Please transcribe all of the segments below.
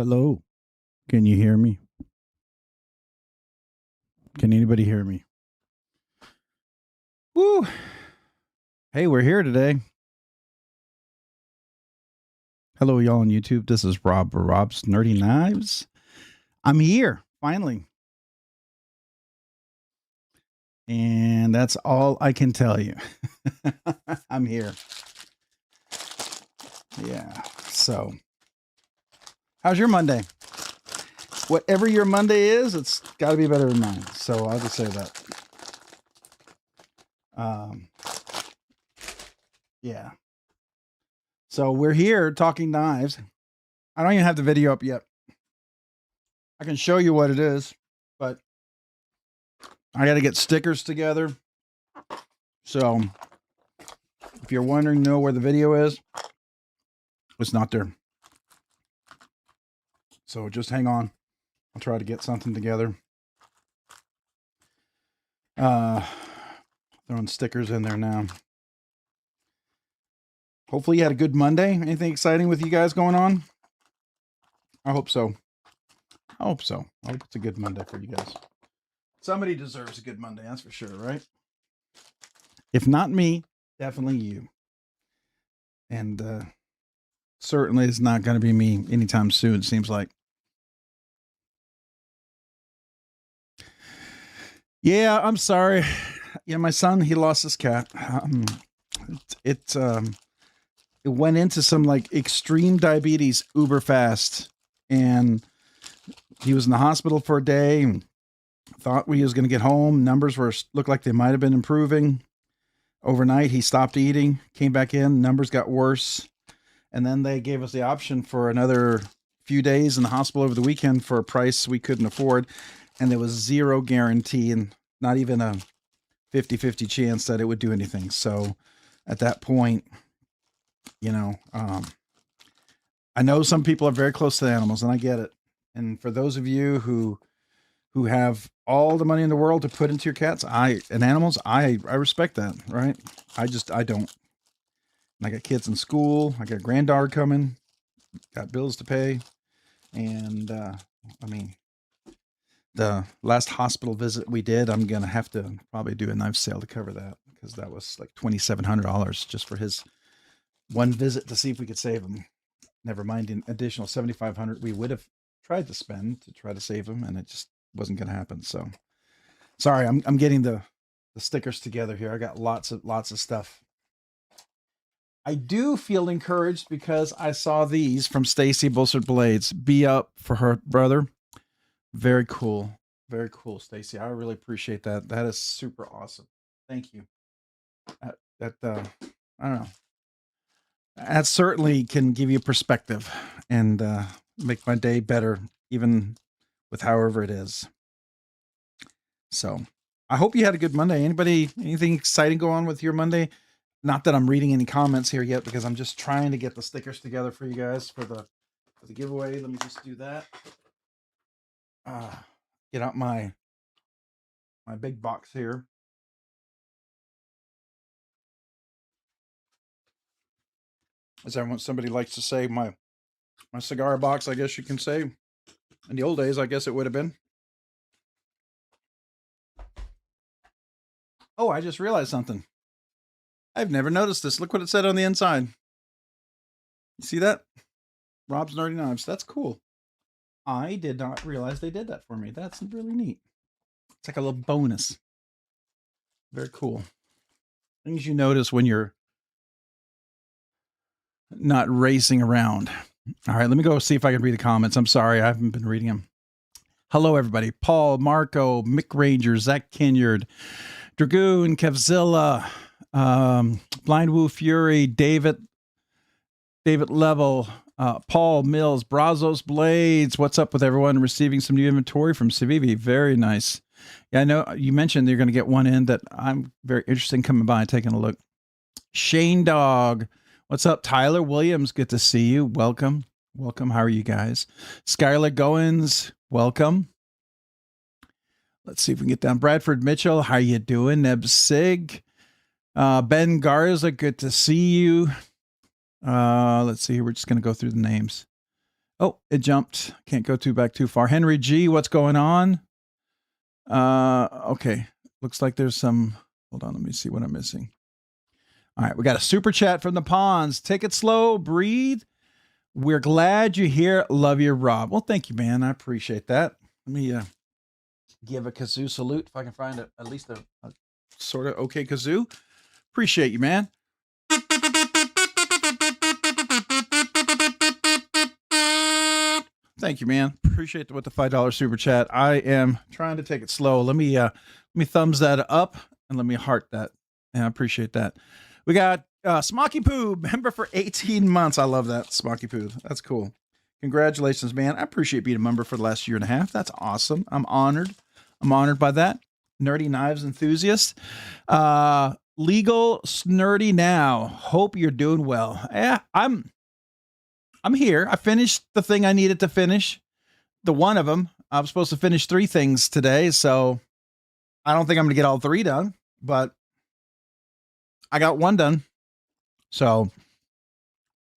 Hello. Can you hear me? Can anybody hear me? Woo. Hey, we're here today. Hello, y'all on YouTube. This is Rob's Nerdy Knives. I'm here, finally. And that's all I can tell you. I'm here. Yeah. So, how's your Monday? Whatever your Monday is, it's got to be better than mine. So I'll just say that. Yeah. So we're here talking knives. I don't even have the video up yet. I can show you what it is, but I got to get stickers together. So if you're wondering, know where the video is, it's not there. So just hang on. I'll try to get something together. Throwing stickers in there now. Hopefully you had a good Monday. Anything exciting with you guys going on? I hope so. I hope so. I hope it's a good Monday for you guys. Somebody deserves a good Monday, that's for sure, right? If not me, definitely you. And certainly it's not going to be me anytime soon, it seems like. Yeah, I'm sorry. Yeah, my son, he lost his cat. It went into some like extreme diabetes uber fast, and he was in the hospital for a day and thought he was going to get home. Numbers looked like they might have been improving. Overnight, he stopped eating, came back in, numbers got worse. And then they gave us the option for another few days in the hospital over the weekend for a price we couldn't afford. And there was zero guarantee and not even a 50-50 chance that it would do anything. So at that point, you know, I know some people are very close to the animals, and I get it. And for those of you who have all the money in the world to put into your cats and animals, I respect that, right? I don't. I got kids in school. I got a granddaughter coming. Got bills to pay. And, I mean, the last hospital visit we did, I'm going to have to probably do a knife sale to cover that, because that was like $2,700 just for his one visit to see if we could save him. Never mind an additional $7,500 we would have tried to spend to try to save him, and it just wasn't going to happen. So sorry, I'm getting the stickers together here. I got lots of stuff. I do feel encouraged because I saw these from Stacy Bullshit Blades. Be up for her brother. Very cool. Very cool, Stacy. I really appreciate that. That is super awesome. Thank you. I don't know. That certainly can give you perspective and make my day better, even with however it is. So I hope you had a good Monday. Anything exciting go on with your Monday? Not that I'm reading any comments here yet, because I'm just trying to get the stickers together for you guys for the giveaway. Let me just do that. Get out my big box here. As somebody likes to say, my cigar box, I guess you can say. In the old days, I guess it would have been. Oh, I just realized something. I've never noticed this. Look what it said on the inside. You see that? Rob's Nerdy Knives. That's cool. I did not realize they did that for me. That's really neat. It's like a little bonus. Very cool. Things you notice when you're not racing around. All right, let me go see if I can read the comments. I'm sorry, I haven't been reading them. Hello, everybody. Paul, Marco, Mick Ranger, Zach Kinyard, Dragoon, Kevzilla, Blind Woo Fury, David Level, Paul Mills, Brazos Blades. What's up with everyone? Receiving some new inventory from Civivi. Very nice. Yeah, I know you mentioned you're going to get one in that I'm very interested in coming by and taking a look. Shane Dog. What's up, Tyler Williams? Good to see you. Welcome. Welcome. How are you guys? Skylar Goins. Welcome. Let's see if we can get down. Bradford Mitchell. How you doing? Neb Sig. Ben Garza. Good to see you. Let's see. We're just going to go through the names. Oh, it jumped. Can't go back too far. Henry G, what's going on? Okay. Looks like there's some. Hold on, let me see what I'm missing. All right, we got a super chat from the Pawns. Take it slow, breathe. We're glad you're here. Love you, Rob. Well, thank you, man. I appreciate that. Let me give a kazoo salute if I can find at least a sort of okay kazoo. Appreciate you, man. Thank you, man. Appreciate with the $5 super chat. I am trying to take it slow. Let me thumbs that up and let me heart that. And I appreciate that. We got Smoky Poo, member for 18 months. I love that, Smoky Poo. That's cool. Congratulations, man. I appreciate being a member for the last year and a half. That's awesome. I'm honored. I'm honored by that. Nerdy knives enthusiast. Legal Snurdy now. Hope you're doing well. Yeah, I'm here. I finished the thing I needed to finish. The one of them. I was supposed to finish 3 things today, so I don't think I'm going to get all 3 done, but I got 1 done. So,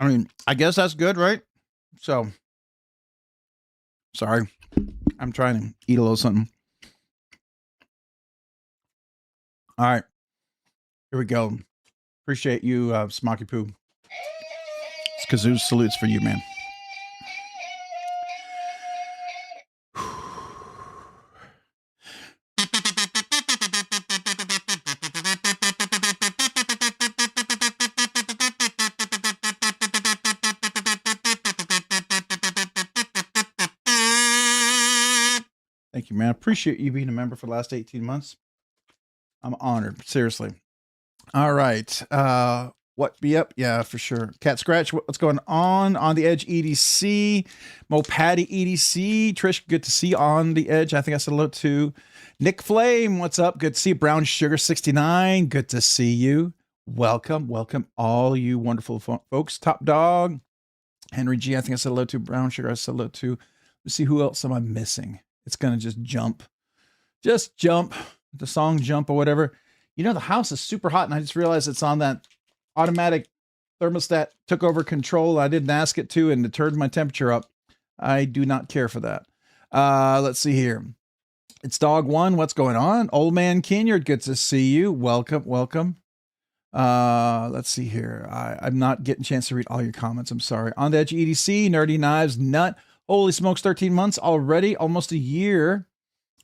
I mean, I guess that's good, right? So, sorry. I'm trying to eat a little something. All right. Here we go. Appreciate you, Smoky Poo. It's kazoo salutes for you, man. Thank you, man. I appreciate you being a member for the last 18 months. I'm honored, seriously. All right. What be up? Yeah, for sure. Cat Scratch, what's going on the Edge EDC? Mo Patty EDC. Trish, good to see you on the Edge. I think I said hello to Nick Flame. What's up? Good to see you. Brown Sugar 69. Good to see you. Welcome, welcome, all you wonderful folks. Top Dog, Henry G. I think I said hello to Brown Sugar. I said hello to. Let's see who else am I missing. It's gonna just jump. Just jump. The song Jump or whatever. You know, the house is super hot, and I just realized it's on that automatic thermostat, took over control. I didn't ask it to, and it turned my temperature up. I do not care for that. Let's see here. It's Dog One. What's going on? Old Man Kinyard, good to see you. Welcome, welcome. Let's see here. I'm not getting a chance to read all your comments. I'm sorry. On the Edge EDC, Nerdy Knives, Nut. Holy smokes, 13 months already, almost a year,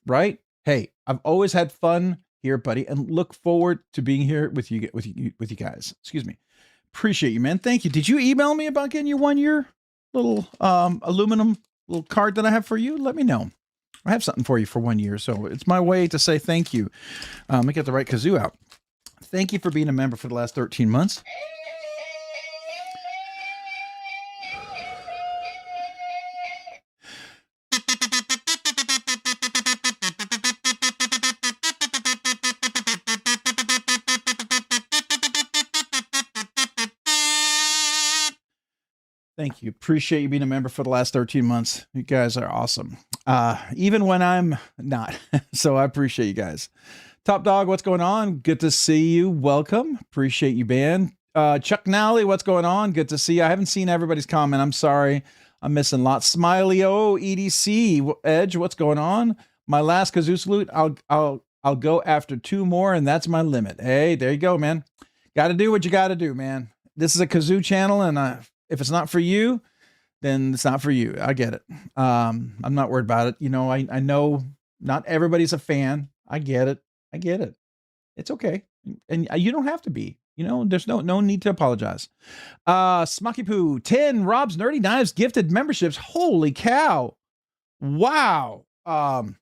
right? Hey, I've always had fun here, buddy, and look forward to being here with you guys. Excuse me. Appreciate you, man. Thank you. Did you email me about getting your 1-year little aluminum little card that I have for you? Let me know. I have something for you for 1 year, so it's my way to say thank you. Let me get the right kazoo out. Thank you for being a member for the last 13 months. Thank you. Appreciate you being a member for the last 13 months. You guys are awesome. Even when I'm not. So I appreciate you guys. Top Dog, what's going on? Good to see you. Welcome. Appreciate you, man. Chuck Nally, what's going on? Good to see you. I haven't seen everybody's comment. I'm sorry. I'm missing lots. Smiley O EDC Edge, what's going on? My last kazoo salute. I'll go after 2 more, and that's my limit. Hey, there you go, man. Got to do what you got to do, man. This is a kazoo channel, and if it's not for you, then it's not for you. I get it. I'm not worried about it. You know, I know not everybody's a fan. I get it. I get it. It's okay. And you don't have to be. You know, there's no need to apologize. Smoky Poo, 10 Rob's Nerdy Knives gifted memberships. Holy cow. Wow. Hold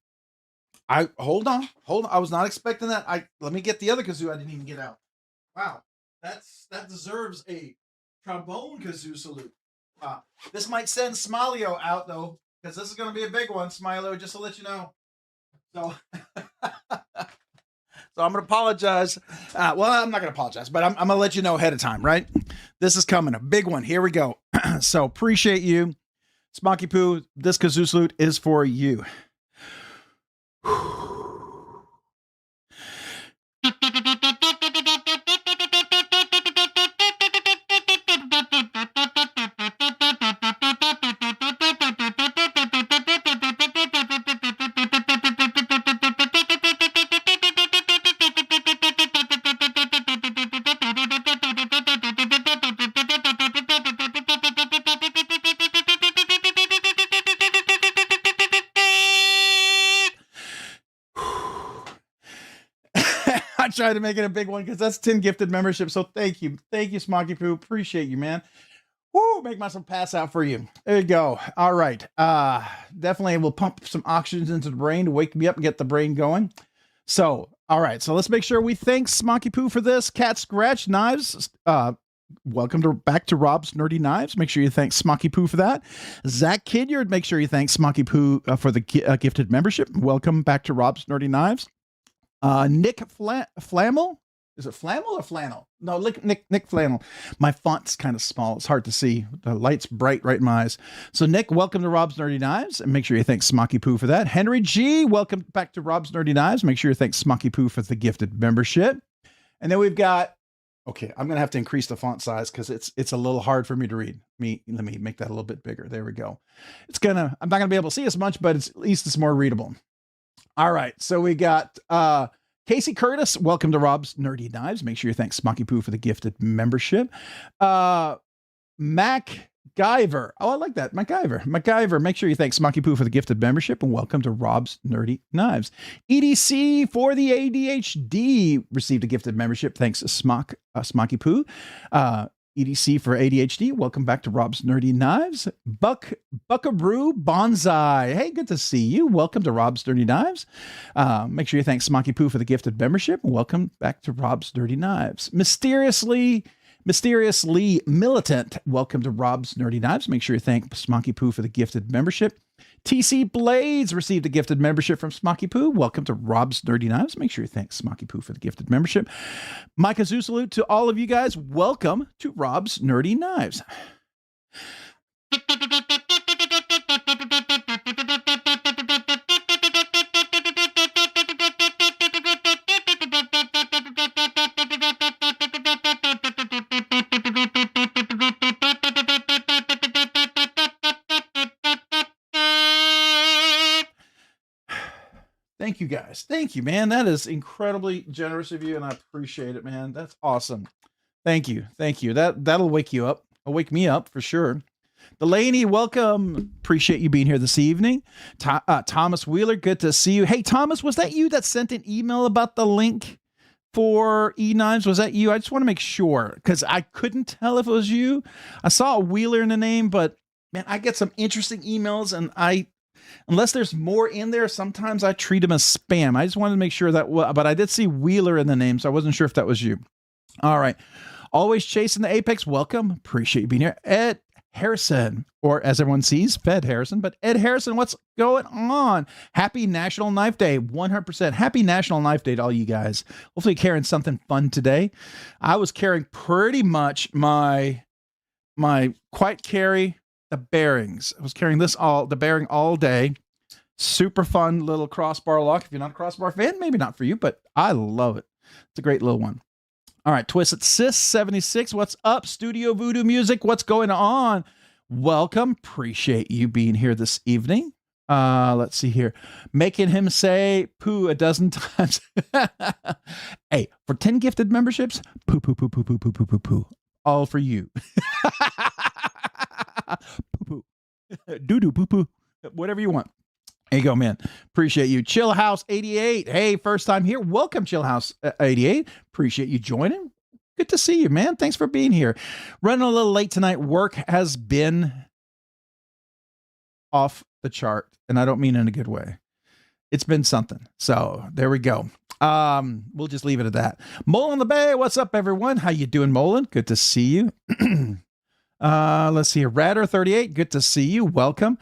on. I was not expecting that. Let me get the other kazoo I didn't even get out. Wow. That deserves a trombone kazoo salute. This might send Smiley-O out though, because this is going to be a big one, Smiley-O, just to let you know. So, so I'm going to apologize. Well, I'm not going to apologize, but I'm going to let you know ahead of time, right? This is coming, a big one. Here we go. So appreciate you, Smoky Poo. This kazoo salute is for you. I tried to make it a big one because that's 10 gifted memberships. So thank you, Smoky Poo. Appreciate you, man. Woo, make myself pass out for you. There you go. All right. Definitely will pump some oxygen into the brain to wake me up and get the brain going. So, all right. So let's make sure we thank Smoky Poo for this. Cat Scratch Knives. Welcome back to Rob's Nerdy Knives. Make sure you thank Smoky Poo for that. Zach Kidyard, make sure you thank Smoky Poo for the gifted membership. Welcome back to Rob's Nerdy Knives. Nick Flammel. Is it Flammel or Flannel? No, Nick Flannel. My font's kind of small. It's hard to see. The light's bright right in my eyes. So, Nick, welcome to Rob's Nerdy Knives. And make sure you thank Smoky Poo for that. Henry G, welcome back to Rob's Nerdy Knives. Make sure you thank Smoky Poo for the gifted membership. And then we've got, okay, I'm going to have to increase the font size because it's a little hard for me to read. Let me make that a little bit bigger. There we go. I'm not going to be able to see as much, but at least it's more readable. All right. So we got, Casey Curtis, welcome to Rob's Nerdy Knives. Make sure you thank Smoky Poo for the gifted membership. MacGyver. Oh, I like that. MacGyver. Make sure you thank Smoky Poo for the gifted membership and welcome to Rob's Nerdy Knives. EDC for the ADHD received a gifted membership. Thanks to Smoky Poo. EDC for ADHD. Welcome back to Rob's Nerdy Knives. Buckaroo Bonsai. Hey, good to see you. Welcome to Rob's Nerdy Knives. Make sure you thank Smoky Poo for the gifted membership. Welcome back to Rob's Nerdy Knives. Mysteriously Militant. Welcome to Rob's Nerdy Knives. Make sure you thank Smoky Poo for the gifted membership. TC Blades received a gifted membership from Smoky Poo. Welcome to Rob's Nerdy Knives. Make sure you thank Smoky Poo for the gifted membership. Micah Zusalute, to all of you guys, welcome to Rob's Nerdy Knives. Thank you guys. Thank you, man. That is incredibly generous of you, and I appreciate it, man. That's awesome. Thank you. Thank you. That'll wake you up. It'll wake me up for sure. Delaney, welcome. Appreciate you being here this evening. Thomas Wheeler, good to see you. Hey, Thomas, was that you that sent an email about the link for eKnives? Was that you? I just want to make sure because I couldn't tell if it was you. I saw a Wheeler in the name, but man, I get some interesting emails, and unless there's more in there, sometimes I treat them as spam. I just wanted to make sure that, but I did see Wheeler in the name, so I wasn't sure if that was you. All right. Always chasing the apex. Welcome. Appreciate you being here. Ed Harrison, or as everyone sees, Fed Harrison, but Ed Harrison, what's going on? Happy National Knife Day. 100% happy National Knife Day to all you guys. Hopefully you're carrying something fun today. I was carrying pretty much my quiet carry, the bearings. I was carrying the bearing all day. Super fun little crossbar lock. If you're not a crossbar fan, maybe not for you, but I love it. It's a great little one. All right, Twisted Sis 76. What's up? Studio Voodoo Music. What's going on? Welcome. Appreciate you being here this evening. Let's see here. Making him say poo a dozen times. Hey, for 10 gifted memberships, poo, poo, poo, poo, poo, poo, poo, poo, poo. All for you. Poo, poo. Doo-doo, poo, poo. Whatever you want. There you go, man. Appreciate you. Chill House 88. Hey, first time here. Welcome, Chill House 88. Appreciate you joining. Good to see you, man. Thanks for being here. Running a little late tonight. Work has been off the chart, and I don't mean in a good way. It's been something. So there we go. We'll just leave it at that. Mullen the Bay. What's up, everyone? How you doing, Mullen? Good to see you. Let's see here. Radder 38. Good to see you. Welcome.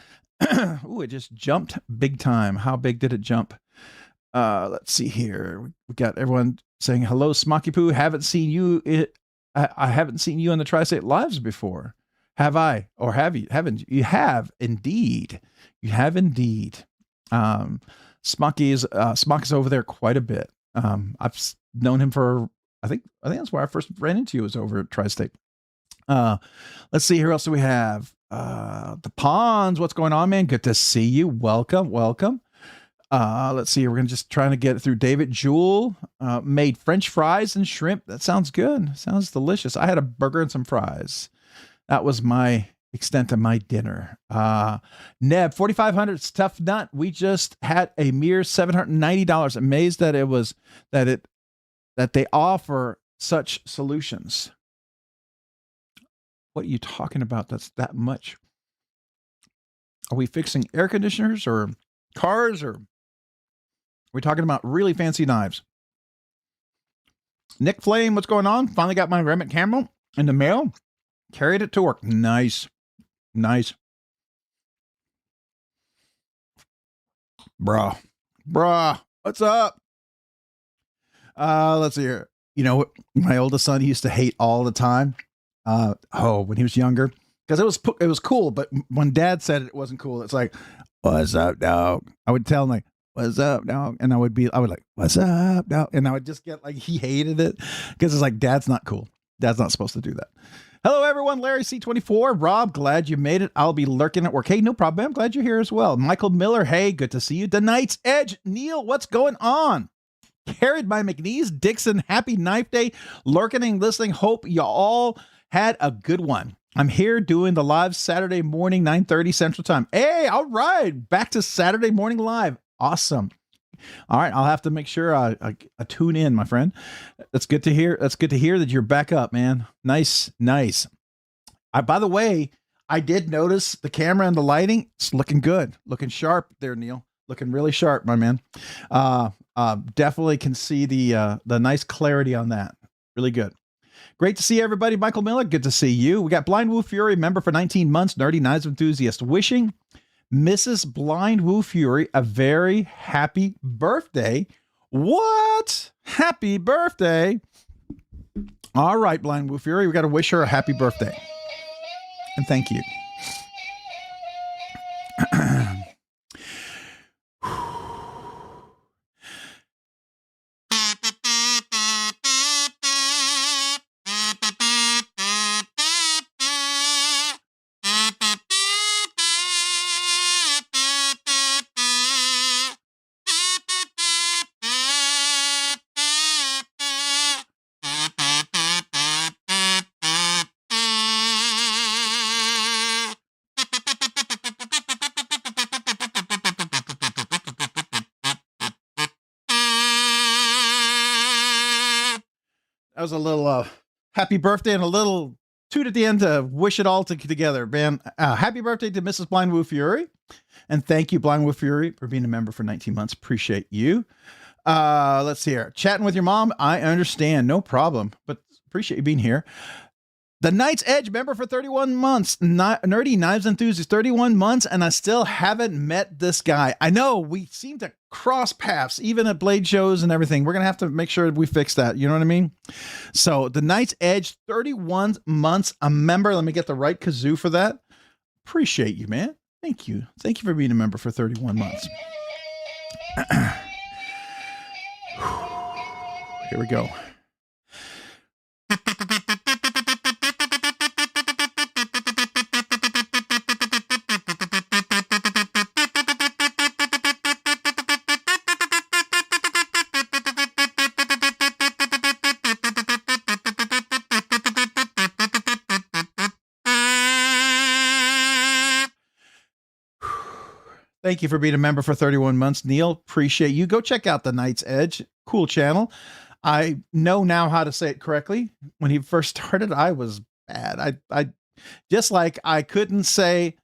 Ooh, it just jumped big time. How big did it jump? Let's see here. We got everyone saying hello, Smoky Poo. Haven't seen you. I haven't seen you on the Tri-State Lives before. Have I? Or have you? Haven't you? You have indeed. You have indeed. Smoky's over there quite a bit. I've known him for I think that's where I first ran into you, was over at Tri-State. Let's see, who else do we have? The Ponds, what's going on, man? Good to see you. Welcome. Let's see, we're gonna just trying to get through. David Jewell made French fries and shrimp. That sounds good. Sounds delicious. I had a burger and some fries. That was my extent of my dinner. Neb 4,500 Tough Nut. We just had a mere $790. Amazed that it that they offer such solutions. What are you talking about? That's that much. Are we fixing air conditioners or cars, or are we talking about really fancy knives? Nick Flame, what's going on? Finally got my Remit camera in the mail. Carried it to work. Nice. Nice. Bruh. What's up? Let's see here. You know, my oldest son, he used to hate all the time. When he was younger, because it was cool, but when Dad said it wasn't cool, it's like, what's up, dog? I would tell him like, what's up, dog? And I would like, what's up, dog? And I would just get like, he hated it because it's like, Dad's not cool. Dad's not supposed to do that. Hello, everyone. Larry C24. Rob, glad you made it. I'll be lurking at work. Hey, no problem. I'm glad you're here as well. Michael Miller. Hey, good to see you. The Knight's Edge. Neil, what's going on? Carried by McNeese. Dixon, happy knife day. Lurking and listening. Hope you all had a good one. I'm here doing the live Saturday morning, 9:30 Central Time. Hey, all right. Back to Saturday morning live. Awesome. All right. I'll have to make sure I tune in, my friend. That's good to hear. That's good to hear that you're back up, man. Nice. By the way, I did notice the camera and the lighting. It's looking good. Looking sharp there, Neil. Looking really sharp, my man. Definitely can see the nice clarity on that. Really good. Great to see everybody. Michael Miller, good to see you. We got Blind Woo Fury, member for 19 months, Nerdy Knives enthusiast. Wishing Mrs. Blind Woo Fury a very happy birthday. What? Happy birthday. All right, Blind Woo Fury, we got to wish her a happy birthday. And thank you. That was a little happy birthday and a little toot at the end to wish it all together, man. Happy birthday to Mrs. Blind Woo Fury. And thank you, Blind Woo Fury, for being a member for 19 months. Appreciate you. Let's see here. Chatting with your mom. I understand. No problem. But appreciate you being here. The Knight's Edge member for 31 months. Nerdy Knives enthusiast, 31 months, and I still haven't met this guy. I know we seem to cross paths, even at Blade shows and everything. We're going to have to make sure we fix that. You know what I mean? So the Knight's Edge, 31 months, a member. Let me get the right kazoo for that. Appreciate you, man. Thank you. Thank you for being a member for 31 months. Here we go. Thank you for being a member for 31 months, Neil. Appreciate you. Go check out the Knight's Edge. Cool channel. I know now how to say it correctly. When he first started, I was bad. I just like I couldn't say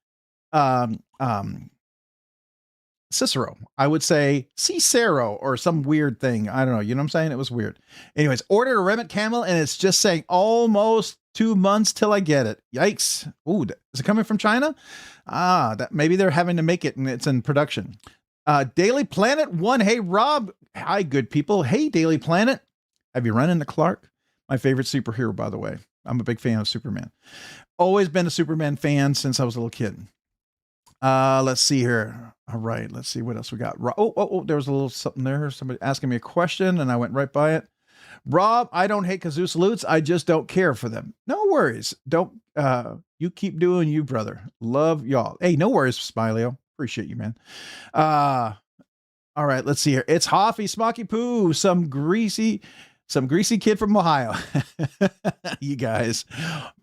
Cicero. I would say Cicero or some weird thing. I don't know. You know what I'm saying? It was weird. Anyways, ordered a Remit Camel and it's just saying almost 2 months till I get it. Yikes. Ooh, is it coming from China? That maybe they're having to make it and it's in production. Daily Planet 1. Hey, Rob. Hi, good people. Hey, Daily Planet. Have you run into Clark? My favorite superhero, by the way. I'm a big fan of Superman. Always been a Superman fan since I was a little kid. Let's see here. All right. Let's see what else we got. Oh, there was a little something there. Somebody asking me a question and I went right by it. Rob, I don't hate kazoo salutes. I just don't care for them. No worries. Don't, you keep doing you, brother. Love y'all. Hey, no worries, Spileo. Appreciate you, man. All right, let's see here. It's Hoffy Smocky Poo, some greasy kid from Ohio. You guys,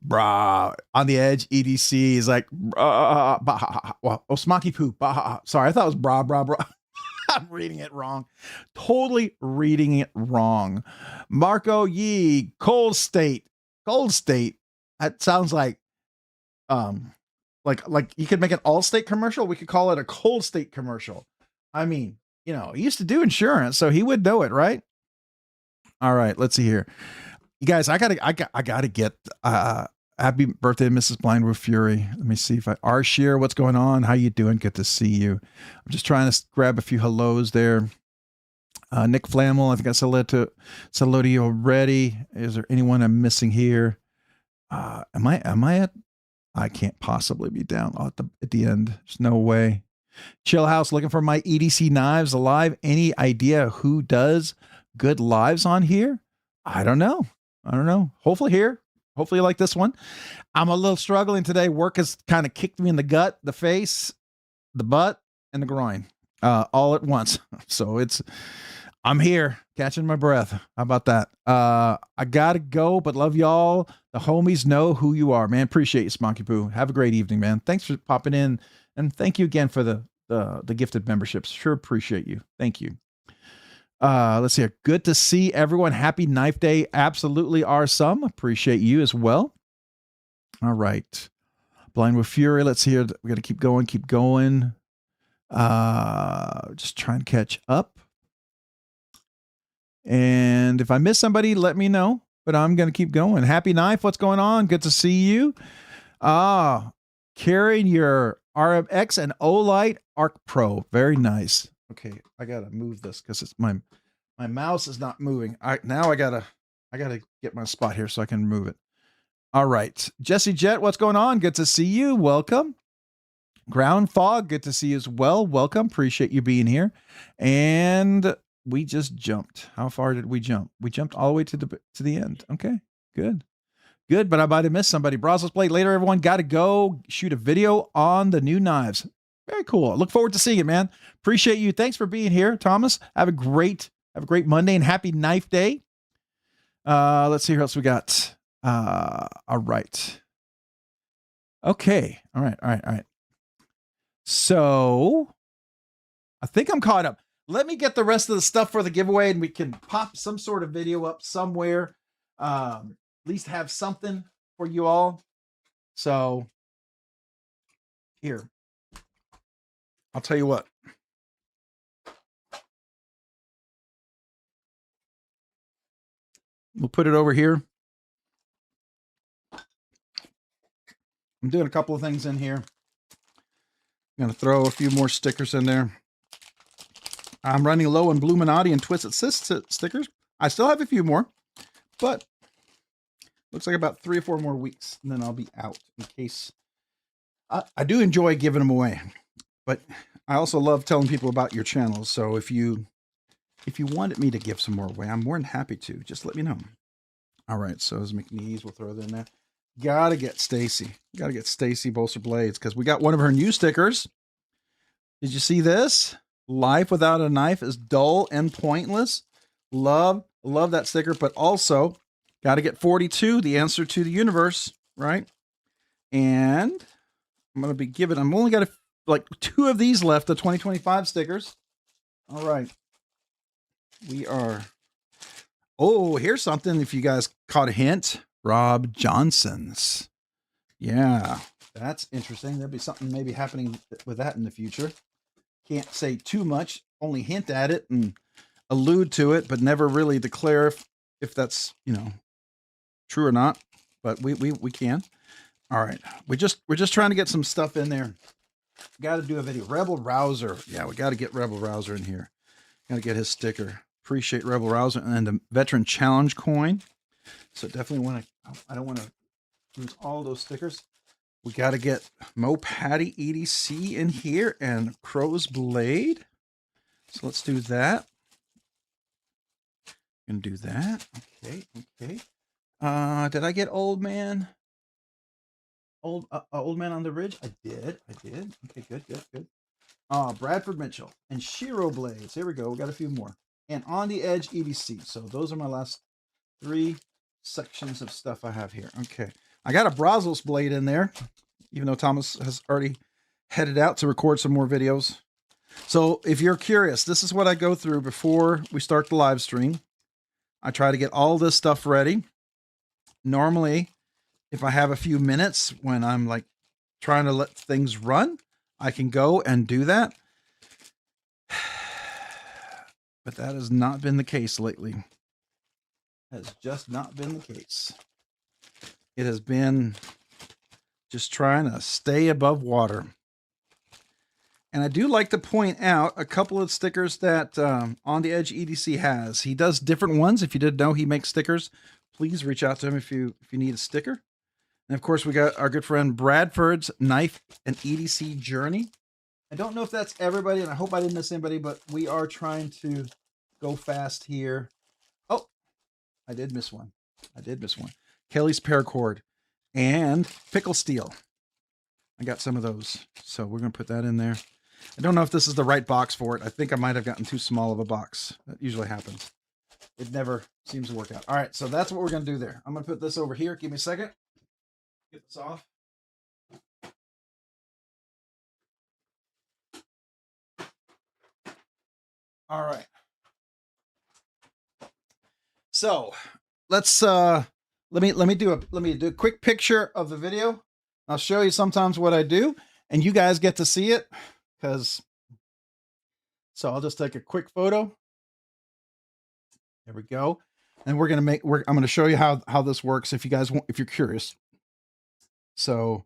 brah, on the edge. EDC is like, oh, Smocky Poo. Sorry, I thought it was brah. I'm reading it wrong. Totally reading it wrong. Marco Yee, Cold State. Cold State. That sounds like you could make an All-State commercial. We could call it a Cold State commercial. I mean, you know, he used to do insurance, so he would know it, right? All right, let's see here. You guys, I gotta get happy birthday, Mrs. Blindwood Fury. Let me see if R. Shear, what's going on? How you doing? Good to see you. I'm just trying to grab a few hellos there. Nick Flammel, I think I said hello to you already. Is there anyone I'm missing here? Am I at? I can't possibly be down at the end. There's no way. Chill House, looking for my EDC knives alive. Any idea who does good lives on here? I don't know. Hopefully here. Hopefully you like this one. I'm a little struggling today. Work has kind of kicked me in the gut, the face, the butt, and the groin all at once. So I'm here catching my breath. How about that? I gotta go, but love y'all. The homies know who you are, man. Appreciate you, Smoky Poo. Have a great evening, man. Thanks for popping in, and thank you again for the gifted memberships. Sure appreciate you. Thank you. Let's see. Good to see everyone. Happy Knife Day. Absolutely are some. Appreciate you as well. All right. Blind with Fury. Let's see here. We got to keep going. Just trying to catch up. And if I miss somebody, let me know. But I'm going to keep going. Happy Knife. What's going on? Good to see you. Carrying your RMX and Olight Arc Pro. Very nice. Okay, I gotta move this because it's my mouse is not moving. Now I gotta get my spot here so I can move it. All right, Jesse Jet, what's going on? Good to see you. Welcome. Ground Fog, good to see you as well. Welcome. Appreciate you being here. And we just jumped. How far did we jump? We jumped all the way to the end. Okay, good. But I might have missed somebody. Brazos Blade later, everyone. Got to go shoot a video on the new knives. Very cool. Look forward to seeing it, man. Appreciate you. Thanks for being here, Thomas. Have a great Monday and happy Knife Day. Let's see what else we got. All right. Okay. All right. So I think I'm caught up. Let me get the rest of the stuff for the giveaway and we can pop some sort of video up somewhere. At least have something for you all. So here. I'll tell you what. We'll put it over here. I'm doing a couple of things in here. I'm going to throw a few more stickers in there. I'm running low on Bluminati and Twisted stickers. I still have a few more, but looks like about 3 or 4 more weeks, and then I'll be out in case. I do enjoy giving them away. But I also love telling people about your channels. So if you wanted me to give some more away, I'm more than happy to. Just let me know. All right, so as McNeese, we'll throw that in there. Gotta get Stacy. Gotta get Stacy Bolster Blades because we got one of her new stickers. Did you see this? Life without a knife is dull and pointless. Love that sticker, but also got to get 42, the answer to the universe, right? And I'm going to be giving, I'm only got like 2 of these left, the 2025 stickers. All right. We are, oh, here's something. If you guys caught a hint, Rob Johnson's. Yeah, that's interesting. There'll be something maybe happening with that in the future. Can't say too much, only hint at it and allude to it, but never really declare if that's, you know, true or not. But we can. All right. We're just trying to get some stuff in there. Got to do a video. Rebel Rouser. Yeah, we got to get Rebel Rouser in here. Got to get his sticker. Appreciate Rebel Rouser and the Veteran Challenge coin. So definitely want to, I don't want to use all those stickers. We got to get Mo Patty EDC in here and Crow's Blade. So let's do that. Gonna do that. Okay. Did I get Old Man? Old Man on the Ridge? I did. Okay, good. Bradford Mitchell and Shiro Blades. Here we go. We got a few more. And On the Edge EDC. So those are my last 3 sections of stuff I have here. Okay. I got a Brazos blade in there, even though Thomas has already headed out to record some more videos. So if you're curious, this is what I go through before we start the live stream. I try to get all this stuff ready. Normally, if I have a few minutes when I'm like trying to let things run, I can go and do that. But that has not been the case lately. Has just not been the case. It has been just trying to stay above water. And I do like to point out a couple of stickers that On the Edge EDC has. He does different ones. If you didn't know he makes stickers, please reach out to him if you need a sticker. And of course, we got our good friend Bradford's Knife and EDC Journey. I don't know if that's everybody, and I hope I didn't miss anybody, but we are trying to go fast here. Oh, I did miss one. Kelly's Paracord and Pickle Steel. I got some of those, so we're going to put that in there. I don't know if this is the right box for it. I think I might have gotten too small of a box. That usually happens. It never seems to work out. All right, so that's what we're going to do there. I'm going to put this over here. Give me a second. Get this off. All right. So let's let me do a quick picture of the video. I'll show you sometimes what I do, and you guys get to see it because. So I'll just take a quick photo. There we go, and I'm gonna show you how this works if you guys want, if you're curious. So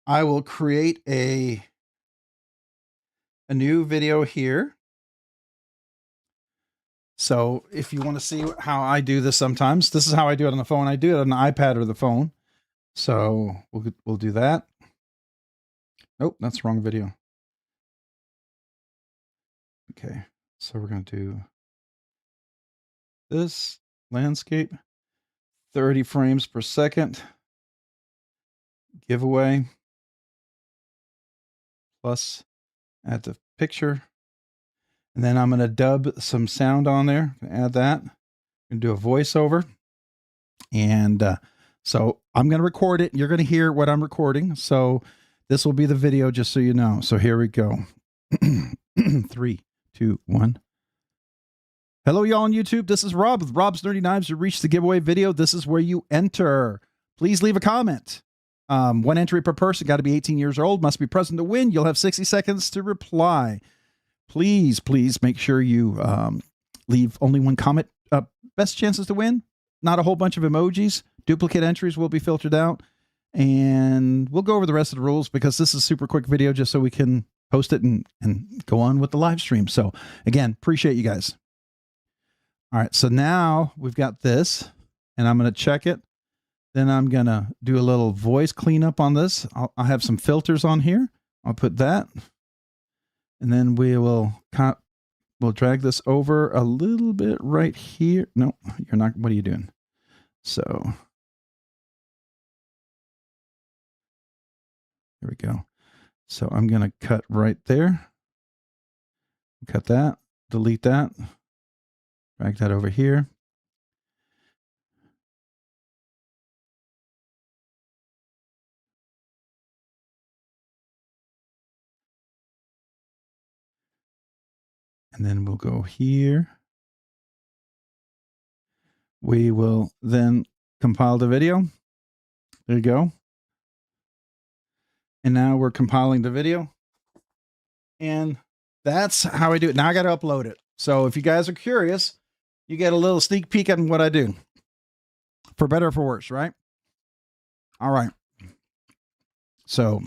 I will create a new video here. So if you want to see how I do this, sometimes this is how I do it on the phone. I do it on the iPad or the phone. So we'll do that. Nope, that's the wrong video. Okay, so we're going to do this landscape, 30 frames per second, giveaway, plus add the picture. And then I'm going to dub some sound on there, add that, and do a voiceover. And so I'm going to record it. You're going to hear what I'm recording. So this will be the video, just so you know. So here we go. 3, 2, 1. Hello, y'all on YouTube. This is Rob with Rob's Nerdy Knives. You reached the giveaway video. This is where you enter. Please leave a comment. One entry per person. Got to be 18 years old. Must be present to win. You'll have 60 seconds to reply. Please make sure you leave only one comment. Best chances to win. Not a whole bunch of emojis. Duplicate entries will be filtered out. And we'll go over the rest of the rules because this is a super quick video just so we can post it and go on with the live stream. So again, appreciate you guys. All right, so now we've got this, and I'm going to check it. Then I'm going to do a little voice cleanup on this. I'll have some filters on here. I'll put that. And then we'll drag this over a little bit right here. No, you're not. What are you doing? So here we go. So I'm going to cut right there. Cut that. Delete that. Drag that over here. And then we'll go here. We will then compile the video. There you go. And now we're compiling the video. And that's how I do it. Now I got to upload it. So if you guys are curious, you get a little sneak peek on what I do. For better or for worse, right? All right. So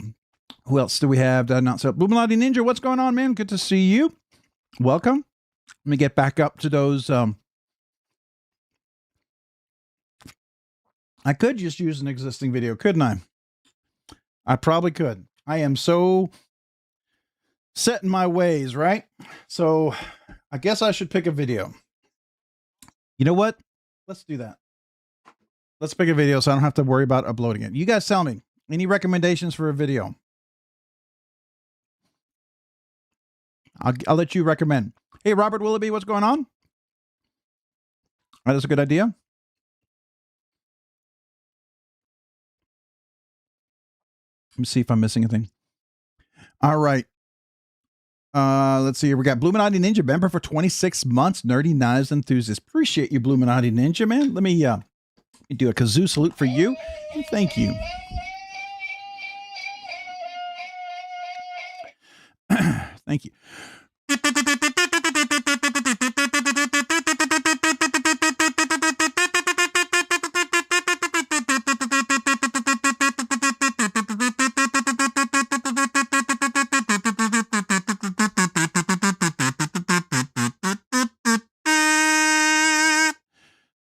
who else do we have? Not so Boomalati Ninja, what's going on, man? Good to see you. Welcome. Let me get back up to those. I could just use an existing video, couldn't I? I probably could. I am so set in my ways, right? So I guess I should pick a video. You know what? Let's do that. Let's pick a video so I don't have to worry about uploading it. You guys tell me, any recommendations for a video? I'll let you recommend. Hey, Robert Willoughby, what's going on? That is a good idea. Let me see if I'm missing anything. All right. Let's see here. We got Bluminati Ninja member for 26 months. Nerdy Knives Enthusiast. Appreciate you, Bluminati Ninja, man. Let me do a kazoo salute for you. And thank you. Thank you.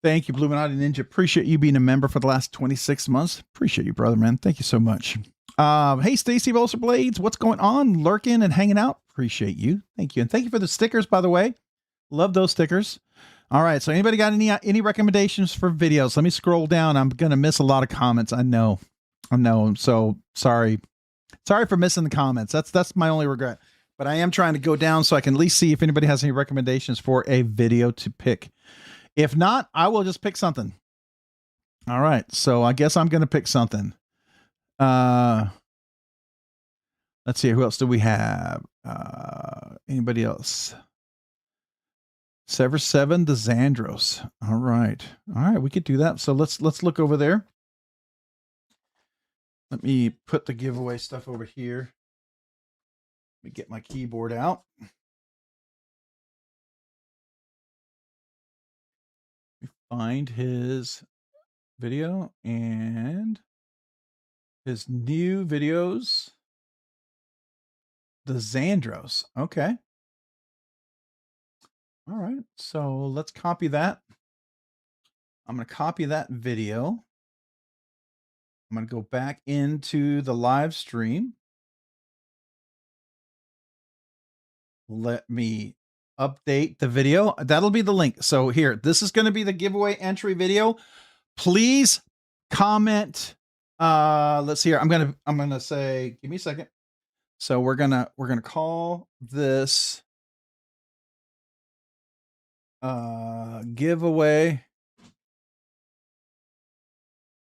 Thank you, Bluminati Ninja. Appreciate you being a member for the last 26 months. Appreciate you, brother, man. Thank you so much. Hey, Stacy Bolster Blades, what's going on? Lurking and hanging out. Appreciate you. Thank you. And thank you for the stickers, by the way. Love those stickers. All right. So anybody got any recommendations for videos? Let me scroll down. I'm going to miss a lot of comments. I know. I'm so sorry. Sorry for missing the comments. That's my only regret. But I am trying to go down so I can at least see if anybody has any recommendations for a video to pick. If not, I will just pick something. All right. So I guess I'm going to pick something. Let's see. Who else do we have? Anybody else? Sever 7, the Xandros. All right. All right. We could do that. So let's look over there. Let me put the giveaway stuff over here. Let me get my keyboard out. Find his video and his new videos. The Xandros. Okay. All right. So let's copy that. I'm going to copy that video. I'm going to go back into the live stream. Let me update the video. That'll be the link. So here, this is going to be the giveaway entry video. Please comment. Let's see here. I'm going to say, give me a second. So we're going to call this giveaway.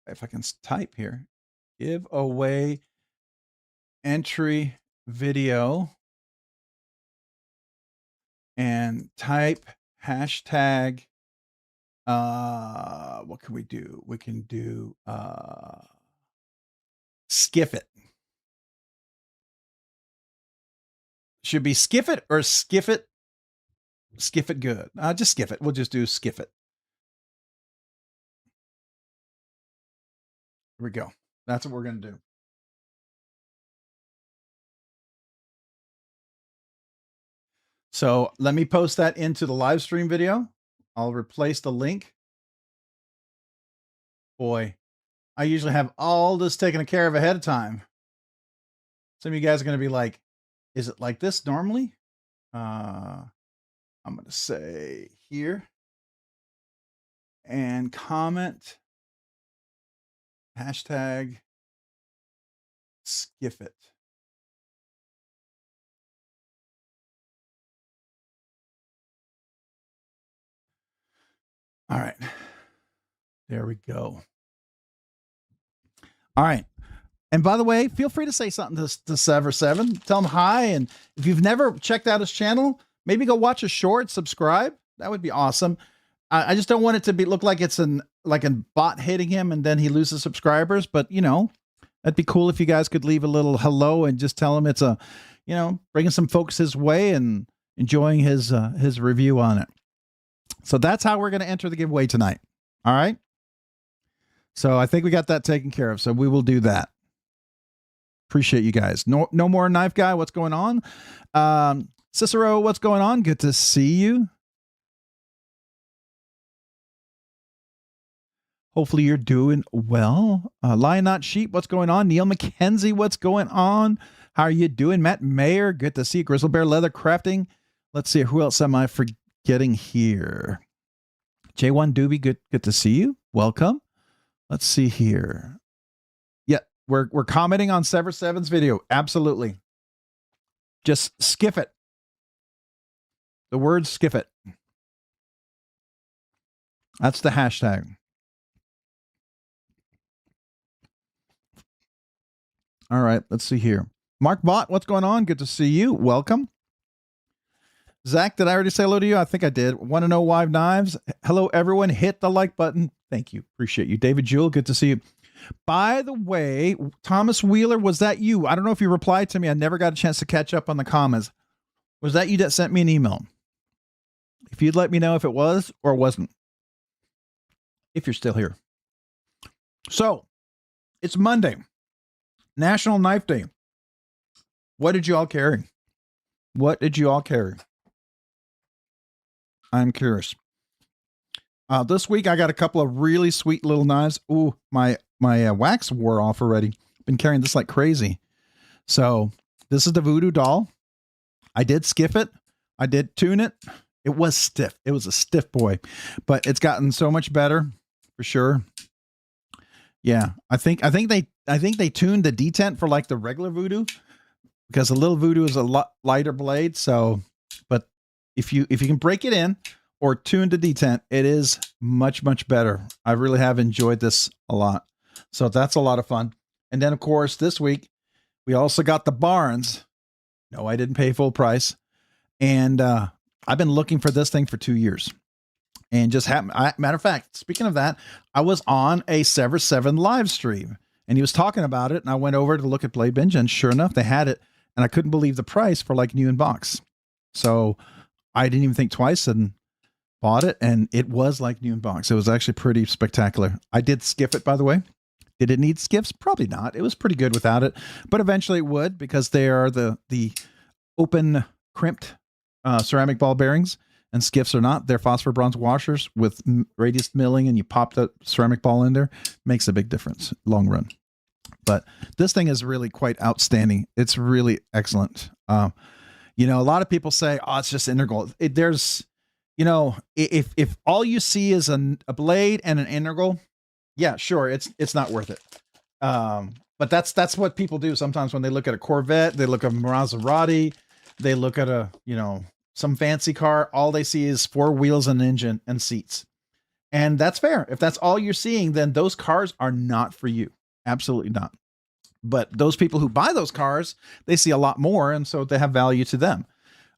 If I can type here, giveaway entry video, and type hashtag. What can we do? We can do Skiff It. Should be Skiff It or Skiff It. Skiff It good. Just Skiff It. We'll just do Skiff It. Here we go. That's what we're going to do. So let me post that into the live stream video. I'll replace the link. Boy, I usually have all this taken care of ahead of time. Some of you guys are going to be like, is it like this normally? I'm going to say here and comment hashtag Skiff It. All right. There we go. All right. And by the way, feel free to say something to Sever 7. Tell him hi. And if you've never checked out his channel, maybe go watch a short, subscribe. That would be awesome. I just don't want it to look like it's like a bot hitting him and then he loses subscribers. But, you know, that'd be cool if you guys could leave a little hello and just tell him it's a, you know, bringing some folks his way and enjoying his review on it. So that's how we're going to enter the giveaway tonight. All right. So I think we got that taken care of. So we will do that. Appreciate you guys. No more knife guy. What's going on? Cicero, what's going on? Good to see you. Hopefully you're doing well. Lion Not Sheep, what's going on? Neil McKenzie, what's going on? How are you doing? Matt Mayer, good to see you. Grizzle Bear Leather Crafting. Let's see, who else am I forgetting here? J1 Doobie, good to see you. Welcome. Let's see here. Yeah, we're commenting on Sever 7's video. Absolutely. Just skiff it. The word skiff it. That's the hashtag. All right, let's see here. Mark Bott, what's going on? Good to see you. Welcome. Zach, did I already say hello to you? I think I did. Want to know why knives? Hello, everyone. Hit the like button. Thank you. Appreciate you. David Jewell, good to see you. By the way, Thomas Wheeler, was that you? I don't know if you replied to me. I never got a chance to catch up on the comments. Was that you that sent me an email? If you'd let me know if it was or wasn't. If you're still here. So, it's Monday. National Knife Day. What did you all carry? What did you all carry? I'm curious. This week I got a couple of really sweet little knives. Ooh, my wax wore off already. Been carrying this like crazy. So this is the Voodoo doll. I did skiff it. I did tune it. It was stiff. It was a stiff boy, but it's gotten so much better for sure. Yeah, I think they tuned the detent for like the regular Voodoo because the little Voodoo is a lot lighter blade. So, but if you can break it in or tune the detent, it is much better. I really have enjoyed this a lot. So that's a lot of fun. And then of course this week we also got the Barnes. No, I didn't pay full price, and I've been looking for this thing for 2 years. And just happened. Matter of fact, speaking of that, I was on a Sever 7 live stream and he was talking about it. And I went over to look at BladeBinge, and sure enough, they had it. And I couldn't believe the price for like new in box. So I didn't even think twice and bought it. And it was like new in box. It was actually pretty spectacular. I did skiff it, by the way. Did it need skiffs? Probably not. It was pretty good without it, but eventually it would because they are the open crimped ceramic ball bearings. And skiffs are not. They're phosphor bronze washers with radius milling, and you pop the ceramic ball in there. Makes a big difference long run. But this thing is really quite outstanding. It's really excellent. You know, a lot of people say, "Oh, it's just integral." There's, you know, if all you see is a blade and an integral, yeah, sure, it's not worth it. But that's what people do sometimes when they look at a Corvette, they look at a Maserati, they look at a, you know, some fancy car, all they see is 4 wheels, an engine, and seats. And that's fair. If that's all you're seeing, then those cars are not for you. Absolutely not. But those people who buy those cars, they see a lot more, and so they have value to them.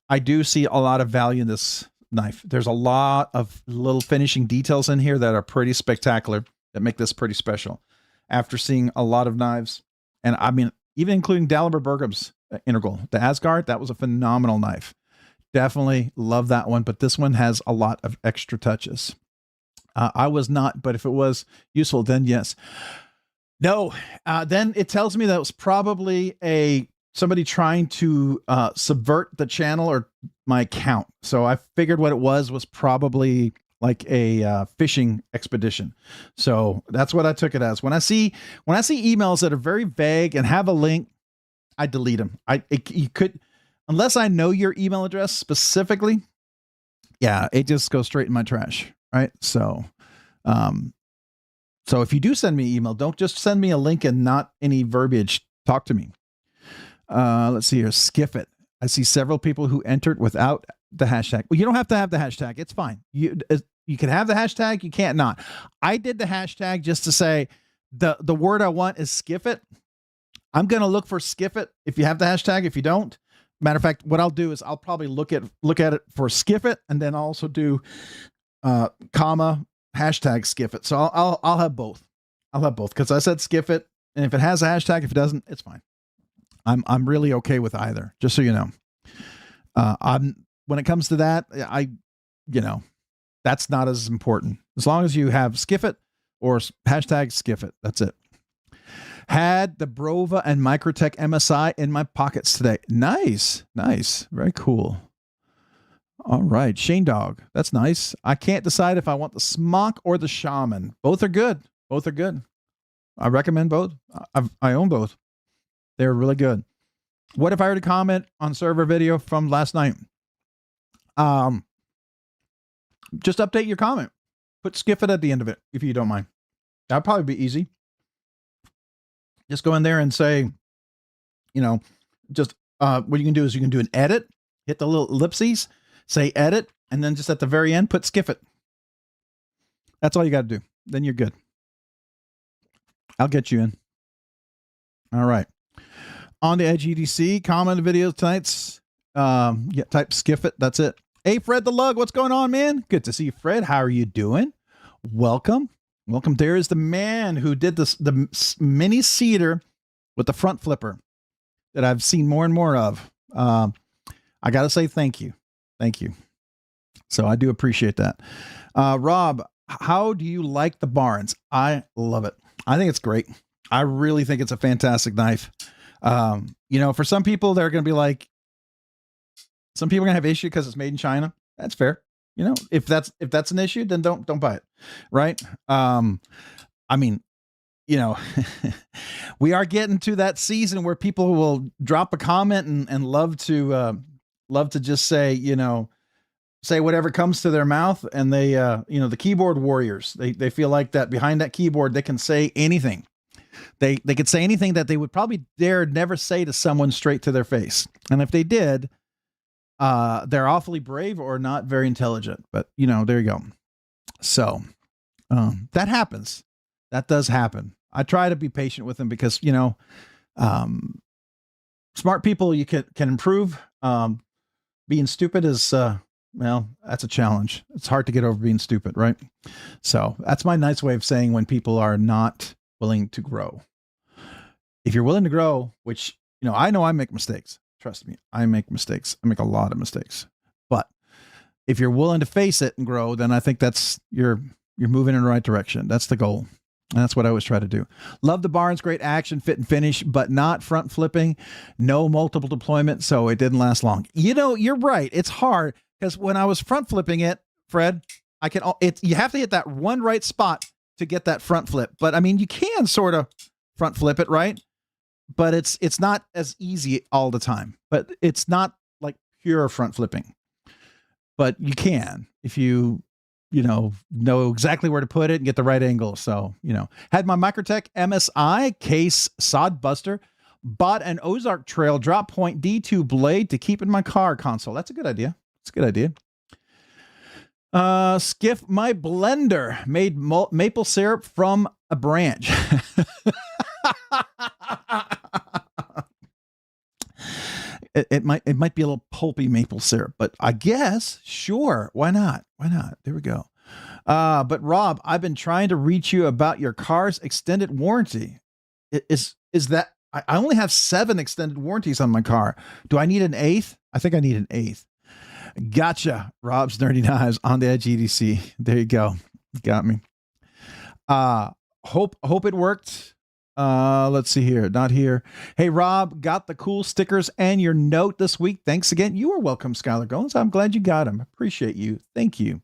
I do see a lot of value in this knife. There's a lot of little finishing details in here that are pretty spectacular, that make this pretty special. After seeing a lot of knives, and I mean, even including Dalibor Bergham's integral, the Asgard, that was a phenomenal knife. Definitely love that one, but this one has a lot of extra touches. I was not, but if it was useful, then yes. No, then it tells me that it was probably somebody trying to subvert the channel or my account. So I figured what it was probably like a fishing expedition. So that's what I took it as. When I see emails that are very vague and have a link, I delete them. You could. Unless I know your email address specifically, yeah, it just goes straight in my trash, right? So, so if you do send me an email, don't just send me a link and not any verbiage. Talk to me. Let's see here. Skiff it. I see several people who entered without the hashtag. Well, you don't have to have the hashtag. It's fine. You can have the hashtag. You can't not. I did the hashtag just to say the word I want is skiff it. I'm going to look for skiff it if you have the hashtag. If you don't, matter of fact, what I'll do is I'll probably look at it for skiff it, and then I'll also do comma hashtag skiff it. So I'll have both. I'll have both because I said skiff it, and if it has a hashtag, if it doesn't, it's fine. I'm really okay with either. Just so you know, when it comes to that, you know, that's not as important as long as you have skiff it or hashtag skiff it. That's it. Had the Brova and Microtech MSI in my pockets today. Nice. Very cool. All right. Shane Dog. That's nice. I can't decide if I want the Smock or the Shaman. Both are good. I recommend both. I own both. They're really good. What if I were to comment on server video from last night? Just update your comment. Put skiff it at the end of it, if you don't mind. That'd probably be easy. Just go in there and say, you know, just what you can do is you can do an edit, hit the little ellipses, say edit, and then just at the very end, put skiff it. That's all you got to do. Then you're good. I'll get you in. All right. On to Edge EDC. Comment the video tonight's Yeah, type Skiff it. That's it. Hey, Fred the Lug, what's going on, man? Good to see you, Fred. How are you doing? Welcome. Welcome. There is the man who did the mini cedar with the front flipper that I've seen more and more of. I got to say thank you. Thank you. So I do appreciate that. Rob, how do you like the Barnes? I love it. I think it's great. I really think it's a fantastic knife. You know, for some people, they're going to be like, some people are going to have issue because it's made in China. That's fair. You know, if that's an issue, then don't buy it. Right. I mean, you know, we are getting to that season where people will drop a comment and love to just say, you know, say whatever comes to their mouth. And they, you know, the keyboard warriors, they feel like that behind that keyboard, they can say anything. They could say anything that they would probably dare never say to someone straight to their face. And if they did, they're awfully brave or not very intelligent. But, you know, there you go. So that happens. That does happen. I try to be patient with them because, you know, smart people, you can improve. Being stupid is, well, that's a challenge. It's hard to get over being stupid, right? So that's my nice way of saying when people are not willing to grow. If you're willing to grow, which, you know I make mistakes. Trust me, I make mistakes. I make a lot of mistakes. But if you're willing to face it and grow, then I think that's you're moving in the right direction. That's the goal. And that's what I always try to do. Love the Barnes, great action, fit and finish, but not front flipping, no multiple deployment, so it didn't last long. You know, you're right. It's hard because when I was front flipping it, Fred, you have to hit that one right spot to get that front flip. But I mean, you can sort of front flip it, right? But it's not as easy all the time. But it's not like pure front flipping. But you can if you know exactly where to put it and get the right angle. So, you know, had my Microtech MSI case sod buster, bought an Ozark Trail drop point D2 blade to keep in my car console. That's a good idea. It's a good idea. Skiff, my blender made maple syrup from a branch. It might be a little pulpy maple syrup, but I guess, sure. Why not? Why not? There we go. But Rob, I've been trying to reach you about your car's extended warranty. Is that I only have 7 extended warranties on my car. Do I need an 8th? I think I need an 8th. Gotcha. Rob's Nerdy Knives on the Edge EDC. There you go. Got me. Hope it worked. Let's see here. Not here. Hey, Rob, got the cool stickers and your note this week. Thanks again. You are welcome, Skylar Goins. I'm glad you got them. Appreciate you. Thank you.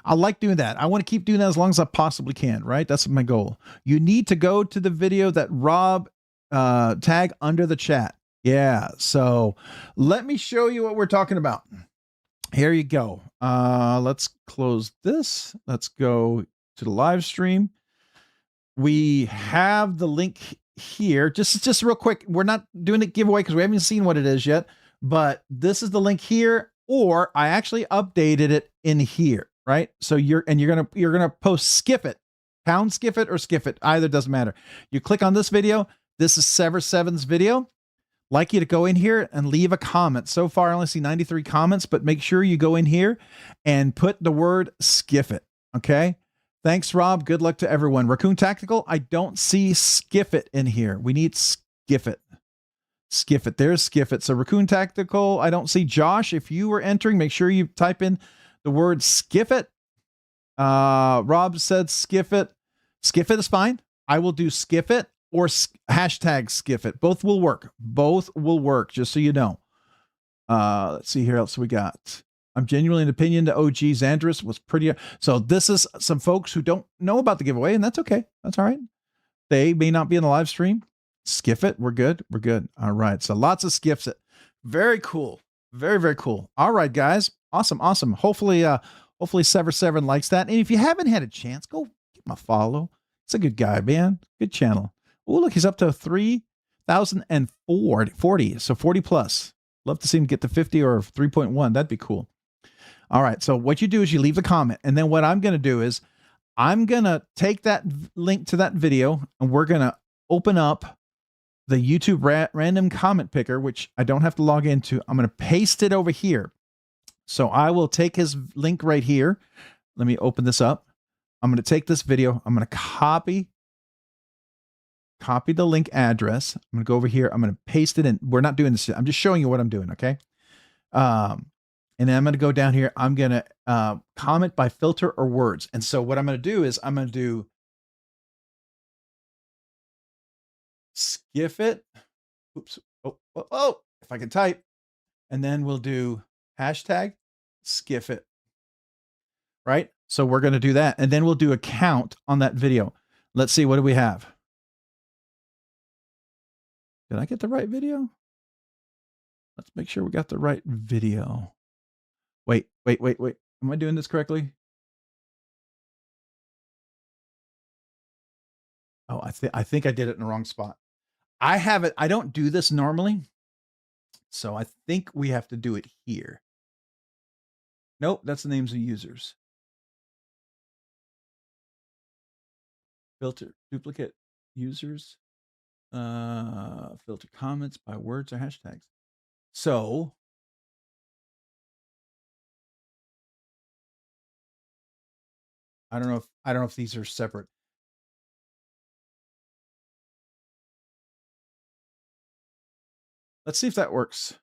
I like doing that. I want to keep doing that as long as I possibly can, right? That's my goal. You need to go to the video that Rob tag under the chat. Yeah. So let me show you what we're talking about. Here you go. Let's close this. Let's go to the live stream. We have the link here. Just real quick. We're not doing a giveaway because we haven't seen what it is yet, but this is the link here, or I actually updated it in here, right? So you're gonna post Skiff it, pound Skiff it or Skiff it. Either doesn't matter. You click on this video. This is Sever 7's video. Like you to go in here and leave a comment. So far, I only see 93 comments, but make sure you go in here and put the word Skiff it. Okay. Thanks, Rob. Good luck to everyone. Raccoon Tactical, I don't see Skiff it in here. We need Skiff it. Skiff it. There's Skiff it. So Raccoon Tactical, I don't see. Josh, if you were entering, make sure you type in the word Skiff it. Rob said Skiff it. Skiff it is fine. I will do Skiff it or hashtag Skiff it. Both will work. Both will work, just so you know. Let's see here else we got. I'm genuinely in opinion that OG Xandris was pretty. So this is some folks who don't know about the giveaway, and that's okay. That's all right. They may not be in the live stream. Skiff it. We're good. We're good. All right. So lots of skiffs it. Very cool. Very, very cool. All right, guys. Awesome. Awesome. Hopefully Sever 7 likes that. And if you haven't had a chance, go give him a follow. It's a good guy, man. Good channel. Oh, look, he's up to 3,040. So 40 plus. Love to see him get to 50 or 3.1. That'd be cool. All right. So what you do is you leave the comment. And then what I'm going to do is I'm going to take that link to that video and we're going to open up the YouTube random comment picker, which I don't have to log into. I'm going to paste it over here. So I will take his link right here. Let me open this up. I'm going to take this video. I'm going to copy the link address. I'm going to go over here. I'm going to paste it in. We're not doing this. I'm just showing you what I'm doing. Okay. And then I'm going to go down here. I'm going to comment by filter or words. And so what I'm going to do is I'm going to do Skiff it. Oops. Oh, if I can type. And then we'll do hashtag Skiff it. Right? So we're going to do that. And then we'll do a count on that video. Let's see. What do we have? Did I get the right video? Let's make sure we got the right video. Wait. Am I doing this correctly? Oh, I think I did it in the wrong spot. I have it. I don't do this normally. So I think we have to do it here. Nope, that's the names of users. Filter, duplicate users, filter comments by words or hashtags. So I don't know if these are separate. Let's see if that works.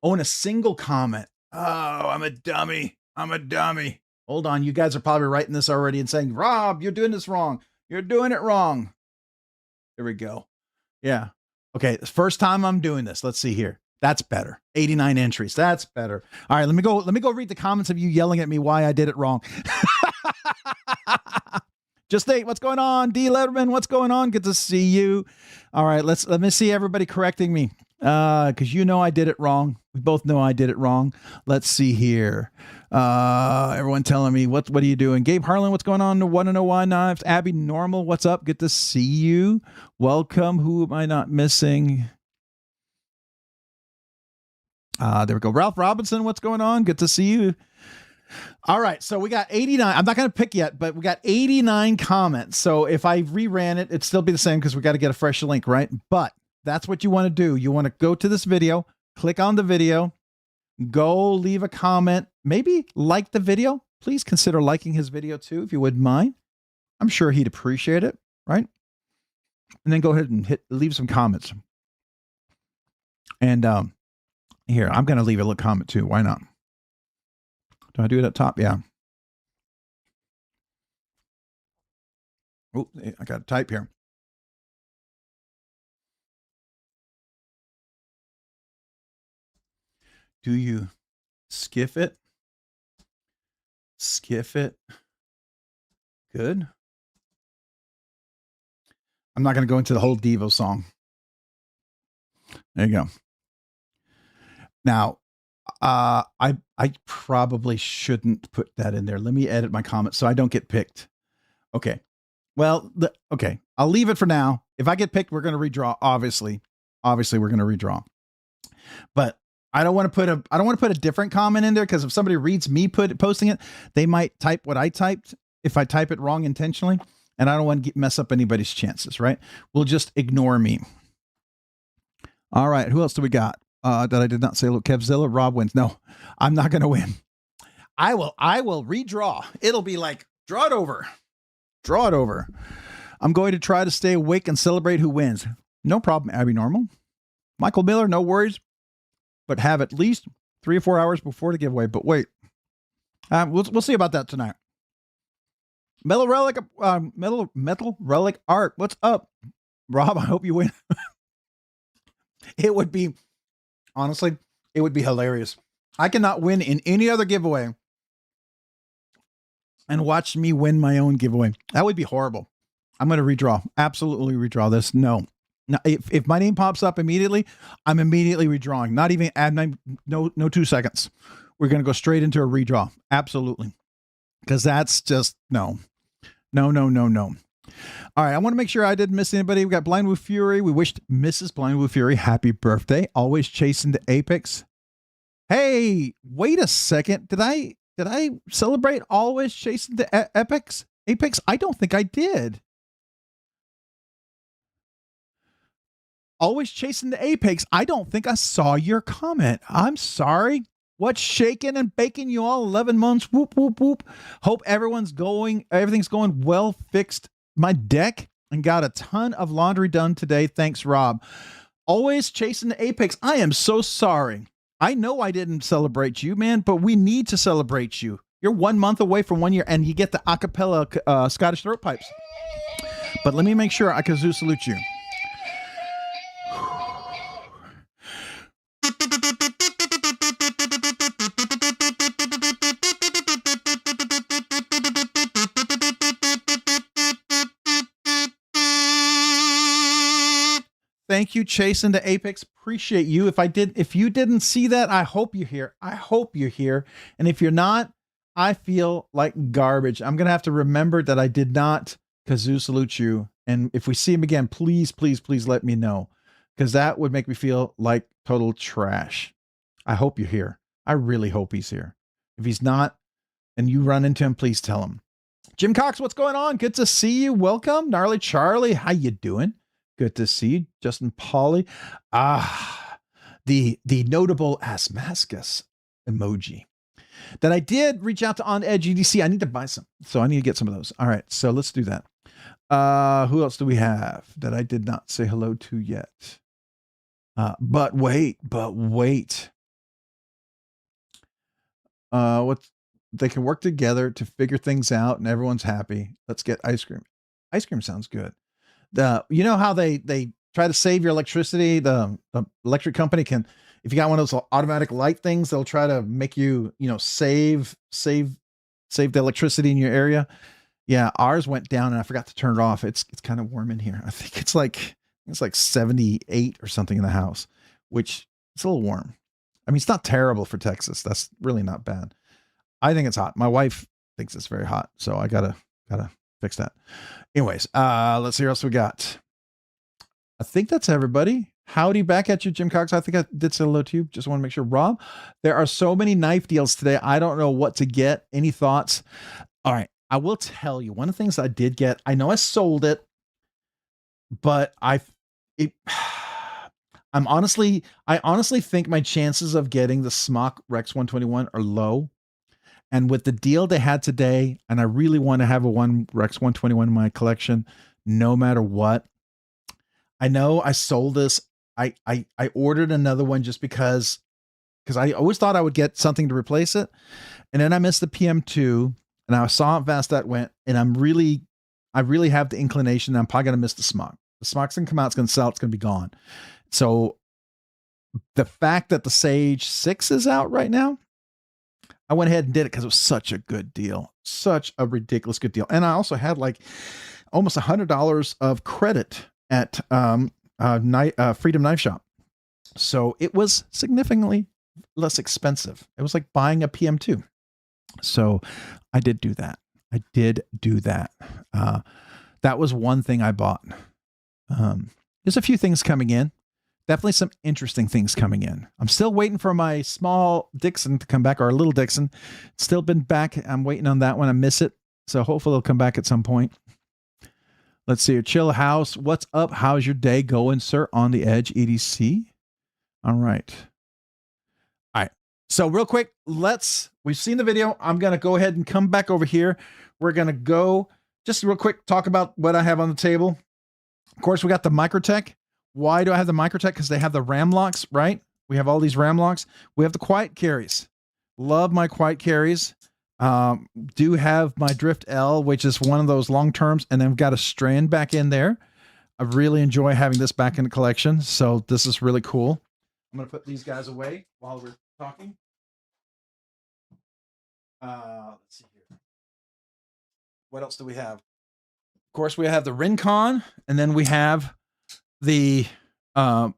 Oh, and a single comment. Oh, I'm a dummy. Hold on. You guys are probably writing this already and saying, Rob, you're doing this wrong. You're doing it wrong. There we go. Yeah. Okay. First time I'm doing this. Let's see here. That's better. 89 entries. That's better. All right. Let me go read the comments of you yelling at me why I did it wrong. Just Nate, what's going on? D. Letterman, what's going on? Good to see you. All right, let me see everybody correcting me, because you know I did it wrong. We both know I did it wrong. Let's see here. Everyone telling me what are you doing? Gabe Harlan, what's going on? Want to know why knives? Abby Normal, what's up? Good to see you. Welcome. Who am I not missing? There we go. Ralph Robinson, what's going on? Good to see you. All right, so we got 89. I'm not going to pick yet, but we got 89 comments. So if I reran it, it'd still be the same because we got to get a fresh link, right? But that's what you want to do. You want to go to this video, click on the video, go leave a comment, maybe like the video. Please consider liking his video too, if you wouldn't mind. I'm sure he'd appreciate it, right? And then go ahead and leave some comments. And here, I'm going to leave a little comment too. Why not? Do I do it at top? Yeah. Oh, I got to type here. Do you skiff it? Skiff it. Good. I'm not going to go into the whole Divo song. There you go. Now, I probably shouldn't put that in there. Let me edit my comment so I don't get picked. Okay. Well, okay. I'll leave it for now. If I get picked, we're going to redraw. Obviously, we're going to redraw. But I don't want to put a different comment in there because if somebody reads me posting it, they might type what I typed if I type it wrong intentionally, and I don't want to mess up anybody's chances, right? We'll just ignore me. All right. Who else do we got? That I did not say. Look, Kevzilla, Rob wins. No, I'm not going to win. I will redraw. It'll be like, draw it over. I'm going to try to stay awake and celebrate who wins. No problem, Abby Normal. Michael Miller, no worries, but have at least 3 or 4 hours before the giveaway. But wait, we'll see about that tonight. Metal Relic Art. What's up, Rob? I hope you win. It would be, honestly, it would be hilarious. I cannot win in any other giveaway and watch me win my own giveaway. That would be horrible. I'm going to redraw. Absolutely redraw this. No. If my name pops up immediately, I'm immediately redrawing. Not even add no 2 seconds. We're going to go straight into a redraw. Absolutely. Because that's just no. All right, I want to make sure I didn't miss anybody. We got Blind with Fury. We wished Mrs. Blind with Fury happy birthday. Always chasing the apex. Hey, wait a second. Did I celebrate always chasing the apex? Apex, I don't think I did. Always chasing the Apex. I don't think I saw your comment. I'm sorry. What's shaking and baking you all 11 months? Whoop, whoop, whoop. Hope everything's going well. Fixed my deck and got a ton of laundry done today. Thanks, Rob. Always chasing the Apex. I am so sorry. I know I didn't celebrate you, man, but we need to celebrate you. You're 1 month away from 1 year, and you get the acapella Scottish throat pipes. But let me make sure I kazoo salute you. Thank you, Chasing the Apex. Appreciate you. If you didn't see that, I hope you're here. I hope you're here. And if you're not, I feel like garbage. I'm gonna have to remember that I did not kazoo salute you. And if we see him again, please, please, please let me know, because that would make me feel like total trash. I hope you're here. I really hope he's here. If he's not, and you run into him, please tell him. Jim Cox, what's going on? Good to see you. Welcome. Gnarly Charlie, how you doing? Good to see you. Justin Pauly. The notable Asmascus emoji that I did reach out to On Edge EDC. I need to buy some, so I need to get some of those. All right, so let's do that. Who else do we have that I did not say hello to yet? But wait. They can work together to figure things out and everyone's happy. Let's get ice cream. Ice cream sounds good. You know how they try to save your electricity? The electric company can, if you got one of those automatic light things, they'll try to make you, save the electricity in your area. Yeah, ours went down and I forgot to turn it off. It's kind of warm in here. I think it's like 78 or something in the house, which it's a little warm. I mean, it's not terrible for Texas. That's really not bad. I think it's hot. My wife thinks it's very hot, so I gotta fix that. Anyways, let's see what else we got. I think that's everybody. Howdy back at you, Jim Cox. I think I did say hello to you. Just want to make sure. Rob, there are so many knife deals today. I don't know what to get. Any thoughts? All right. I will tell you one of the things I did get. I know I sold it, but I honestly think my chances of getting the Smock Rex 121 are low. And with the deal they had today, and I really want to have a Rex 121 in my collection, no matter what. I know I sold this. I ordered another one just because I always thought I would get something to replace it. And then I missed the PM2 and I saw how fast that went. And I really have the inclination that I'm probably going to miss the Smock. The Smock's going to come out. It's going to sell. It's going to be gone. So the fact that the Sage 6 is out right now, I went ahead and did it because it was such a good deal, such a ridiculous good deal. And I also had like almost $100 of credit at Freedom Knife Shop. So it was significantly less expensive. It was like buying a PM2. So I did do that. That was one thing I bought. There's a few things coming in. Definitely some interesting things coming in. I'm still waiting for my small Dixon to come back, or a little Dixon. It's still been back. I'm waiting on that one. I miss it. So hopefully it'll come back at some point. Let's see. Chill House. What's up? How's your day going, sir? On the Edge EDC. All right. So real quick, we've seen the video. I'm going to go ahead and come back over here. We're going to go just real quick, talk about what I have on the table. Of course, we got the Microtech. Why do I have the Microtech? Because they have the ram locks, right? We have all these ram locks. We have the quiet carries. Love my quiet carries. Do have my Drift L, which is one of those long terms. And then we've got a Strand back in there. I really enjoy having this back in the collection. So this is really cool. I'm going to put these guys away while we're talking. Let's see here. What else do we have? Of course, we have the Rincon, and then we have the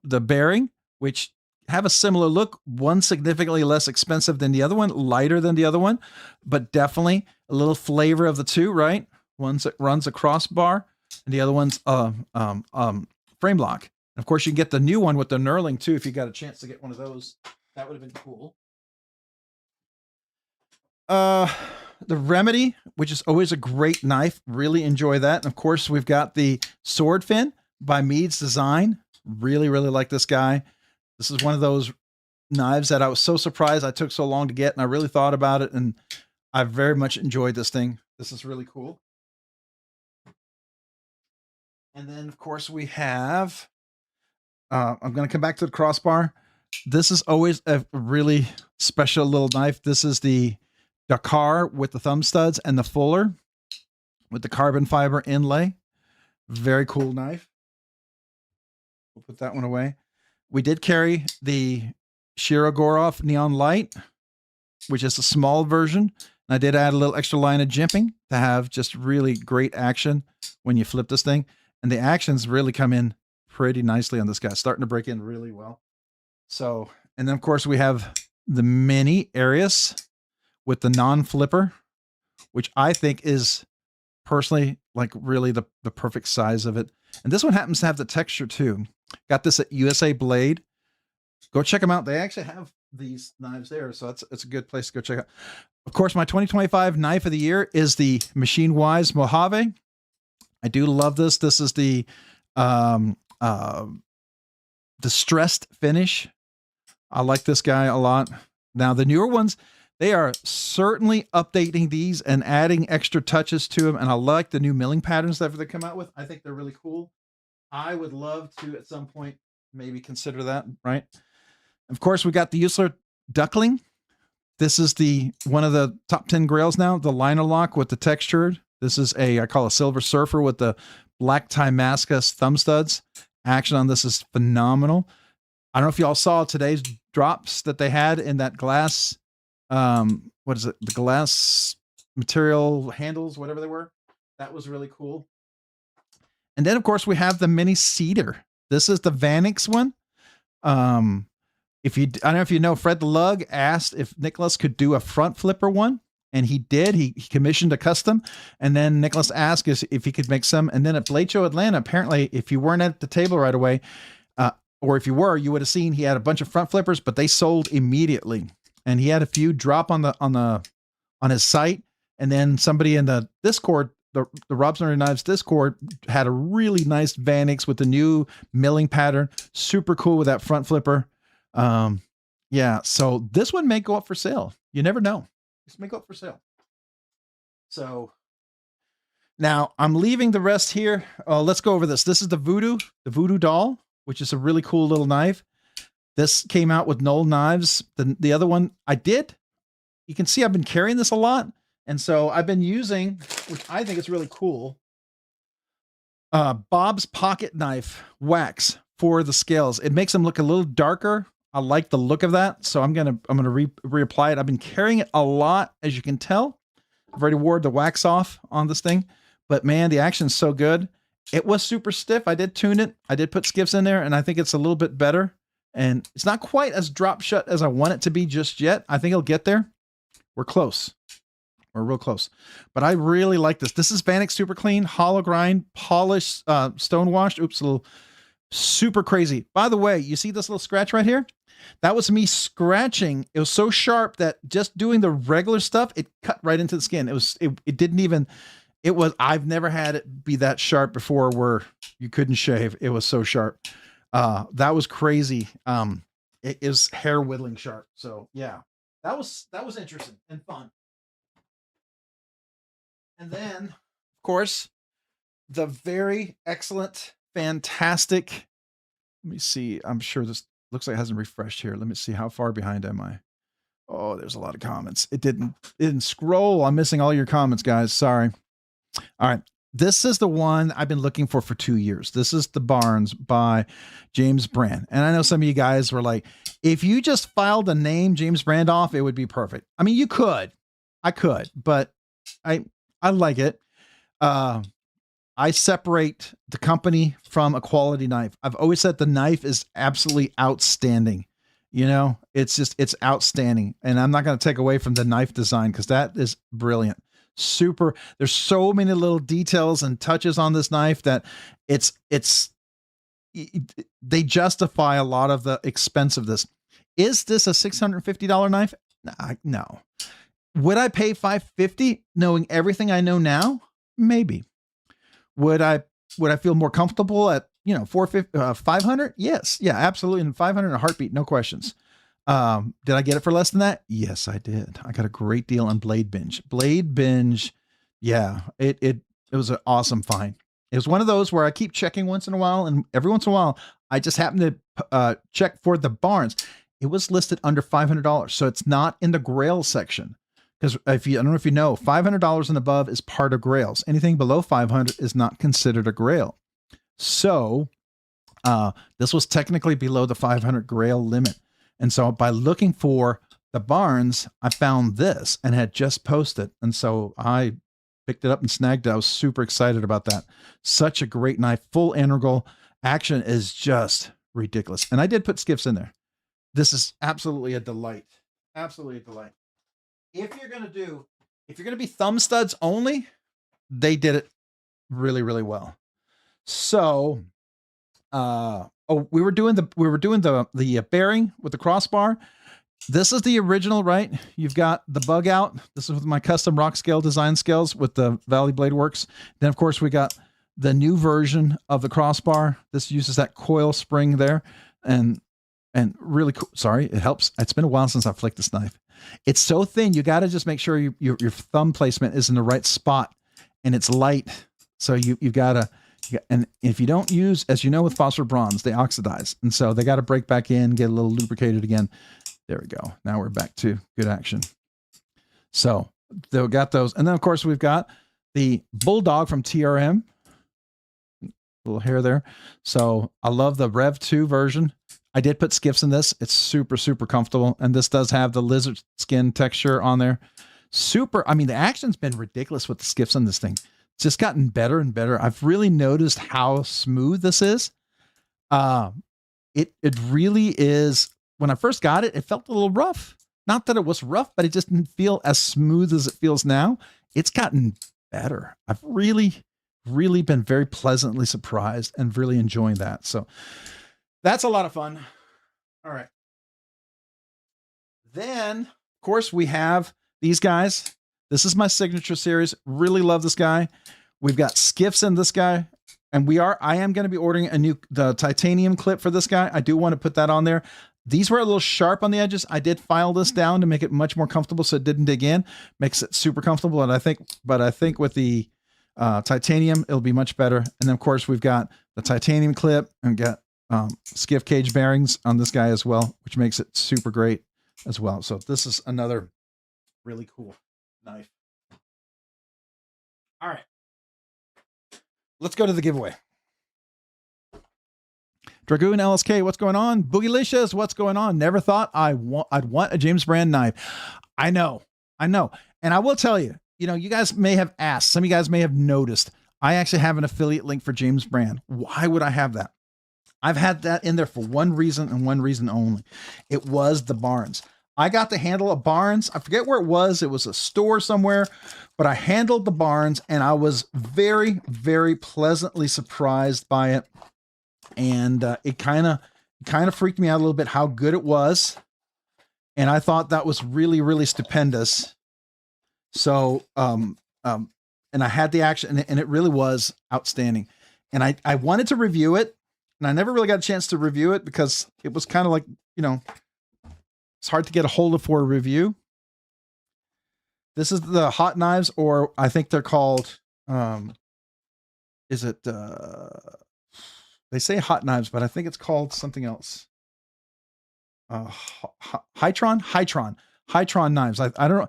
bearing, which have a similar look. One significantly less expensive than the other one, lighter than the other one, but definitely a little flavor of the two, right? One's that runs a crossbar, and the other one's frame lock. And of course, you can get the new one with the knurling too. If you got a chance to get one of those, that would have been cool. the Remedy, which is always a great knife. Really enjoy that. And of course, we've got the Sword Fin by Mead's Design. Really, really like this guy. This is one of those knives that I was so surprised I took so long to get, and I really thought about it, and I very much enjoyed this thing. This is really cool. And then, of course, we have, I'm going to come back to the crossbar. This is always a really special little knife. This is the Dakar with the thumb studs and the fuller with the carbon fiber inlay. Very cool knife. We'll put that one away. We did carry the Shirogorov Neon Light, which is a small version. And I did add a little extra line of jimping to have just really great action when you flip this thing. And the actions really come in pretty nicely on this guy, starting to break in really well. So, and then of course we have the mini Arius with the non-flipper, which I think is personally like really the perfect size of it. And this one happens to have the texture too. Got this at USA Blade. Go check them out. They actually have these knives there. So it's a good place to go check out. Of course, my 2025 knife of the year is the Machine Wise Mojave. I do love this. This is the distressed finish. I like this guy a lot. Now the newer ones, they are certainly updating these and adding extra touches to them. And I like the new milling patterns that they come out with. I think they're really cool. I would love to at some point maybe consider that, right? Of course, we got the Usler Duckling. This is the one of the top 10 grails now, the liner lock with the textured. This is I call a Silver Surfer with the black Timascus thumb studs. Action on this is phenomenal. I don't know if y'all saw today's drops that they had in that glass, what is it? The glass material handles, whatever they were. That was really cool. And then of course we have the mini cedar. This is the Vanix one. I don't know if you know, Fred the Lug asked if Nicholas could do a front flipper one. And he did. He commissioned a custom. And then Nicholas asked if he could make some. And then at Blade Show Atlanta, apparently, if you weren't at the table right away, or if you were, you would have seen he had a bunch of front flippers, but they sold immediately. And he had a few drop on his site. And then somebody in the Discord, the Rob's Nerdy Knives Discord, had a really nice Vanix with the new milling pattern. Super cool with that front flipper. Yeah, so this one may go up for sale. You never know. This may go up for sale. So now I'm leaving the rest here. Let's go over this. This is the Voodoo Doll, which is a really cool little knife. This came out with Knoll Knives. The other one I did. You can see I've been carrying this a lot. And so I've been using, which I think is really cool, Bob's Pocket Knife wax for the scales. It makes them look a little darker. I like the look of that. So I'm going to reapply it. I've been carrying it a lot, as you can tell. I've already wore the wax off on this thing, but man, the action's so good. It was super stiff. I did tune it. I did put skiffs in there, and I think it's a little bit better. And it's not quite as drop shut as I want it to be just yet. I think it'll get there. We're close. We're real close. But I really like this. This is Vanix Super Clean, hollow grind, polished, stone washed. Oops, a little super crazy. By the way, you see this little scratch right here? That was me scratching. It was so sharp that just doing the regular stuff, it cut right into the skin. I've never had it be that sharp before where you couldn't shave. It was so sharp. That was crazy. It is hair whittling sharp. So yeah, that was interesting and fun. And then of course, the very excellent, fantastic, let me see. I'm sure this looks like it hasn't refreshed here. Let me see. How far behind am I? Oh, there's a lot of comments. It didn't scroll. I'm missing all your comments, guys. Sorry. All right. This is the one I've been looking for 2 years. This is the Barnes by James Brand. And I know some of you guys were like, if you just filed the name James Brand off, it would be perfect. I mean, you could. I could, but I like it. I separate the company from a quality knife. I've always said the knife is absolutely outstanding. You know, it's outstanding. And I'm not going to take away from the knife design because that is brilliant. Super. There's so many little details and touches on this knife that they justify a lot of the expense of this. Is this a $650 knife? No. Would I pay $550 knowing everything I know now? Maybe. Would I feel more comfortable at, you know, 450, 500? Yes. Yeah, absolutely. And 500 in a heartbeat, no questions. Did I get it for less than that? Yes, I did. I got a great deal on BladeBinge. BladeBinge, yeah, it was an awesome find. It was one of those where I keep checking once in a while, and every once in a while, I just happen to check for the Barnes. It was listed under $500, so it's not in the Grail section. Because I don't know if you know, $500 and above is part of Grails. Anything below 500 is not considered a Grail. So this was technically below the 500 Grail limit. And so by looking for the Barnes, I found this and had just posted. And so I picked it up and snagged it. I was super excited about that. Such a great knife. Full integral. Action is just ridiculous. And I did put skiffs in there. This is absolutely a delight. Absolutely a delight. If you're going to be thumb studs only, they did it really, really well. So, we were doing the bearing with the crossbar. This is the original, right? You've got the bug out. This is with my custom Rockscale design scales with the Valley Blade Works. Then of course we got the new version of the crossbar. This uses that coil spring there, and really cool. Sorry, it helps. It's been a while since I flicked this knife. It's so thin. You got to just make sure your thumb placement is in the right spot, and it's light. So you've got to. And if you don't use, as you know, with phosphor bronze, they oxidize. And so they got to break back in, get a little lubricated again. There we go. Now we're back to good action. So they got those. And then of course we've got the Bulldog from TRM. Little hair there. So I love the Rev 2 version. I did put skiffs in this. It's super, super comfortable. And this does have the lizard skin texture on there. Super. I mean, the action's been ridiculous with the skiffs on this thing. Just gotten better and better. I've really noticed how smooth this is. It really is. When I first got it, it felt a little rough. Not that it was rough, but it just didn't feel as smooth as it feels now. It's gotten better. I've really, really been very pleasantly surprised and really enjoying that. So that's a lot of fun. All right. Then, of course, we have these guys. This is my signature series. Really love this guy. We've got skiffs in this guy, and I am going to be ordering the titanium clip for this guy. I do want to put that on there. These were a little sharp on the edges. I did file this down to make it much more comfortable, so it didn't dig in. Makes it super comfortable, and I think with the titanium, it'll be much better. And then of course we've got the titanium clip and got skiff cage bearings on this guy as well, which makes it super great as well. So this is another really cool knife. All right, let's go to the giveaway. Dragoon LSK, what's going on? Boogylicious, what's going on? Never thought I'd want a James Brand knife. I know. And I will tell you, you guys may have asked, some of you guys may have noticed, I actually have an affiliate link for James Brand. Why would I have that? I've had that in there for one reason and one reason only. It was the Barnes. I got to handle a Barnes. I forget where it was. It was a store somewhere, but I handled the Barnes and I was very, very pleasantly surprised by it. And it kind of freaked me out a little bit how good it was. And I thought that was really, really stupendous. So, and I had the action and it really was outstanding. And I wanted to review it, and I never really got a chance to review it because it was kind of like, it's hard to get a hold of for a review. This is the hot knives, or I think they're called, they say hot knives, but I think it's called something else. Hytron knives. I don't know.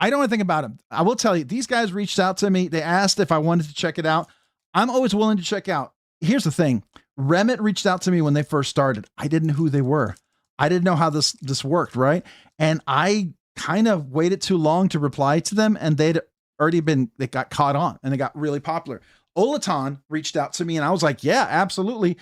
I don't know anything about them. I will tell you, these guys reached out to me. They asked if I wanted to check it out. I'm always willing to check out. Here's the thing. Remit reached out to me when they first started. I didn't know who they were. I didn't know how this worked, right? And I kind of waited too long to reply to them, and they got caught on and they got really popular. Olaton reached out to me and I was like, yeah, absolutely.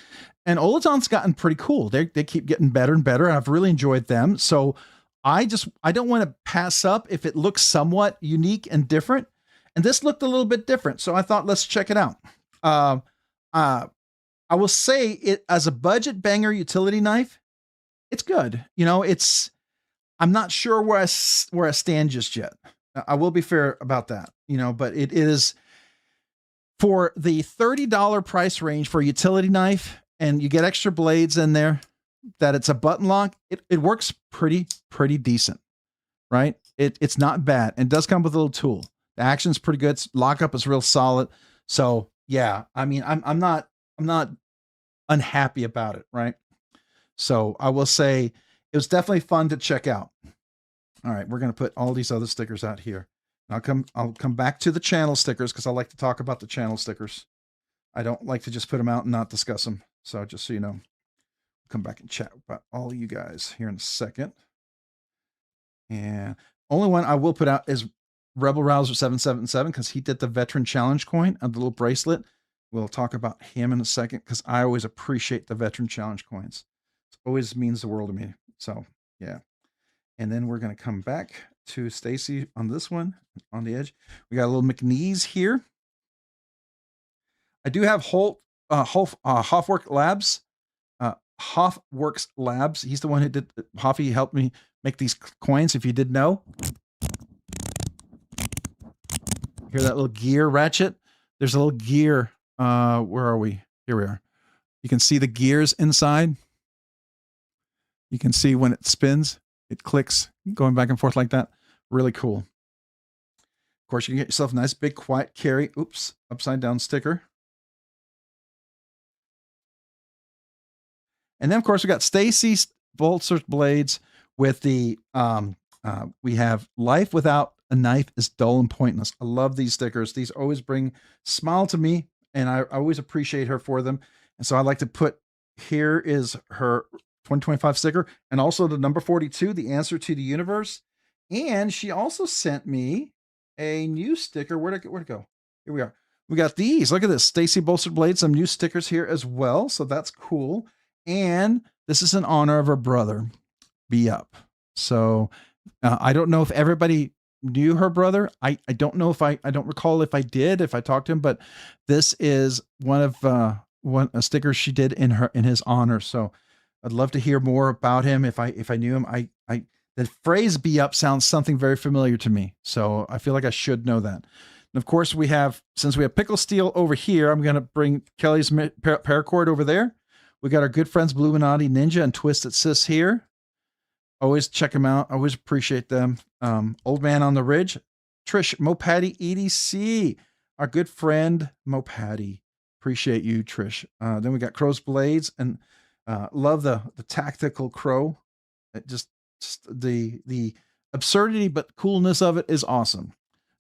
And Olaton's gotten pretty cool. They keep getting better and better, and I've really enjoyed them. So I don't want to pass up if it looks somewhat unique and different. And this looked a little bit different. So I thought, let's check it out. I will say it as a budget banger utility knife, it's good. I'm not sure where I stand just yet. I will be fair about that, you know, but it is for the $30 price range for a utility knife, and you get extra blades in there, that it's a button lock. It works pretty decent, right? It's not bad, and it does come with a little tool. The action's pretty good. Lockup is real solid. So yeah, I mean, I'm not unhappy about it, right? So I will say it was definitely fun to check out. All right, we're gonna put all these other stickers out here. I'll come back to the channel stickers because I like to talk about the channel stickers. I don't like to just put them out and not discuss them. So just so you know, come back and chat about all of you guys here in a second. And only one I will put out is Rebel Rouser 777 because he did the veteran challenge coin of the little bracelet. We'll talk about him in a second because I always appreciate the veteran challenge coins. It always means the world to me. So yeah. And then we're going to come back to Stacy on this one on the edge. We got a little McNeese here. I do have Hofworks Labs. Hofworks Labs. He's the one who did. Hoffy helped me make these coins. If you didn't know, hear that little gear ratchet? There's a little gear. Where are we? Here we are. You can see the gears inside. You can see when it spins, it clicks, going back and forth like that. Really cool. Of course, you can get yourself a nice big quiet carry. Oops, upside down sticker. And then, of course, we got Stacy's Bolster blades with the, we have life without a knife is dull and pointless. I love these stickers. These always bring smile to me, and I always appreciate her for them. And so I like to put, here is her 2025 sticker, and also the number 42, the answer to the universe. And she also sent me a new sticker. Where'd it go? Here we are. We got these. Look at this. Stacy Bolster Blades, some new stickers here as well. So that's cool. And this is in honor of her brother, Be Up. So I don't know if everybody knew her brother. I don't know if I don't recall if I did, if I talked to him, but this is one of a sticker she did in his honor. So I'd love to hear more about him. If I knew him, the phrase "be up" sounds something very familiar to me. So I feel like I should know that. And of course we have, since we have Pickle Steel over here, I'm going to bring Kelly's paracord over there. We got our good friends Bluminati Ninja and Twisted Sis here. Always check them out. I always appreciate them. Old Man on the Ridge, Trish Mopatty EDC, our good friend Mopatty. Appreciate you, Trish. Then we got Crow's Blades, and love the tactical crow. It just the absurdity but coolness of it is awesome.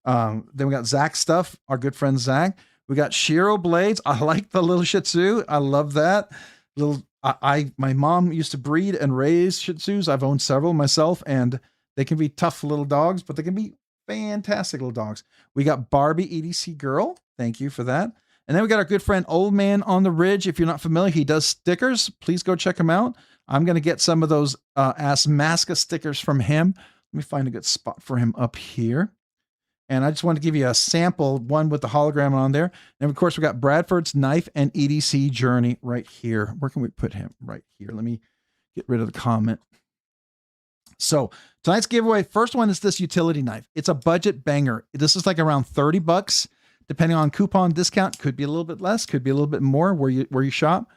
Then we got Zach Stuff, our good friend Zach. We got Shiro Blades. I like the little Shih Tzu. I love that. My mom used to breed and raise Shih Tzus. I've owned several myself, and they can be tough little dogs, but they can be fantastic little dogs. We got Barbie EDC Girl. Thank you for that. And then we got our good friend Old Man on the Ridge. If you're not familiar, he does stickers. Please go check him out. I'm going to get some of those Asmasca stickers from him. Let me find a good spot for him up here. And I just want to give you a sample, one with the hologram on there. And of course, we got Bradford's Knife and EDC Journey right here. Where can we put him? Right here. Let me get rid of the comment. So tonight's giveaway, first one is this utility knife. It's a budget banger. This is like around 30 bucks, depending on coupon discount. Could be a little bit less, could be a little bit more where you shop,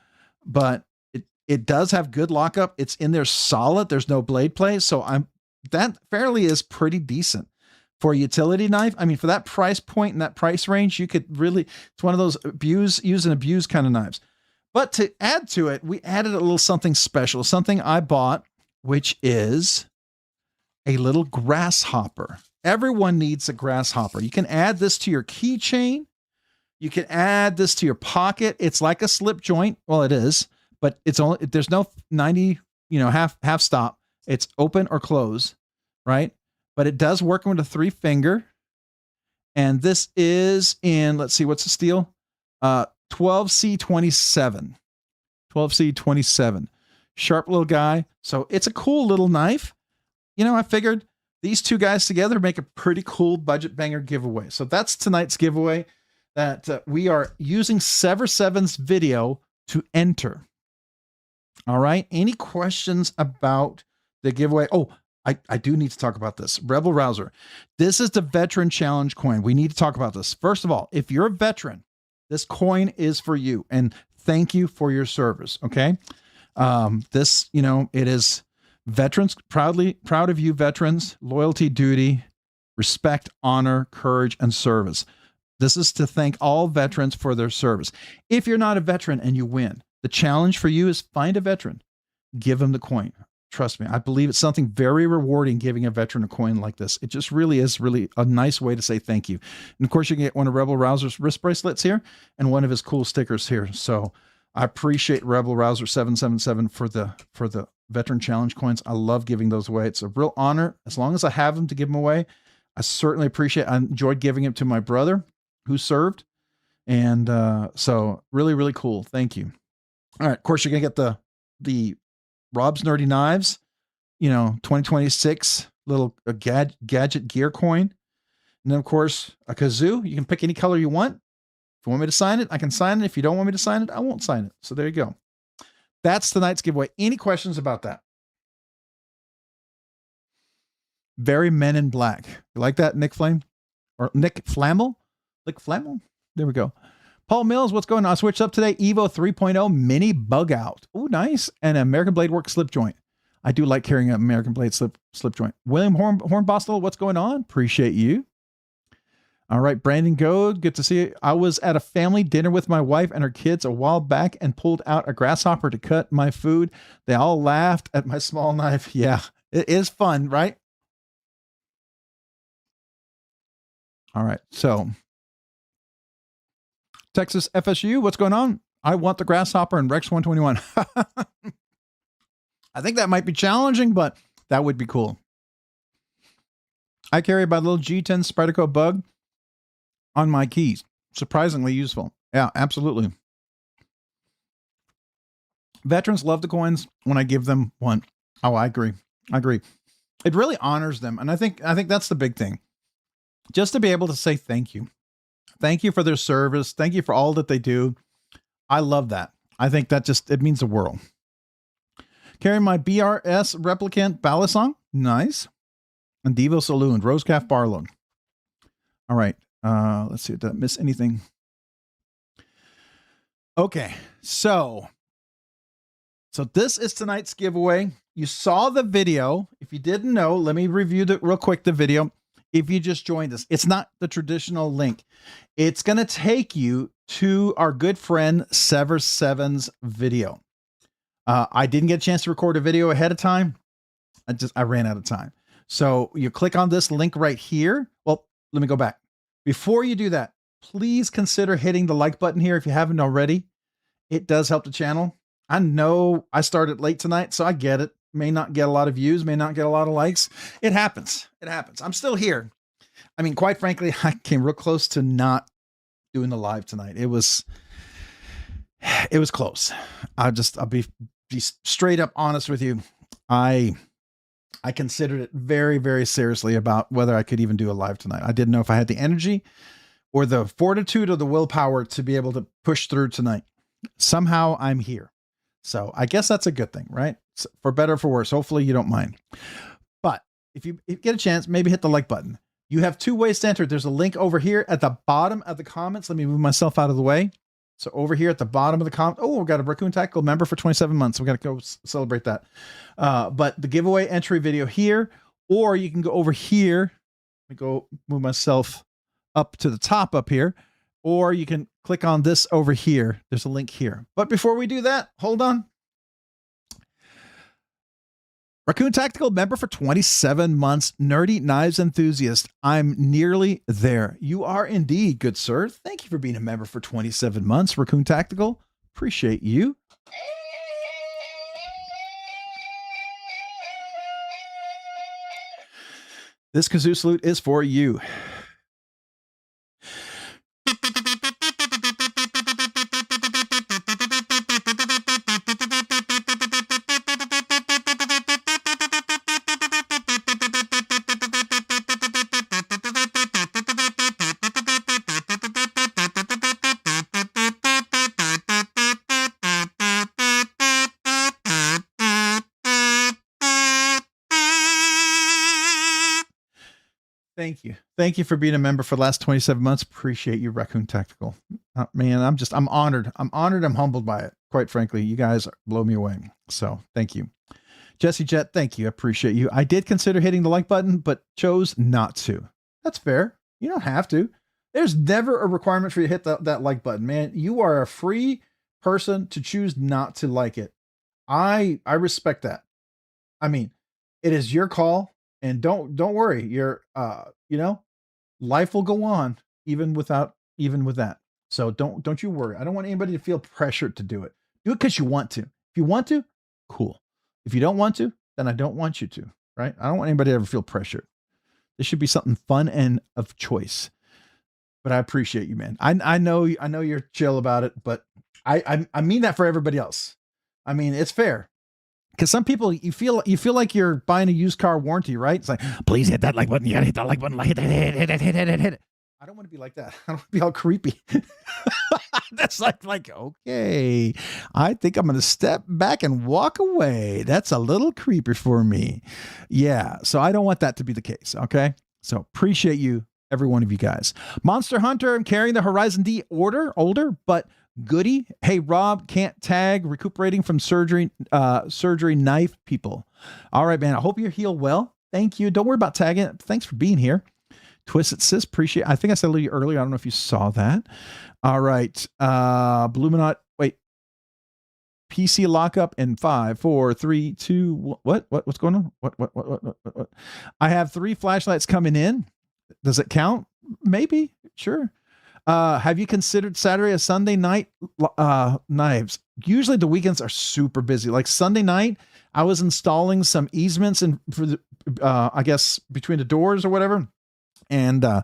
but it does have good lockup. It's in there solid. There's no blade play. So that fairly is pretty decent. For a utility knife, I mean, for that price point and that price range, you could really, it's one of those use and abuse kind of knives. But to add to it, we added a little something special, something I bought, which is a little grasshopper. Everyone needs a grasshopper. You can add this to your keychain. You can add this to your pocket. It's like a slip joint. Well, it is, but it's only, there's no 90, half stop. It's open or close, right? But it does work with a 3-finger. And this is in, let's see, what's the steel? 12C27. 12C27. Sharp little guy. So it's a cool little knife. I figured these two guys together make a pretty cool budget banger giveaway. So that's tonight's giveaway that we are using Sever7's video to enter. All right. Any questions about the giveaway? Oh, I do need to talk about this. Rebel Rouser. This is the Veteran Challenge coin. We need to talk about this. First of all, if you're a veteran, this coin is for you. And thank you for your service. Okay. This, you know, it is veterans, proud of you, veterans, loyalty, duty, respect, honor, courage, and service. This is to thank all veterans for their service. If you're not a veteran and you win, the challenge for you is find a veteran, give them the coin. Trust me, I believe it's something very rewarding giving a veteran a coin like this. It just really is a nice way to say thank you. And of course, you can get one of Rebel Rouser's wrist bracelets here and one of his cool stickers here. So I appreciate Rebel Rouser 777 for the Veteran Challenge coins. I love giving those away. It's a real honor. As long as I have them to give them away, I certainly appreciate it. I enjoyed giving them to my brother who served. And so really, really cool. Thank you. All right. Of course, you're going to get the Rob's Nerdy Knives, you know, 2026 little gadget gear coin. And then, of course, a kazoo. You can pick any color you want. If you want me to sign it, I can sign it. If you don't want me to sign it, I won't sign it. So there you go. That's tonight's giveaway. Any questions about that? Very Men in Black. You like that, Nick Flame? Or Nick Flammel? Nick Flammel? There we go. Paul Mills, what's going on? I switched up today. Evo 3.0 mini bug out. Oh, nice. And American Blade Works slip joint. I do like carrying an American Blade slip joint. William Hornbostel, what's going on? Appreciate you. All right, Brandon Goad, good to see you. I was at a family dinner with my wife and her kids a while back and pulled out a grasshopper to cut my food. They all laughed at my small knife. Yeah, it is fun, right? All right, so Texas FSU, what's going on? I want the grasshopper and Rex 121. I think that might be challenging, but that would be cool. I carry about a little G10 Spyderco bug on my keys. Surprisingly useful. Yeah, absolutely. Veterans love the coins when I give them one. Oh, I agree. I agree. It really honors them. And I think that's the big thing. Just to be able to say thank you. Thank you for their service. Thank you for all that they do. I love that. I think that it means the world. Carrying my BRS replicant Balisong. Nice. And Divo Saloon, Rosecalf Barlow. All right. Let's see. Did I miss anything? Okay. So this is tonight's giveaway. You saw the video. If you didn't know, let me review real quick the video. If you just joined us, it's not the traditional link. It's going to take you to our good friend Sever Seven's video. I didn't get a chance to record a video ahead of time. I ran out of time. So you click on this link right here. Well, let me go back. Before you do that, please consider hitting the like button here if you haven't already. It does help the channel. I know I started late tonight, so I get it. May not get a lot of views, may not get a lot of likes. It happens. It happens. I'm still here. I mean, quite frankly, I came real close to not doing the live tonight. It was close. I'll be straight up honest with you. I considered it very, very seriously about whether I could even do a live tonight. I didn't know if I had the energy or the fortitude or the willpower to be able to push through tonight. Somehow I'm here. So I guess that's a good thing, right? So for better or for worse. Hopefully you don't mind. But if you get a chance, maybe hit the like button. You have two ways to enter. There's a link over here at the bottom of the comments. Let me move myself out of the way. So over here at the bottom of the comment, oh, we've got a Raccoon Tactical member for 27 months. We got to go celebrate that. But the giveaway entry video here, or you can go over here. Let me go move myself up to the top up here, or you can click on this over here. There's a link here. But before we do that, hold on. Raccoon Tactical member for 27 months, nerdy knives enthusiast. I'm nearly there. You are indeed, good sir. Thank you for being a member for 27 months, Raccoon Tactical. Appreciate you. This kazoo salute is for you. Thank you. Thank you for being a member for the last 27 months. Appreciate you, Raccoon Tactical. Man, I'm honored. I'm honored. I'm humbled by it. Quite frankly, you guys blow me away. So thank you. Jesse Jet, thank you. I appreciate you. I did consider hitting the like button, but chose not to. That's fair. You don't have to. There's never a requirement for you to hit that like button, man. You are a free person to choose not to like it. I respect that. I mean, it is your call, and don't worry. You're life will go on even with that. So don't you worry. I don't want anybody to feel pressured to do it. Do it because you want to. If you want to, cool. If you don't want to, then I don't want you to, right? I don't want anybody to ever feel pressured. This should be something fun and of choice. But I appreciate you, man. I know you're chill about it, but I mean that for everybody else. I mean, it's fair. Because some people, you feel like you're buying a used car warranty, right? It's like, please hit that like button. You gotta hit that like button. Hit it. I don't want to be like that. I don't want to be all creepy. That's like, okay, I think I'm going to step back and walk away. That's a little creepy for me. Yeah. So I don't want that to be the case. Okay. So appreciate you, every one of you guys. Monster Hunter, I'm carrying the Horizon D older, but goody. Hey, Rob, can't tag, recuperating from surgery knife people. All right, man. I hope you heal well. Thank you. Don't worry about tagging. Thanks for being here. Twisted Sis, appreciate. I think I said to you earlier. I don't know if you saw that. All right. Bluminot. Wait. PC lockup in 5, 4, 3, 2. What's going on? What? I have 3 flashlights coming in. Does it count? Maybe. Sure. Have you considered Saturday or Sunday night knives? Usually the weekends are super busy. Like Sunday night, I was installing some easements for the, I guess between the doors or whatever. And I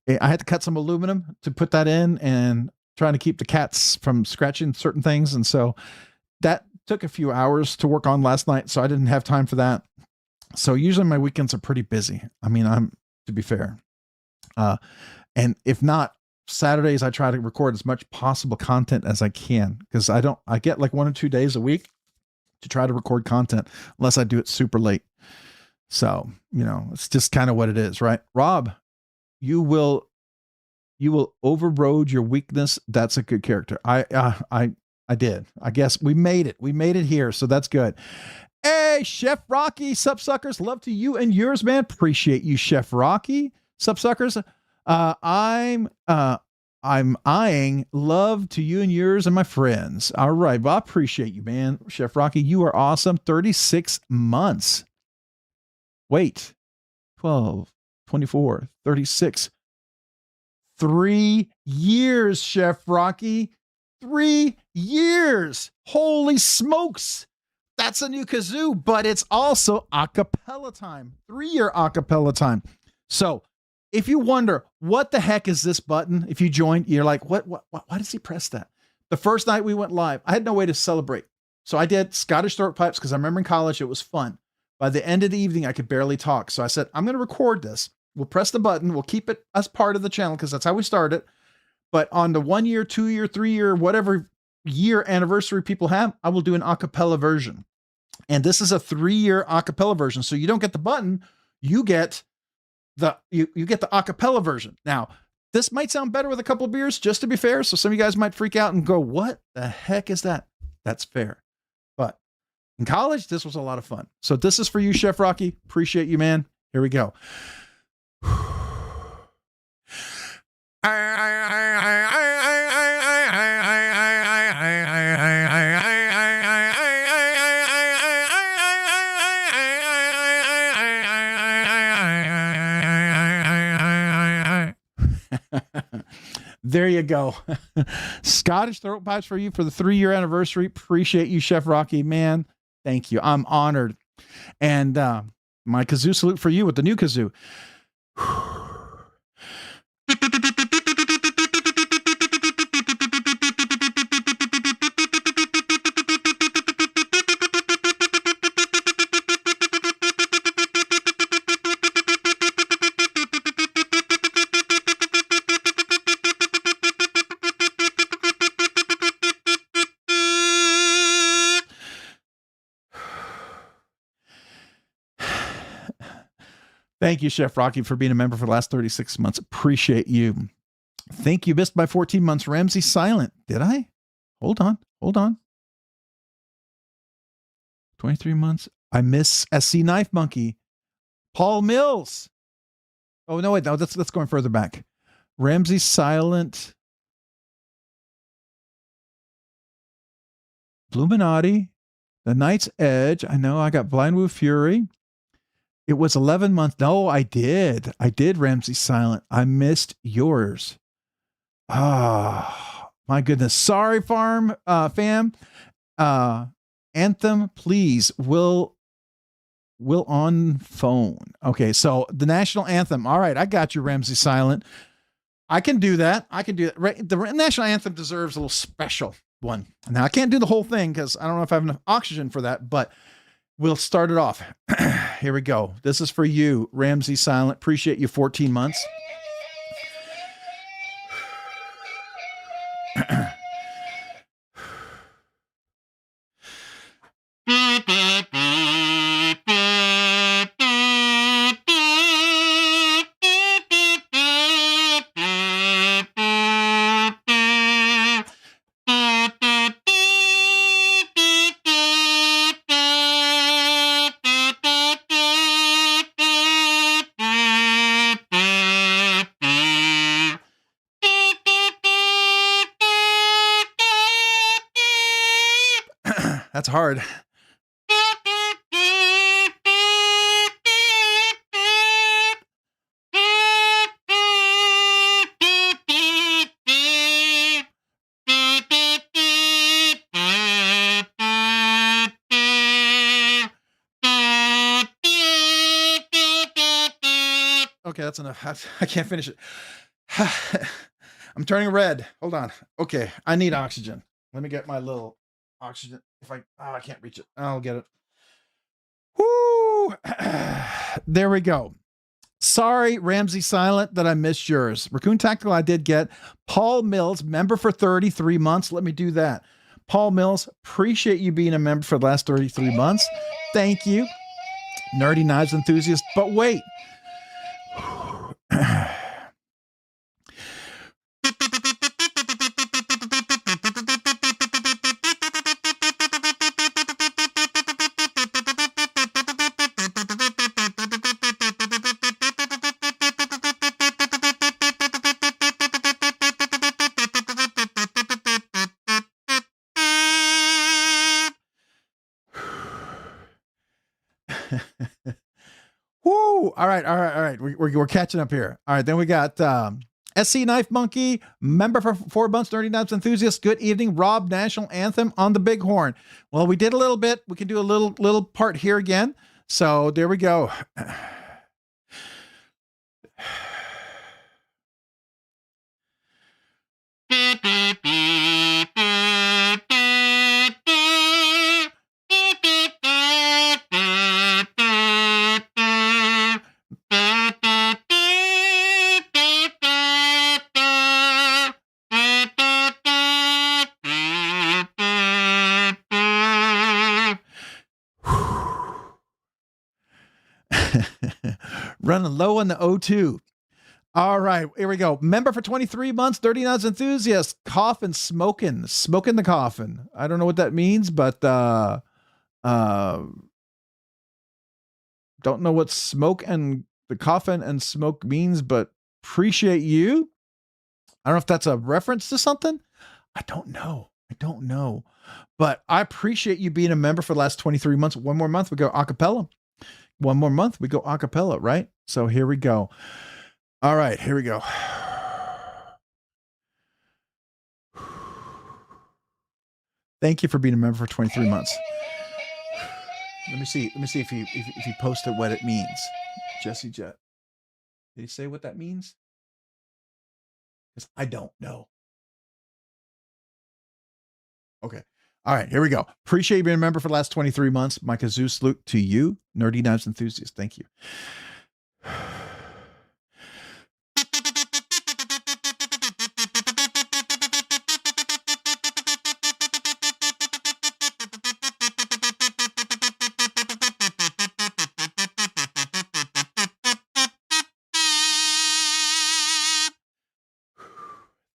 had to cut some aluminum to put that in and trying to keep the cats from scratching certain things. And so that took a few hours to work on last night. So I didn't have time for that. So usually my weekends are pretty busy. I mean, to be fair. And if not, Saturdays, I try to record as much possible content as I can because I get like 1 or 2 days a week to try to record content unless I do it super late. So, it's just kind of what it is, right? Rob, you will overrode your weakness. That's a good character. I did. I guess we made it. We made it here. So that's good. Hey, Chef Rocky, Subsuckers, love to you and yours, man. Appreciate you, Chef Rocky. Subsuckers, I'm eyeing love to you and yours and my friends. All right. Well, I appreciate you, man. Chef Rocky, you are awesome. 36 months. Wait, 12, 24, 36. 3 years, Chef Rocky. 3 years. Holy smokes. That's a new kazoo, but it's also acapella time. 3-year acapella time. So if you wonder, what the heck is this button? If you joined, you're like, what, why does he press that? The first night we went live, I had no way to celebrate. So I did Scottish throat pipes because I remember in college, it was fun. By the end of the evening, I could barely talk. So I said, I'm going to record this. We'll press the button. We'll keep it as part of the channel because that's how we started. But on the 1 year, 2 year, 3 year, whatever year anniversary people have, I will do an acapella version. And this is a 3-year acapella version. So you don't get the button, you get you get the acapella version. Now, this might sound better with a couple of beers, just to be fair. So some of you guys might freak out and go, what the heck is that? That's fair. But in college, this was a lot of fun. So this is for you, Chef Rocky. Appreciate you, man. Here we go. There you go. Scottish throat pipes for you for the 3-year anniversary. Appreciate you, Chef Rocky, man. Thank you. I'm honored. And my kazoo salute for you with the new kazoo. Thank you, Chef Rocky, for being a member for the last 36 months. Appreciate you. Thank you. Missed by 14 months. Ramsey Silent. Did I? Hold on. 23 months. I miss SC Knife Monkey. Paul Mills. Oh, no, wait. No, that's going further back. Ramsey Silent. Illuminati. The Knight's Edge. I know I got Blind Woo Fury. It was 11 months. No, I did. Ramsey Silent. I missed yours. Ah, my goodness. Sorry, fam. Anthem, please. Will on phone. Okay, so the national anthem. All right, I got you, Ramsey Silent. I can do that. The national anthem deserves a little special one. Now, I can't do the whole thing because I don't know if I have enough oxygen for that, but we'll start it off. Here we go. This is for you, Ramsey Silent. Appreciate you 14 months. That's hard. Okay, that's enough. I can't finish it. I'm turning red. Hold on. Okay, I need oxygen. Let me get my little oxygen. I can't reach it. I'll get it. Woo! There we go. Sorry, Ramsey Silent, that I missed yours. Raccoon Tactical, I did get. Paul Mills, member for 33 months. Let me do that. Paul Mills, appreciate you being a member for the last 33 months. Thank you. Nerdy Knives enthusiast. But wait. Woo! All right. We're catching up here. All right, then we got SC Knife Monkey, member for 4 months, Nerdy Knives enthusiast. Good evening, Rob National Anthem on the Bighorn. Well, we did a little bit. We can do a little part here again. So there we go. Running low on the O2. All right, here we go. Member for 23 months, Dirty Knives enthusiast. Coffin smoking the coffin. I don't know what that means, but don't know what smoke and the coffin and smoke means, but appreciate you. I don't know if that's a reference to something. I don't know. But I appreciate you being a member for the last 23 months. One more month, we go a cappella. One more month, we go a cappella, right? So here we go. All right, here we go. Thank you for being a member for 23 months. Let me see if he posted what it means. Jesse Jet. Did he say what that means? Because I don't know. Okay. All right, here we go. Appreciate you being a member for the last 23 months. My kazoo salute to you, Nerdy Knives enthusiast. Thank you.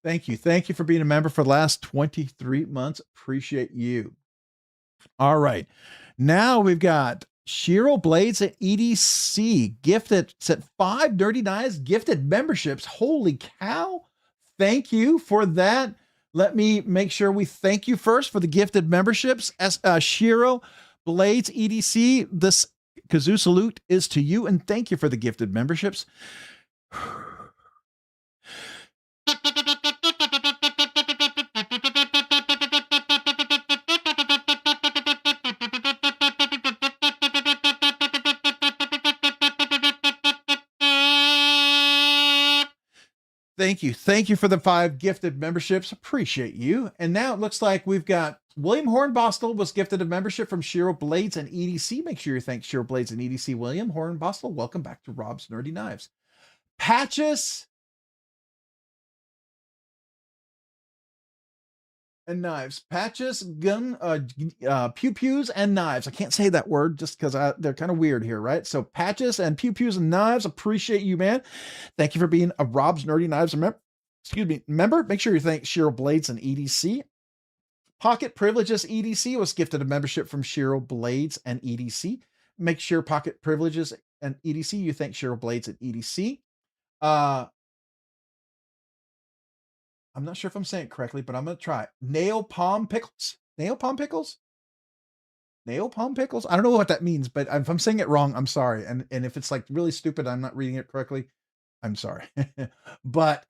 Thank you. Thank you for being a member for the last 23 months. Appreciate you. All right. Now we've got Shiro Blades at EDC gifted, set 5 Nerdy Knives gifted memberships. Holy cow. Thank you for that. Let me make sure we thank you first for the gifted memberships. As Shiro Blades EDC, this kazoo salute is to you, and thank you for the gifted memberships. Thank you. Thank you for the 5 gifted memberships. Appreciate you. And now it looks like we've got William Hornbostel was gifted a membership from Shiro Blades and EDC. Make sure you thank Shiro Blades and EDC. William Hornbostel, welcome back to Rob's Nerdy Knives. Patches and knives. Patches, gun, pew-pews, and knives. I can't say that word just because they're kind of weird here, right? So patches and pew-pews and knives. Appreciate you, man. Thank you for being a Rob's Nerdy Knives member. Make sure you thank Shiro Blades and EDC. Pocket Privileges EDC was gifted a membership from Shiro Blades and EDC. Make sure Pocket Privileges and EDC, you thank Shiro Blades and EDC. I'm not sure if I'm saying it correctly, but I'm going to try. Nail Palm Pickles? Nail Palm Pickles? Nail Palm Pickles? I don't know what that means, but if I'm saying it wrong, I'm sorry. And if it's like really stupid, I'm not reading it correctly, I'm sorry. But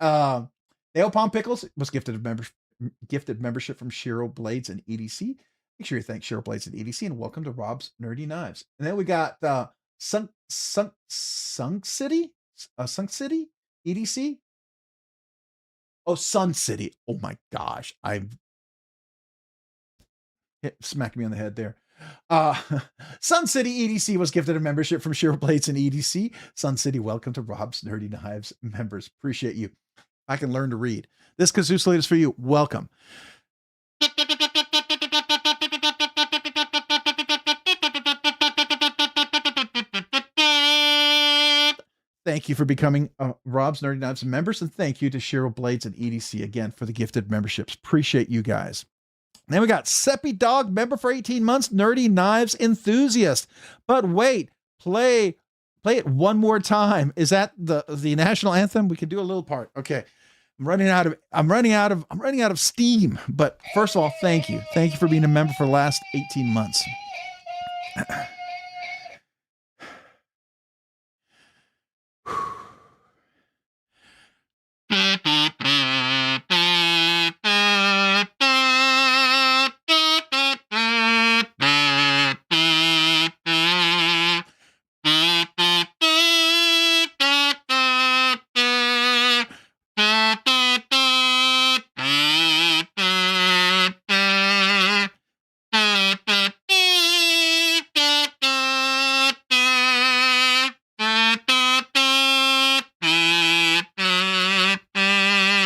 Nail Palm Pickles was gifted membership from Shiro Blades and EDC. Make sure you thank Shiro Blades and EDC, and welcome to Rob's Nerdy Knives. And then we got Sunk City EDC. Oh, Sun City. Oh my gosh. Smacked me on the head there. Sun City EDC was gifted a membership from Shiro Blades and EDC. Sun City, welcome to Rob's Nerdy Knives members. Appreciate you. I can learn to read. This kazoo slate is for you. Welcome. Thank you for becoming Rob's Nerdy Knives members, and thank you to Shiro Blades and EDC again for the gifted memberships. Appreciate you guys. Then we got Seppi Dog, member for 18 months, Nerdy Knives enthusiast. But wait, play it one more time. Is that the national anthem? We can do a little part. Okay. I'm running out of steam. But first of all, thank you. Thank you for being a member for the last 18 months.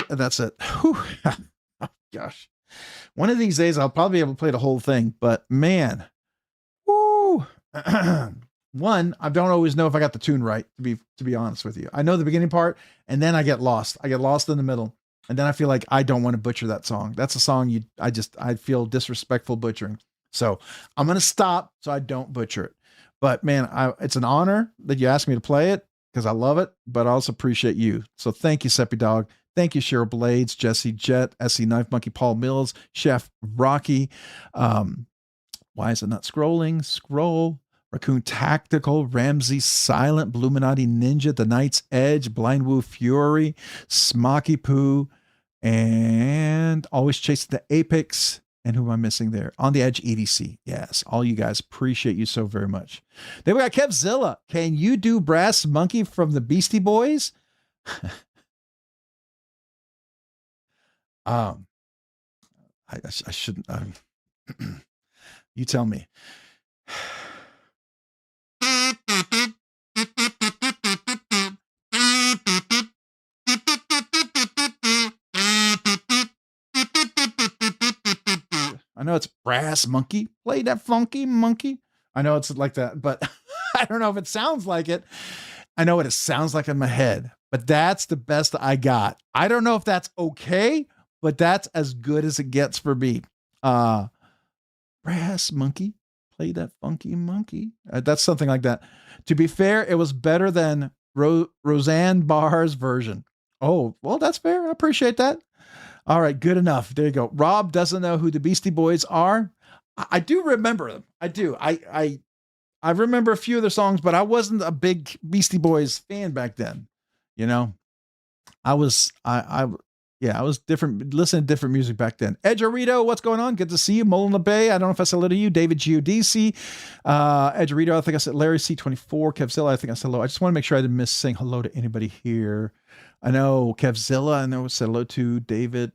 That's it. Whew. Oh, gosh. One of these days I'll probably be able to play the whole thing, but man, woo. One, I don't always know if I got the tune right, to be honest with you. I know the beginning part, and then I get lost. I get lost in the middle, and then I feel like I don't want to butcher that song. That's a song I feel disrespectful butchering. So I'm going to stop so I don't butcher it. But man, it's an honor that you asked me to play it because I love it, but I also appreciate you. So thank you, Seppi Dog. Thank you, Shiro Blades, Jesse Jet, SC Knife Monkey, Paul Mills, Chef Rocky. Why is it not scrolling? Scroll. Raccoon Tactical, Ramsey Silent, Bluminati Ninja, The Knight's Edge, Blind Woo Fury, Smoky Poo, and Always Chasing the Apex. And who am I missing there? On the Edge EDC. Yes, all you guys, appreciate you so very much. Then we got Kevzilla. Can you do Brass Monkey from the Beastie Boys? I shouldn't. You tell me. I know it's Brass Monkey. Play that funky monkey. I know it's like that, but I don't know if it sounds like it. I know what it sounds like in my head, but that's the best I got. I don't know if that's okay, but that's as good as it gets for me. Brass monkey, play that funky monkey. That's something like that. To be fair, it was better than Roseanne Barr's version. Oh, well, that's fair. I appreciate that. All right, good enough. There you go. Rob doesn't know who the Beastie Boys are. I do remember them. I do. I remember a few of their songs, but I wasn't a big Beastie Boys fan back then. You know, I was different, listening to different music back then. Edgerito, what's going on? Good to see you. Molina Bay, I don't know if I said hello to you. David Giudice, Edgerito, I think I said Larry C24, Kevzilla, I think I said hello. I just want to make sure I didn't miss saying hello to anybody here. I know Kevzilla, I know I said hello to David.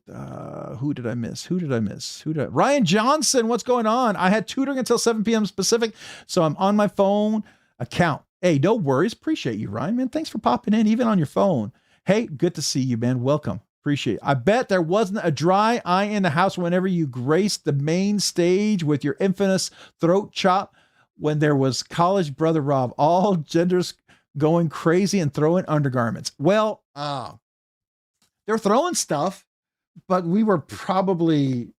Who did I miss? Ryan Johnson, what's going on? I had tutoring until 7 p.m. Pacific, so I'm on my phone account. Hey, no worries. Appreciate you, Ryan, man. Thanks for popping in, even on your phone. Hey, good to see you, man. Welcome. Appreciate it. I bet there wasn't a dry eye in the house whenever you graced the main stage with your infamous throat chop when there was college brother Rob, all genders going crazy and throwing undergarments. Well, they're throwing stuff, but we were probably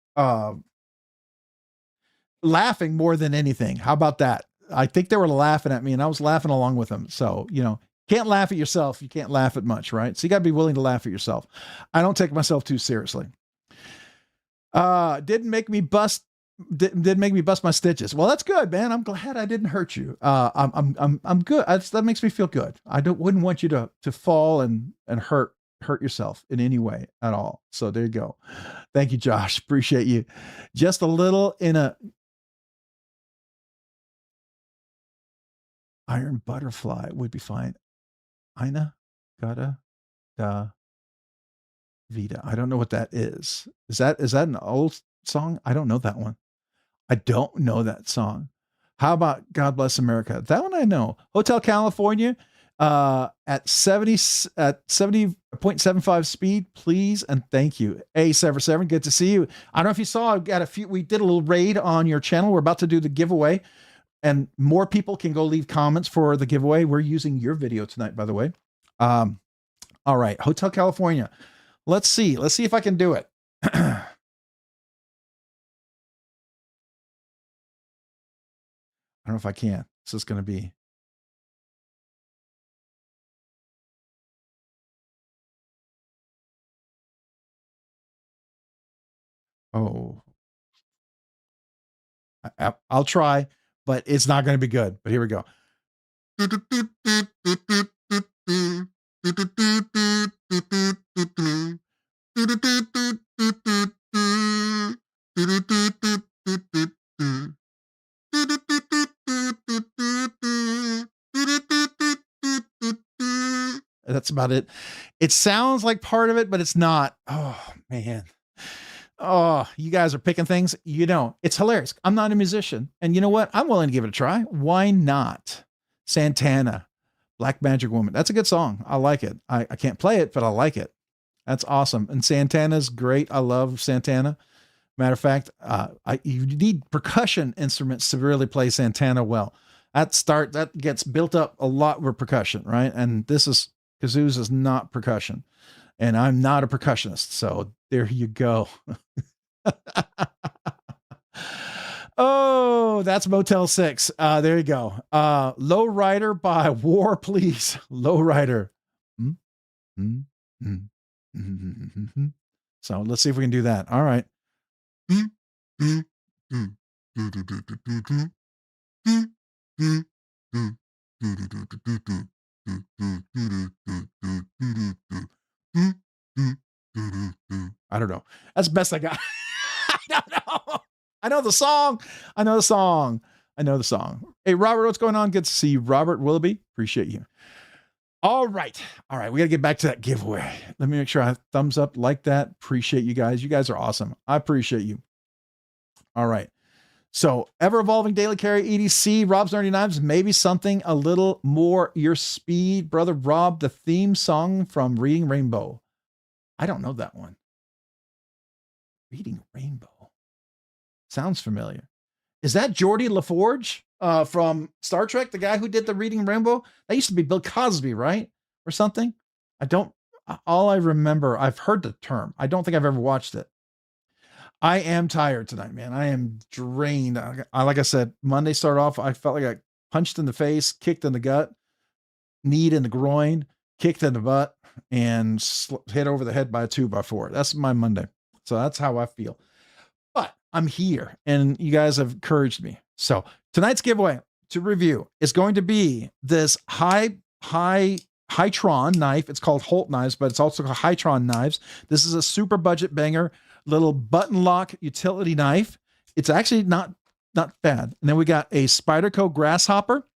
laughing more than anything. How about that? I think they were laughing at me and I was laughing along with them. So, you know, can't laugh at yourself. You can't laugh at much, right? So you got to be willing to laugh at yourself. I don't take myself too seriously. Didn't make me bust my stitches. Well, that's good, man. I'm glad I didn't hurt you. I'm good. That makes me feel good. I wouldn't want you to fall and hurt yourself in any way at all. So there you go. Thank you, Josh. Appreciate you. Just a little in a iron butterfly would be fine. Ina, gada, da, vida. I don't know what that is. Is that an old song? I don't know that one. I don't know that song. How about God Bless America? That one I know. Hotel California at 70.75 speed, please and thank you. A77, good to see you. I don't know if you saw, we did a little raid on your channel. We're about to do the giveaway. And more people can go leave comments for the giveaway. We're using your video tonight, by the way. All right, Hotel California. Let's see if I can do it. I don't know if I can. This is going to be. Oh, I'll try, but it's not going to be good. But here we go. That's about it. It sounds like part of it, but it's not. Oh, man. Oh, you guys are picking things. You know, it's hilarious. I'm not a musician. And you know what? I'm willing to give it a try. Why not? Santana, Black Magic Woman. That's a good song. I like it. I can't play it, but I like it. That's awesome. And Santana's great. I love Santana. Matter of fact, you need percussion instruments to really play Santana well. That gets built up a lot with percussion, right? And kazoos is not percussion. And I'm not a percussionist. So there you go. Oh, that's Motel 6. There you go. Low Rider by War, please. Low Rider. So let's see if we can do that. All right. I don't know. That's the best I got. I don't know. I know the song. Hey, Robert, what's going on? Good to see you. Robert Willoughby. Appreciate you. All right. We got to get back to that giveaway. Let me make sure I have thumbs up like that. Appreciate you guys. You guys are awesome. I appreciate you. All right. So ever evolving daily carry EDC, Rob's Nerdy Knives, maybe something a little more your speed. Brother Rob, the theme song from Reading Rainbow. I don't know that one. Reading Rainbow. Sounds familiar. Is that Geordie LaForge? from Star Trek, the guy who did the Reading Rainbow. That used to be Bill Cosby, right? Or something. All I remember, I've heard the term. I don't think I've ever watched it. I am tired tonight, man. I am drained. Like I said, Monday started off, I felt like I punched in the face, kicked in the gut, kneed in the groin, kicked in the butt, and hit over the head by a 2x4. That's my Monday. So that's how I feel. But I'm here, and you guys have encouraged me. So tonight's giveaway to review is going to be this Hytron knife. It's called Holt knives, but it's also called Hytron knives. This is a super budget banger, little button lock utility knife. It's actually not bad. And then we got a Spyderco Grasshopper,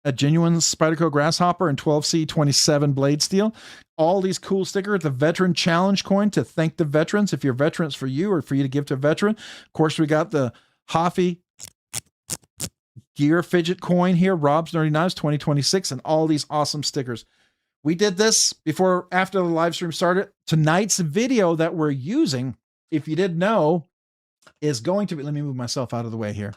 a genuine Spyderco Grasshopper in 12C27 blade steel. All these cool stickers, the Veteran Challenge coin to thank the veterans. If you're veterans, for you or for you to give to a veteran. Of course, we got the Hoffy Gear Fidget coin here, Rob's Nerdy Knives 2026, and all these awesome stickers. We did this after the live stream started. Tonight's video that we're using, if you didn't know, is going to be, let me move myself out of the way here.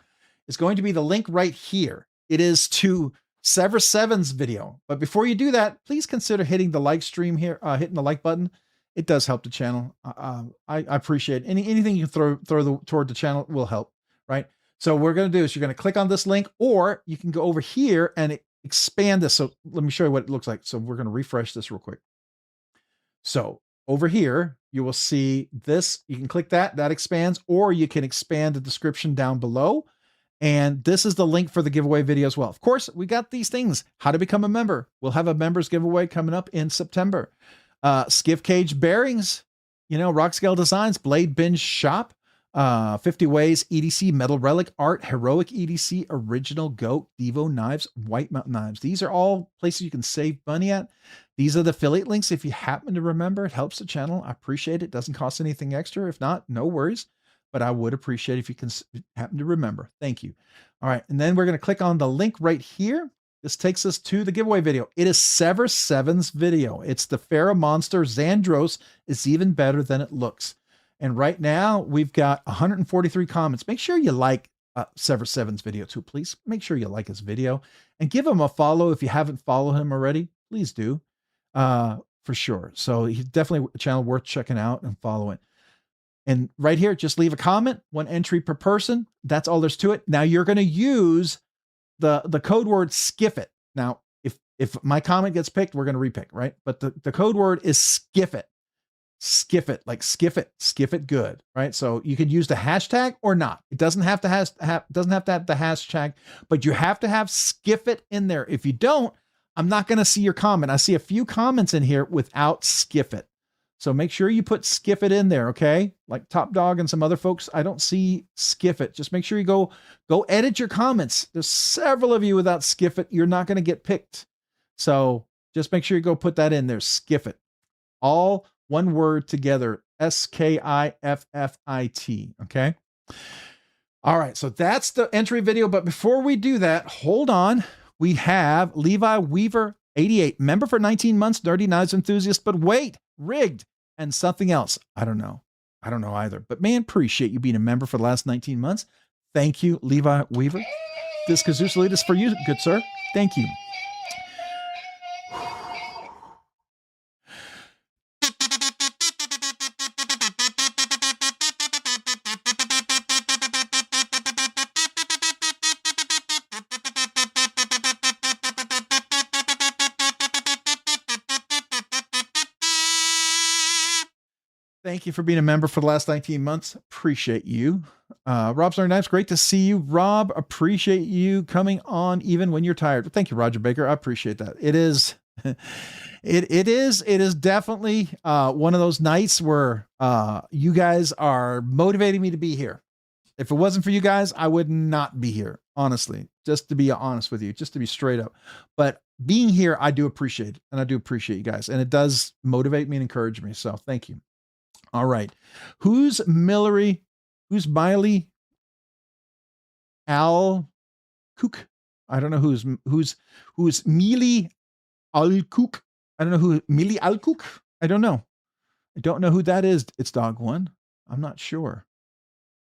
It's going to be the link right here. It is to Sever 7's video. But before you do that, please consider hitting the like stream here, hitting the like button. It does help the channel. I appreciate it. Anything you can throw toward the channel will help, right? So what we're going to do is you're going to click on this link, or you can go over here and expand this. So let me show you what it looks like. So we're going to refresh this real quick. So over here, you will see this. You can click that expands, or you can expand the description down below. And this is the link for the giveaway video as well. Of course, we got these things. How to become a member. We'll have a members giveaway coming up in September. Skiff Caged Bearings, Rockscale Designs, BladeBinge Shop, 50 Ways EDC, Metal Relic Art, Heroic EDC, Original Goat, Divo Knives, White Mountain Knives. These are all places you can save money at. These are the affiliate links. If you happen to remember, it helps the channel. I appreciate it. It doesn't cost anything extra. If not, no worries. But I would appreciate if you can happen to remember. Thank you. All right. And then we're going to click on the link right here. This takes us to the giveaway video. It is Sever 7's video. It's the Pharaoh Monster Xandros. It's even better than it looks. And right now we've got 143 comments. Make sure you like Sever 7's video too, please. Make sure you like his video and give him a follow. If you haven't followed him already, please do, for sure. So he's definitely a channel worth checking out and following. And right here, just leave a comment, 1 entry per person. That's all there's to it. Now you're going to use the code word SKIFFIT. Now, if my comment gets picked, we're going to repick, right? But the code word is SKIFFIT. SKIFFIT, like skiff it good, right? So you can use the hashtag or not. It doesn't have to have the hashtag, but you have to have SKIFFIT in there. If you don't, I'm not going to see your comment. I see a few comments in here without SKIFFIT. So make sure you put SKIFFIT in there, okay? Like Top Dog and some other folks, I don't see SKIFFIT. Just make sure you go edit your comments. There's several of you without SKIFFIT. You're not going to get picked. So just make sure you go put that in there, SKIFFIT. All one word together, SKIFFIT, okay? All right, so that's the entry video. But before we do that, hold on. We have Levi Weaver, 88, member for 19 months, Nerdy Knives enthusiast, but wait, rigged. And something else. I don't know either. But man, appreciate you being a member for the last 19 months. Thank you, Levi Weaver. This Kazoo Salute is for you, good sir. Thank you. Thank you for being a member for the last 19 months. Appreciate you. Rob's Nerdy Knives, great to see you. Rob, appreciate you coming on even when you're tired. Thank you, Roger Baker. I appreciate that. It is definitely one of those nights where you guys are motivating me to be here. If it wasn't for you guys, I would not be here, honestly, just to be honest with you, just to be straight up. But being here, I do appreciate it, and I do appreciate you guys, and it does motivate me and encourage me. So thank you. All right. Who's Miley Al Cook? I don't know who's Mealy Al Cook. I don't know who Mealy Al Cook. I don't know who that is. It's Dog One. I'm not sure.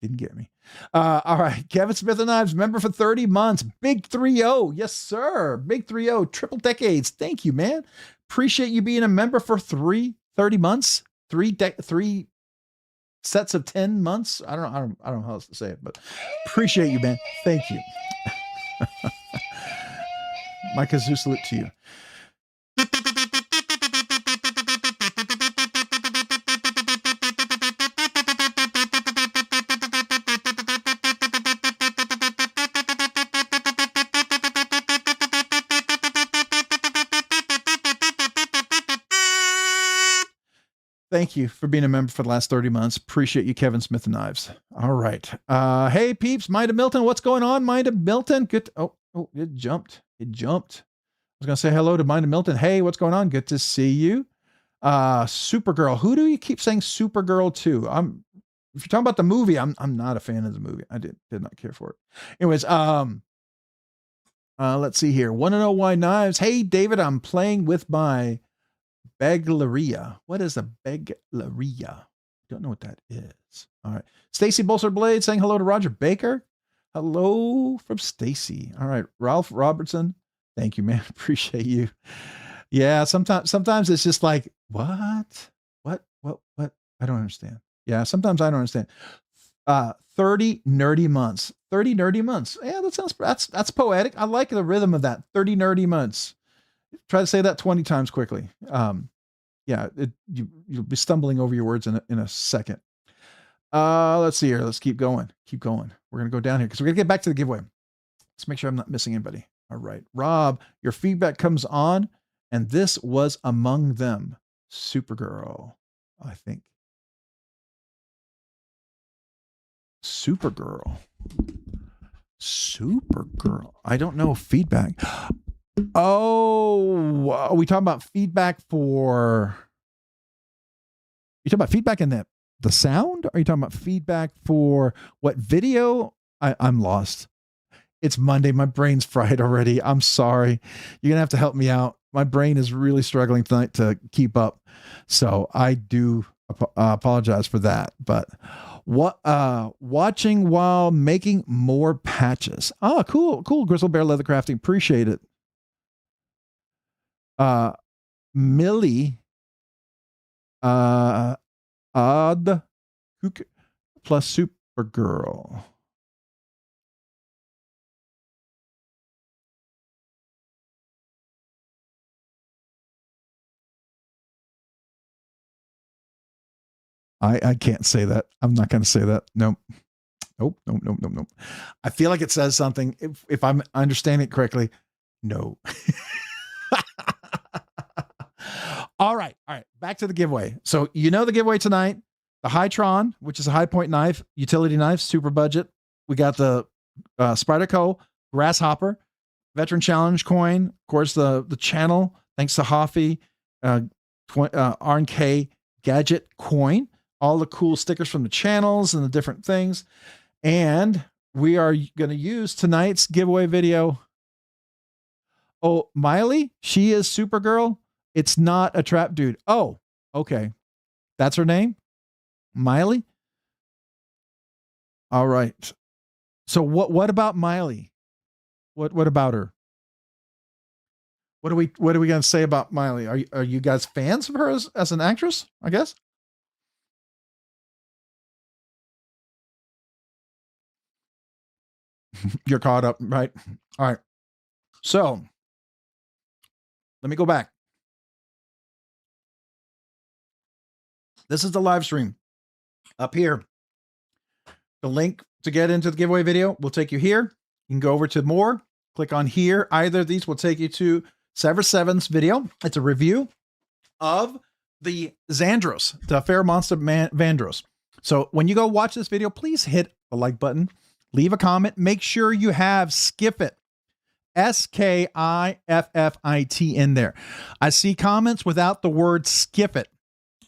Didn't get me. All right. Kevin Smith and Knives, member for 30 months. Big 3-0. Yes, sir. Big 3-0. Triple decades. Thank you, man. Appreciate you being a member for 30 months. Three sets of 10 months. I don't know how else to say it, but appreciate you, man. Thank you. My kazoo salute to you. Thank you for being a member for the last 30 months. Appreciate you, Kevin Smith and Knives. All right. Hey, peeps. Mind of Milton. What's going on, Mind of Milton? Good. Oh, it jumped. It jumped. I was going to say hello to Mind of Milton. Hey, what's going on? Good to see you. Supergirl. Who do you keep saying Supergirl to? If you're talking about the movie, I'm not a fan of the movie. I did not care for it. Anyways, let's see here. Want to know why knives? Hey, David, I'm playing with my Begleria. What is a Begleria? Don't know what that is. All right. Stacy Bolster Blade saying hello to Roger Baker. Hello from Stacy. All right. Ralph Robertson. Thank you, man. Appreciate you. Yeah. Sometimes it's just like, what? I don't understand. Yeah. Sometimes I don't understand. 30 nerdy months. 30 nerdy months. Yeah, that's poetic. I like the rhythm of that. 30 nerdy months. Try to say that 20 times quickly. Yeah, you'll be stumbling over your words in a second. Let's see here. Let's keep going. We're going to go down here because we're going to get back to the giveaway. Let's make sure I'm not missing anybody. All right. Rob, your feedback comes on, and this was among them. Supergirl, I think. Supergirl. I don't know feedback. Oh, are we talking about feedback for? You talking about feedback in the sound? Or are you talking about feedback for what video? I'm lost. It's Monday. My brain's fried already. I'm sorry. You're gonna have to help me out. My brain is really struggling tonight to keep up. So I do apologize for that. But watching while making more patches. Oh, cool. Grizzle Bear Leather Crafting. Appreciate it. Millie Odd plus Supergirl. I can't say that. I'm not going to say that. Nope. I feel like it says something. If I'm understanding it correctly, no. All right. Back to the giveaway. So you know the giveaway tonight, the Hytron, which is a high point knife, utility knife, super budget. We got the Spyderco Grasshopper, Veteran Challenge coin, of course the channel, thanks to Hoffy, RNK Gadget coin, all the cool stickers from the channels and the different things. And we are going to use tonight's giveaway video. Oh, Miley, she is Supergirl. It's not a trap dude. Oh, okay. That's her name? Miley? All right. So what about Miley? What about her? What are we going to say about Miley? Are you guys fans of her as an actress, I guess? You're caught up, right? All right. So let me go back. This is the live stream up here. The link to get into the giveaway video will take you here. You can go over to more, click on here. Either of these will take you to Sever 7's video. It's a review of the Xandros, the Fair Monster Vandros. So when you go watch this video, please hit the like button, leave a comment, make sure you have Skiffit, Skiffit in there. I see comments without the word Skiffit.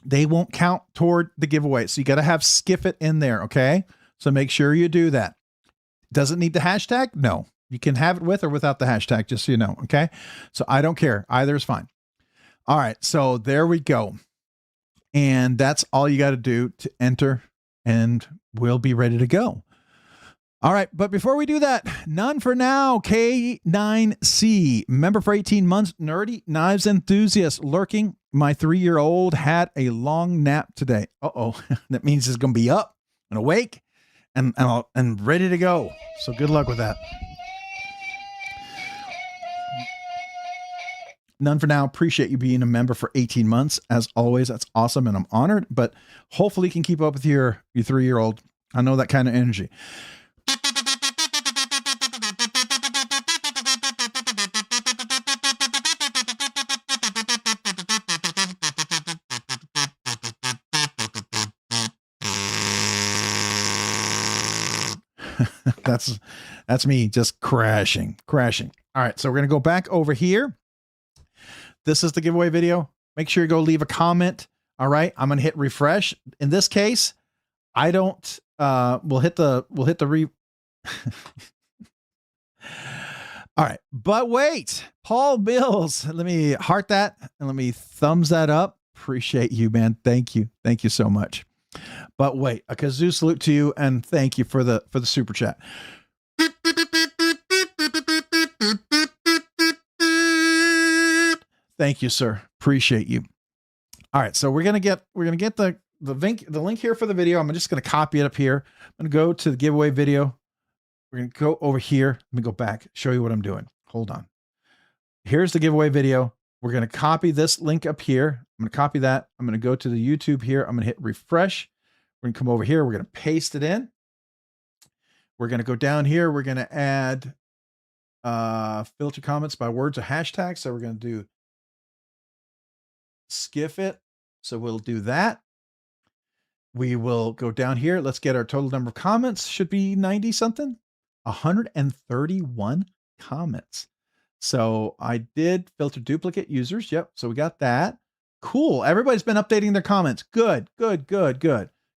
They won't count toward the giveaway. So you got to have Skiffit in there. Okay. So make sure you do that. Does it need the hashtag? No, you can have it with or without the hashtag, just so you know. Okay. So I don't care. Either is fine. All right. So there we go. And that's all you got to do to enter and we'll be ready to go. All right, but before we do that, none for now. K9C, member for 18 months, nerdy knives enthusiast, lurking. My 3-year-old had a long nap today. Uh-oh, that means he's going to be up and awake and ready to go. So good luck with that. None for now. Appreciate you being a member for 18 months. As always, that's awesome, and I'm honored, but hopefully you can keep up with your 3-year-old. I know that kind of energy. That's me just crashing. All right, so we're gonna go back over here. This is the giveaway video. Make sure you go leave a comment. All right, I'm gonna hit refresh. In this case, I don't. We'll hit the All right, but wait, Paul Mills. Let me heart that and let me thumbs that up. Appreciate you, man. Thank you so much. But wait, a kazoo salute to you and thank you for the super chat. Thank you, sir. Appreciate you. All right, so we're gonna get the link here for the video. I'm just gonna copy it up here. I'm gonna go to the giveaway video. We're gonna go over here. Let me go back, show you what I'm doing. Hold on. Here's the giveaway video. We're gonna copy this link up here. I'm gonna copy that. I'm gonna go to the YouTube here. I'm gonna hit refresh. We're gonna come over here. We're gonna paste it in. We're gonna go down here. We're gonna add filter comments by words or hashtags. So we're gonna do skiff it. So we'll do that. We will go down here. Let's get our total number of comments. Should be 90 something. 131 comments. So I did filter duplicate users. Yep. So we got that. Cool. Everybody's been updating their comments. Good. Good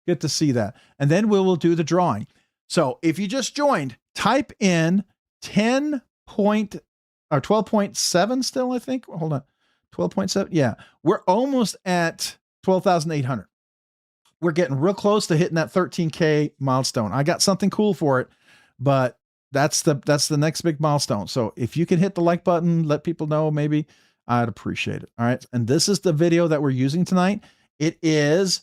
to see that. And then we will do the drawing. So if you just joined, type in 12.7 still, I think. Hold on. 12.7. Yeah. We're almost at 12,800. We're getting real close to hitting that 13K milestone. I got something cool for it, but that's the next big milestone. So if you can hit the like button, let people know, maybe I'd appreciate it. All right. And this is the video that we're using tonight. It is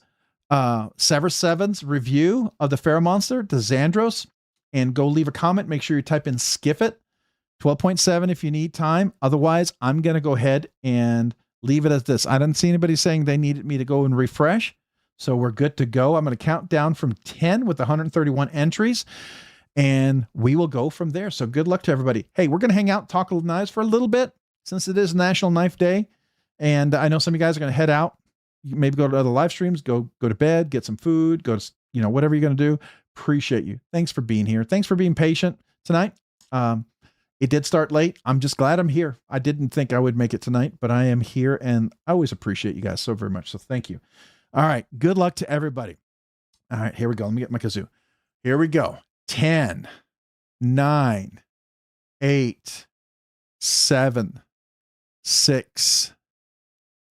Sever 7's review of the Pharaoh Monster, the Xandros, and go leave a comment. Make sure you type in Skiff It 12.7 if you need time. Otherwise, I'm going to go ahead and leave it as this. I didn't see anybody saying they needed me to go and refresh. So we're good to go. I'm going to count down from 10 with 131 entries, and we will go from there. So good luck to everybody. Hey, we're going to hang out, talk knives for a little bit since it is National Knife Day. And I know some of you guys are going to head out. You maybe go to other live streams, go to bed, get some food, go to, whatever you're going to do. Appreciate you. Thanks for being here. Thanks for being patient tonight. It did start late. I'm just glad I'm here. I didn't think I would make it tonight, but I am here, and I always appreciate you guys so very much. So thank you. All right. Good luck to everybody. All right. Here we go. Let me get my kazoo. Here we go. 10, 9, 8, 7, 6,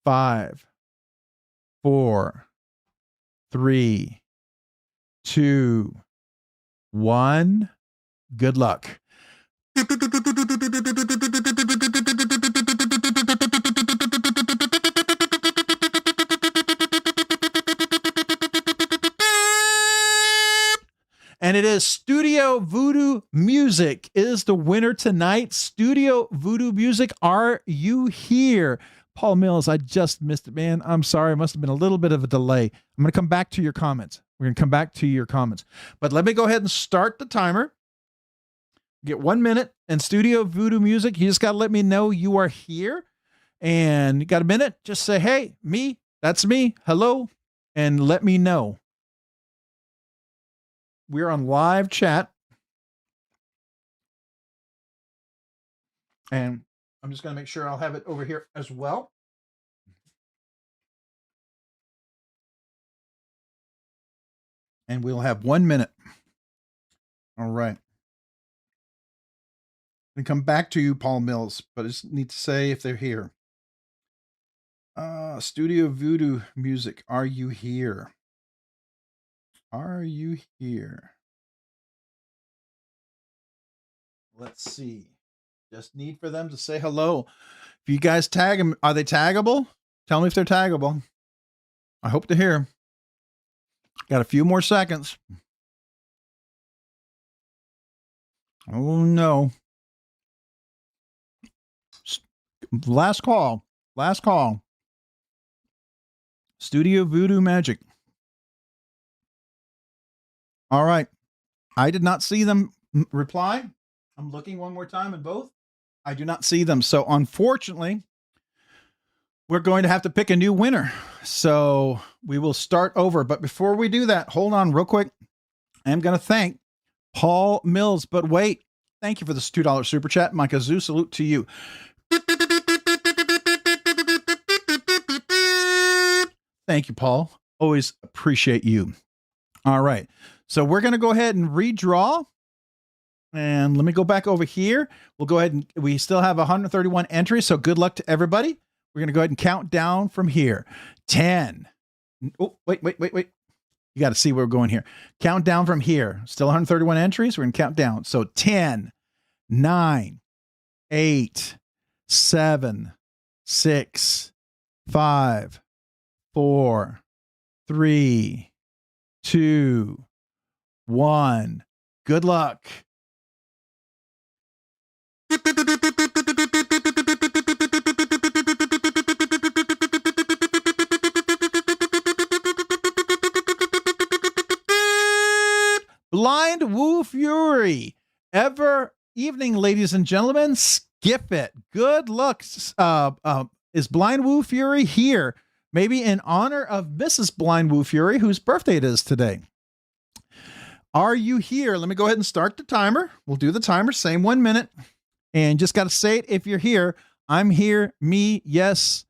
5, 4, 3, 2, 1. Good luck. And it is Studio Voodoo Music is the winner tonight. Studio Voodoo Music, are you here? Paul Mills, I just missed it, man. I'm sorry. It must have been a little bit of a delay. I'm going to come back to your comments. We're going to come back to your comments. But let me go ahead and start the timer. Get 1 minute. And Studio Voodoo Music, you just got to let me know you are here. And you got a minute? Just say, hey, me, that's me. Hello. And let me know. We're on live chat. And I'm just going to make sure I'll have it over here as well. And we'll have 1 minute. All right. And come back to you, Paul Mills, but I just need to say if they're here. Studio Voodoo Music, are you here? Are you here? Let's see. Just need for them to say hello. If you guys tag them, are they taggable? Tell me if they're taggable. I hope to hear. Got a few more seconds. Oh no. Last call. Last call. Studio Voodoo Magic. All right. I did not see them reply. I'm looking one more time in both. I do not see them. So unfortunately, we're going to have to pick a new winner. So we will start over. But before we do that, hold on real quick. I am going to thank Paul Mills. But wait, thank you for this $2 super chat. My kazoo salute to you. Thank you, Paul. Always appreciate you. All right. So we're going to go ahead and redraw. And let me go back over here. We'll go ahead and we still have 131 entries. So good luck to everybody. We're going to go ahead and count down from here. 10. Oh, wait. You got to see where we're going here. Count down from here. Still 131 entries. We're going to count down. So 10, 9, 8, 7, 6, 5, 4, 3, 2, 1. Good luck. Blind Woo Fury. Evening, ladies and gentlemen. Skip it. Good luck. Is Blind Woo Fury here? Maybe in honor of Mrs. Blind Woo Fury, whose birthday it is today. Are you here? Let me go ahead and start the timer. We'll do the timer, same 1 minute. And just got to say it if you're here. I'm here. Me, yes.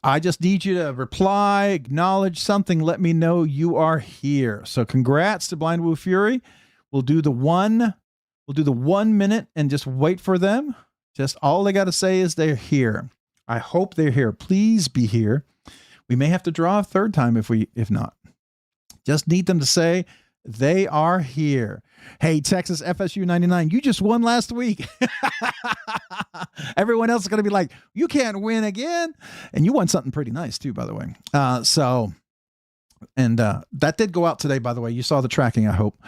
I just need you to reply, acknowledge something. Let me know you are here. So congrats to Blind Woo Fury. We'll do the 1 minute and just wait for them. Just all they got to say is they're here. I hope they're here. Please be here. We may have to draw a third time if not. Just need them to say they are here. Hey, Texas FSU 99, you just won last week. Everyone else is going to be like, you can't win again. And you won something pretty nice too, by the way. That did go out today, by the way. You saw the tracking, I hope.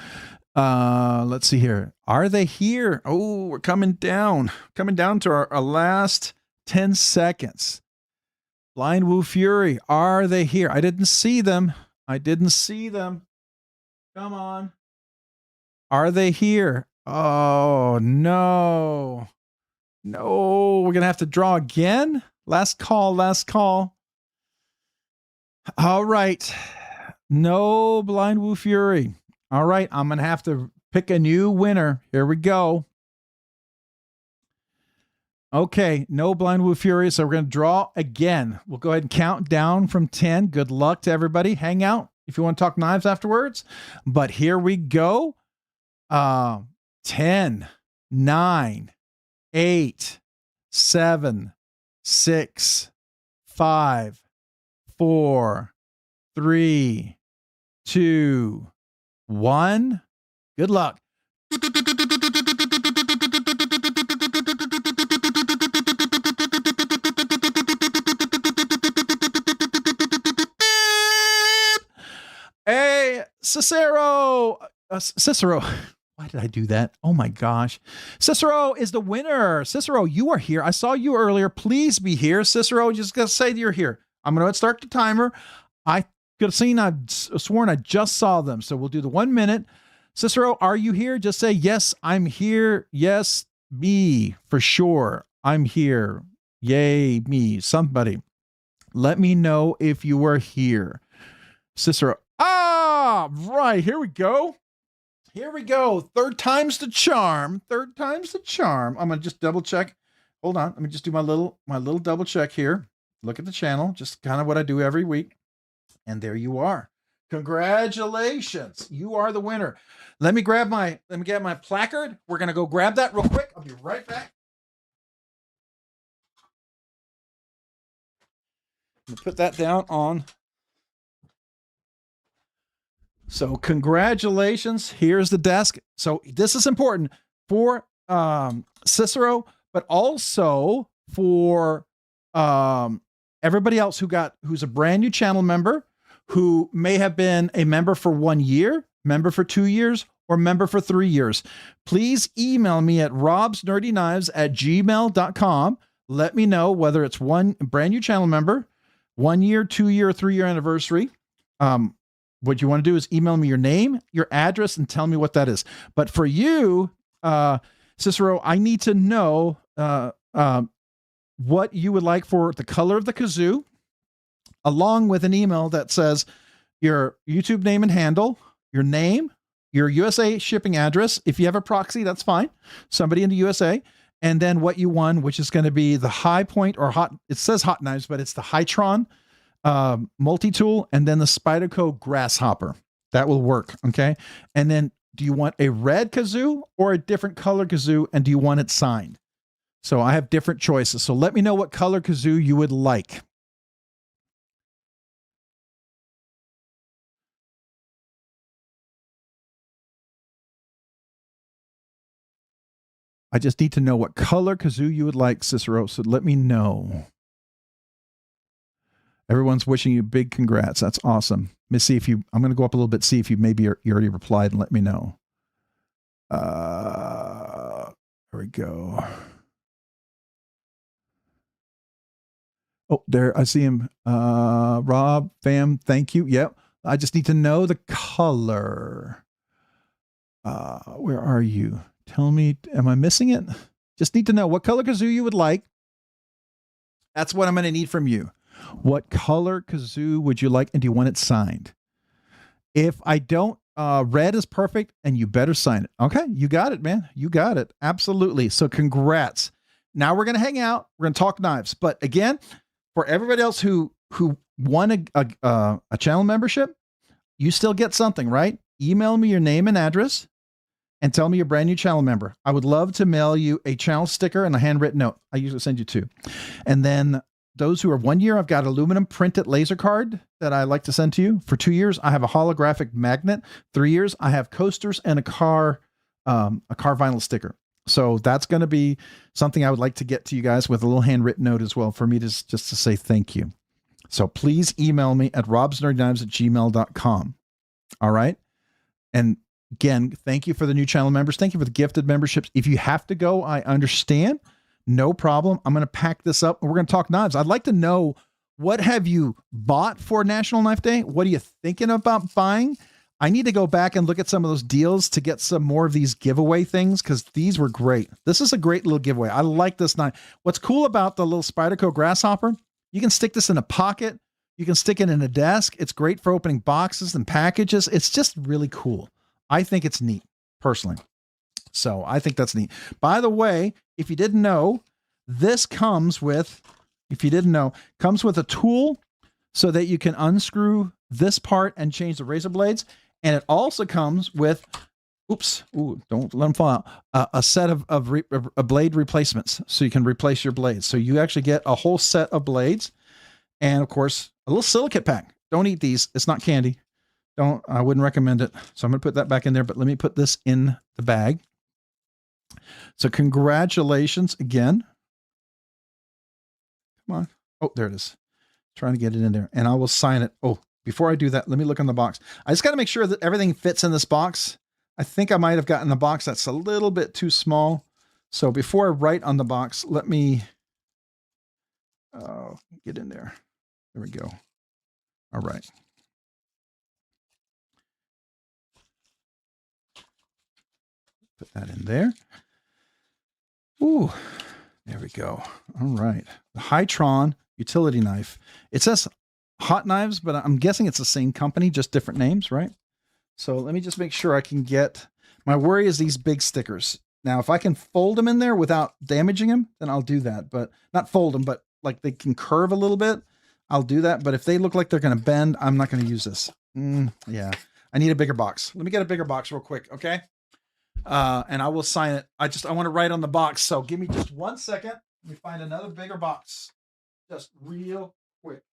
Let's see here. Are they here? Oh, we're coming down to our last 10 seconds. Blind Woo Fury, are they here? I didn't see them. Come on. Are they here? Oh, no. No, we're going to have to draw again. Last call. All right. No Blind Woo Fury. All right. I'm going to have to pick a new winner. Here we go. Okay. No Blind Woo Fury. So we're going to draw again. We'll go ahead and count down from 10. Good luck to everybody. Hang out if you want to talk knives afterwards. But here we go. 10, 9, 8, 7, 6, 5, 4, 3, 2, 1. Good luck. Hey, Cicero. Why did I do that? Oh my gosh. Cicero is the winner. Cicero, you are here. I saw you earlier. Please be here. Cicero, just gotta say you're here. I'm going to start the timer. I could have seen, I've sworn I just saw them. So we'll do the 1 minute. Cicero, are you here? Just say, yes, I'm here. Yes, me, for sure. I'm here. Yay, me. Somebody. Let me know if you are here. Cicero. Ah, right. Here we go. Third time's the charm. I'm going to just double check. Hold on. Let me just do my little double check here. Look at the channel. Just kind of what I do every week. And there you are. Congratulations. You are the winner. Let me get my placard. We're going to go grab that real quick. I'll be right back. I'm going to put that down on So congratulations. Here's the desk. So this is important for Cicero, but also for everybody else who's a brand new channel member, who may have been a member for 1 year, member for 2 years, or member for 3 years. Please email me at robsnerdyknives@gmail.com. Let me know whether it's one brand new channel member, 1 year, 2 year, 3 year anniversary. What you want to do is email me your name, your address, and tell me what that is. But for you, Cicero, I need to know what you would like for the color of the kazoo, along with an email that says your YouTube name and handle, your name, your USA shipping address. If you have a proxy, that's fine. Somebody in the USA. And then what you won, which is going to be the High Point or Hot, it says Hot Knives, but it's the Hytron multi-tool, and then the Spyderco Grasshopper. That will work. Okay. And then do you want a red kazoo or a different color kazoo? And do you want it signed? So I have different choices. So let me know what color kazoo you would like. I just need to know what color kazoo you would like, Cicero. So let me know. Everyone's wishing you big congrats. That's awesome. Let me see if you, I'm going to go up a little bit, see if you maybe you already replied and let me know. There we go. Oh, there, I see him. Rob, fam, thank you. Yep. I just need to know the color. Where are you? Tell me, am I missing it? Just need to know what color kazoo you would like. That's what I'm going to need from you. What color kazoo would you like, and do you want it signed? If I don't, red is perfect, and you better sign it. Okay, you got it, man. You got it. Absolutely. So congrats. Now we're going to hang out. We're going to talk knives. But again, for everybody else who won a channel membership, you still get something, right? Email me your name and address and tell me you're a brand new channel member. I would love to mail you a channel sticker and a handwritten note. I usually send you 2. And then those who are 1 year, I've got aluminum printed laser card that I like to send to you. For 2 years, I have a holographic magnet. 3 years, I have coasters and a car vinyl sticker. So that's going to be something I would like to get to you guys with a little handwritten note as well for me to just to say thank you. So please email me at robsnerdyknives@gmail.com. All right. And again, thank you for the new channel members. Thank you for the gifted memberships. If you have to go, I understand. No problem. I'm going to pack this up and we're going to talk knives. I'd like to know, what have you bought for National Knife Day? What are you thinking about buying? I need to go back and look at some of those deals to get some more of these giveaway things, because these were great. This is a great little giveaway. I like this knife. What's cool about the little Spyderco Grasshopper, you can stick this in a pocket. You can stick it in a desk. It's great for opening boxes and packages. It's just really cool. I think it's neat, personally. So I think that's neat. By the way, if you didn't know, this comes with, comes with a tool so that you can unscrew this part and change the razor blades. And it also comes with, don't let them fall out, a set of blade replacements, so you can replace your blades. So you actually get a whole set of blades. And of course, a little silicate pack. Don't eat these. It's not candy. I wouldn't recommend it. So I'm going to put that back in there, but let me put this in the bag. So congratulations again. Come on. Oh, there it is. Trying to get it in there, and I will sign it. Oh, before I do that, let me look on the box. I just got to make sure that everything fits in this box. I think I might have gotten the box that's a little bit too small. So before I write on the box, let me get in there. There we go. All right. Put that in there. Ooh, there we go. All right. The Hytron utility knife. It says Hot Knives, but I'm guessing it's the same company, just different names, right? So let me just make sure I can get, my worry is these big stickers. Now, if I can fold them in there without damaging them, then I'll do that. But not fold them, but like they can curve a little bit, I'll do that. But if they look like they're going to bend, I'm not going to use this. Yeah, I need a bigger box. Let me get a bigger box real quick, okay? And I will sign it. I want to write on the box. So give me just 1 second. Let me find another bigger box. Just real quick.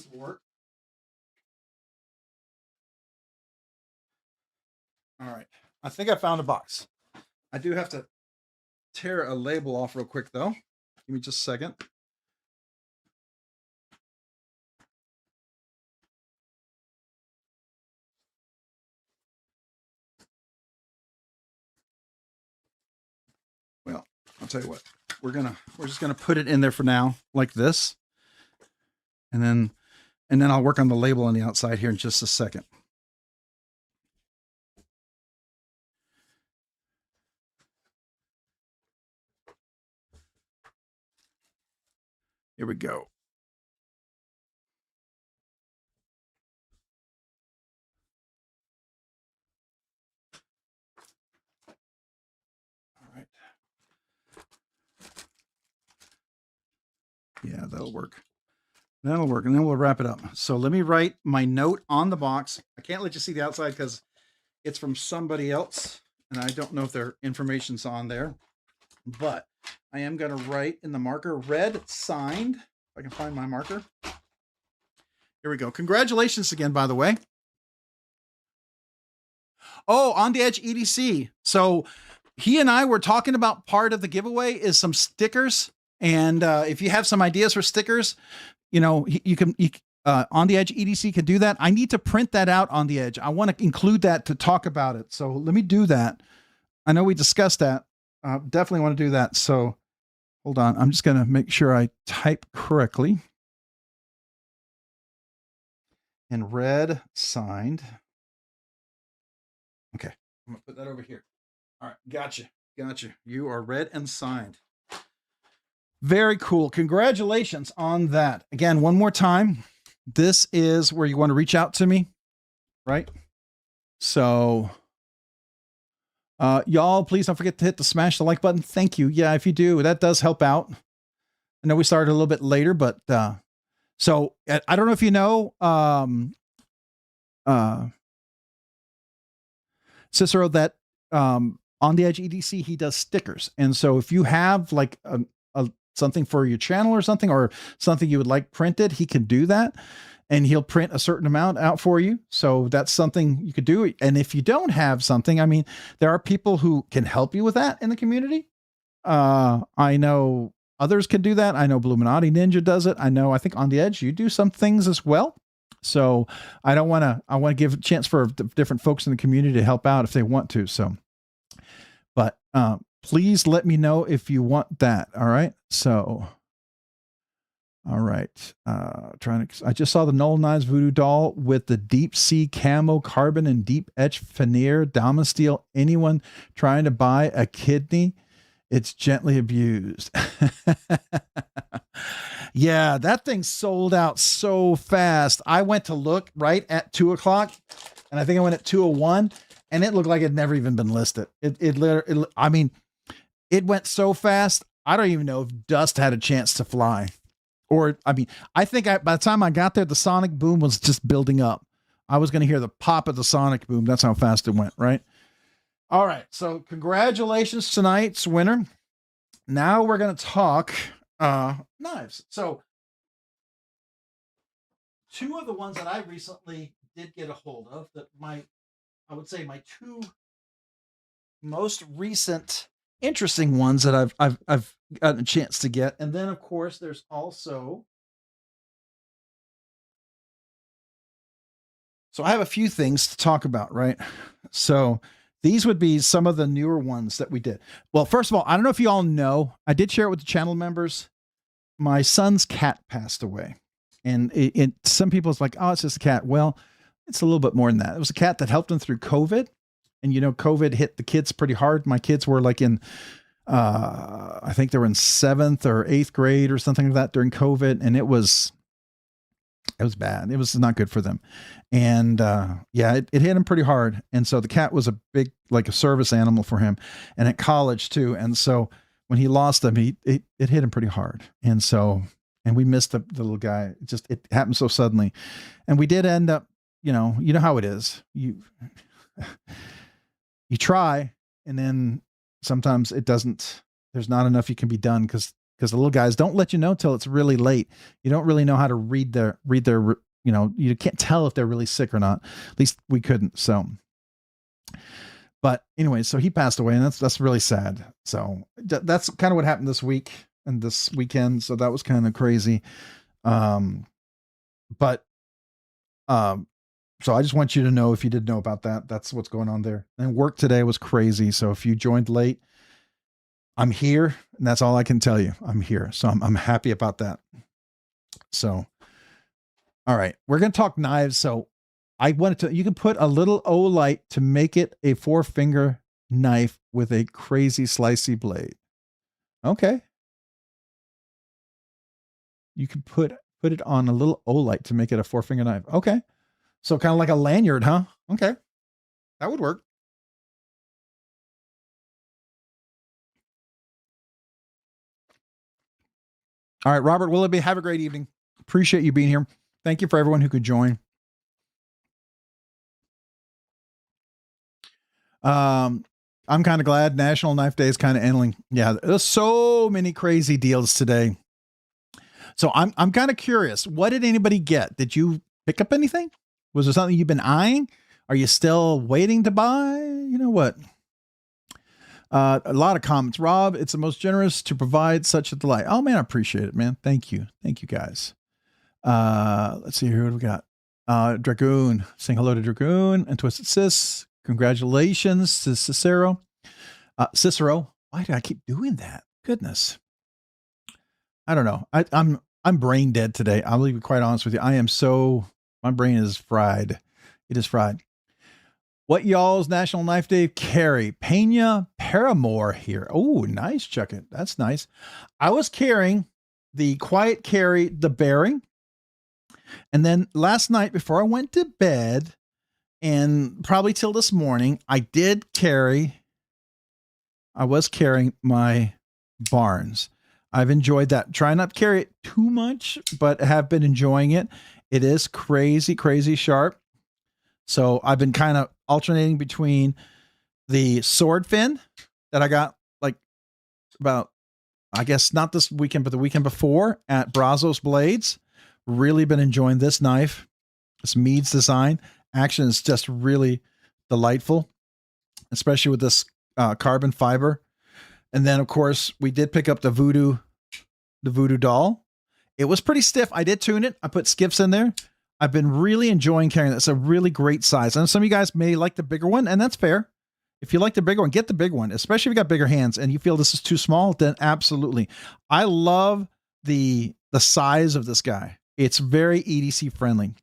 this will work. All right. I think I found a box. I do have to tear a label off real quick, though. Give me just a second. Well, I'll tell you what. We're just gonna put it in there for now, like this, and then I'll work on the label on the outside here in just a second. Here we go. All right. Yeah, that'll work. That'll work. And then we'll wrap it up. So let me write my note on the box. I can't let you see the outside because it's from somebody else. And I don't know if their information's on there. But I am going to write in the marker, red signed. If I can find my marker. Here we go. Congratulations again, by the way. Oh, On the Edge EDC. So he and I were talking about part of the giveaway is some stickers. And if you have some ideas for stickers, you know, you can On the Edge EDC can do that. I need to print that out on the Edge. I want to include that to talk about it. So let me do that. I know we discussed that. Definitely want to do that. So hold on. I'm just going to make sure I type correctly. And red signed. Okay. I'm going to put that over here. All right. Gotcha. Gotcha. You are red and signed. Very cool. Congratulations on that. Again, one more time. This is where you want to reach out to me, right? So, y'all, please don't forget to hit the smash the like button. Thank you. Yeah, if you do, that does help out. I know we started a little bit later, but so I don't know if you know, Cicero, that On the Edge EDC, he does stickers. And so if you have like something for your channel or something you would like printed, he can do that. And he'll print a certain amount out for you. So that's something you could do. And if you don't have something, I mean, there are people who can help you with that in the community. I know others can do that. I know Bluminati Ninja does it. I think On the Edge, you do some things as well. So I want to give a chance for different folks in the community to help out if they want to. So, but, please let me know if you want that. All right. So, all right. I just saw the Knoll Knives Voodoo doll with the deep sea camo carbon and deep etch veneer Damasteel. Anyone trying to buy a kidney? It's gently abused. Yeah, that thing sold out so fast. I went to look right at 2 o'clock, and I think I went at 2:01, and it looked like it never even been listed. It literally, I mean, it went so fast. I don't even know if dust had a chance to fly. Or, I mean, I think by the time I got there, the sonic boom was just building up. I was going to hear the pop of the sonic boom. That's how fast it went, right? All right. So congratulations, tonight's winner. Now we're going to talk knives. So two of the ones that I recently did get a hold of, that I would say my two most recent interesting ones that I've gotten a chance to get. And then of course there's also, so I have a few things to talk about, right? So these would be some of the newer ones that we did. Well, first of all, I don't know if you all know, I did share it with the channel members. My son's cat passed away, and some people it's like, oh, it's just a cat. Well, it's a little bit more than that. It was a cat that helped him through COVID. And, you know, COVID hit the kids pretty hard. My kids were like in, I think they were in 7th or 8th grade or something like that during COVID. And it was bad. It was not good for them. And yeah, it hit him pretty hard. And so the cat was a big, like a service animal for him, and at college too. And so when he lost him, it hit him pretty hard. And so, and we missed the little guy. It happened so suddenly. And we did end up, you know how it is. You try, and then sometimes it doesn't, there's not enough you can be done because because the little guys don't let you know till it's really late. You don't really know how to read their, you can't tell if they're really sick or not. At least we couldn't. So, but anyway, so he passed away, and that's really sad. So that's kind of what happened this week and this weekend. So that was kind of crazy. So I just want you to know, if you didn't know about that, that's what's going on there. And work today was crazy. So if you joined late, I'm here, and that's all I can tell you. I'm here. So I'm happy about that. So, all right, we're going to talk knives. So I wanted to, you can put a little O-light to make it a 4-finger knife with a crazy slicey blade. Okay. You can put it on a little O-light to make it a 4-finger knife. Okay. So kind of like a lanyard, huh? Okay. That would work. All right, Robert Willoughby, have a great evening. Appreciate you being here. Thank you for everyone who could join. I'm kind of glad National Knife Day is kind of ending. Yeah, there's so many crazy deals today. So I'm kind of curious. What did anybody get? Did you pick up anything? Was there something you've been eyeing? Are you still waiting to buy? You know what? A lot of comments. Rob, it's the most generous to provide such a delight. Oh man, I appreciate it, man. Thank you. Thank you guys. Let's see here. What do we got? Dragoon, saying hello to Dragoon and Twisted Sis. Congratulations to Cicero. Cicero. Why do I keep doing that? Goodness. I don't know. I'm brain dead today. I'll be quite honest with you. My brain is fried. It is fried. What y'all's National Knife Day carry? Pena Paramore here. Oh, nice, Chuck it. That's nice. I was carrying the Quiet Carry, the bearing. And then last night before I went to bed, and probably till this morning, I was carrying my Barnes. I've enjoyed that. Try not to carry it too much, but have been enjoying it. It is crazy, crazy sharp. So I've been kind of alternating between the sword fin that I got like about, I guess not this weekend, but the weekend before at Brazos Blades. Really been enjoying this knife. This Meads design. Action is just really delightful, especially with this carbon fiber. And then of course we did pick up the Voodoo doll. It was pretty stiff. I did tune it. I put skiffs in there. I've been really enjoying carrying that. It's a really great size. And some of you guys may like the bigger one, and that's fair. If you like the bigger one, get the big one, especially if you got bigger hands and you feel this is too small, then absolutely. I love the size of this guy. It's very EDC friendly. It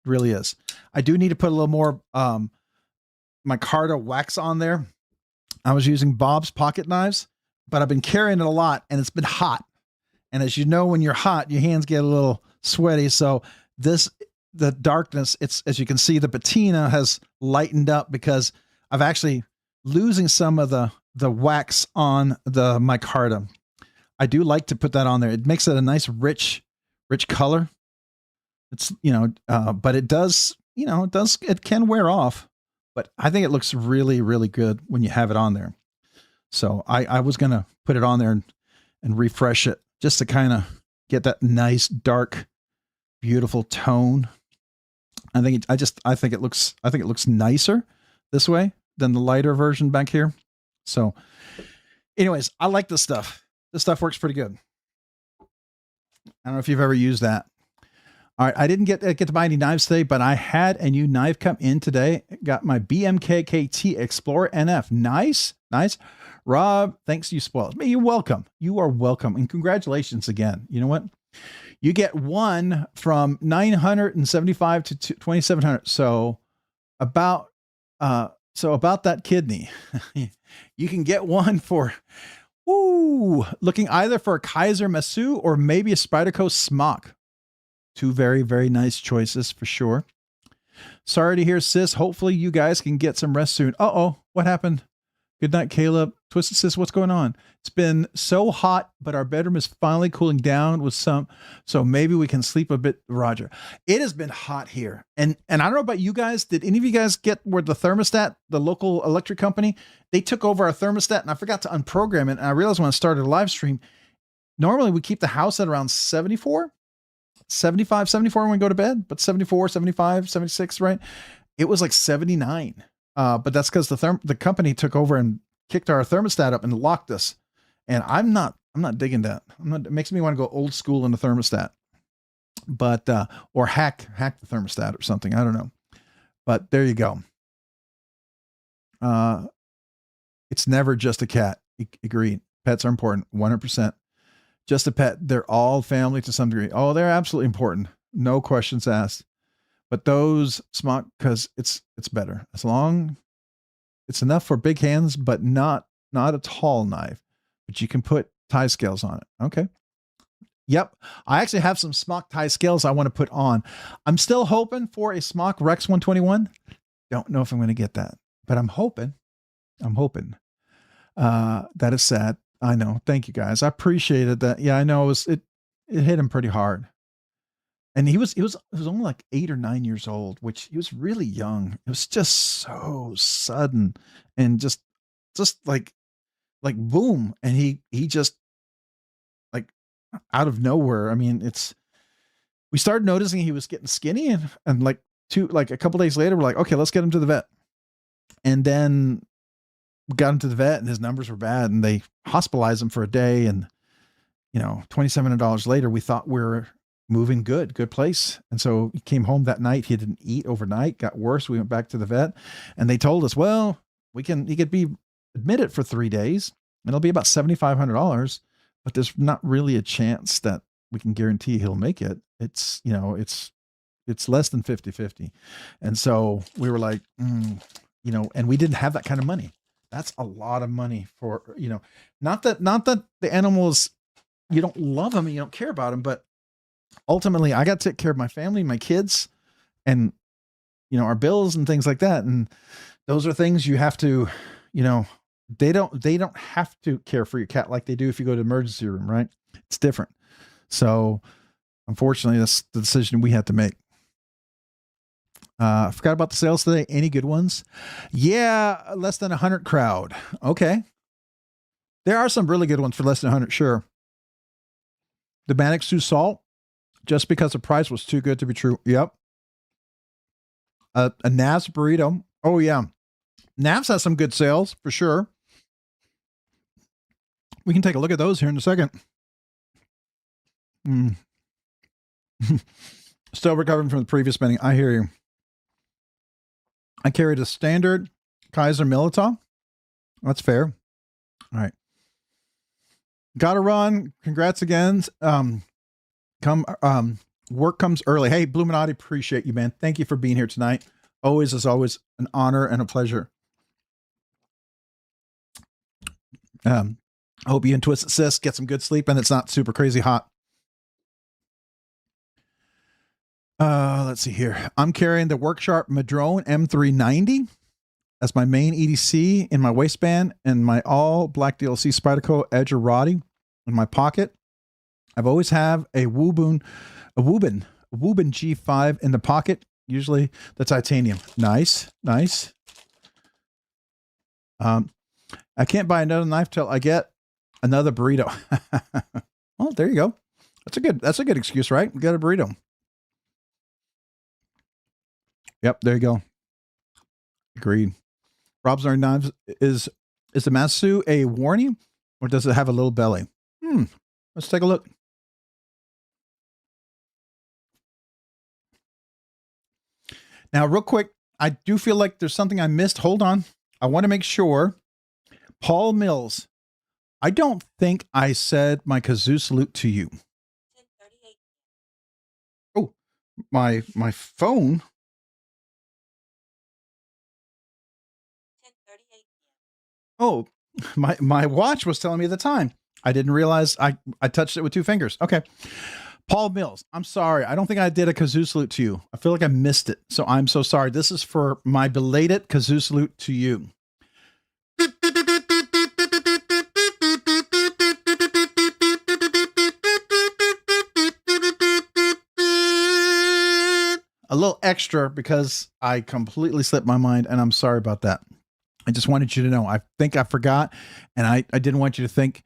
really is. I do need to put a little more micarta wax on there. I was using Bob's pocket knives, but I've been carrying it a lot and it's been hot. And as you know, when you're hot, your hands get a little sweaty. So the darkness, it's, as you can see, the patina has lightened up because I've actually losing some of the wax on the micarta. I do like to put that on there. It makes it a nice, rich color. It's, but it does, it can wear off, but I think it looks really, really good when you have it on there. So I was going to put it on there and refresh it just to kind of get that nice, dark, beautiful tone. I think it looks nicer this way than the lighter version back here. So anyways, I like this stuff. This stuff works pretty good. I don't know if you've ever used that. All right. I didn't get to buy any knives today, but I had a new knife come in today. Got my BMKKT Explorer NF. Nice. Rob, thanks. You spoiled me. You're welcome. You are welcome. And congratulations again. You know what? You get one from 975 to 2,700. So about that kidney, you can get one for, looking either for a Kaiser Masu or maybe a Spyderco Smock. Two very, very nice choices for sure. Sorry to hear, sis. Hopefully you guys can get some rest soon. What happened? Good night, Caleb. Twisted Sis, what's going on? It's been so hot, but our bedroom is finally cooling down with some, so maybe we can sleep a bit, Roger. It has been hot here. And I don't know about you guys. Did any of you guys get where the thermostat, the local electric company, they took over our thermostat and I forgot to unprogram it. And I realized when I started a live stream, normally we keep the house at around 74, 75, 74 when we go to bed, but 74, 75, 76, right? It was like 79. But that's because the company took over and kicked our thermostat up and locked us. And I'm not digging that. It makes me want to go old school in the thermostat, but, or hack the thermostat or something. I don't know, but there you go. It's never just a cat. Agreed. Pets are important. 100%. Just a pet. They're all family to some degree. Oh, they're absolutely important. No questions asked. But those smock, because it's better. As long it's enough for big hands, but not a tall knife. But you can put tie scales on it. Okay. Yep. I actually have some smock tie scales I want to put on. I'm still hoping for a smock Rex 121. Don't know if I'm going to get that, but I'm hoping. That is sad. I know. Thank you guys. I appreciated that. Yeah, I know it hit him pretty hard. And he was only like 8 or 9 years old, which he was really young. It was just so sudden and just like boom. And he just like out of nowhere. I mean, we started noticing he was getting skinny and like a couple days later, we're like, okay, let's get him to the vet. And then we got him to the vet and his numbers were bad and they hospitalized him for a day. And, $2,700 later, we thought we were moving good place. And so he came home that night. He didn't eat overnight, got worse. We went back to the vet and they told us, well, he could be admitted for 3 days and it'll be about $7,500, but there's not really a chance that we can guarantee he'll make it. It's less than 50-50. And so we were like, and we didn't have that kind of money. That's a lot of money for, not that the animals, you don't love them and you don't care about them, but ultimately I got to take care of my family, my kids, and, our bills and things like that. And those are things you have to, they don't have to care for your cat like they do if you go to the emergency room, right? It's different. So unfortunately, that's the decision we had to make. I forgot about the sales today. Any good ones? Yeah. Less than 100 crowd. Okay. There are some really good ones for less than 100. Sure. The Manic Sioux Salt, just because the price was too good to be true. Yep. A Nav's burrito. Oh yeah. Nav's has some good sales for sure. We can take a look at those here in a second. Still recovering from the previous spending. I hear you. I carried a standard Kaiser Militao. That's fair. All right. Gotta run. Congrats again. Work comes early. Hey, Bluminati, appreciate you, man. Thank you for being here tonight. Always, as always, an honor and a pleasure. I hope you and Twisted Sis get some good sleep and it's not super crazy hot. Let's see here. I'm carrying the Worksharp Madrone M390 as my main EDC in my waistband and my all black DLC Spyderco Edger Roddy in my pocket. I've always have a Woobin G5 in the pocket, usually the titanium. Nice. I can't buy another knife till I get another burrito. Well, there you go. That's a good excuse, right? Get a burrito. Yep, there you go. Agreed. Robsnerdyknives, is the Matsu a warning or does it have a little belly? Let's take a look. Now, real quick, I do feel like there's something I missed. Hold on. I want to make sure. Paul Mills, I don't think I said my kazoo salute to you. Oh, my phone. Oh, my watch was telling me the time. I didn't realize I touched it with 2 fingers. Okay. Paul Mills, I'm sorry. I don't think I did a kazoo salute to you. I feel like I missed it. So I'm so sorry. This is for my belated kazoo salute to you. A little extra because I completely slipped my mind and I'm sorry about that. I just wanted you to know. I think I forgot and I didn't want you to think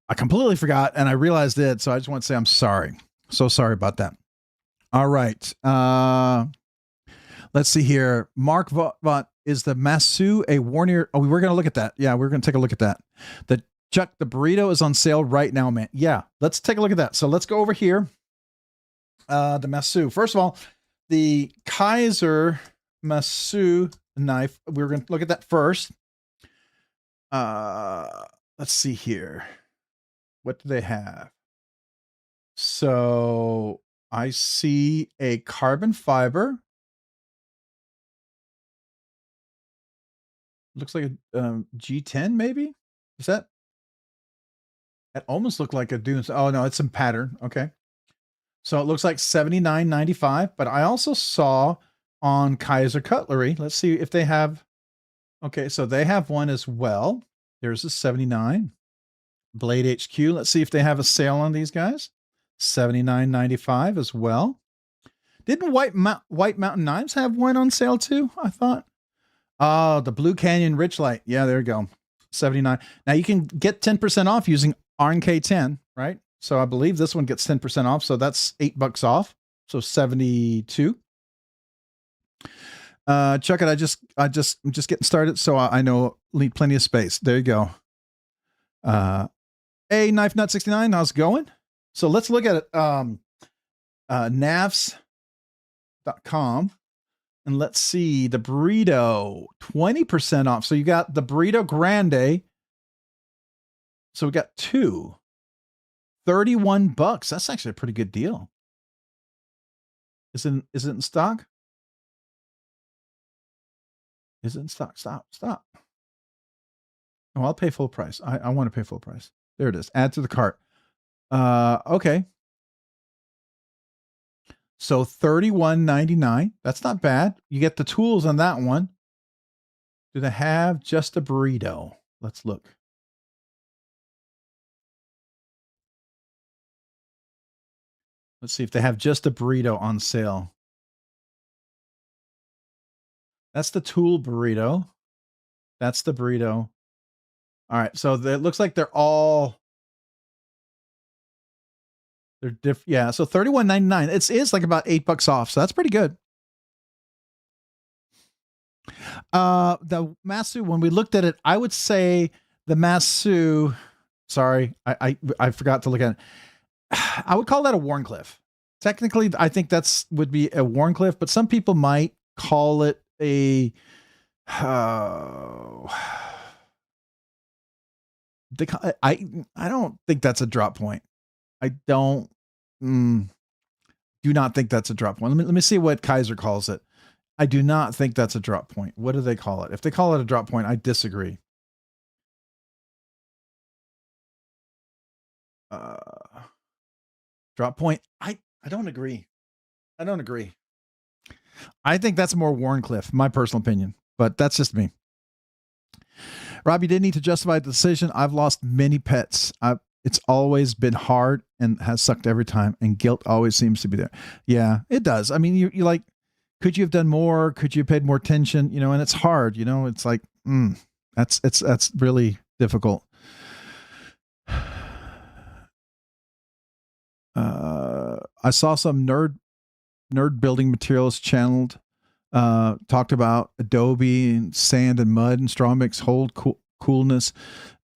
I completely forgot, and I realized it, so I just want to say I'm sorry. So sorry about that. All right. Let's see here. Mark Vaught, is the Masu a Warnier? Oh, we were going to look at that. Yeah, we're going to take a look at that. Chuck, the burrito is on sale right now, man. Yeah, let's take a look at that. So let's go over here. The Masu. First of all, the Kaiser Masu knife. We're going to look at that first. Let's see here. What do they have? So I see a carbon fiber. Looks like a G10, maybe? Is that? It almost looked like a Dune. Oh, no, it's some pattern. Okay. So it looks like $79.95. But I also saw on Kaiser Cutlery. Let's see if they have. Okay, so they have one as well. There's a $79. Blade HQ. Let's see if they have a sale on these guys. $79.95 as well. Didn't White Mountain Knives have one on sale too? I thought. Oh, the Blue Canyon Rich Light. Yeah, there you go. 79. Now you can get 10% off using RNK10, right? So I believe this one gets 10% off. So that's $8 off. So 72. Chuck it. I'm just getting started. So I know leave plenty of space. There you go. Hey, Knife Nut 69. How's it going? So let's look at it. Navs.com. And let's see the burrito, 20% off. So you got the burrito grande. So we got two, $31. That's actually a pretty good deal. Is it in stock? Is it in stock? Stop. Oh, I'll pay full price. I want to pay full price. There it is. Add to the cart. Okay. So $31.99. That's not bad. You get the tools on that one. Do they have just a burrito? Let's look. Let's see if they have just a burrito on sale. That's the tool burrito. That's the burrito. All right. So it looks like they're different. Yeah. So $31.99. It is like about $8 off. So that's pretty good. The Masu, when we looked at it, I would say the Masu, sorry, I forgot to look at it. I would call that a Wharncliffe. Technically, I think would be a Wharncliffe, but some people might call it a, I don't think that's a drop point. I do not think that's a drop point. Let me see what Kaiser calls it. I do not think that's a drop point. What do they call it? If they call it a drop point, I disagree. Drop point. I don't agree. I don't agree. I think that's more Wharncliffe, my personal opinion, but that's just me. Rob, you didn't need to justify the decision. I've lost many pets. It's always been hard and has sucked every time, and guilt always seems to be there. Yeah, it does. I mean, you like, could you have done more? Could you have paid more attention? You know, and it's hard, you know, it's like, that's really difficult. I saw some nerd building materials channeled, talked about Adobe and sand and mud and straw mix, hold coolness,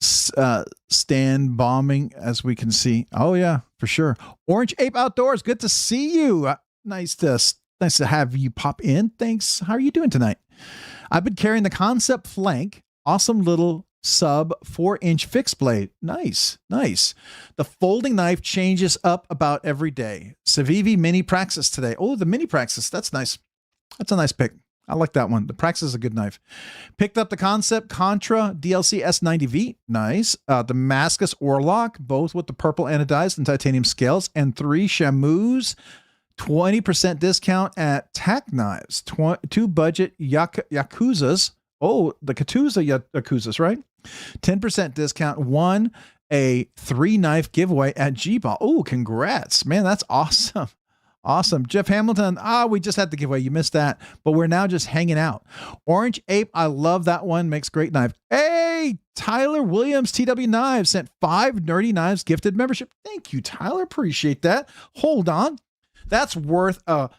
stand bombing, as we can see. Oh yeah, for sure. Orange Ape Outdoors, good to see you. Nice to have you pop in. Thanks. How are you doing tonight? I've been carrying the Concept Flank. Awesome little sub 4-inch fixed blade. Nice. The folding knife changes up about every day. Civivi Mini Praxis today. Oh, the Mini Praxis. That's nice. That's a nice pick. I like that one. The Praxis is a good knife. Picked up the Concept Contra DLC S90V. Nice. Damascus Orlock, both with the purple anodized and titanium scales, and 3 Shamus. 20% discount at Tack Knives. 2 budget Yakuzas. Oh, the Katuza Yakuzas, right? 10% discount. 1 a 3 knife giveaway at G-Ball. Oh, congrats. Man, that's awesome. Awesome. Jeff Hamilton. We just had the giveaway. You missed that, but we're now just hanging out. Orange Ape. I love that one. Makes great knife. Hey, Tyler Williams, TW Knives sent 5 Nerdy Knives gifted membership. Thank you, Tyler. Appreciate that. Hold on. That's worth a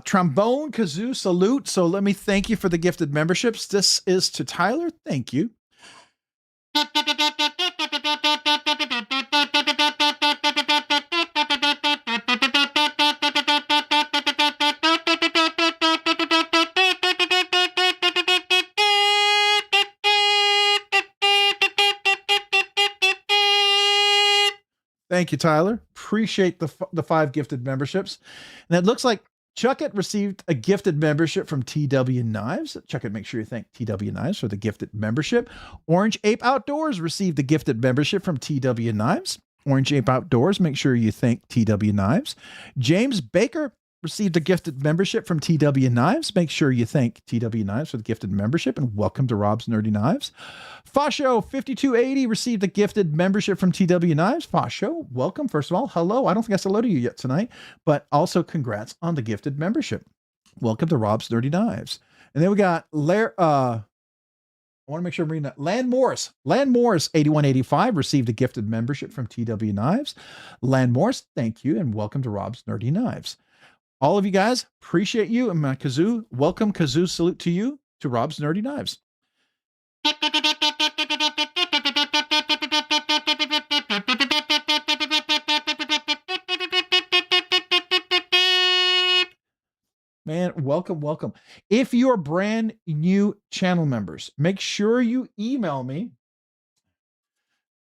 trombone kazoo salute. So let me thank you for the gifted memberships. This is to Tyler. Thank you. Thank you, Tyler. Appreciate the 5 gifted memberships. And it looks like Chuckett received a gifted membership from TW Knives. Chuckett, make sure you thank TW Knives for the gifted membership. Orange Ape Outdoors received a gifted membership from TW Knives. Orange Ape Outdoors, make sure you thank TW Knives. James Baker received a gifted membership from TW Knives. Make sure you thank TW Knives for the gifted membership and welcome to Rob's Nerdy Knives. Fasho5280 received a gifted membership from TW Knives. Fasho, welcome. First of all, hello. I don't think I said hello to you yet tonight, but also congrats on the gifted membership. Welcome to Rob's Nerdy Knives. And then we got I want to make sure I'm reading that. Land Morris 8185 received a gifted membership from TW Knives. Land Morris, thank you and welcome to Rob's Nerdy Knives. All of you guys, appreciate you. And my kazoo, welcome kazoo salute to you, to Rob's Nerdy Knives. Man, welcome, welcome. If you're brand new channel members, make sure you email me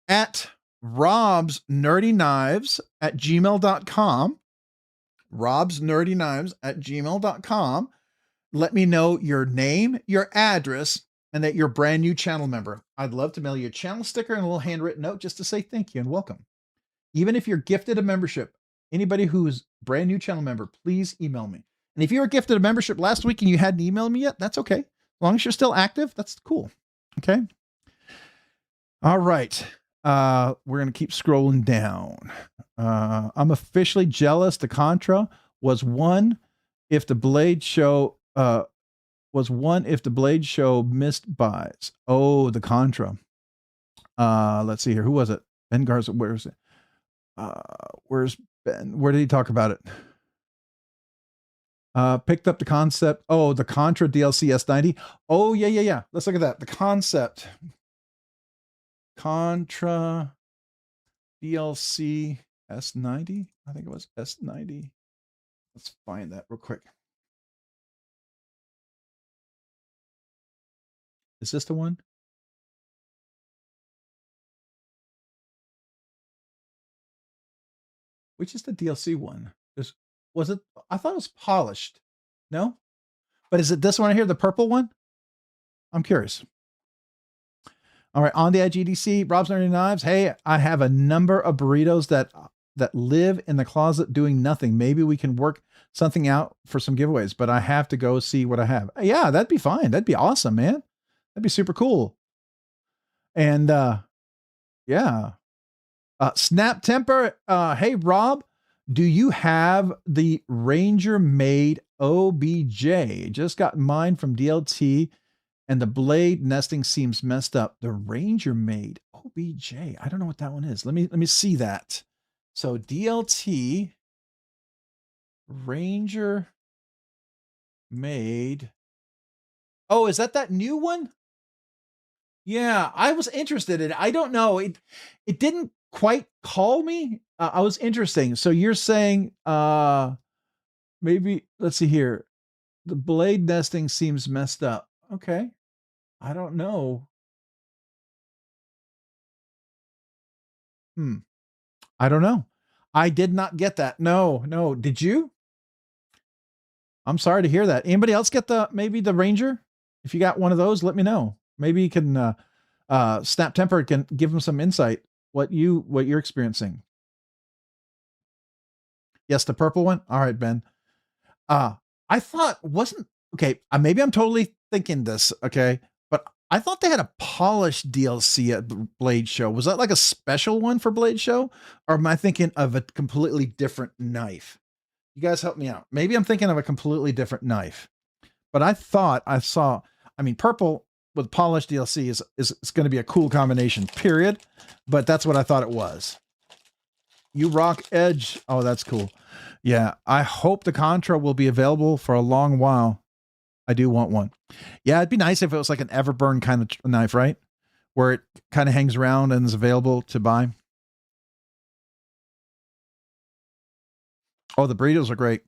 at robsnerdyknives@gmail.com. robsnerdyknives@gmail.com. Let me know your name, your address, and that you're a brand new channel member. I'd love to mail you a channel sticker and a little handwritten note just to say thank you and welcome. Even if you're gifted a membership, anybody who's brand new channel member, please email me. And if you were gifted a membership last week and you hadn't emailed me yet, that's okay. As long as you're still active, that's cool. Okay. All right. We're going to keep scrolling down. I'm officially jealous. The Contra was one if the Blade Show missed buys. Oh, the Contra. Let's see here. Who was it? Ben Garza. Where's it? Where's Ben? Where did he talk about it? Picked up the concept. Oh, the Contra DLC S90. Oh, yeah. Let's look at that. The concept. Contra DLC S90. I think it was S90. Let's find that real quick. Is this the one? Which is the DLC one? Was it? I thought it was polished. No? But is it this one here, the purple one? I'm curious. All right, on the edge EDC, Rob's Nerdy Knives. Hey, I have a number of burritos that live in the closet doing nothing. Maybe we can work something out for some giveaways, but I have to go see what I have. Yeah, that'd be fine. That'd be awesome, man. That'd be super cool. And yeah. Snap Temper. Hey, Rob, do you have the Ranger made OBJ? Just got mine from DLT. And the blade nesting seems messed up. The Ranger made OBJ. I don't know what that one is. Let me see that. So DLT Ranger made. Oh, is that new one? Yeah, I was interested in it. I don't know. It didn't quite call me. I was interesting. So you're saying maybe let's see here. The blade nesting seems messed up. Okay. I don't know. I don't know. I did not get that. No. Did you? I'm sorry to hear that. Anybody else get maybe the Ranger? If you got one of those, let me know. Maybe you can Snap Temper can give them some insight what you're experiencing. Yes, the purple one. All right, Ben. I thought wasn't okay. Maybe I'm totally thinking this. Okay. But I thought they had a polished DLC at Blade Show. Was that like a special one for Blade Show? Or am I thinking of a completely different knife? You guys help me out. Maybe I'm thinking of a completely different knife, but I thought I saw, I mean, purple with polished DLC is going to be a cool combination, period. But that's what I thought it was. You rock edge. Oh, that's cool. Yeah. I hope the Contra will be available for a long while. I do want one. Yeah. It'd be nice if it was like an Everburn kind of knife, right? Where it kind of hangs around and is available to buy. Oh, the burritos are great.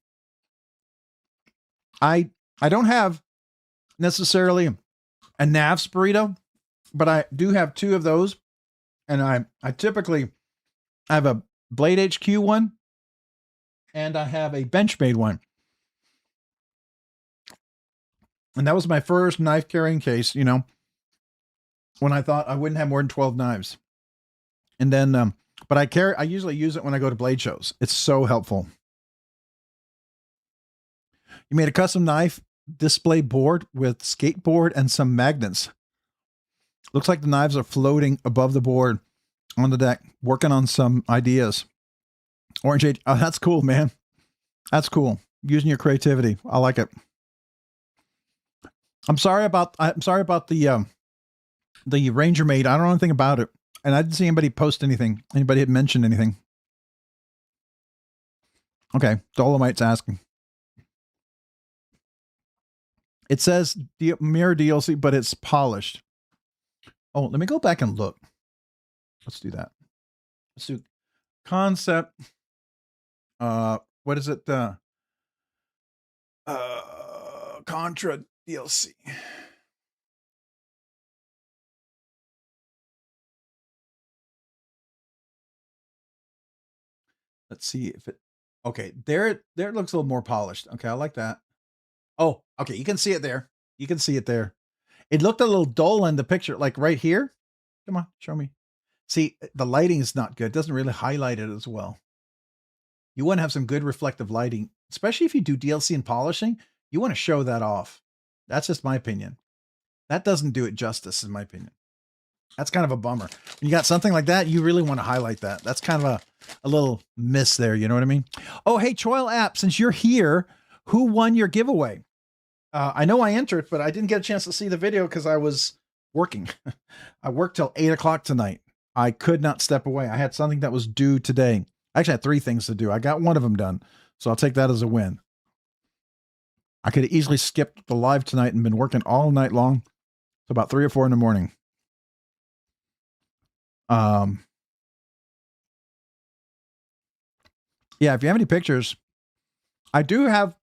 I don't have necessarily a Nav's burrito, but I do have 2 of those. And I typically have a Blade HQ one and I have a Benchmade one. And that was my first knife carrying case, you know, when I thought I wouldn't have more than 12 knives. And then, but I usually use it when I go to blade shows. It's so helpful. You made a custom knife display board with skateboard and some magnets. Looks like the knives are floating above the board on the deck, working on some ideas. Orange Age. Oh, that's cool, man. That's cool. Using your creativity. I like it. I'm sorry about the Ranger Maid. I don't know anything about it. And I didn't see anybody post anything. Anybody had mentioned anything. Okay. Dolomite's asking. It says mirror DLC, but it's polished. Oh, let me go back and look. Let's do that. Let's do concept. What is it? Contra DLC. Let's see if it. Okay, there it looks a little more polished. Okay, I like that. Oh, okay, you can see it there. You can see it there. It looked a little dull in the picture, like right here. Come on, show me. See, the lighting is not good. It doesn't really highlight it as well. You want to have some good reflective lighting, especially if you do DLC and polishing. You want to show that off. That's just my opinion. That doesn't do it justice, in my opinion. That's kind of a bummer. When you got something like that, you really want to highlight that. That's kind of a little miss there. You know what I mean? Oh, hey, Choil App, since you're here, who won your giveaway? I know I entered, but I didn't get a chance to see the video because I was working. I worked till 8 o'clock tonight. I could not step away. I had something that was due today. I actually had 3 things to do. I got one of them done. So I'll take that as a win. I could have easily skipped the live tonight and been working all night long. It's about 3 or 4 in the morning. Yeah, if you have any pictures, I do have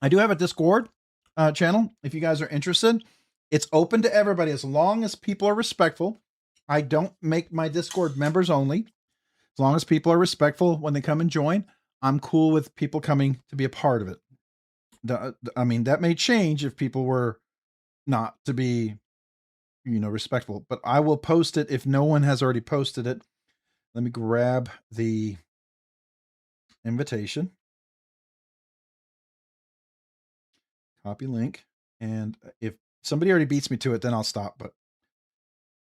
a Discord channel. If you guys are interested, it's open to everybody as long as people are respectful. I don't make my Discord members only. As long as people are respectful when they come and join, I'm cool with people coming to be a part of it. I mean, that may change if people were not to be, you know, respectful, but I will post it if no one has already posted it. Let me grab the invitation. Copy link. And if somebody already beats me to it, then I'll stop. But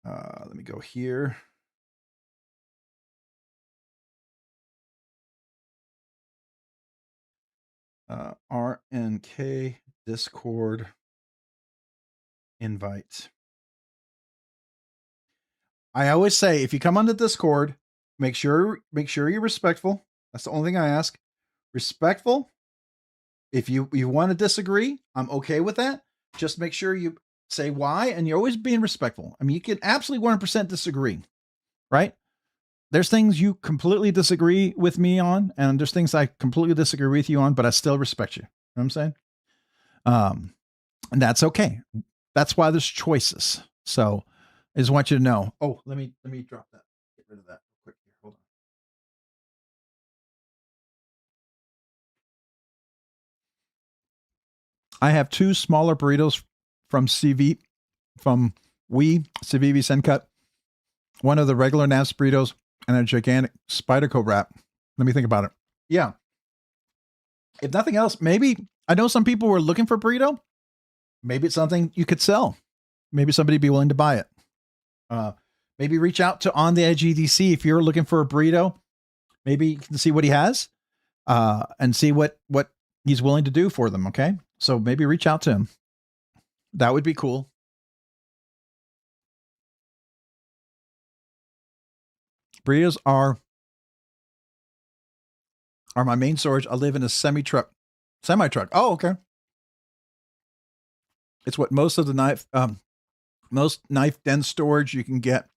let me go here. RNK Discord invite. I always say, if you come on the Discord, make sure you're respectful. That's the only thing I ask. Respectful. If you want to disagree, I'm okay with that. Just make sure you say why, and you're always being respectful. I mean, you can absolutely 100% disagree, right? There's things you completely disagree with me on, and there's things I completely disagree with you on, but I still respect you. You know what I'm saying? And that's okay. That's why there's choices. So I just want you to know. Oh, let me drop that. Get rid of that real quick here. Hold on. I have 2 smaller burritos from CV, from Civivi Sencut. One of the regular Navs burritos and a gigantic Spyderco wrap. Let me think about it. Yeah. If nothing else, maybe, I know some people were looking for burrito. Maybe it's something you could sell. Maybe somebody be willing to buy it. Maybe reach out to On the Edge EDC if you're looking for a burrito. maybe you can see what he has, and see what he's willing to do for them. Okay. So maybe reach out to him. That would be cool. Burritos are my main storage. I live in a semi truck. Oh, okay. It's what most of the most knife den storage you can get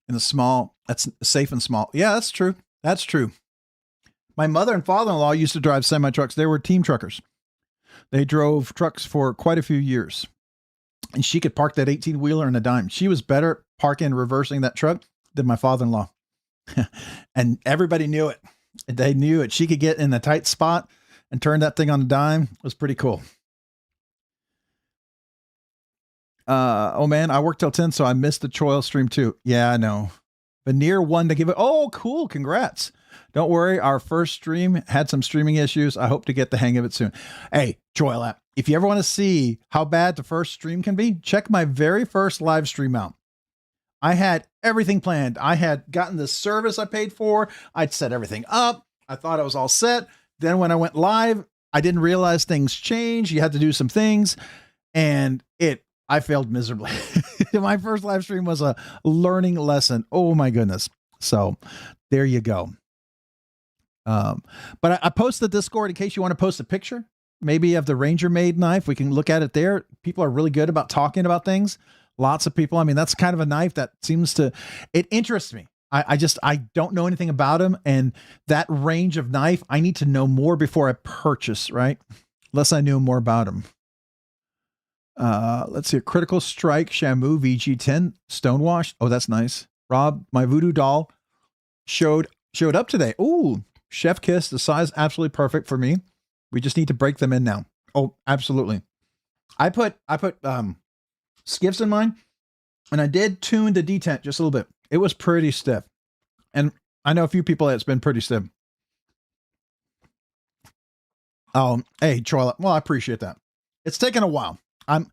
in a small. That's safe and small. Yeah, that's true. That's true. My mother and father-in-law used to drive semi trucks. They were team truckers. They drove trucks for quite a few years, and she could park that 18-wheeler in a dime. She was better at parking and reversing that truck than my father-in-law. And everybody knew it. They knew it. She could get in a tight spot and turn that thing on a dime. It was pretty cool. Oh man, I worked till 10, so I missed the Choil stream too. Yeah, I know. Veneer one to give it. Oh, cool. Congrats. Don't worry. Our first stream had some streaming issues. I hope to get the hang of it soon. Hey, Choil app, if you ever want to see how bad the first stream can be, check my very first live stream out. I had everything planned. I had gotten the service I paid for. I'd set everything up. I thought I was all set. Then when I went live, I didn't realize things changed. You had to do some things, and I failed miserably. My first live stream was a learning lesson. Oh my goodness. So there you go. But I posted the Discord in case you want to post a picture, maybe of the Ranger made knife. We can look at it there. People are really good about talking about things. Lots of people. I mean, that's kind of a knife that seems to, it interests me. I don't know anything about him, and that range of knife, I need to know more before I purchase, right? Unless I knew more about him. Let's see, a Critical Strike Shamu VG10 Stonewashed. Oh, that's nice. Rob, my voodoo doll showed up today. Ooh, chef kiss. The size absolutely perfect for me. We just need to break them in now. Oh, absolutely. I put skiffs in mine, and I did tune the detent just a little bit. It was pretty stiff, and I know a few people that's been pretty stiff. Oh, hey, Troy. Well, I appreciate that. It's taken a while. I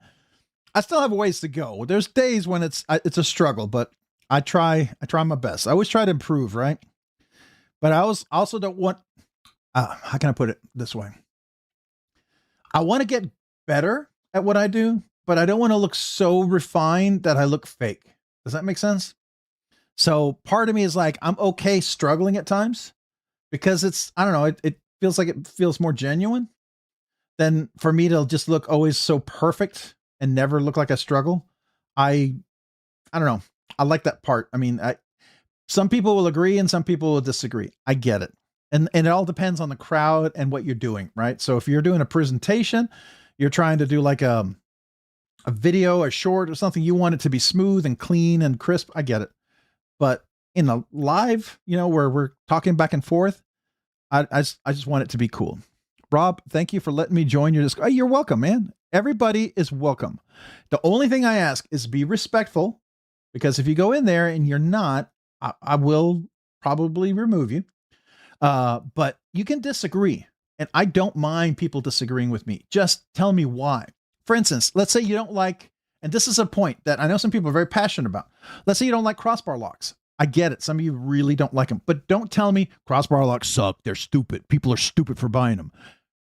still have a ways to go. There's days when it's a struggle, but I try my best. I always try to improve, right? But I also don't want, how can I put it this way? I want to get better at what I do, but I don't want to look so refined that I look fake. Does that make sense? So part of me is like, I'm okay struggling at times because I don't know, it feels like it feels more genuine than for me to just look always so perfect and never look like I struggle. I don't know. I like that part. I mean, some people will agree and some people will disagree. I get it. And it all depends on the crowd and what you're doing, right? So if you're doing a presentation, you're trying to do like a video, a short or something, you want it to be smooth and clean and crisp. I get it. But in a live, where we're talking back and forth, I just want it to be cool. Rob, thank you for letting me join your Discord. Oh, you're welcome, man. Everybody is welcome. The only thing I ask is be respectful, because if you go in there and you're not, I will probably remove you. But you can disagree, and I don't mind people disagreeing with me. Just tell me why. For instance, let's say you don't like, and this is a point that I know some people are very passionate about. Let's say you don't like crossbar locks. I get it. Some of you really don't like them, but don't tell me crossbar locks suck. They're stupid. People are stupid for buying them.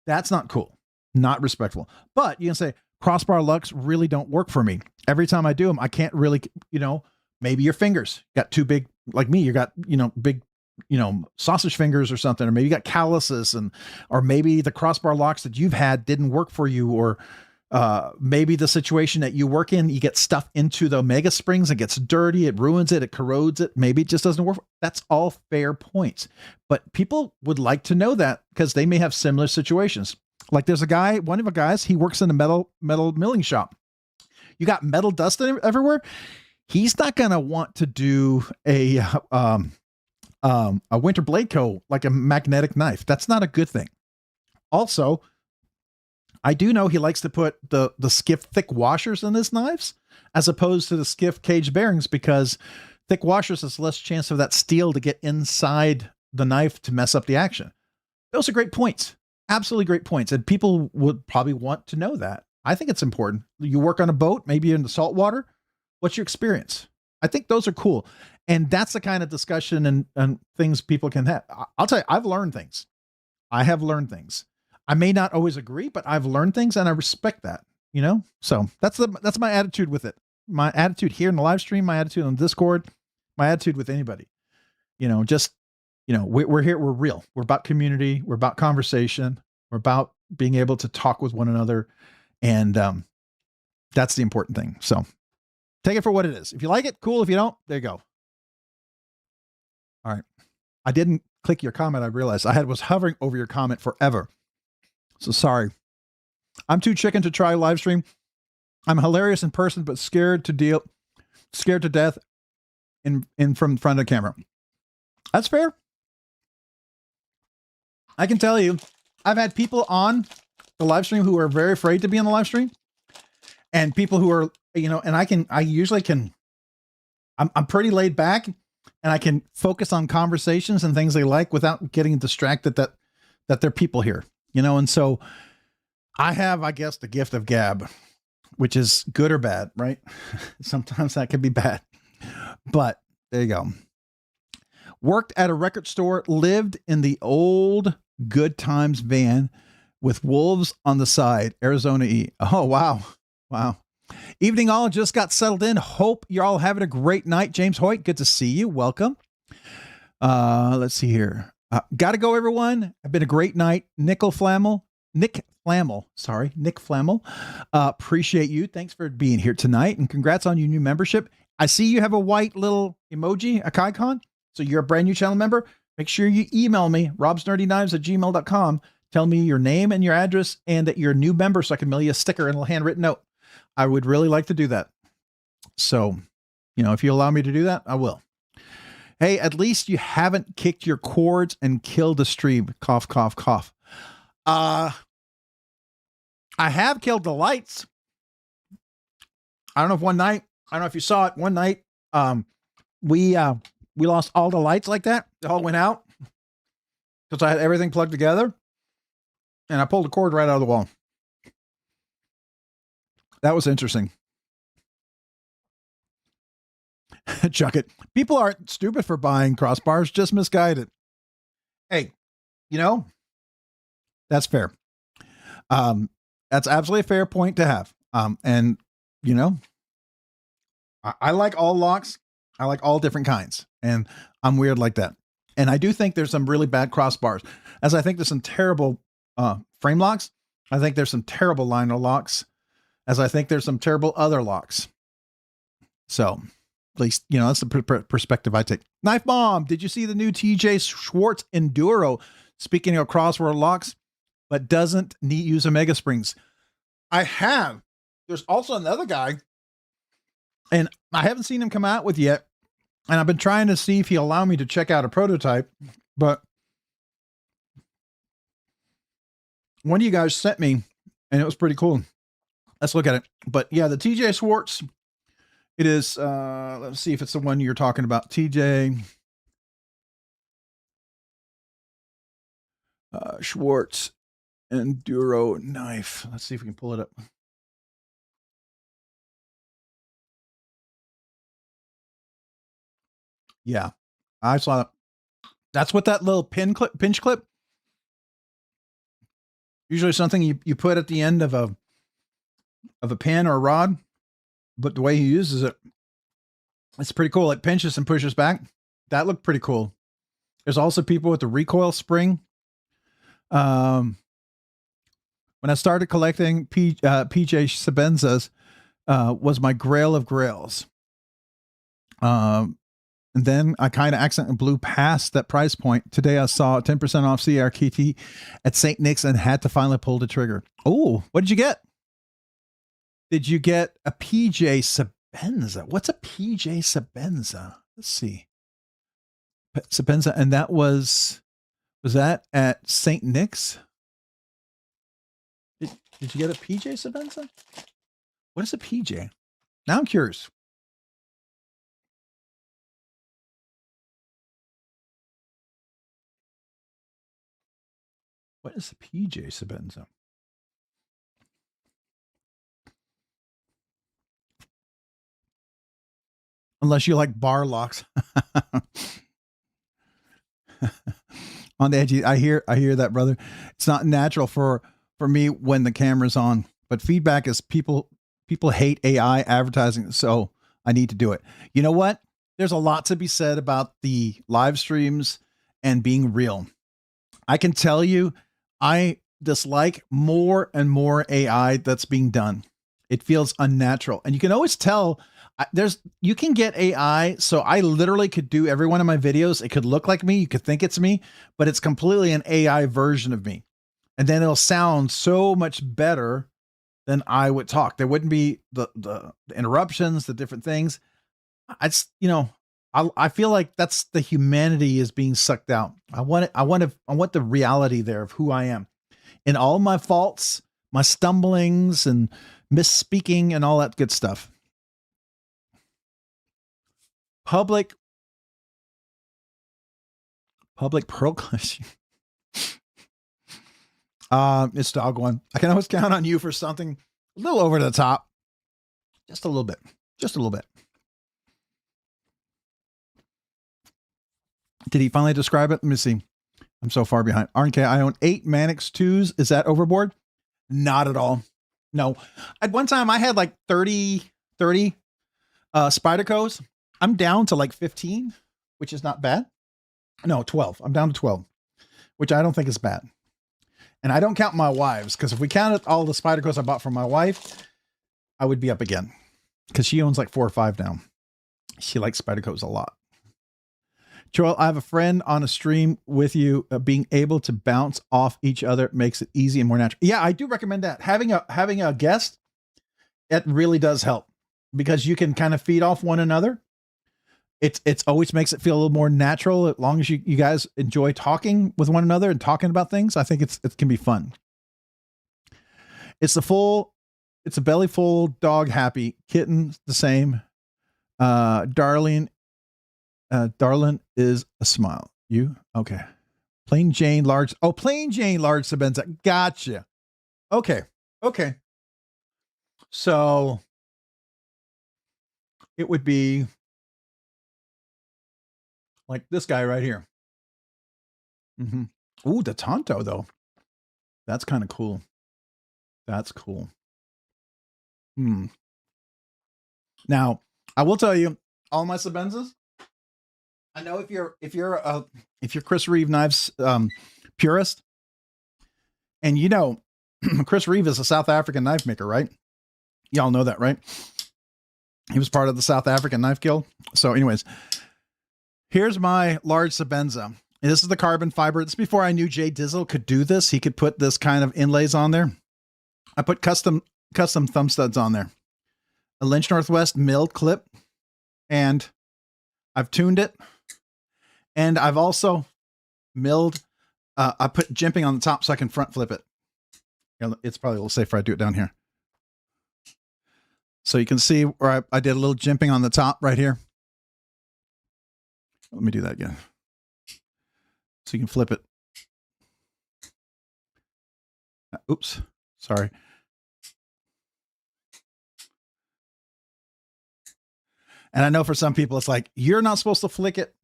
That's not cool. Not respectful. But you can say crossbar locks really don't work for me. Every time I do them, I can't really, maybe your fingers got too big, like me. You got, big, sausage fingers or something, or maybe you got calluses, or maybe the crossbar locks that you've had didn't work for you, or maybe the situation that you work in, you get stuff into the Omega springs, it gets dirty, it ruins it, it corrodes it. Maybe it just doesn't work. That's all fair points. But people would like to know that because they may have similar situations. Like there's one of the guys, he works in a metal milling shop. You got metal dust everywhere. He's not going to want to do a winter blade coat, like a magnetic knife. That's not a good thing. Also, I do know he likes to put the Skiff thick washers in his knives as opposed to the Skiff caged bearings, because thick washers has less chance of that steel to get inside the knife to mess up the action. Those are great points. Absolutely great points. And people would probably want to know that. I think it's important. You work on a boat, maybe in the salt water. What's your experience? I think those are cool. And that's the kind of discussion and things people can have. I'll tell you, I've learned things. I have learned things. I may not always agree, but I've learned things and I respect that, you know? So that's my attitude with it. My attitude here in the live stream, my attitude on Discord, my attitude with anybody, you know, just, you know, we're here, we're real. We're about community. We're about conversation. We're about being able to talk with one another. And that's the important thing. So take it for what it is. If you like it, cool. If you don't, there you go. All right. I didn't click your comment. I realized I was hovering over your comment forever. So sorry. I'm too chicken to try live stream. I'm hilarious in person, but scared to death in from front of the camera. That's fair. I can tell you, I've had people on the live stream who are very afraid to be on the live stream, and people who are, you know, and I usually can, I'm pretty laid back, and I can focus on conversations and things they like without getting distracted that there are people here, you know? And so I have, I guess, the gift of gab, which is good or bad, right? Sometimes that can be bad, but there you go. Worked at a record store, lived in the old Good Times van with wolves on the side, Arizona E. Oh, wow. Wow. Evening all, just got settled in. Hope you're all having a great night. James Hoyt, good to see you. Welcome. Let's see here. Gotta go, everyone. It's been a great night. Nick Flammel. Appreciate you. Thanks for being here tonight, and congrats on your new membership. I see you have a white little emoji, a icon. So you're a brand new channel member. Make sure you email me, robsnerdyknives@gmail.com. Tell me your name and your address and that you're a new member so I can mail you a sticker and a handwritten note. I would really like to do that. So, you know, if you allow me to do that, I will. Hey, at least you haven't kicked your cords and killed the stream. Cough, cough, cough. I have killed the lights. I don't know if one night, I don't know if you saw it one night. We lost all the lights like that. They all went out because I had everything plugged together, and I pulled the cord right out of the wall. That was interesting. Chuck it. People aren't stupid for buying crossbars, just misguided. Hey, you know, that's fair. That's absolutely a fair point to have. And you know, I like all locks. I like all different kinds, and I'm weird like that. And I do think there's some really bad crossbars, as I think there's some terrible frame locks. I think there's some terrible liner locks, as I think there's some terrible other locks. So at least, you know, that's the perspective I take. Knife Bomb, did you see the new TJ Schwartz Enduro? Speaking of crossbar locks, but doesn't use Omega springs. I have. There's also another guy, and I haven't seen him come out with yet. And I've been trying to see if he'll allow me to check out a prototype, but one of you guys sent me, and it was pretty cool. Let's look at it. But yeah, the TJ Schwartz, it is, let's see if it's the one you're talking about. TJ Schwartz Enduro knife. Let's see if we can pull it up. Yeah, I saw that. That's what that little pinch clip. Usually something you put at the end of a pin or a rod, but the way he uses it, it's pretty cool. It pinches and pushes back. That looked pretty cool. There's also people with the recoil spring. When I started collecting PJ Sabenzas, was my grail of grails. And then I kind of accidentally blew past that price point. Today I saw 10% off CRKT at St. Nick's and had to finally pull the trigger. Oh, what did you get? Did you get a PJ Sabenza? What's a PJ Sabenza? Let's see. Sabenza, and that was that at St. Nick's? Did you get a PJ Sabenza? What is a PJ? Now I'm curious. What is a PJ Sabenza? unless you like bar locks. On the edge, I hear that, brother. It's not natural for me when the camera's on, but feedback is people hate AI advertising, so I need to do it. You know what? There's a lot to be said about the live streams and being real. I can tell you, I dislike more and more AI that's being done. It feels unnatural, and you can always tell. You can get AI, so I literally could do every one of my videos. It could look like me, you could think it's me, but it's completely an AI version of me. And then it'll sound so much better than I would talk. There wouldn't be the interruptions, the different things. I feel like that's the humanity is being sucked out. I want the reality there of who I am. And all my faults, my stumblings and misspeaking and all that good stuff. Public pearl clutching. It's dog one. I can always count on you for something a little over the top. Just a little bit. Just a little bit. Did he finally describe it? Let me see. I'm so far behind. RNK, I own 8 Manix 2s. Is that overboard? Not at all. No. At one time I had like 30 Spydercos. I'm down to like 15, which is not bad. No, 12. I'm down to 12, which I don't think is bad. And I don't count my wives, because if we counted all the Spydercos I bought from my wife, I would be up again, because she owns like 4 or 5 now. She likes Spydercos a lot. Joel, I have a friend on a stream with you. Being able to bounce off each other makes it easy and more natural. Yeah, I do recommend that. Having a guest, it really does help, because you can kind of feed off one another. It's always makes it feel a little more natural, as long as you guys enjoy talking with one another and talking about things. I think it can be fun. It's a belly full dog happy, kitten the same. Darling is a smile. You okay? Plain Jane large. Oh, Plain Jane large Sabenza. Gotcha. Okay. So it would be like this guy right here. Ooh, the Tonto though. That's kind of cool. That's cool. Now, I will tell you, all my Sabenzas, I know if you're Chris Reeve Knives purist, and you know Chris Reeve is a South African knife maker, right? Y'all know that, right? He was part of the South African Knife Guild. So anyways, here's my large Sabenza. And this is the carbon fiber. This is before I knew Jay Dizzle could do this. He could put this kind of inlays on there. I put custom thumb studs on there. A Lynch Northwest milled clip. And I've tuned it. And I've also milled, I put jimping on the top so I can front flip it. It's probably a little safer I do it down here. So you can see where I did a little jimping on the top right here. Let me do that again. So you can flip it. Oops, sorry. And I know for some people, it's like, you're not supposed to flick it.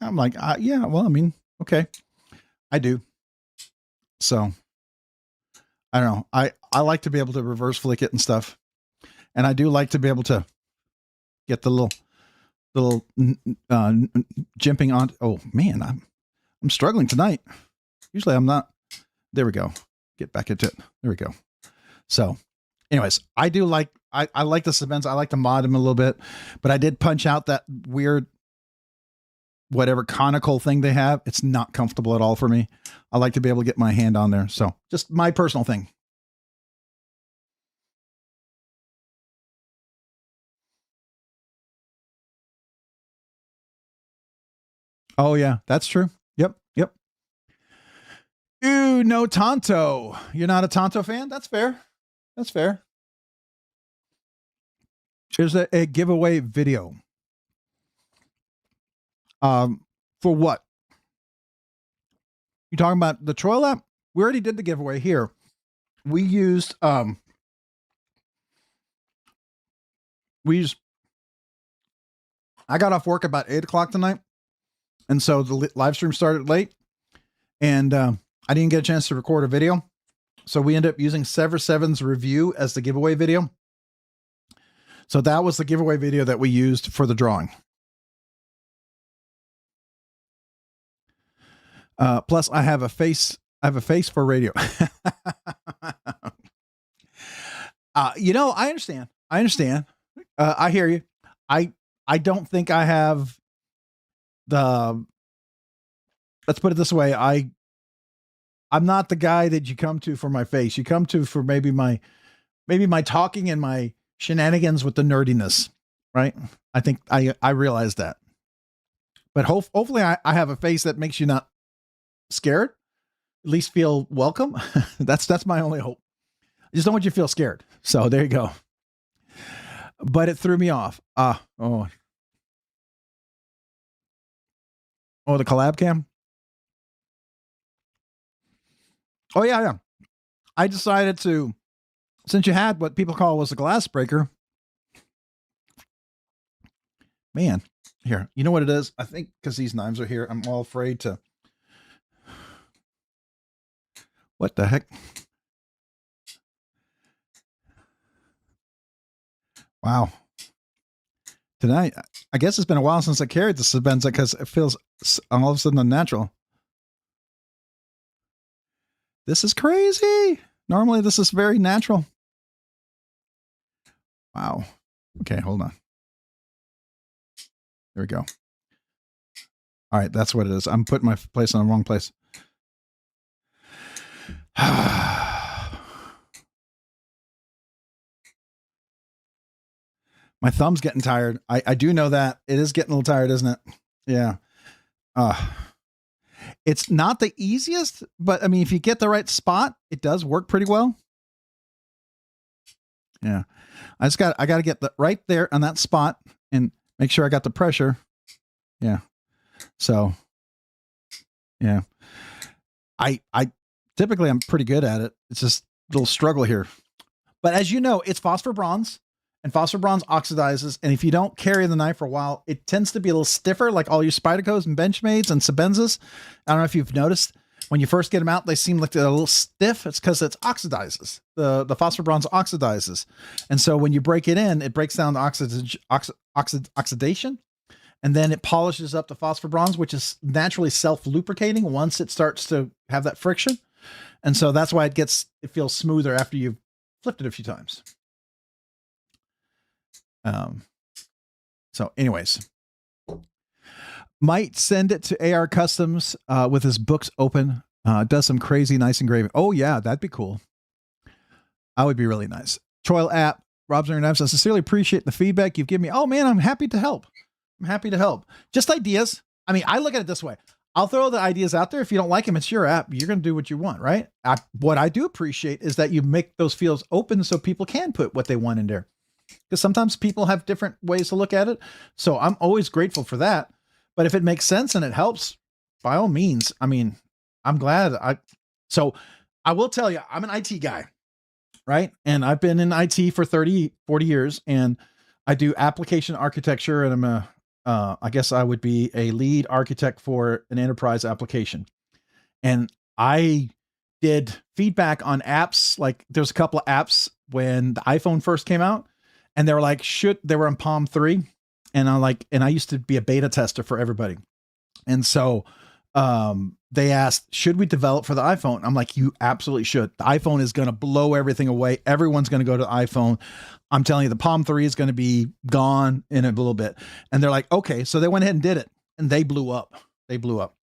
I'm like, yeah, well, I mean, okay, I do. So I don't know. I like to be able to reverse flick it and stuff. And I do like to be able to get the little jimping on. Oh man, I'm struggling tonight. Usually I'm not. There we go. Get back into it. There we go. So anyways, I do like, I like the Sabenza. I like to mod them a little bit, but I did punch out that weird, whatever conical thing they have. It's not comfortable at all for me. I like to be able to get my hand on there. So just my personal thing. Oh yeah, that's true. Yep. Ooh, no Tonto. You're not a Tonto fan? That's fair. That's fair. Here's a giveaway video. For what? You talking about the Troy Lab? We already did the giveaway here. We used I got off work about 8 o'clock tonight. And so the live stream started late, and I didn't get a chance to record a video. So we ended up using Sever 7's review as the giveaway video. So that was the giveaway video that we used for the drawing. Plus I have a face for radio. You know, I understand. I hear you. I don't think I have let's put it this way. I'm not the guy that you come to for my face. You come to for maybe my talking and my shenanigans with the nerdiness, right? I think I realize that, but hopefully I have a face that makes you not scared, at least feel welcome. That's my only hope. I just don't want you to feel scared. So there you go. But it threw me off. Oh, the collab cam. Oh yeah. I decided to, since you had what people call was a glass breaker. Man, here, you know what it is? I think because these knives are here, I'm all afraid to. What the heck? Wow. Tonight, I guess it's been a while since I carried the Sebenza because it feels all of a sudden unnatural. This is crazy. Normally, this is very natural. Wow. Okay, hold on. There we go. All right, that's what it is. I'm putting my place on the wrong place. My thumb's getting tired. I do know that. It is getting a little tired, isn't it? Yeah. It's not the easiest, but I mean, if you get the right spot, it does work pretty well. Yeah. I got to get the right there on that spot and make sure I got the pressure. Yeah. So, yeah. I typically I'm pretty good at it. It's just a little struggle here. But as you know, it's phosphor bronze. And phosphor bronze oxidizes, and if you don't carry the knife for a while, it tends to be a little stiffer, like all your Spydercos and Benchmades and Sebenzas. I don't know if you've noticed, when you first get them out, they seem like they're a little stiff. It's because it oxidizes. The phosphor bronze oxidizes. And so when you break it in, it breaks down the oxidation, and then it polishes up the phosphor bronze, which is naturally self-lubricating once it starts to have that friction. And so that's why it feels smoother after you've flipped it a few times. So anyways, might send it to AR Customs, with his books open, does some crazy nice engraving. Oh yeah, that'd be cool. That would be really nice. Troil app, Rob's Knives. I sincerely appreciate the feedback you've given me. Oh man, I'm happy to help. Just ideas. I mean, I look at it this way. I'll throw the ideas out there. If you don't like them, it's your app. You're going to do what you want, right? What I do appreciate is that you make those fields open so people can put what they want in there. Because sometimes people have different ways to look at it. So I'm always grateful for that. But if it makes sense and it helps, by all means, I mean, I'm glad. So I will tell you, I'm an IT guy, right? And I've been in IT for 30, 40 years, and I do application architecture, and I'm I guess I would be a lead architect for an enterprise application. And I did feedback on apps. Like there's a couple of apps when the iPhone first came out, and they were like, they were in Palm 3. And I used to be a beta tester for everybody. And so, they asked, should we develop for the iPhone? I'm like, you absolutely should. The iPhone is going to blow everything away. Everyone's going to go to the iPhone. I'm telling you, the Palm 3 is going to be gone in a little bit. And they're like, okay. So they went ahead and did it, and they blew up.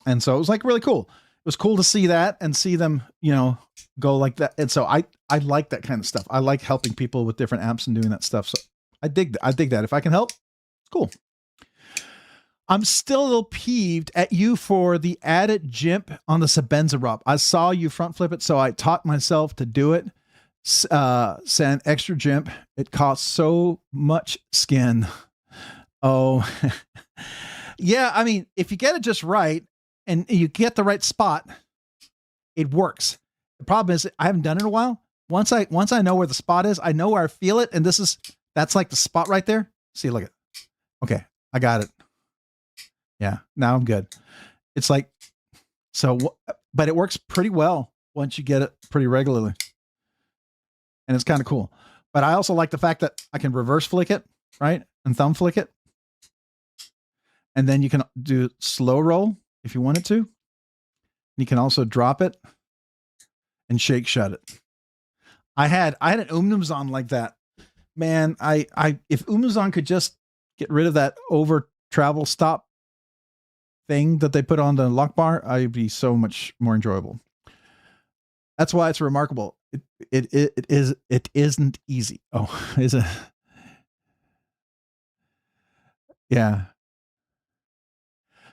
And so it was like really cool. It was cool to see that and see them, go like that. And so I like that kind of stuff. I like helping people with different apps and doing that stuff. So I dig that. If I can help, cool. I'm still a little peeved at you for the added jimp on the Sebenza, Rob. I saw you front flip it, so I taught myself to do it. Send extra jimp. It costs so much skin. Oh, yeah. I mean, if you get it just right and you get the right spot, it works. The problem is I haven't done it in a while. Once I know where the spot is, I know where I feel it. And that's like the spot right there. See, look at, okay. I got it. Yeah, now I'm good. It's like, so, but it works pretty well once you get it pretty regularly. And it's kind of cool. But I also like the fact that I can reverse flick it, right? And thumb flick it. And then you can do slow roll if you wanted to. You can also drop it and shake shut it. I had an Umnumzon like that. Man, if Umnumzon could just get rid of that over travel stop thing that they put on the lock bar, I'd be so much more enjoyable. That's why it's remarkable. It isn't easy. Oh, is it? Yeah.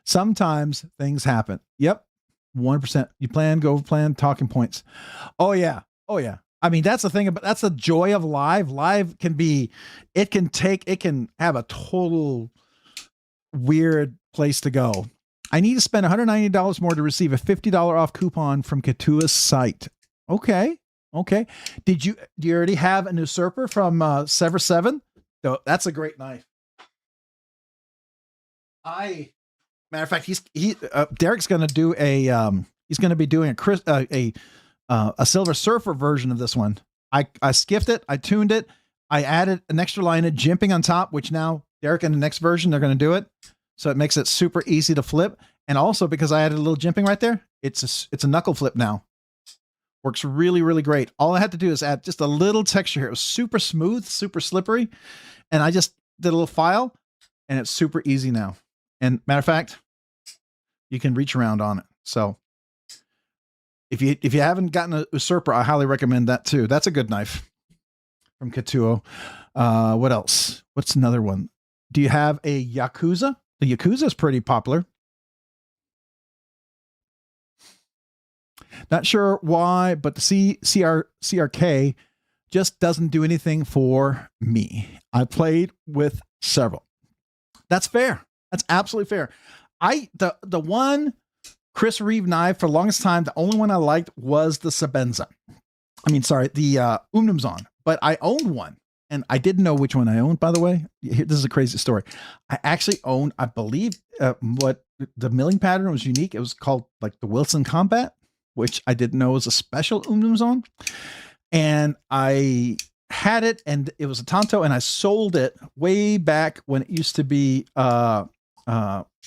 Sometimes things happen. Yep. 1%. You plan, go plan, talking points. Oh yeah. Oh yeah. I mean, that's the thing about, that's the joy of live. Live can be, it can have a total weird place to go. I need to spend $190 more to receive a $50 off coupon from Katua's site. Okay. Okay. Do you already have an usurper from Sever 7? No, that's a great knife. Matter of fact, Derek's going to do he's going to be doing a Silver Surfer version of this one. I skiffed it. I tuned it. I added an extra line of jimping on top, which now Derek in the next version, they're going to do it. So it makes it super easy to flip. And also because I added a little jimping right there, it's a knuckle flip now. Works really, really great. All I had to do is add just a little texture here. It was super smooth, super slippery. And I just did a little file and it's super easy now. And matter of fact, you can reach around on it. So if you haven't gotten a usurper, I highly recommend that too. That's a good knife from Katuo. What else? What's another one? Do you have a Yakuza? The Yakuza is pretty popular. Not sure why, but the CRK just doesn't do anything for me. I played with several. That's fair. That's absolutely fair. The one Chris Reeve knife for the longest time, the only one I liked was the Sabenza. I mean, sorry, the Umnumzon. But I owned one, and I didn't know which one I owned, by the way. This is a crazy story. I actually owned, I believe, what the milling pattern was unique. It was called like the Wilson Combat, which I didn't know was a special Umnumzon. And I had it, and it was a Tanto, and I sold it way back when it used to be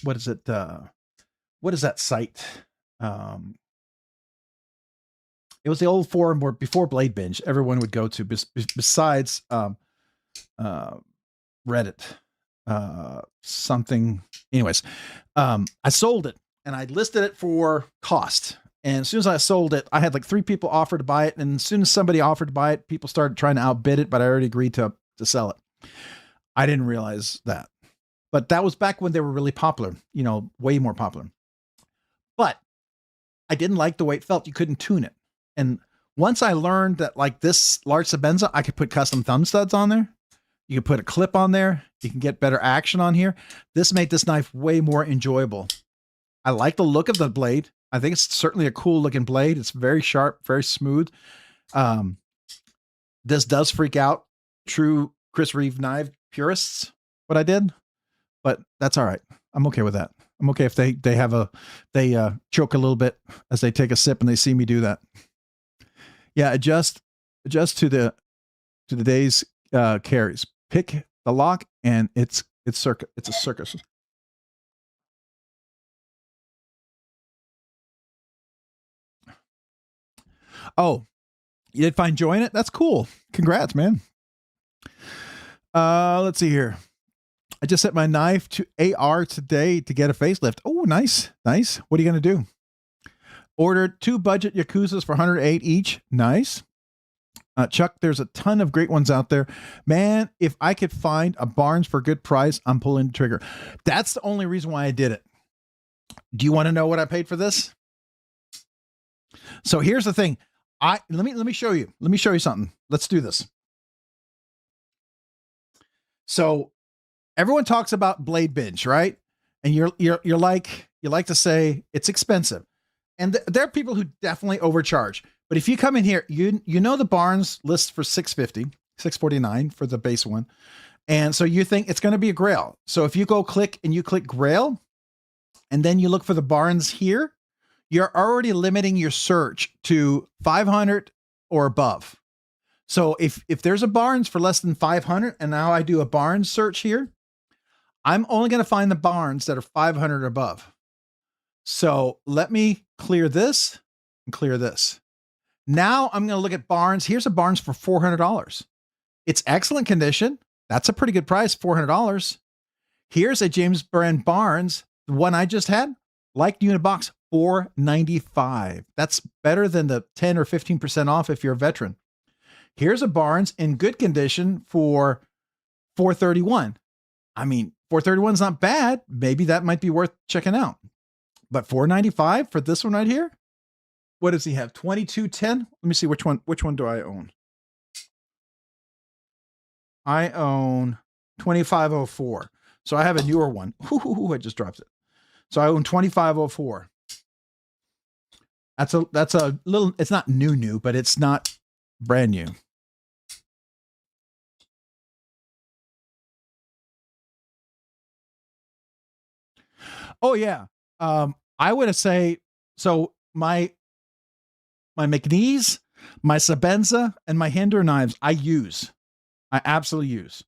what is it? What is that site? It was the old forum where before BladeBinge, everyone would go to besides Reddit, something. Anyways, I sold it and I listed it for cost. And as soon as I sold it, I had like 3 people offer to buy it. And as soon as somebody offered to buy it, people started trying to outbid it, but I already agreed to sell it. I didn't realize that. But that was back when they were really popular, you know, way more popular. But I didn't like the way it felt. You couldn't tune it. And once I learned that like this large Sabenza, I could put custom thumb studs on there. You can put a clip on there. You can get better action on here. This made this knife way more enjoyable. I like the look of the blade. I think it's certainly a cool looking blade. It's very sharp, very smooth. This does freak out true Chris Reeve knife purists, what I did, but that's all right. I'm okay with that. I'm okay if they choke a little bit as they take a sip and they see me do that. Yeah. Adjust to the day's carries. Pick the lock and it's a circus. Oh, you did find joy in it? That's cool. Congrats, man. Let's see here. I just set my knife to AR today to get a facelift. Oh, nice. Nice. What are you going to do? Ordered 2 budget Yakuzas for $108 each. Nice. Chuck, there's a ton of great ones out there. Man, if I could find a Barnes for a good price, I'm pulling the trigger. That's the only reason why I did it. Do you want to know what I paid for this? So here's the thing. Let me show you. Let me show you something. Let's do this. So everyone talks about BladeBinge, right? And you like to say it's expensive. And there are people who definitely overcharge. But if you come in here, you know the Barnes lists for $650, $649 for the base one. And so you think it's going to be a grail. So if you go click and you click grail, and then you look for the barns here, you're already limiting your search to 500 or above. So if there's a barns for less than 500, and now I do a barns search here, I'm only going to find the barns that are 500 or above. So let me clear this and clear this. Now I'm going to look at barns. Here's a barns for $400. It's excellent condition. That's a pretty good price, $400. Here's a James brand barns, the one I just had, like unit box, $495. That's better than the 10 or 15% off if you're a veteran. Here's a barns in good condition for $431. I mean, $431 is not bad. Maybe that might be worth checking out. But $495 for this one right here? What does he have? 2210? Let me see which one do I own? I own 2504. So I have a newer one. Ooh, I just dropped it. So I own 2504. That's a little, it's not new, but it's not brand new. Oh yeah. I would say, so my McNeese, my Sabenza, and my Hinder knives, I absolutely use.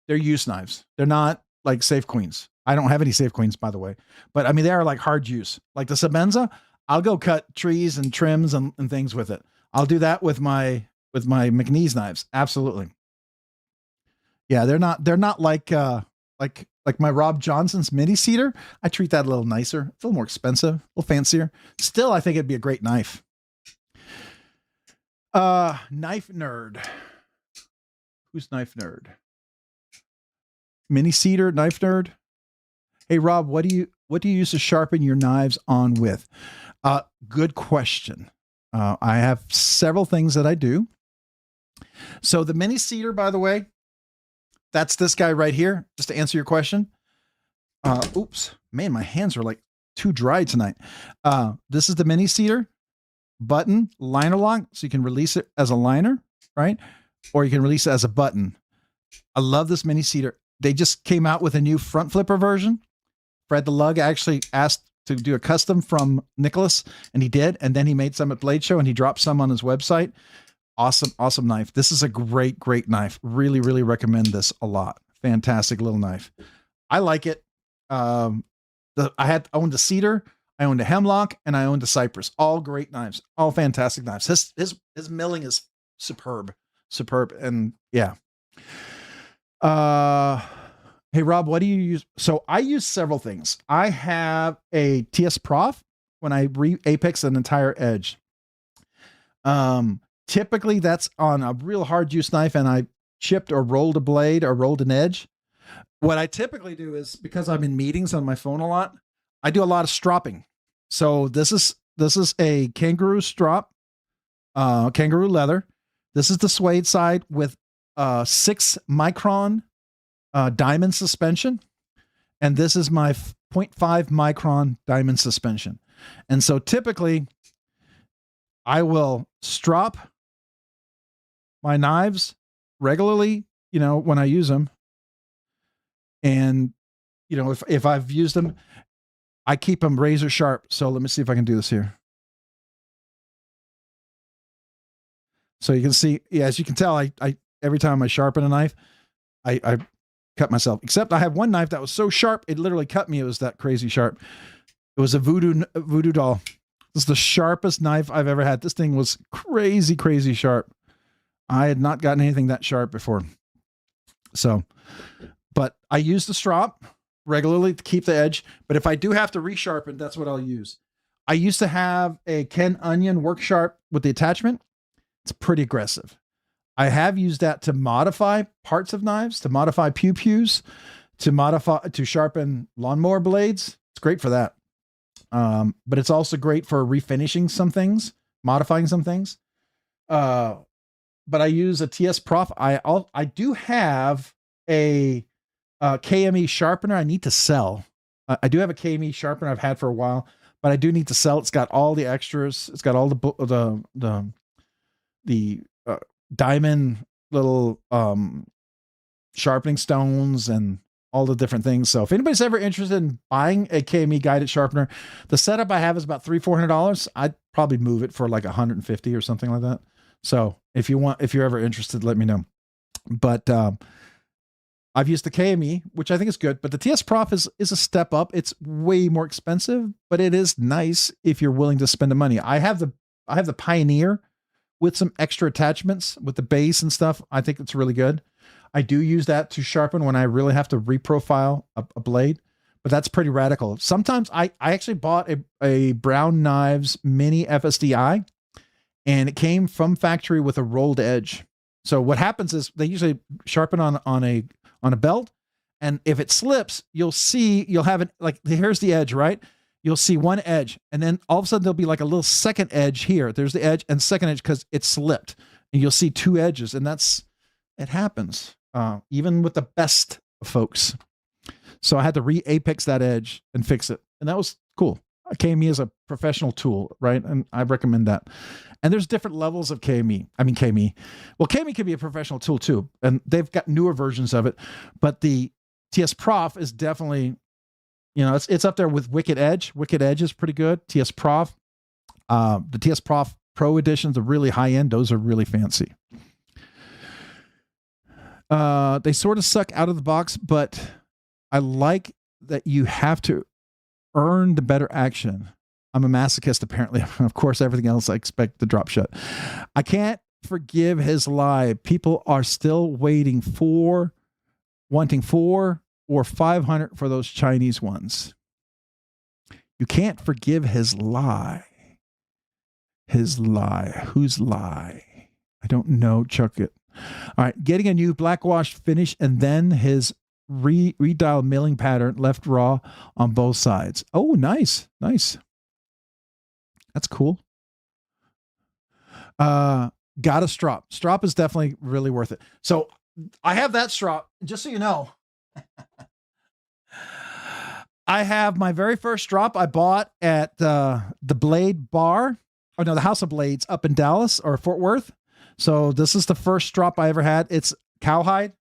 They're use knives. They're not like safe queens. I don't have any safe queens, by the way, but I mean, they are like hard use. Like the Sabenza, I'll go cut trees and trims and things with it. I'll do that with my McNeese knives. Absolutely. Yeah, they're not like my Rob Johnson's mini cedar. I treat that a little nicer. It's a little more expensive, a little fancier. Still, I think it'd be a great knife. Knife nerd. Who's knife nerd? Mini cedar knife nerd. Hey Rob, what do you use to sharpen your knives on with? Good question. I have several things that I do. So the mini cedar, by the way, that's this guy right here, just to answer your question. Oops, man, my hands are like too dry tonight. This is the mini cedar button liner lock. So you can release it as a liner, right? Or you can release it as a button. I love this mini cedar. They just came out with a new front flipper version. Fred the Lug actually asked to do a custom from Nicholas, and he did. And then he made some at Blade Show, and he dropped some on his website. Awesome knife. This is a great knife. Really recommend this a lot. Fantastic little knife. I like it. I owned a cedar, I owned a hemlock, and I owned a cypress. All great knives. All fantastic knives. His milling is superb. And yeah. Hey Rob, what do you use? So I use several things. I have a TS Prof when I re-apex an entire edge. Typically that's on a real hard use knife, and I chipped or rolled a blade or rolled an edge. What I typically do is, because I'm in meetings on my phone a lot, I do a lot of stropping. So this is a kangaroo strop, kangaroo leather. This is the suede side with 6 micron diamond suspension. And this is my 0.5 micron diamond suspension. And so typically I will strop my knives regularly, when I use them. And, if I've used them, I keep them razor sharp. So let me see if I can do this here. So you can see, as you can tell, I every time I sharpen a knife, I cut myself. Except I have one knife that was so sharp, it literally cut me. It was that crazy sharp. It was a voodoo doll. This is the sharpest knife I've ever had. This thing was crazy sharp. I had not gotten anything that sharp before. So, but I use the strop regularly to keep the edge. But if I do have to resharpen, that's what I'll use. I used to have a Ken Onion Work Sharp with the attachment. It's pretty aggressive. I have used that to modify parts of knives, to modify pew-pews, to sharpen lawnmower blades. It's great for that. But it's also great for refinishing some things, modifying some things. But I use a TS Prof. I do have a KME sharpener I need to sell. I do have a KME sharpener I've had for a while, but I do need to sell. It's got all the extras. It's got all the diamond little sharpening stones and all the different things. So if anybody's ever interested in buying a KME guided sharpener, the setup I have is about $300-400. I'd probably move it for like $150 or something like that. So if you're ever interested, let me know. But I've used the KME, which I think is good, but the TS Prof is a step up. It's way more expensive, but it is nice if you're willing to spend the money. I have the Pioneer with some extra attachments with the base and stuff. I think it's really good. I do use that to sharpen when I really have to reprofile a blade, but that's pretty radical. Sometimes I actually bought a Brown Knives Mini FSDI, and it came from factory with a rolled edge. So what happens is they usually sharpen on a belt, and if it slips, you'll have it like, here's the edge, right? You'll see one edge, and then all of a sudden there'll be like a little second edge here. There's the edge and second edge because it slipped, and you'll see two edges, and it happens even with the best folks. So I had to re-apex that edge and fix it, and that was cool. KME is a professional tool, right? And I recommend that. And there's different levels of KME. I mean, KME. Well, KME can be a professional tool too, and they've got newer versions of it. But the TS Prof is definitely, it's up there with Wicked Edge. Wicked Edge is pretty good. TS Prof, the TS Prof Pro editions, the really high end, those are really fancy. They sort of suck out of the box, but I like that you have to earn the better action. I'm a masochist, apparently. Of course, everything else I expect to drop shut. I can't forgive his lie. People are still wanting 4 or 500 for those Chinese ones. You can't forgive his lie. His lie. Whose lie? I don't know. Chuck it. All right. Getting a new blackwash finish and then his redial milling pattern left raw on both sides. Oh, nice. Nice. That's cool. Got a strop. Strop is definitely really worth it. So I have that strop. Just so you know, I have my very first strop I bought at the Blade Bar. Oh no, the House of Blades up in Dallas or Fort Worth. So this is the first strop I ever had. It's cowhide.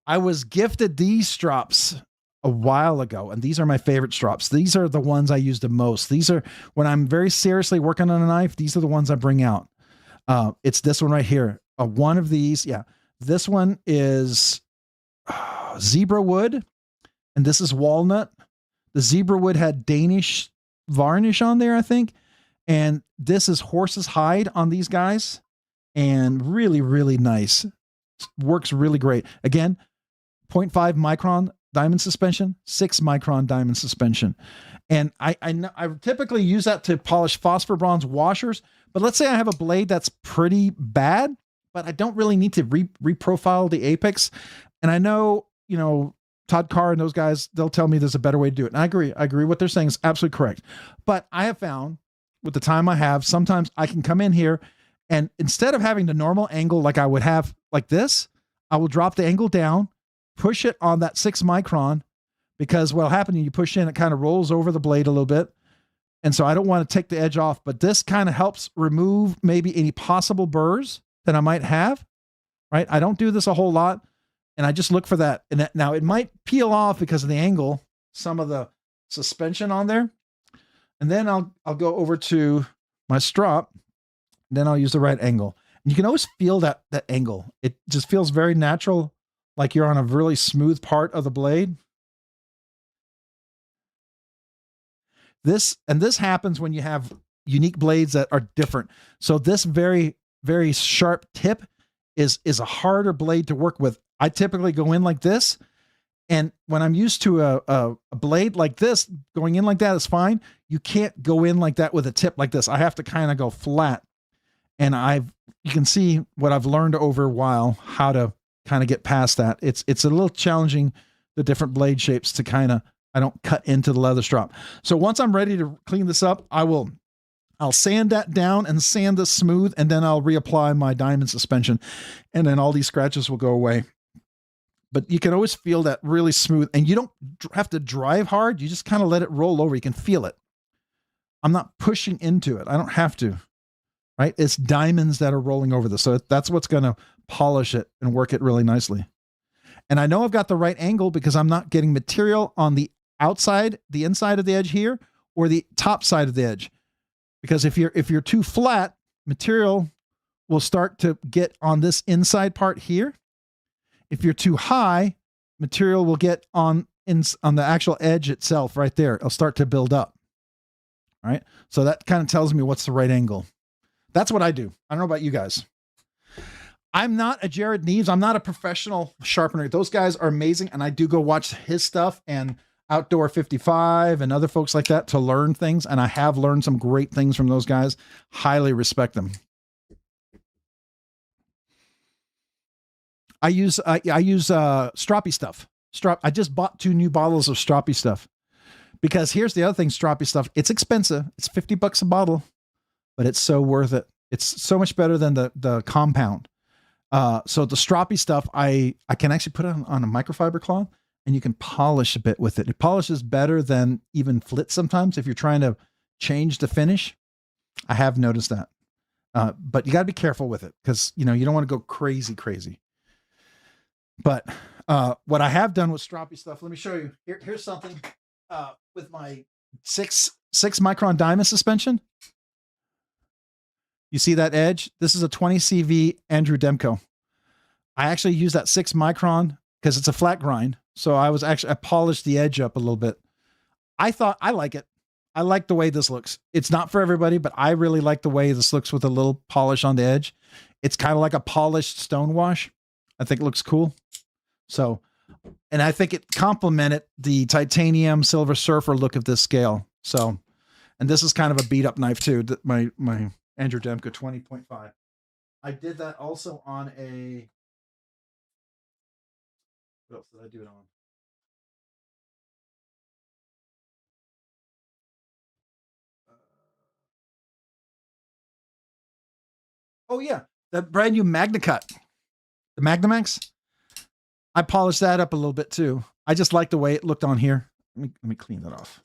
I was gifted these strops a while ago, and these are my favorite strops. These are the ones I use the most. These are when I'm very seriously working on a knife. These are the ones I bring out. It's this one right here. One of these. Yeah. This one is zebra wood, and this is walnut. The zebra wood had Danish varnish on there, I think. And this is horse's hide on these guys. And really, really nice. Works really great. Again, 0.5 micron diamond suspension, 6 micron diamond suspension. And I typically use that to polish phosphor bronze washers. But let's say I have a blade that's pretty bad, but I don't really need to reprofile the apex. And I know, Todd Carr and those guys, they'll tell me there's a better way to do it. And I agree. What they're saying is absolutely correct. But I have found with the time I have, sometimes I can come in here and instead of having the normal angle like I would have like this, I will drop the angle down, push it on that 6 micron, because what'll happen when you push in, it kind of rolls over the blade a little bit. And so I don't want to take the edge off, but this kind of helps remove maybe any possible burrs that I might have, right? I don't do this a whole lot, and I just look for that. And now it might peel off because of the angle, some of the suspension on there. And then I'll go over to my strop, and then I'll use the right angle. And you can always feel that angle. It just feels very natural, like you're on a really smooth part of the blade. This happens when you have unique blades that are different. So this very, very sharp tip is a harder blade to work with. I typically go in like this. And when I'm used to a blade like this, going in like that is fine. You can't go in like that with a tip like this. I have to kind of go flat. And you can see what I've learned over a while, how to kind of get past that. It's a little challenging, the different blade shapes to I don't cut into the leather strop. So once I'm ready to clean this up, I'll sand that down and sand this smooth, and then I'll reapply my diamond suspension, and then all these scratches will go away. But you can always feel that really smooth, and you don't have to drive hard. You just kind of let it roll over. You can feel it. I'm not pushing into it. I don't have to, right? It's diamonds that are rolling over this. So that's what's going to polish it and work it really nicely. And I know I've got the right angle because I'm not getting material on the outside, the inside of the edge here, or the top side of the edge. Because if you're too flat, material will start to get on this inside part here. If you're too high, material will get on the actual edge itself right there. It'll start to build up. All right. So that kind of tells me what's the right angle. That's what I do. I don't know about you guys. I'm not a Jared Neves. I'm not a professional sharpener. Those guys are amazing. And I do go watch his stuff and Outdoor 55 and other folks like that to learn things. And I have learned some great things from those guys. Highly respect them. I use stroppy stuff. I just bought 2 new bottles of stroppy stuff because here's the other thing. Stroppy stuff. It's expensive. It's $50 a bottle, but it's so worth it. It's so much better than the compound. So the stroppy stuff, I can actually put it on a microfiber cloth and you can polish a bit with it. It polishes better than even flit sometimes if you're trying to change the finish. I have noticed that. But you got to be careful with it because, you don't want to go crazy. But what I have done with stroppy stuff, let me show you. Here's something with my 6 micron diamond suspension. You see that edge? This is a 20 CV Andrew Demko. I actually use that 6 micron because it's a flat grind. So I polished the edge up a little bit. I thought I like it. I like the way this looks. It's not for everybody, but I really like the way this looks with a little polish on the edge. It's kind of like a polished stone wash. I think it looks cool. So, and I think it complemented the titanium silver surfer look of this scale. So, and this is kind of a beat up knife too. My Andrew Demko 20.5. I did that also on a, what else did I do it on? Oh yeah, the brand new MagnaCut, the Magnamax. I polished that up a little bit too. I just like the way it looked on here. Let me clean that off.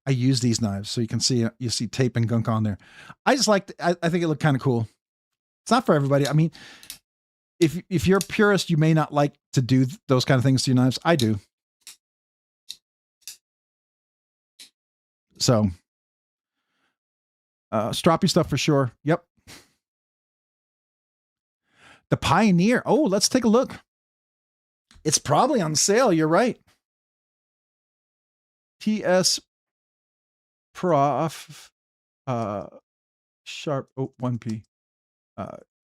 I use these knives so you see tape and gunk on there. I just like, I think it looked kind of cool. It's not for everybody. I mean, if you're a purist, you may not like to do those kind of things to your knives. I do. So, stroppy stuff for sure. Yep. The Pioneer. Oh, let's take a look. It's probably on sale. You're right. TS Prof Sharp 1P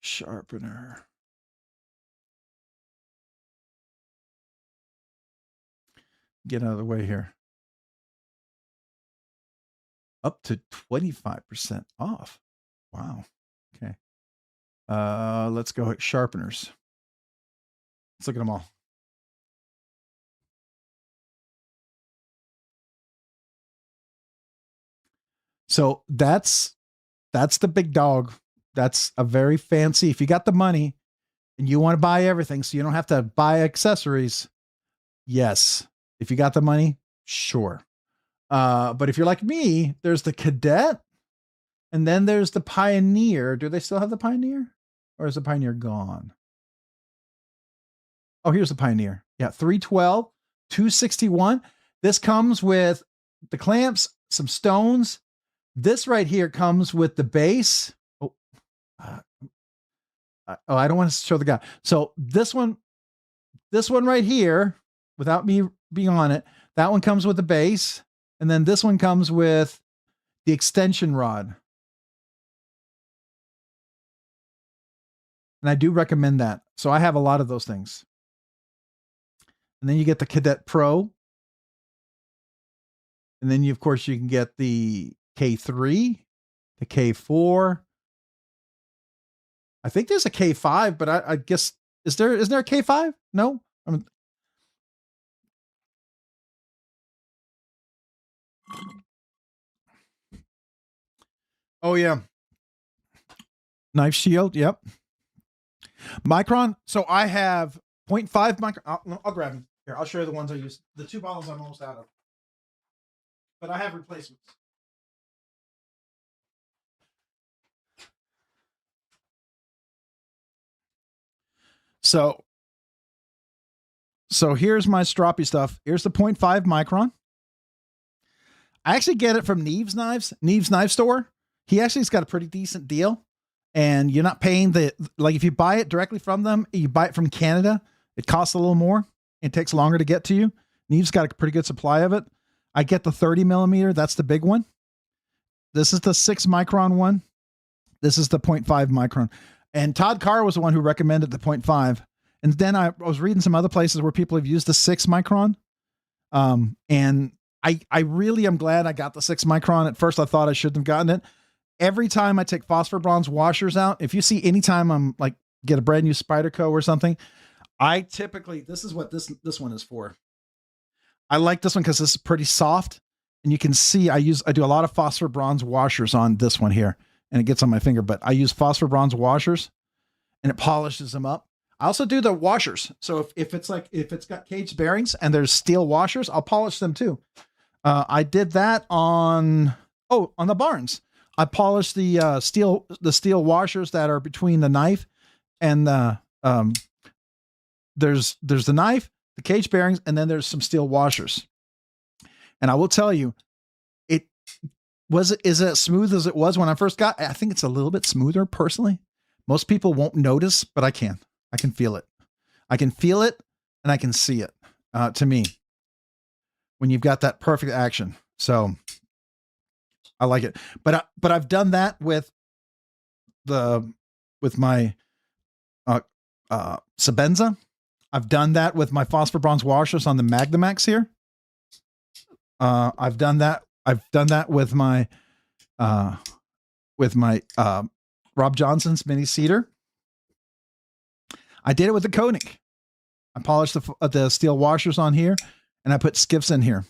sharpener. Get out of the way here. Up to 25% off. Wow. Okay. Let's go at sharpeners. Let's look at them all. So that's the big dog. That's a very fancy, if you got the money and you want to buy everything so you don't have to buy accessories. Yes. If you got the money, sure. But if you're like me, there's the Cadet and then there's the Pioneer. Do they still have the Pioneer or is the Pioneer gone? Oh, here's the Pioneer. Yeah. 312, 261. This comes with the clamps, some stones. This right here comes with the base. Oh, I don't want to show the guy. So this one right here, without me being on it, that one comes with the base. And then this one comes with the extension rod. And I do recommend that. So I have a lot of those things. And then you get the Cadet Pro. And then of course you can get the K3, the K4. I think there's a K5, but I guess, is there a K5? No? Oh yeah. Knife shield. Yep. Micron. So I have 0.5 micron. I'll grab them. Here, I'll show you the ones I use. The 2 bottles I'm almost out of. But I have replacements. So here's my stroppy stuff. Here's the 0.5 micron. I actually get it from Neves Knife Store. He actually has got a pretty decent deal, and you're not paying like if you buy it directly from them, you buy it from Canada, it costs a little more. It takes longer to get to you. Neves got a pretty good supply of it. I get the 30 millimeter. That's the big one. This is the 6 micron one. This is the 0.5 micron. And Todd Carr was the one who recommended the 0.5. And then I was reading some other places where people have used the 6 micron. And I really am glad I got the 6 micron. At first, I thought I shouldn't have gotten it. Every time I take phosphor bronze washers out, if you see anytime I'm like get a brand new Spyderco or something, I typically, this is what this one is for. I like this one because this is pretty soft, and you can see I do a lot of phosphor bronze washers on this one here, and it gets on my finger, but I use phosphor bronze washers and it polishes them up. I also do the washers. So if it's got caged bearings and there's steel washers, I'll polish them too. I did that on the Barnes. I polished the steel washers that are between the knife and there's the knife, the cage bearings, and then there's some steel washers. And I will tell you, is it as smooth as it was when I first got? I think it's a little bit smoother personally. Most people won't notice, but I can feel it. I can feel it and I can see it to me when you've got that perfect action. So I like it, but I've done that with my Sebenza. I've done that with my phosphor bronze washers on the Magnamax here. I've done that with my Rob Johnson's mini cedar. I did it with the Koenig. I polished the steel washers on here, and I put skiffs in here.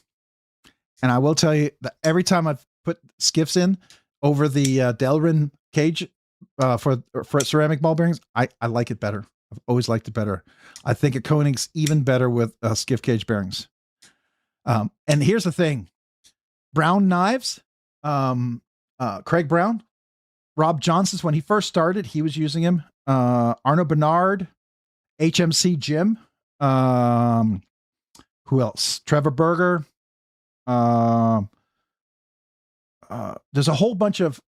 And I will tell you that every time I've put skiffs in over the Delrin cage for ceramic ball bearings, I like it better. I've always liked it better. I think a Koenig's even better with skiff cage bearings. And here's the thing. Brown knives, Craig Brown, Rob Johnson's, when he first started, he was using him. Arno Bernard, HMC Jim, who else? Trevor Berger. There's a whole bunch of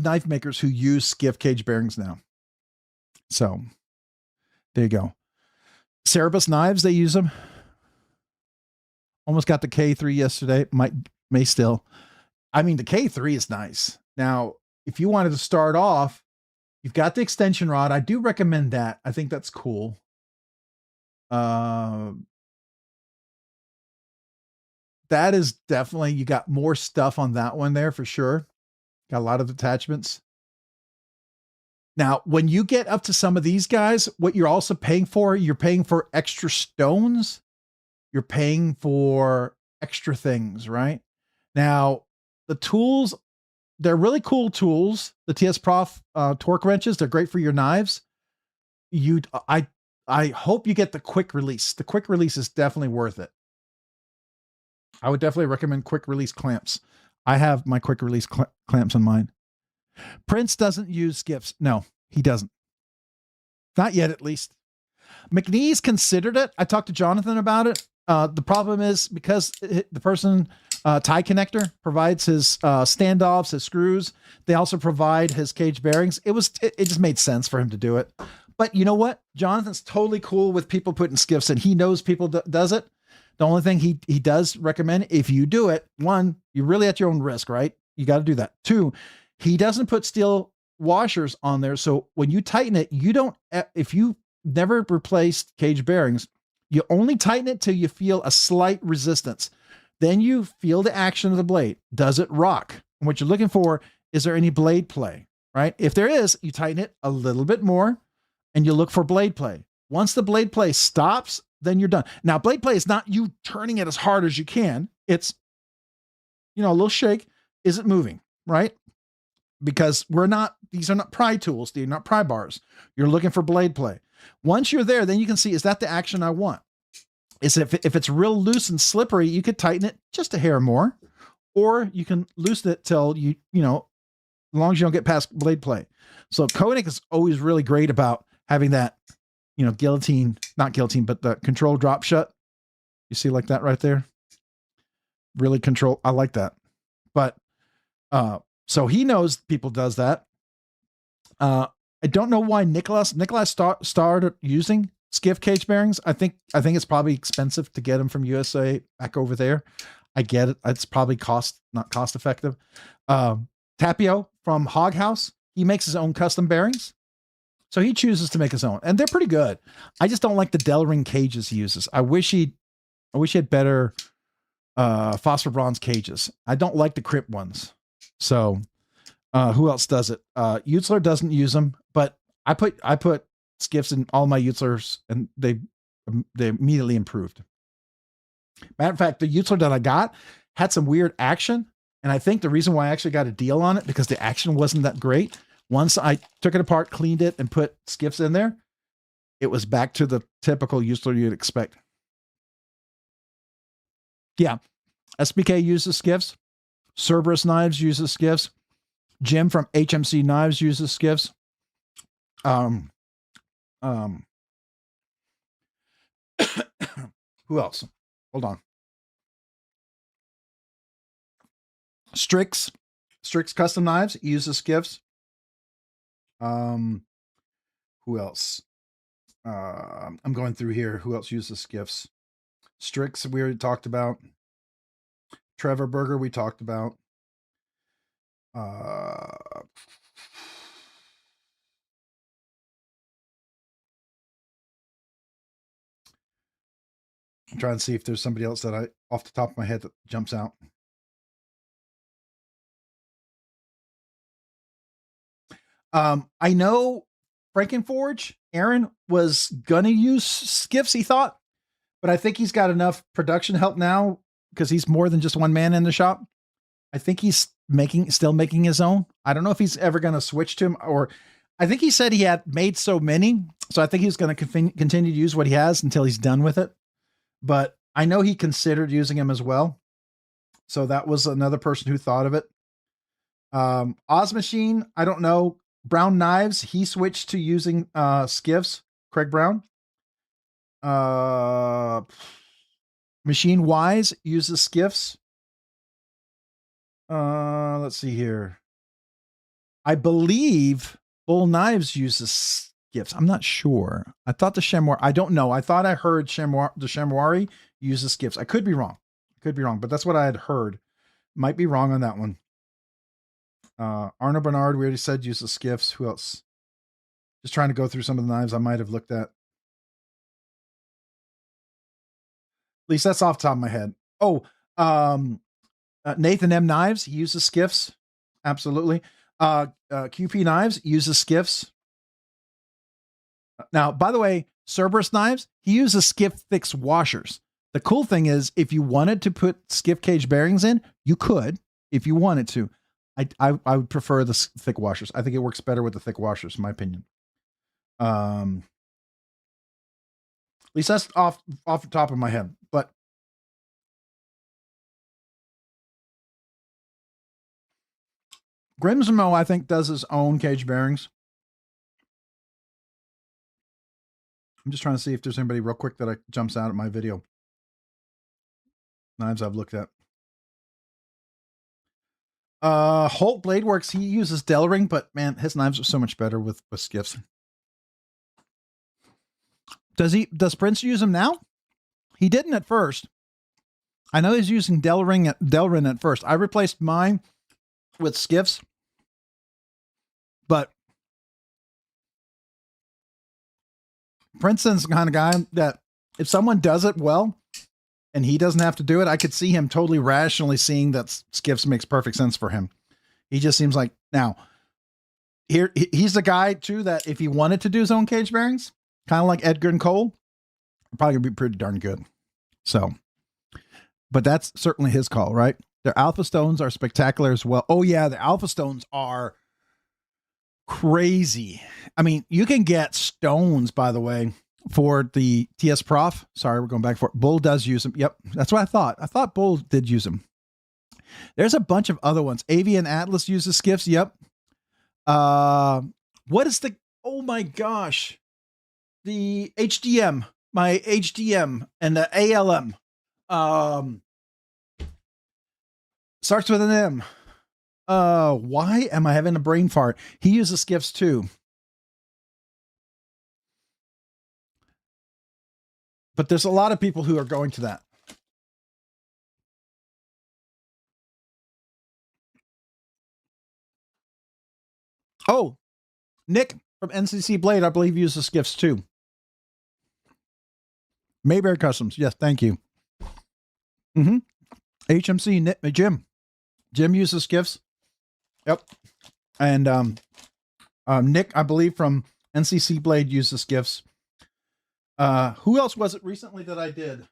knife makers who use skiff cage bearings now. So there you go. Cerebus knives, they use them. Almost got the K3 yesterday. May still. I mean, the K3 is nice. Now, if you wanted to start off, you've got the extension rod. I do recommend that. I think that's cool. That is definitely, you got more stuff on that one there for sure. Got a lot of attachments. Now, when you get up to some of these guys, what you're also paying for, you're paying for extra stones. You're paying for extra things, right? Now, the tools, they're really cool tools. The TS Prof torque wrenches, they're great for your knives. I hope you get the quick release. The quick release is definitely worth it. I would definitely recommend quick release clamps. I have my quick release clamps on mine. Prince doesn't use skiffs. No, he doesn't. Not yet, at least. McNeese considered it. I talked to Jonathan about it. The problem is because the person, tie connector, provides his standoffs, his screws. They also provide his cage bearings. It just made sense for him to do it. But you know what? Jonathan's totally cool with people putting skiffs in. He knows people does it. The only thing he does recommend, if you do it, one, you're really at your own risk, right? You got to do that. Two, he doesn't put steel washers on there. So when you tighten it, if you never replaced cage bearings, you only tighten it till you feel a slight resistance. Then you feel the action of the blade. Does it rock? And what you're looking for, is there any blade play, right? If there is, you tighten it a little bit more and you look for blade play. Once the blade play stops, then you're done. Now, blade play is not you turning it as hard as you can. It's, a little shake. Is it moving, right? Because these are not pry tools. They're not pry bars. You're looking for blade play. Once you're there, then you can see, is that the action I want? If it's real loose and slippery, you could tighten it just a hair more, or you can loosen it till long as you don't get past blade play. So Koenig is always really great about having that, you know, guillotine, not guillotine, but the control drop shut. You see like that right there? Really control. I like that. But so he knows people does that. I don't know why Nicholas started using Skiff Caged bearings. I think it's probably expensive to get them from USA back over there. I get it. It's probably not cost effective. Tapio from Hog House, he makes his own custom bearings. So he chooses to make his own, and they're pretty good. I just don't like the Delring cages he uses. I wish he had better phosphor bronze cages. I don't like the crimp ones. So who else does it? Utzler doesn't use them, but I put skiffs in all my Utzlers, and they immediately improved. Matter of fact, the Utzler that I got had some weird action, and I think the reason why I actually got a deal on it because the action wasn't that great. Once I took it apart, cleaned it, and put skiffs in there, it was back to the typical Utzler you'd expect. Yeah, SBK uses skiffs. Cerberus Knives uses skiffs. Jim from HMC Knives uses skiffs. Who else? Hold on. Strix Custom Knives uses skiffs. Who else? I'm going through here. Who else uses skiffs? Strix, we already talked about. Trevor Berger, we talked about. I'm trying to see if there's somebody else that off the top of my head that jumps out. I know Frankenforge, Aaron was gonna use skiffs, he thought, but I think he's got enough production help now because he's more than just one man in the shop. I think he's still making his own. I don't know if he's ever going to switch to him, or I think he said he had made so many. So I think he's going to continue to use what he has until he's done with it. But I know he considered using him as well. So that was another person who thought of it. Oz Machine, I don't know. Brown Knives, he switched to using skiffs. Craig Brown. Machine Wise uses skiffs. Let's see here. I believe Bull Knives uses skiffs. I'm not sure. I thought the Chamois, I don't know. I thought I heard the Chamois uses skiffs. I could be wrong. But that's what I had heard. Might be wrong on that one. Arno Bernard, we already said uses skiffs. Who else? Just trying to go through some of the knives I might have looked at. At least that's off the top of my head. Oh, Nathan M. Knives, he uses skiffs. Absolutely. QP Knives uses skiffs. Now, by the way, Cerberus Knives, he uses skiff fix washers. The cool thing is, if you wanted to put skiff cage bearings in, you could, if you wanted to. I would prefer the thick washers. I think it works better with the thick washers, in my opinion. At least that's off the top of my head. But Grimsmo, I think, does his own cage bearings. I'm just trying to see if there's anybody real quick that jumps out at my video. Knives I've looked at. Holt Bladeworks, he uses Delring, but man, his knives are so much better with skiffs. Does Prince use them now? He didn't at first. I know he's using Delrin at first. I replaced mine with skiffs, but Princeton's the kind of guy that if someone does it well and he doesn't have to do it, I could see him totally rationally seeing that skiffs makes perfect sense for him. He just seems like, now he's the guy too, that if he wanted to do his own cage bearings, kind of like Edgar and Cole, probably gonna be pretty darn good. So, but that's certainly his call, right? Their Alpha Stones are spectacular as well. Oh yeah, the Alpha Stones are crazy. I mean, you can get stones, by the way, for the TS Prof. Sorry, we're going back for it. Bull does use them. Yep, that's what I thought. I thought Bull did use them. There's a bunch of other ones. Avian Atlas uses skiffs. Yep. What is the, oh my gosh, the HDM, my HDM and the ALM. Starts with an M. Why am I having a brain fart? He uses skiffs too. But there's a lot of people who are going to that. Oh, Nick from NCC Blade, I believe, uses skiffs too. Mayberry Customs. Yes, thank you. HMC Nick, Jim. Jim uses skiffs. Yep. And Nick, I believe, from NCC Blade uses skiffs. Who else was it recently that I did?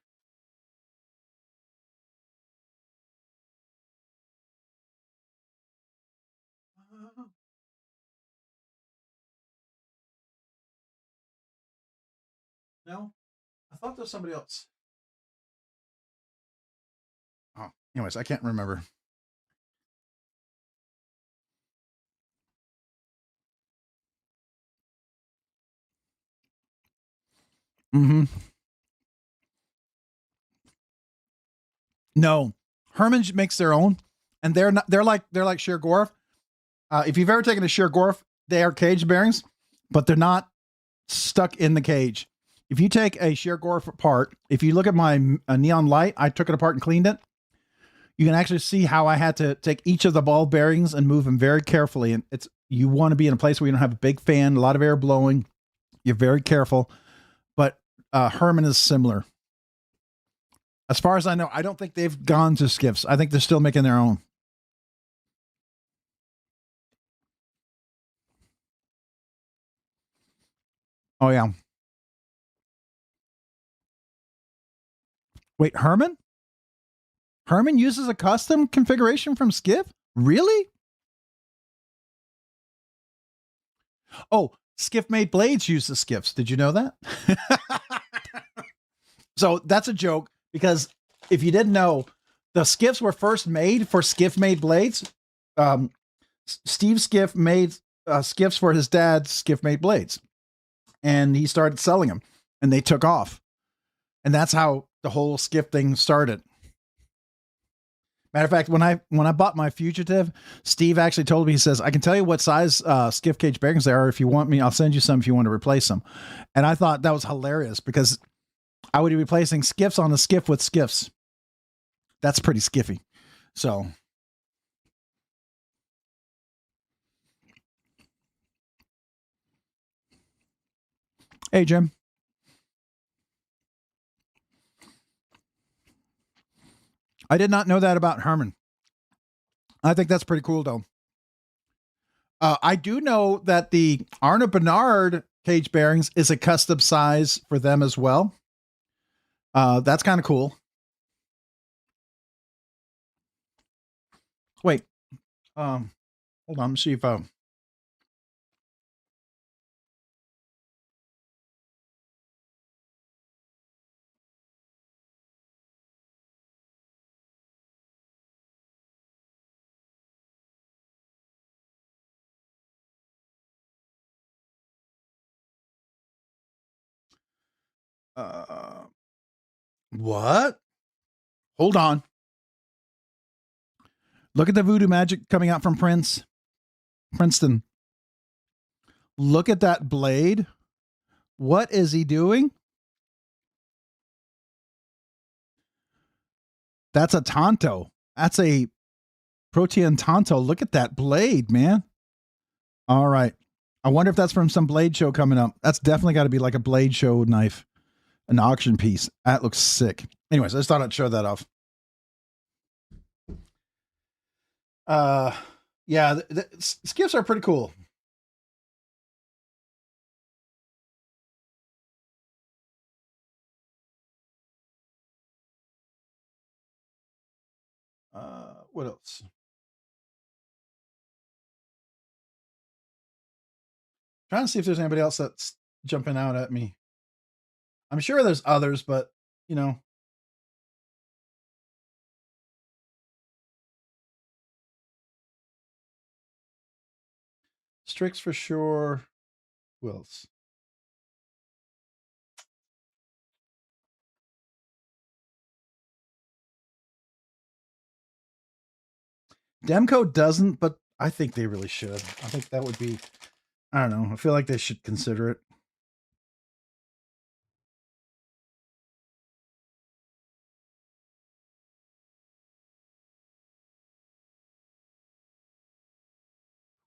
No, I thought there was somebody else. Oh, anyways, I can't remember. No, Herman makes their own, and they're not. They're like sheer Gorf. If you've ever taken a sheer Gorf, they are cage bearings, but they're not stuck in the cage. If you take a sheer Gorf apart, if you look at my neon light, I took it apart and cleaned it. You can actually see how I had to take each of the ball bearings and move them very carefully. And you want to be in a place where you don't have a big fan, a lot of air blowing. You're very careful. But Herman is similar. As far as I know, I don't think they've gone to skiffs. I think they're still making their own. Oh, yeah. Wait, Herman? Herman uses a custom configuration from Skiff? Really? Oh, Skiff made blades use the skiffs. Did you know that? So that's a joke, because if you didn't know, the skiffs were first made for Skiff made blades. Steve Skiff made skiffs for his dad's Skiff made blades, and he started selling them, and they took off. And that's how the whole skiff thing started. Matter of fact, when I bought my Fugitive, Steve actually told me, he says, I can tell you what size skiff cage bearings they are. If you want me, I'll send you some if you want to replace them. And I thought that was hilarious, because I would be replacing skiffs on a skiff with skiffs. That's pretty skiffy. So, hey, Jim. I did not know that about Herman. I think that's pretty cool, though. I do know that the Arno Bernard cage bearings is a custom size for them as well. That's kind of cool. Wait, hold on, let me see if what? Hold on. Look at the voodoo magic coming out from Princeton. Look at that blade. What is he doing? That's a Tonto. That's a Protean Tonto. Look at that blade, man. All right. I wonder if that's from some blade show coming up. That's definitely got to be like a blade show knife, an auction piece. That looks sick. Anyways, I just thought I'd show that off. Yeah, the skiffs are pretty cool. What else? Trying to see if there's anybody else that's jumping out at me. I'm sure there's others, but you know. Strix for sure. Who else? Demco doesn't, but I think they really should. I think that would be, I don't know. I feel like they should consider it.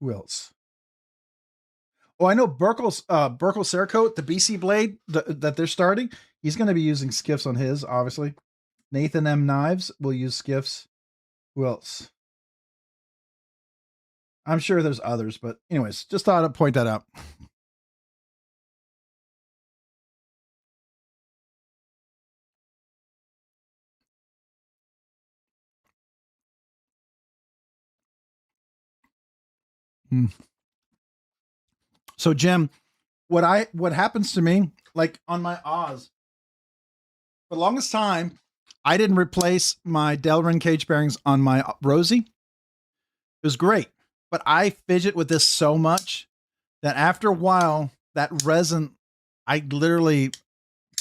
Who else? Oh, I know Burkle's Cerakote, the BC blade that they're starting. He's going to be using skiffs on his, obviously. Nathan M Knives will use skiffs. Who else? I'm sure there's others, but anyways, just thought I'd point that out. So Jim, what happens to me, like on my Oz, for the longest time, I didn't replace my Delrin cage bearings on my Rosie. It was great, but I fidget with this so much that after a while, that resin, I literally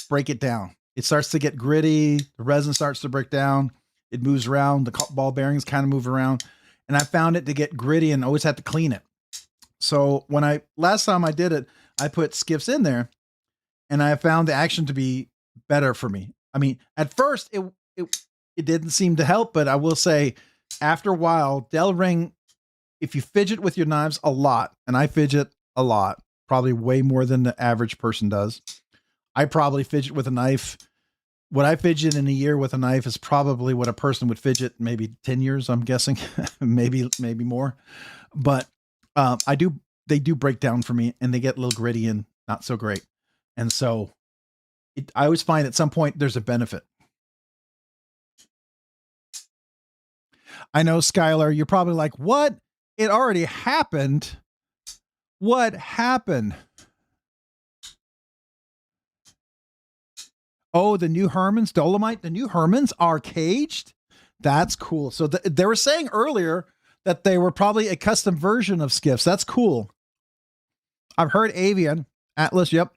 break it down. It starts to get gritty. The resin starts to break down. It moves around. The ball bearings kind of move around. And I found it to get gritty and always had to clean it. So when last time I did it, I put skiffs in there and I found the action to be better for me. I mean, at first it didn't seem to help, but I will say after a while, Delring, if you fidget with your knives a lot, and I fidget a lot, probably way more than the average person does. I probably fidget with a knife. What I fidget in a year with a knife is probably what a person would fidget maybe 10 years, I'm guessing, maybe more. But they do break down for me and they get a little gritty and not so great. And so I always find at some point there's a benefit. I know, Skylar, you're probably like, what? It already happened. What happened? Oh, the new Hermans, Dolomite, the new Hermans are caged? That's cool. So they were saying earlier that they were probably a custom version of skiffs. That's cool. I've heard Avian, Atlas, yep.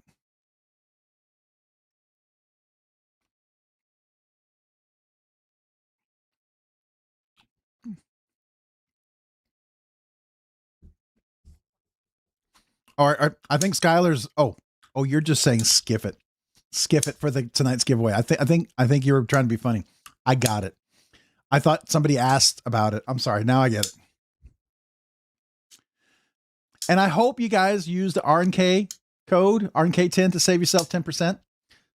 Or I think Skylar's, oh, you're just saying skiff it for tonight's giveaway. I think you were trying to be funny. I got it. I thought somebody asked about it. I'm sorry. Now I get it. And I hope you guys use the RNK code, RNK10, to save yourself 10%.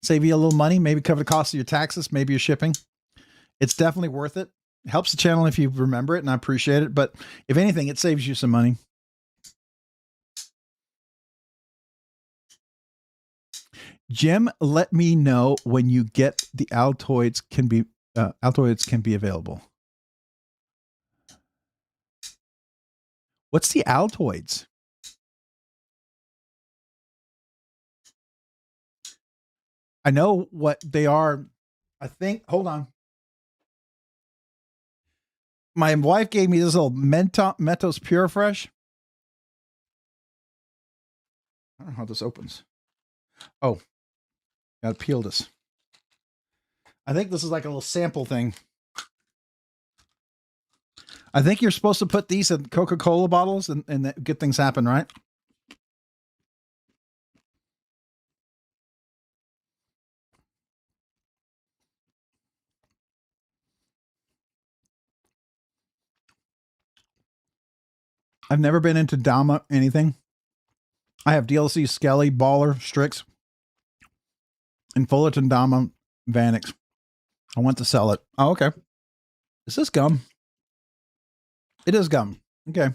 Save you a little money, maybe cover the cost of your taxes, maybe your shipping. It's definitely worth it. It helps the channel if you remember it, and I appreciate it. But if anything, it saves you some money. Jim, let me know when you get the Altoids can be available. What's the Altoids? I know what they are. I think, hold on. My wife gave me this little Mentos Pure Fresh. I don't know how this opens. Oh, gotta peel this. I think this is like a little sample thing. I think you're supposed to put these in Coca-Cola bottles and get things happen, right? I've never been into Dama anything. I have DLC, Skelly, Baller, Strix, and Fullerton Dama Vanix. I want to sell it. Oh, okay. Is this gum? It is gum. Okay.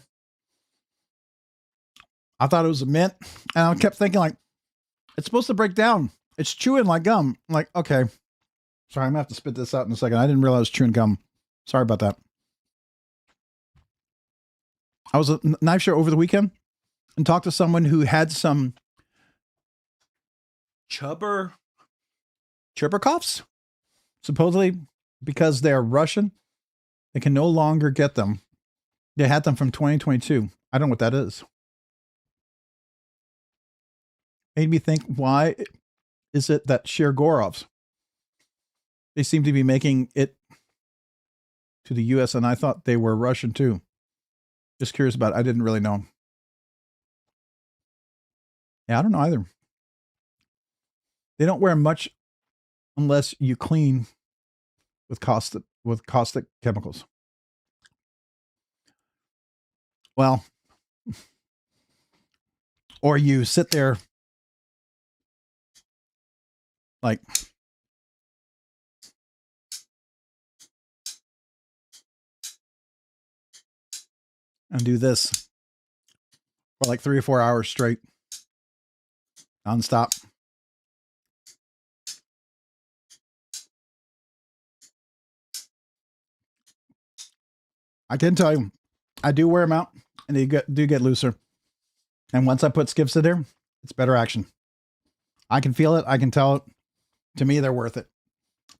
I thought it was a mint, and I kept thinking like, it's supposed to break down. It's chewing like gum. I'm like, okay. Sorry, I'm gonna have to spit this out in a second. I didn't realize it was chewing gum. Sorry about that. I was at a knife show over the weekend and talked to someone who had some Chubberkoffs, supposedly because they're Russian. They can no longer get them. They had them from 2022. I don't know what that is. made me think, why is it that Shergorovs, they seem to be making it to the US, and I thought they were Russian too. Just curious about it. I didn't really know. Yeah, I don't know either. They don't wear much unless you clean with caustic chemicals. Well, or you sit there like and do this for like 3 or 4 hours straight, nonstop. I can tell you, I do wear them out, and they do get looser. And once I put skiffs in there, it's better action. I can feel it. I can tell it. To me, they're worth it.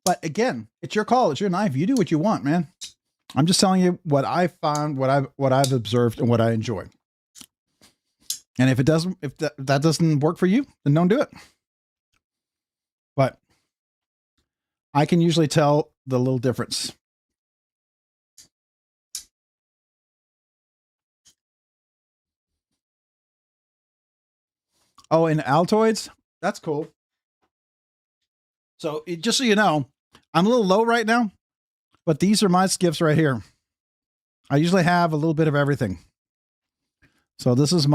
But again, it's your call. It's your knife. You do what you want, man. I'm just telling you what I found, what I've observed, and what I enjoy. And if that doesn't work for you, then don't do it. But I can usually tell the little difference. Oh, and Altoids? That's cool. So just so you know, I'm a little low right now, but these are my skiffs right here. I usually have a little bit of everything. So this is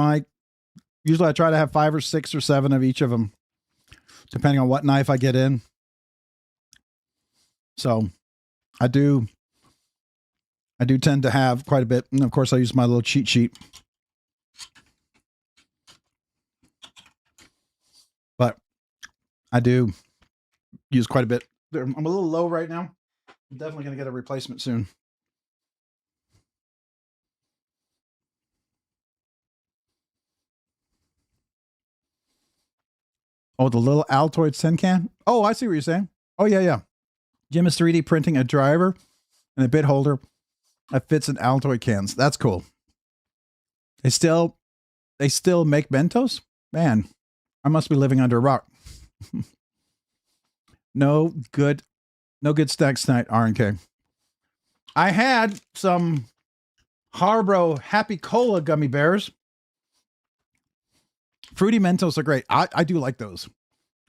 usually I try to have 5 or 6 or 7 of each of them, depending on what knife I get in. So I do tend to have quite a bit. And of course I use my little cheat sheet. But I do use quite a bit. I'm a little low right now. I'm definitely going to get a replacement soon. Oh, the little Altoids tin can? Oh, I see what you're saying. Oh, yeah. Jim is 3D printing a driver and a bit holder that fits in Altoid cans. That's cool. They still make Mentos? Man, I must be living under a rock. No good snacks tonight, RNK. I had some Harbro Happy Cola gummy bears. Fruity Mentos are great. I do like those.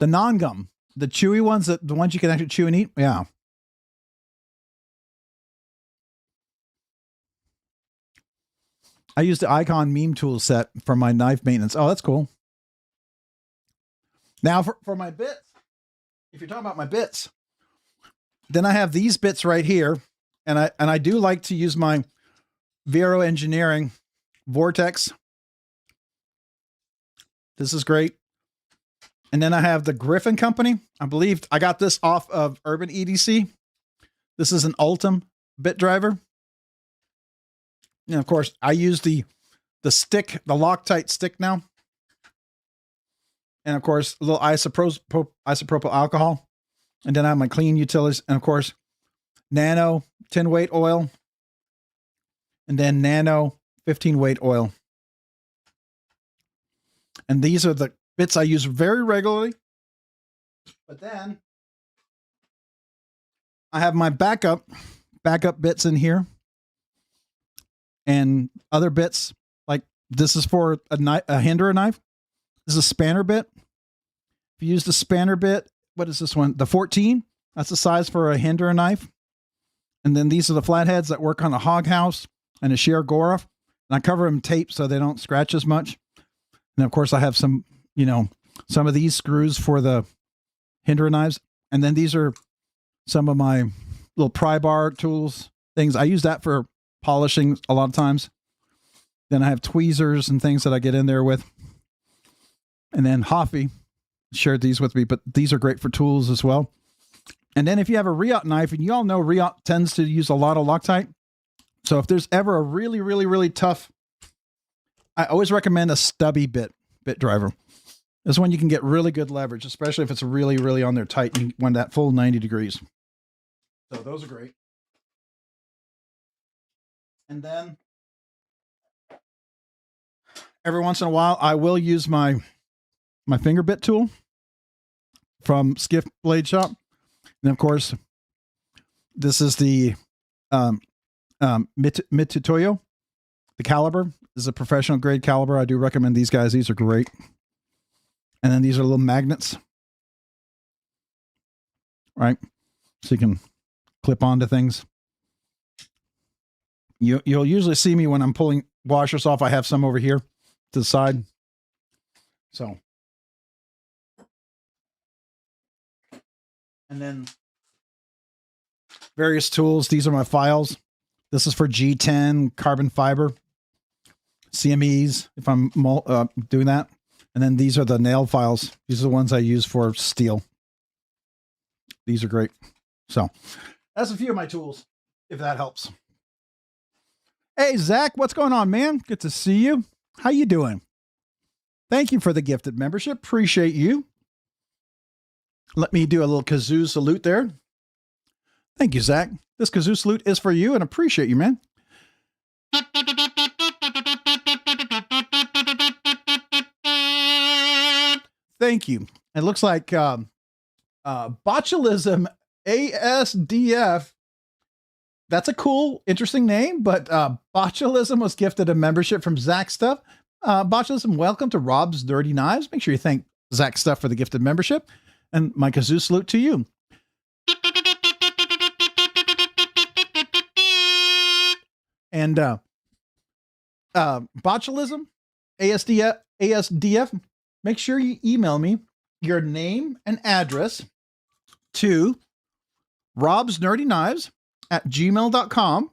The non-gum, the chewy ones, the ones you can actually chew and eat. Yeah. I use the Icon meme tool set for my knife maintenance. Oh, that's cool. Now for my bits, if you're talking about my bits, then I have these bits right here. And I do like to use my Vero Engineering Vortex. This is great. And then I have the Griffin Company. I believe I got this off of Urban EDC. This is an Ultim bit driver. And of course, I use the stick, the Loctite stick now. And of course, a little isopropyl alcohol. And then I have my clean utilities. And of course, Nano 10 weight oil. And then Nano 15 weight oil. And these are the bits I use very regularly. But then I have my backup bits in here. And other bits, like this is for a hinderer knife. This is a spanner bit. If you use the spanner bit, what is this one? The 14. That's the size for a hinderer knife. And then these are the flatheads that work on a hog house and a Shergorov. And I cover them tape so they don't scratch as much. And of course I have some of these screws for the hinderer knives. And then these are some of my little pry bar tools things. I use that for polishing a lot of times. Then I have tweezers and things that I get in there with. And then Hoffy shared these with me, but these are great for tools as well. And then if you have a Riot knife, and you all know Riot tends to use a lot of Loctite. So if there's ever a really, really, really tough, I always recommend a stubby bit driver. This one you can get really good leverage, especially if it's really, really on there tight. You want that full 90 degrees. So those are great. And then every once in a while, I will use my my finger bit tool from Skiff Blade Shop. And of course, this is the Mitutoyo. The caliber is a professional grade caliber. I do recommend these guys. These are great. And then these are little magnets, right? So you can clip onto things. You'll usually see me when I'm pulling washers off. I have some over here to the side. So, and then various tools. These are my files. This is for G10 carbon fiber, CMEs, if I'm doing that. And then these are the nail files. These are the ones I use for steel. These are great. So that's a few of my tools, if that helps. Hey, Zach, what's going on, man? Good to see you. How you doing? Thank you for the gifted membership. Appreciate you. Let me do a little kazoo salute there. Thank you, Zach. This kazoo salute is for you and appreciate you, man. Thank you. It looks like Botulism ASDF. That's a cool, interesting name, but Botulism was gifted a membership from Zach Stuff. Botulism, welcome to Rob's Dirty Knives. Make sure you thank Zach Stuff for the gifted membership. And my kazoo salute to you. And Botulism ASDF, make sure you email me your name and address to robsnerdyknives@gmail.com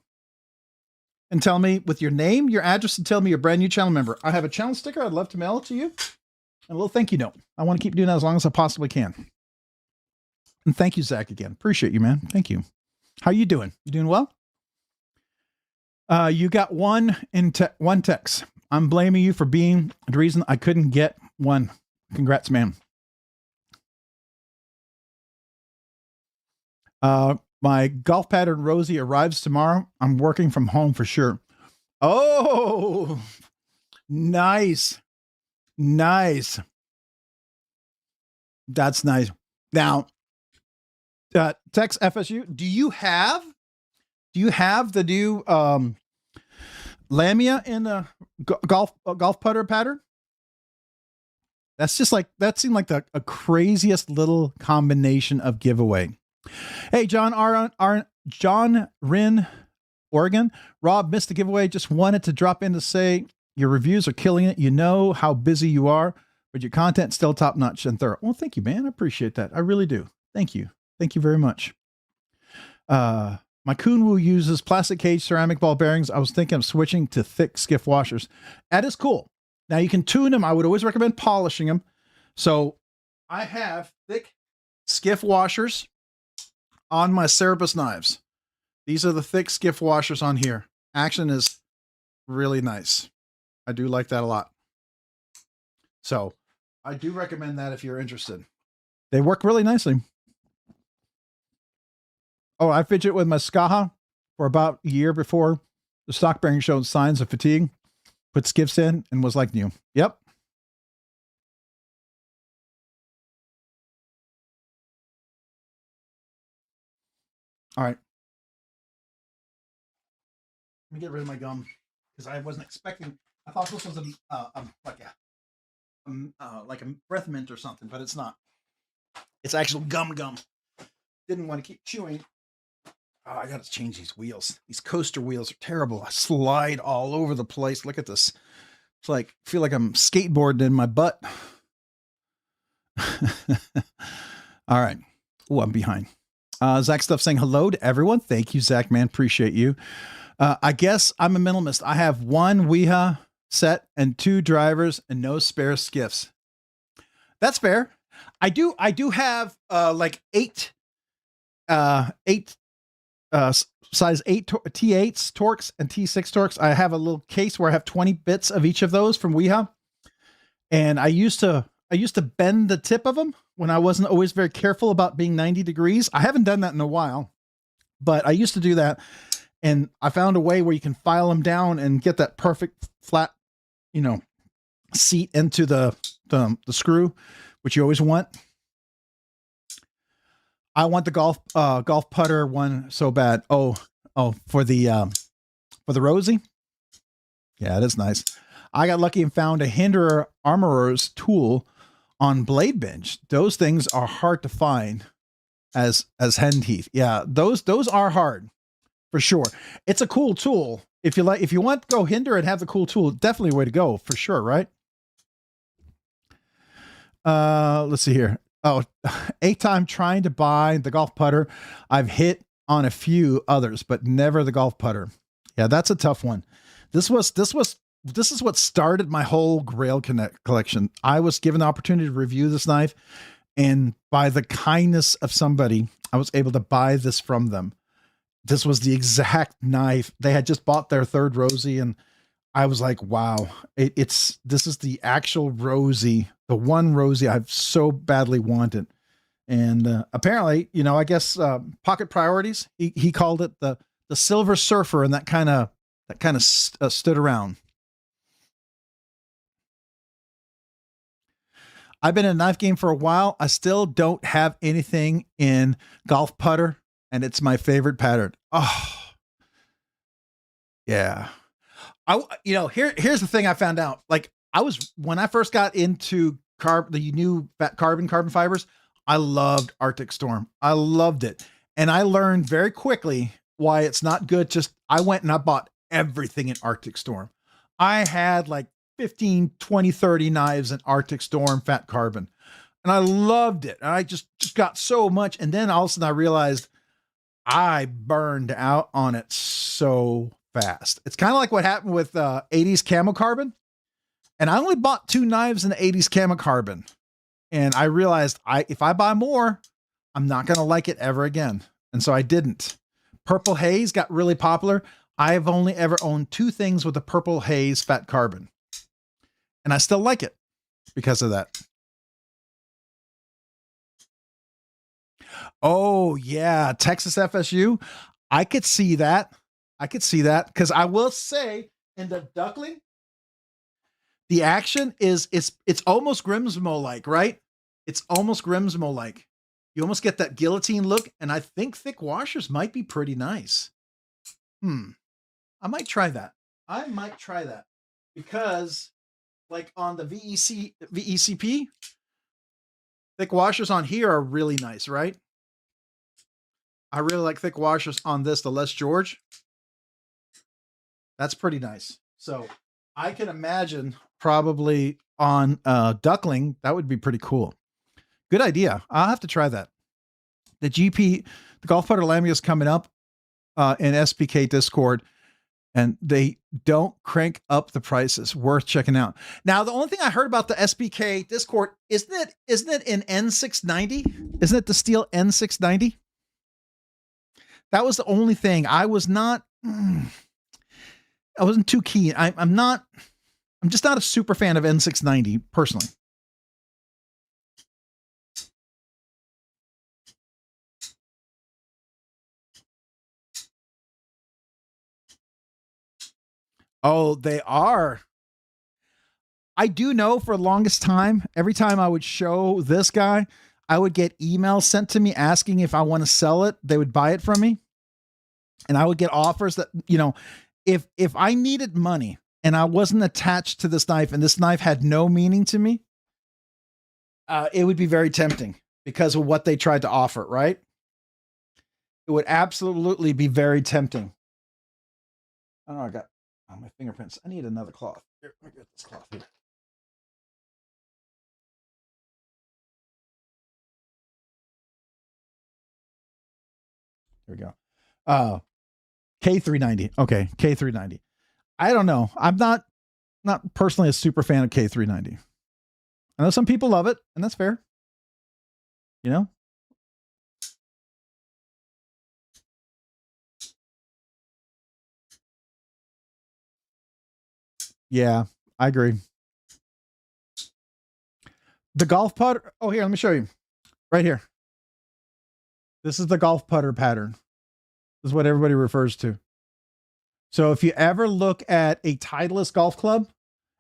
and tell me with your name, your address, and tell me you're a brand new channel member. I have a channel sticker. I'd love to mail it to you. And a little thank you note. I want to keep doing that as long as I possibly can. And thank you, Zach, again. Appreciate you, man. Thank you. How you doing? You doing well? You got one text. I'm blaming you for being the reason I couldn't get one. Congrats, man. My golf pattern Rosie arrives tomorrow. I'm working from home for sure. Oh, nice. Nice. That's nice. Now, text FSU, do you have the new Lamia in a golf putter pattern? That's just like, that seemed like the craziest little combination of giveaway. Hey, John Rin, Oregon. Rob missed the giveaway. Just wanted to drop in to say your reviews are killing it. You know how busy you are, but your content's still top notch and thorough. Well, thank you, man. I appreciate that. I really do. Thank you. Thank you very much. My Kunwu uses plastic cage ceramic ball bearings. I was thinking of switching to thick skiff washers. That is cool. Now you can tune them. I would always recommend polishing them. So I have thick skiff washers on my Cerebus knives. These are the thick skiff washers on here. Action is really nice. I do like that a lot. So I do recommend that if you're interested. They work really nicely. Oh, I fidget with my Skaha for about a year before the stock bearing showed signs of fatigue. Put skiffs in and was like new. Yep. All right. Let me get rid of my gum because I wasn't expecting. I thought this was like a breath mint or something, but it's not. It's actual gum. Didn't want to keep chewing. Oh, I got to change these wheels. These coaster wheels are terrible. I slide all over the place. Look at this. It's like, I feel like I'm skateboarding in my butt. All right. Oh, I'm behind. Zach Stuff saying hello to everyone. Thank you, Zach, man. Appreciate you. I guess I'm a minimalist. I have one Weha set and 2 drivers and no spare skiffs. That's fair. I do have like 8 size 8 T8s Torx and T6 Torx. I have a little case where I have 20 bits of each of those from Weha. And I used to bend the tip of them when I wasn't always very careful about being 90 degrees. I haven't done that in a while, but I used to do that. And I found a way where you can file them down and get that perfect flat, seat into the screw, which you always want. I want the golf putter one so bad. Oh, for the Rosie. Yeah, it is nice. I got lucky and found a Hinderer Armorer's tool on BladeBinge. Those things are hard to find as hen teeth. Yeah, those are hard for sure. It's a cool tool. If you want to go Hinder and have the cool tool, definitely a way to go for sure, right? Let's see here. Oh, 8th time trying to buy the golf putter. I've hit on a few others, but never the golf putter. Yeah, that's a tough one. This is what started my whole Grail collection. I was given the opportunity to review this knife, and by the kindness of somebody, I was able to buy this from them. This was the exact knife. They had just bought their 3rd Rosie, and I was like, wow, this is the actual Rosie, the one Rosie I've so badly wanted. And apparently, you know, I guess Pocket Priorities, he called it the Silver Surfer, and that kind of stood around. I've been in a knife game for a while. I still don't have anything in golf putter, and it's my favorite pattern. Oh, yeah. Here's the thing I found out. Like, when I first got into the new carbon fibers, I loved Arctic Storm. I loved it. And I learned very quickly why it's not good. I went and I bought everything in Arctic Storm. I had like 15, 20, 30 knives in Arctic Storm fat carbon. And I loved it. And I just got so much. And then all of a sudden I realized I burned out on it so fast. It's kind of like what happened with 80s camo carbon. And I only bought 2 knives in the 80s camo carbon. And I realized if I buy more, I'm not going to like it ever again. And so I didn't. Purple Haze got really popular. I've only ever owned 2 things with the Purple Haze fat carbon. And I still like it because of that. Oh, yeah. Texas FSU. I could see that. Because I will say in the duckling, the action it's almost Grimsmo-like, right? It's almost Grimsmo-like. You almost get that guillotine look, and I think thick washers might be pretty nice. I might try that. Because like on the VECP, thick washers on here are really nice, right? I really like thick washers on this, the Les George. That's pretty nice. So I can imagine probably on duckling, that would be pretty cool. Good idea. I'll have to try that. The Golf Putter Lamia is coming up in SBK Discord, and they don't crank up the prices. Worth checking out. Now, the only thing I heard about the SBK Discord, isn't it an N690? Isn't it the steel N690? That was the only thing. I wasn't too keen. I'm just not a super fan of N690 personally. Oh, they are. I do know for the longest time, every time I would show this guy, I would get emails sent to me asking if I want to sell it. They would buy it from me. And I would get offers that, you know, if I needed money and I wasn't attached to this knife and this knife had no meaning to me, it would be very tempting because of what they tried to offer, right? It would absolutely be very tempting. I don't know, I got my fingerprints. I need another cloth. Here, let me get this cloth here. Here we go. K390. Okay, K390. I don't know. I'm not personally a super fan of K390. I know some people love it, and that's fair. You know? Yeah, I agree. The golf putter. Oh, here, let me show you. Right here. This is the golf putter pattern. This is what everybody refers to. So if you ever look at a Titleist golf club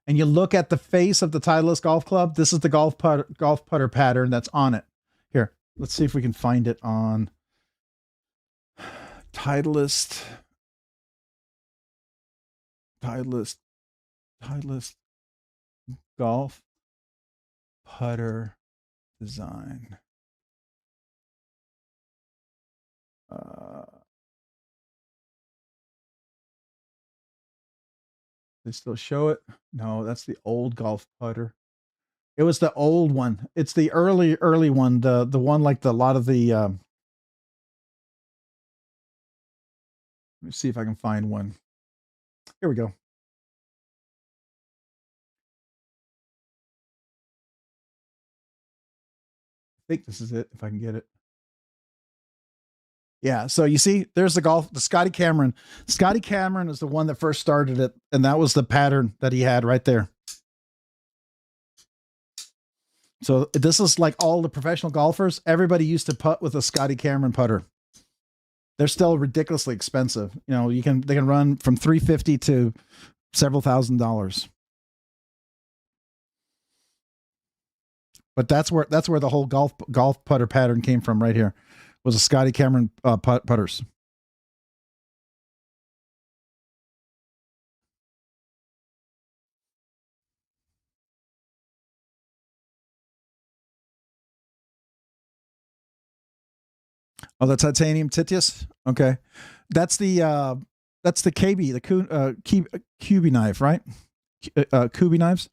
and you look at the face of the Titleist golf club, this is the golf putter pattern that's on it. Here, let's see if we can find it on Titleist golf putter design. They still show it? No, that's the old golf putter. It was the old one. It's the early one. The one like a lot of the. Let me see if I can find one. Here we go. I think this is it. If I can get it. Yeah. So you see, there's the Scotty Cameron. Scotty Cameron is the one that first started it, and that was the pattern that he had right there. So this is like all the professional golfers. Everybody used to putt with a Scotty Cameron putter. They're still ridiculously expensive. You know, they can run from $350 to several $1,000s. But that's where the whole golf putter pattern came from right here. Was a Scotty Cameron putters. Oh, the titanium Titius. Okay, that's the KB, the QB knife, right? QB knives.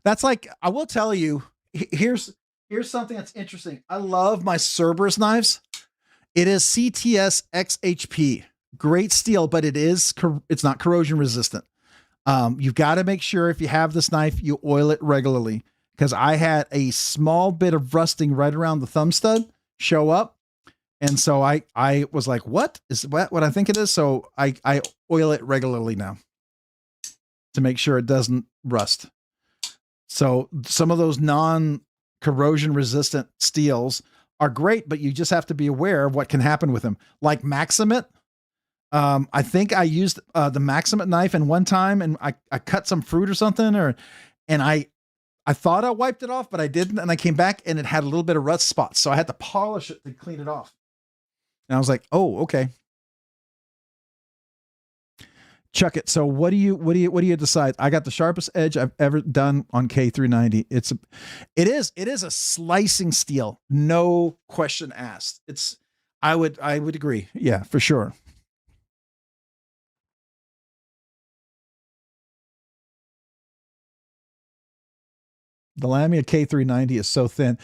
That's like, I will tell you, here's something that's interesting. I love my Cerberus knives. It is CTS XHP, great steel, but it's not corrosion resistant. You've got to make sure if you have this knife, you oil it regularly, because I had a small bit of rusting right around the thumb stud show up. And so I was like, what is what I think it is? So I oil it regularly now to make sure it doesn't rust. So some of those non-corrosion resistant steels are great, but you just have to be aware of what can happen with them. Like Maximate. I think I used the Maximate knife in one time, and I cut some fruit or something, and I thought I wiped it off, but I didn't. And I came back and it had a little bit of rust spots. So I had to polish it to clean it off. And I was like, oh, okay. Chuck it. So what do you decide? I got the sharpest edge I've ever done on K390. It is a slicing steel. No question asked. I would agree. Yeah, for sure. The Lamia K390 is so thin,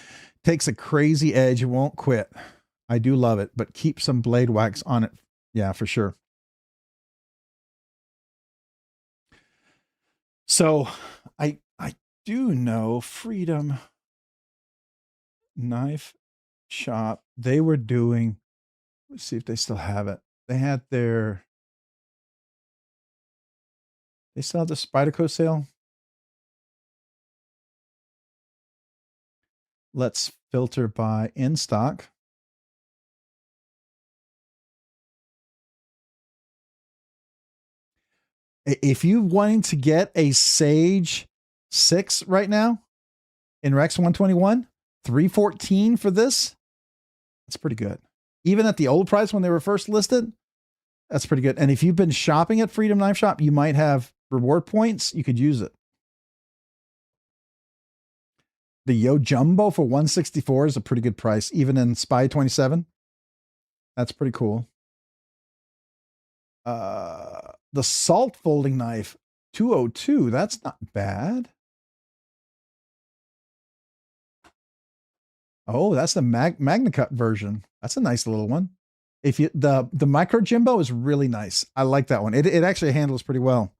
takes a crazy edge. You won't quit. I do love it, but keep some blade wax on it. Yeah, for sure. So I do know Freedom Knife Shop. They were doing, let's see if they still have it. They still have the Spyderco sale. Let's filter by in stock. If you're wanting to get a Sage 6 right now in Rex 121, $314 for this, that's pretty good. Even at the old price when they were first listed, that's pretty good. And if you've been shopping at Freedom Knife Shop, you might have reward points. You could use it. The Yo Jumbo for $164 is a pretty good price, even in Spy 27. That's pretty cool. The Salt Folding Knife, $202. That's not bad. Oh, that's the Magna Cut version. That's a nice little one. If you the Micro Jimbo is really nice. I like that one. It actually handles pretty well.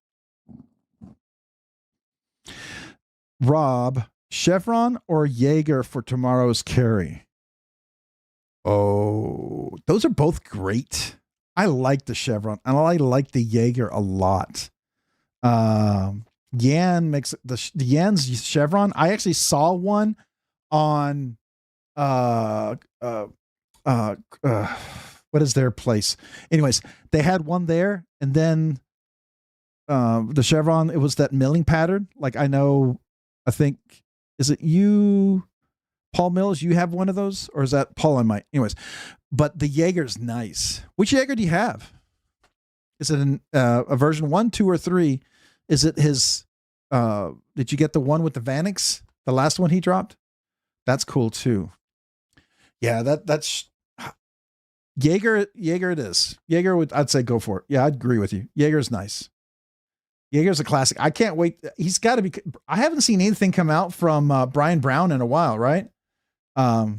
Rob, Chevron or Jaeger for tomorrow's carry? Oh, those are both great. I like the Chevron and I like the Jaeger a lot. Yan makes the Yan's Chevron. I actually saw one on uh, uh, uh, uh, what is their place? Anyways, they had one there, and then the chevron. It was that milling pattern. Like I know, I think is it you, Paul Mills? You have one of those, or is that Paul? I might. Anyways, but the Jaeger's nice. Which Jaeger do you have? Is it a version 1, 2, or 3? Is it his? Did you get the one with the Vanix? The last one he dropped? That's cool too. Yeah, that's Jaeger it is. Jaeger I'd say go for it. Yeah, I'd agree with you. Jaeger's nice. Jaeger's a classic. I can't wait. He's got to be. I haven't seen anything come out from Brian Brown in a while, right? Oh,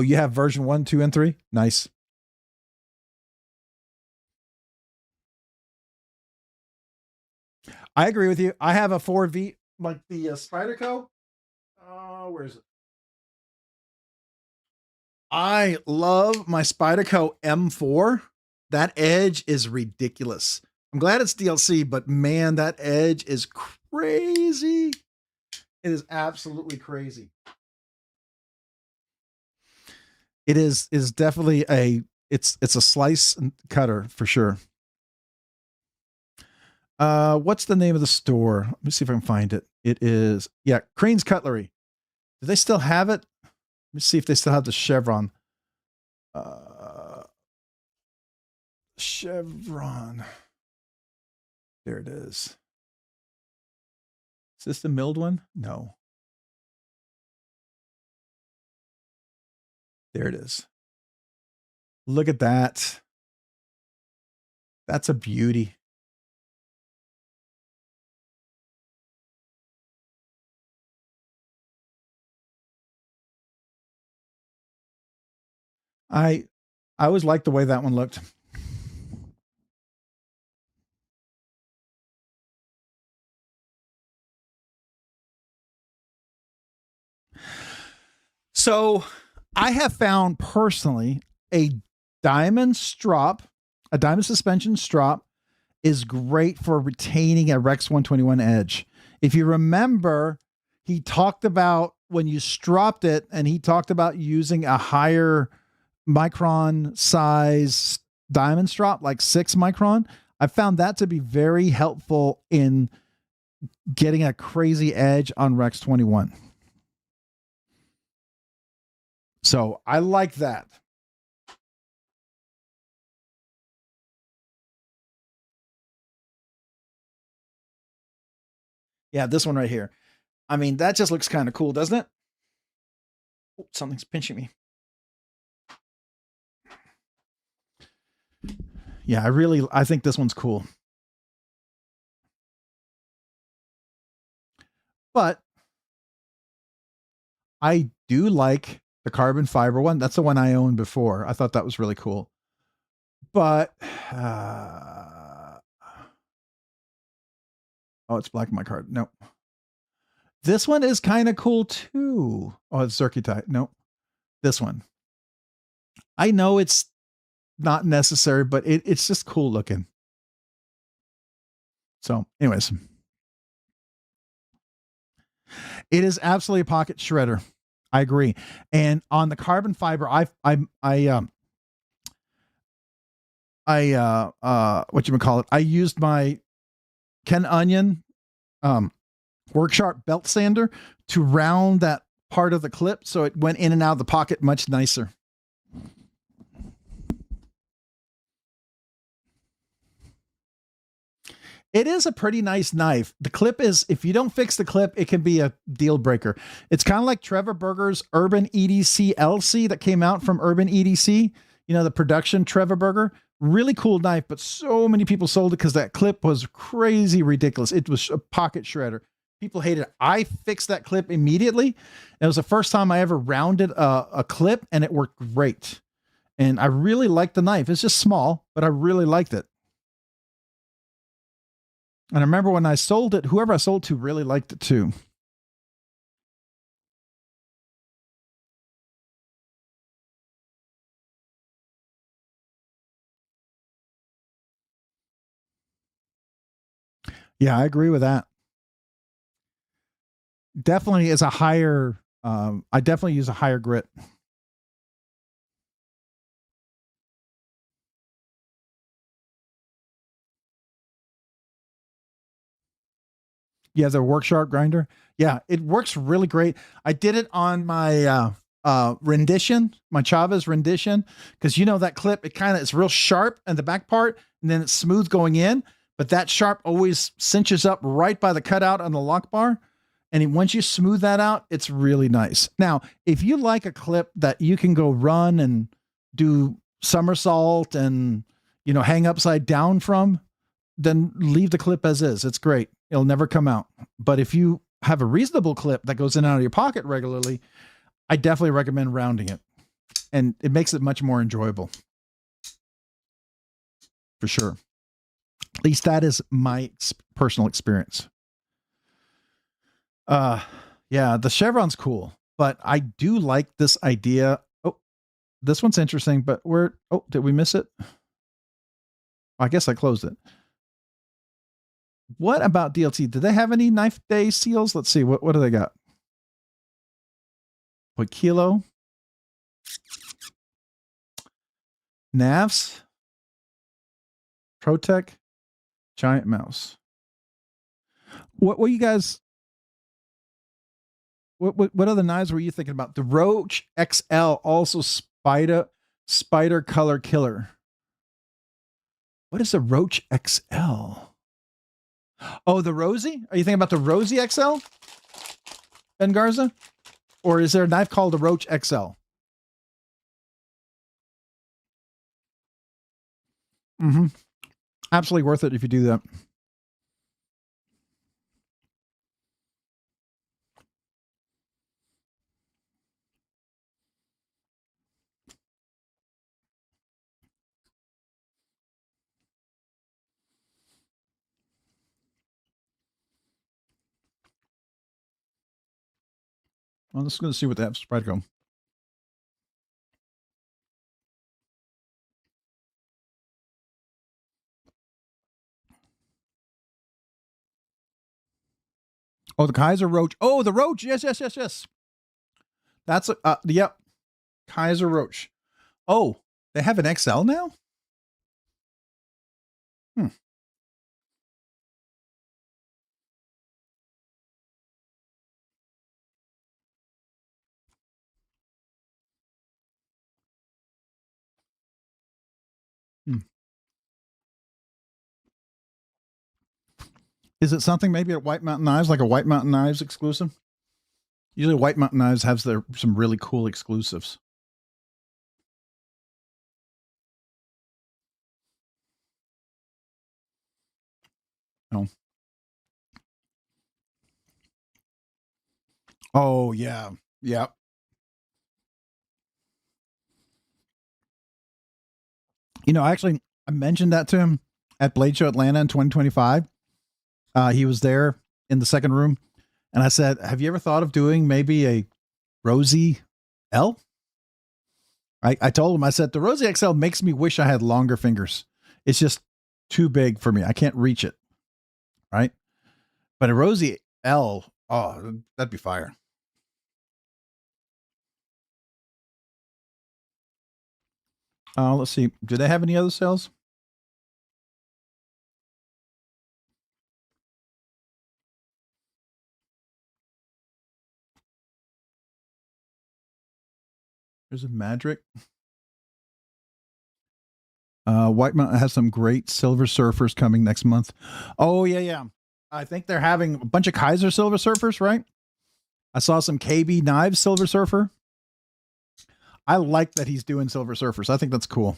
you have version 1, 2, and 3? Nice. I agree with you. I have a 4V, like the Spyderco. Where is it? I love my Spyderco M4. That edge is ridiculous. I'm glad it's DLC, but man, that edge is crazy. It is absolutely crazy. It is definitely it's a slice cutter for sure. What's the name of the store? Let me see if I can find it. It is, yeah, Crane's Cutlery. Do they still have it? Let me see if they still have the chevron. Chevron. There it is. Is this the milled one? No. There it is. Look at that. That's a beauty. I always liked the way that one looked. So I have found personally a diamond suspension strop is great for retaining a Rex 121 edge. If you remember, he talked about when you stropped it, and he talked about using a higher micron size diamond strop, like 6 micron. I found that to be very helpful in getting a crazy edge on Rex 21. So I like that. Yeah, this one right here. I mean, that just looks kind of cool, doesn't it? Oh, something's pinching me. Yeah, I think this one's cool. But I do like the carbon fiber one. That's the one I owned before. I thought that was really cool. But oh, it's black in my card. Nope. This one is kind of cool too. Oh, it's Zerkitite. Nope. This one. I know it's not necessary, but it's just cool looking. So, anyways, it is absolutely a pocket shredder. I agree. And on the carbon fiber, what you call it? I used my Ken Onion work sharp belt sander to round that part of the clip, so it went in and out of the pocket much nicer. It is a pretty nice knife. The clip is, if you don't fix the clip, it can be a deal breaker. It's kind of like Trevor Berger's Urban EDC LC that came out from Urban EDC. You know, the production Trevor Berger. Really cool knife, but so many people sold it because that clip was crazy ridiculous. It was a pocket shredder. People hated it. I fixed that clip immediately. It was the first time I ever rounded a clip, and it worked great. And I really liked the knife. It's just small, but I really liked it. And I remember when I sold it, whoever I sold to really liked it too. Yeah, I agree with that. definitely is a higher, I definitely use a higher grit. Yeah, the work sharp grinder. Yeah, it works really great. I did it on my rendition, my Chavez rendition, because you know that clip, it kind of it's real sharp in the back part, and then it's smooth going in. But that sharp always cinches up right by the cutout on the lock bar. And once you smooth that out, it's really nice. Now, if you like a clip that you can go run and do somersault and hang upside down from, then leave the clip as is. It's great. It'll never come out. But if you have a reasonable clip that goes in and out of your pocket regularly, I definitely recommend rounding it. And it makes it much more enjoyable. For sure. At least that is my personal experience. Yeah, the chevron's cool, but I do like this idea. Oh, this one's interesting, but did we miss it? I guess I closed it. What about DLT? Did they have any knife day seals? Let's see. What do they got? What kilo? Navs? Protec? Giant mouse. What you guys? What other knives were you thinking about? The Roach XL, also spider color killer. What is the Roach XL? Oh, the Rosie? Are you thinking about the Rosie XL? Ben Garza? Or is there a knife called the Roach XL? Mm-hmm. Absolutely worth it if you do that. Well, let's go see what they have spread go. Oh, the Kaiser Roach. Oh, the Roach. Yes. That's yep. Kaiser Roach. Oh, they have an XL now? Hmm. Is it something maybe at White Mountain Knives, like a White Mountain Knives exclusive? Usually White Mountain Knives has some really cool exclusives. Oh. Oh, yeah. Yeah. Actually, I mentioned that to him at Blade Show Atlanta in 2025. He was there in the second room. And I said, have you ever thought of doing maybe a Rosie L? I told him, I said, the Rosie XL makes me wish I had longer fingers. It's just too big for me. I can't reach it. Right. But a Rosie L, oh, that'd be fire. Let's see. Do they have any other sales? There's a Madrick. White Mountain has some great Silver Surfers coming next month. Oh, yeah. I think they're having a bunch of Kaiser Silver Surfers, right? I saw some KB Knives Silver Surfer. I like that he's doing Silver Surfers. I think that's cool.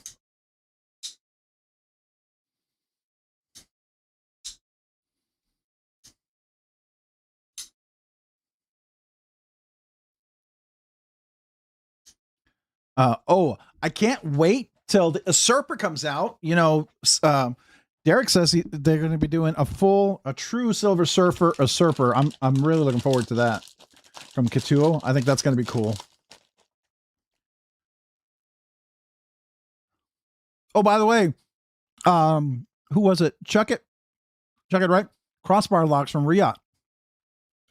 I can't wait till the Usurper comes out. Derek says they're going to be doing a true Silver Surfer Usurper. I'm really looking forward to that from Katuo. I think that's going to be cool. Oh, by the way, who was it? Chuck it, right? Crossbar locks from Riot.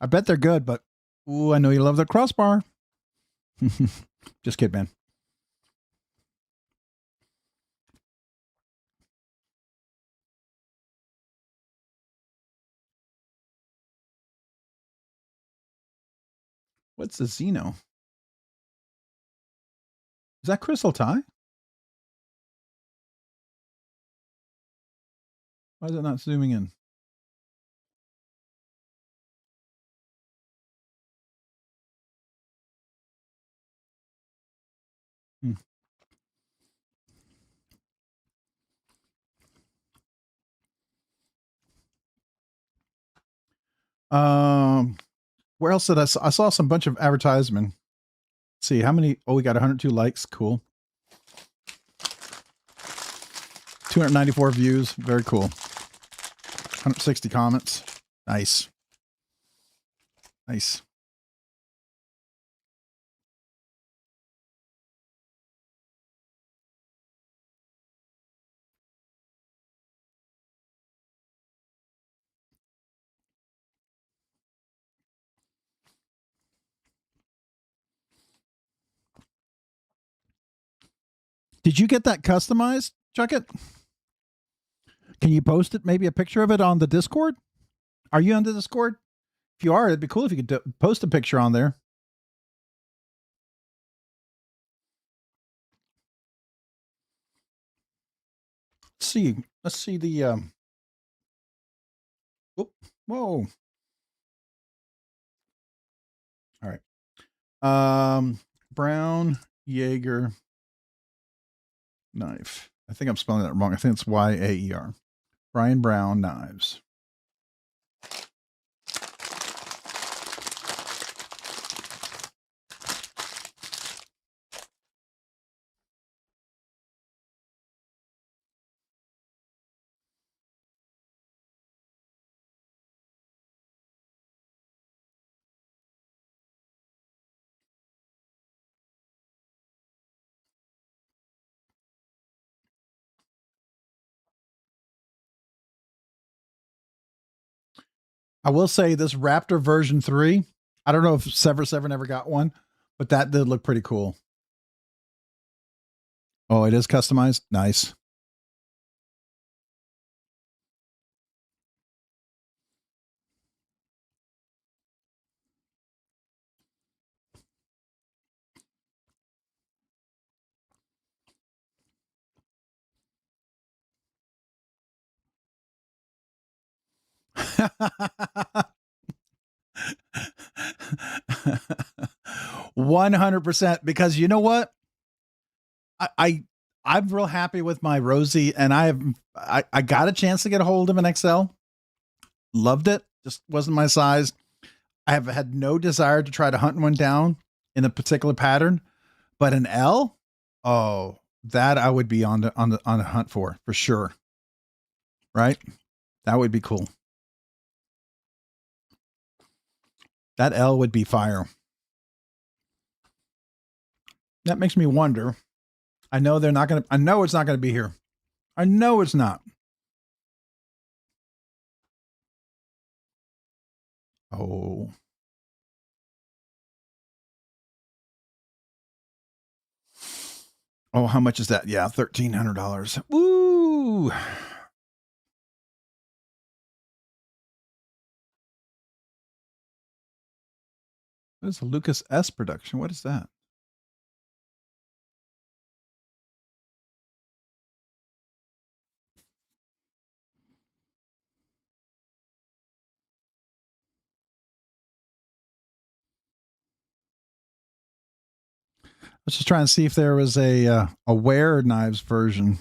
I bet they're good, but Ooh, I know you love the crossbar. Just kidding, man. What's the Xeno? Is that crystal tie? Why is it not zooming in? Where else did I saw some bunch of advertisement. Let's see how many. Oh, we got 102 likes. Cool. 294 views. Very cool. 160 comments. Nice. Nice. Did you get that customized, Chuck-It? Can you post it, maybe a picture of it on the Discord? Are you on the Discord? If you are, it'd be cool if you could post a picture on there. Let's see the whoa. All right. Brown Jaeger knife. I think I'm spelling that wrong. I think it's Y-A-E-R. Brian Brown knives. I will say this Raptor version 3, I don't know if Sever 7 ever got one, but that did look pretty cool. Oh, it is customized? Nice. $100%, because you know what? I'm real happy with my Rosie, and I got a chance to get a hold of an XL. Loved it. Just wasn't my size. I have had no desire to try to hunt one down in a particular pattern, but an L, oh, that I would be on the hunt for sure. Right? That would be cool. That L would be fire. That makes me wonder. I know they're not going to, I know it's not going to be here. I know it's not. Oh. Oh, how much is that? Yeah, $1,300. Woo. What is a Lucas S production? What is that? Let's just try and see if there was a Wear Knives version.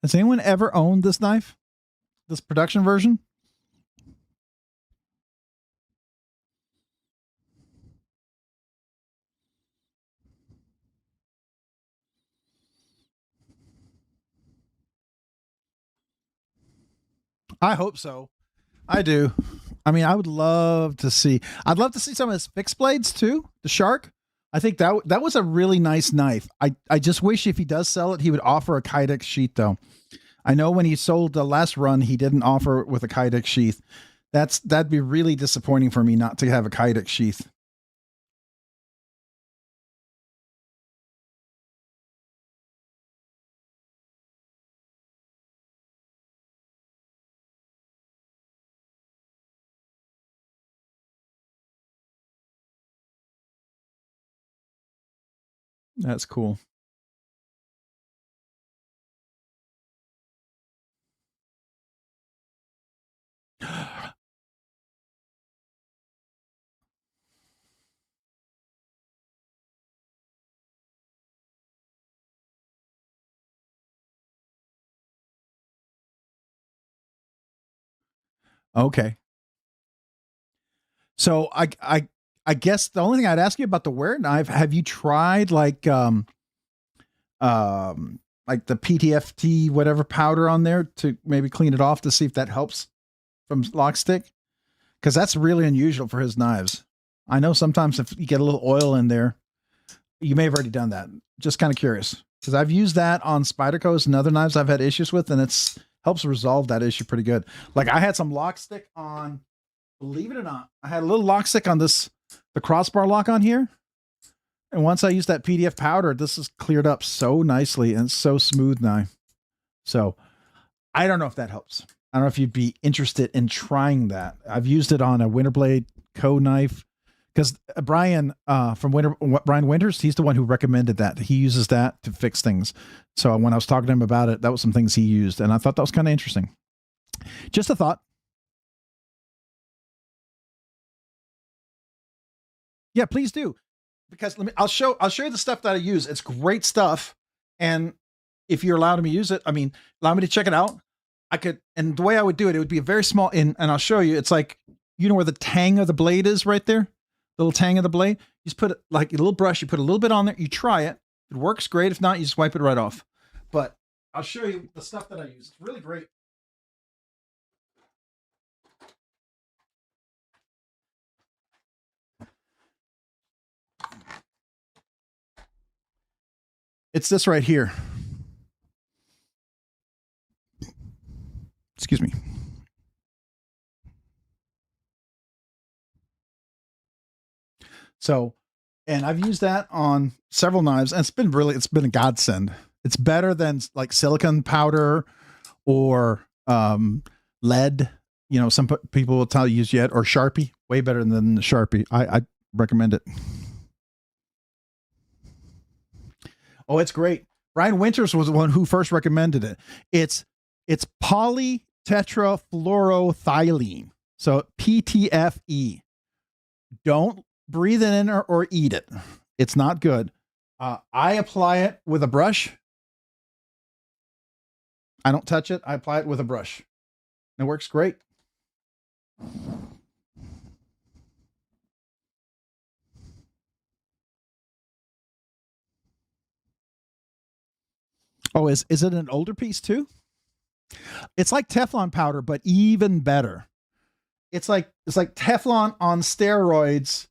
Has anyone ever owned this knife? This production version? I hope so. I do. I mean, I'd love to see some of his fixed blades too. The Shark. I think that was a really nice knife. I just wish if he does sell it, he would offer a Kydex sheath though. I know when he sold the last run, he didn't offer it with a Kydex sheath. That'd be really disappointing for me not to have a Kydex sheath. That's cool. Okay. So I guess the only thing I'd ask you about the wear knife, have you tried like the PTFT whatever powder on there to maybe clean it off to see if that helps from lock stick? Because that's really unusual for his knives. I know sometimes if you get a little oil in there, you may have already done that. Just kind of curious because I've used that on Spyderco's and other knives I've had issues with, and it's helps resolve that issue pretty good. Like I had some lock stick on, believe it or not, I had a little lock stick on the crossbar lock on here. And once I used that PDF powder, this is cleared up so nicely and it's so smooth now. So I don't know if that helps. I don't know if you'd be interested in trying that. I've used it on a Winterblade Co knife because Brian Brian Winters, he's the one who recommended that. He uses that to fix things. So when I was talking to him about it, that was some things he used, and I thought that was kind of interesting. Just a thought. Yeah, please do, because I'll show you the stuff that I use. It's great stuff, and if you're allowed me to use it, I mean, allow me to check it out. I could, and the way I would do it, it would be a very small, and I'll show you. It's like, you know where the tang of the blade is right there? The little tang of the blade. You just put it like a little brush, you put a little bit on there, you try it. If it works, great. If not, you just wipe it right off. But I'll show you the stuff that I use. It's really great. It's this right here. Excuse me. So, and I've used that on several knives, and it's been a godsend. It's better than like silicone powder or lead. You know, some people will tell you use yet, or Sharpie. Way better than the Sharpie. I recommend it. Oh, it's great. Brian Winters was the one who first recommended it. It's polytetrafluoroethylene. So PTFE. Don't breathe it in or eat it. It's not good. I apply it with a brush. I don't touch it. I apply it with a brush. It works great. Oh, is it an older piece too? It's like Teflon powder, but even better. It's like Teflon on steroids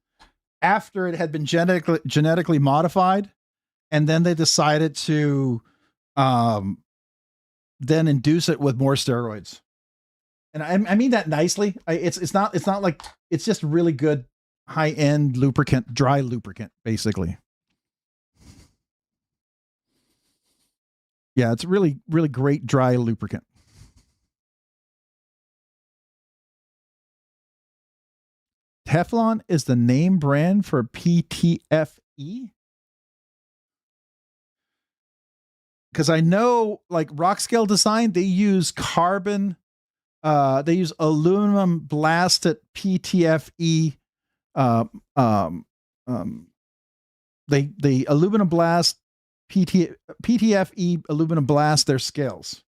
after it had been genetically modified, and then they decided to then induce it with more steroids. And I mean that nicely. It's not like, it's just really good high end lubricant, dry lubricant, basically. Yeah, it's really, really great dry lubricant. Teflon is the name brand for PTFE. Because I know, like Rockscale Design, they use carbon, they use aluminum blasted PTFE. They aluminum blast PTFE aluminum blast their scales.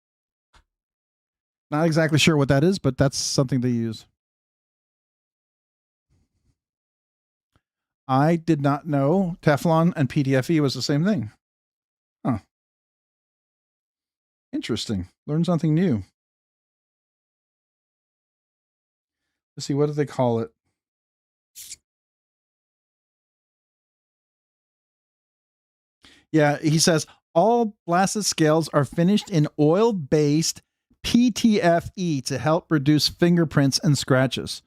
Not exactly sure what that is, but that's something they use. I did not know Teflon and PTFE was the same thing. Huh. Interesting. Learn something new. Let's see, what do they call it? Yeah, he says all blasted scales are finished in oil-based PTFE to help reduce fingerprints and scratches.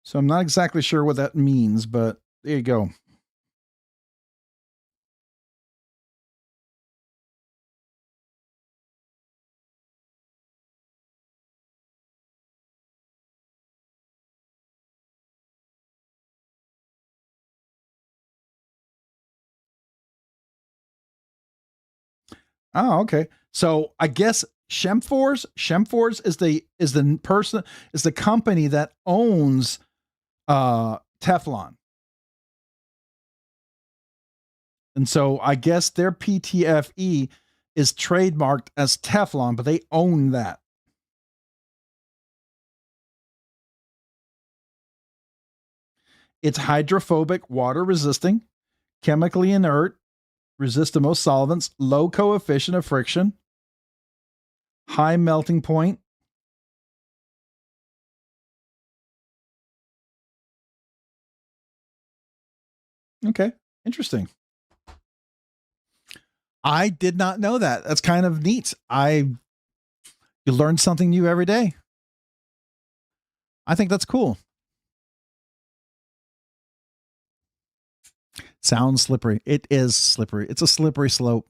So I'm not exactly sure what that means, but there you go. Oh, okay. So I guess Shemfors is the company that owns Teflon. And so I guess their PTFE is trademarked as Teflon, but they own that. It's hydrophobic, water resisting, chemically inert, resist to most solvents, low coefficient of friction, high melting point. Okay, interesting. I did not know that. That's kind of neat. You learn something new every day. I think that's cool. Sounds slippery. It is slippery. It's a slippery slope.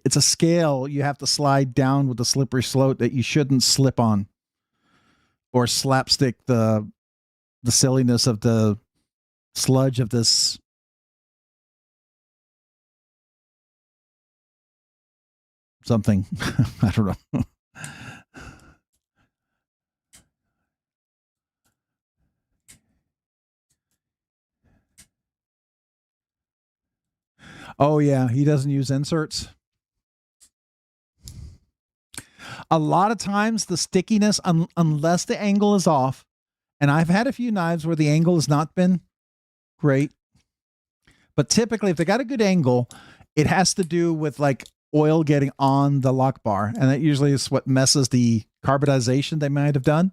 It's a scale you have to slide down with a slippery slope that you shouldn't slip on or slapstick the silliness of the sludge of this something. I don't know. Oh yeah, he doesn't use inserts. A lot of times the stickiness, unless the angle is off, and I've had a few knives where the angle has not been great, but typically if they got a good angle, it has to do with like oil getting on the lock bar, and that usually is what messes the carbonization they might have done.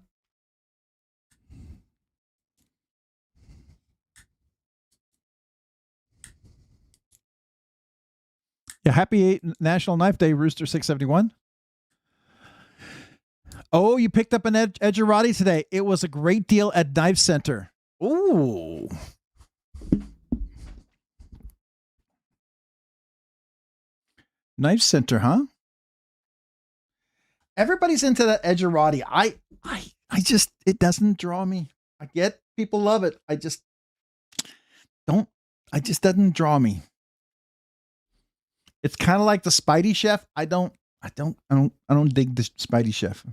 Yeah, happy National Knife Day, Rooster 671. Oh, you picked up an Edgerati today. It was a great deal at Knife Center. Ooh. Knife Center, huh? Everybody's into that Edgerati. I just, it doesn't draw me. I get people love it. I just doesn't draw me. It's kind of like the Spidey Chef. I don't dig the Spidey Chef.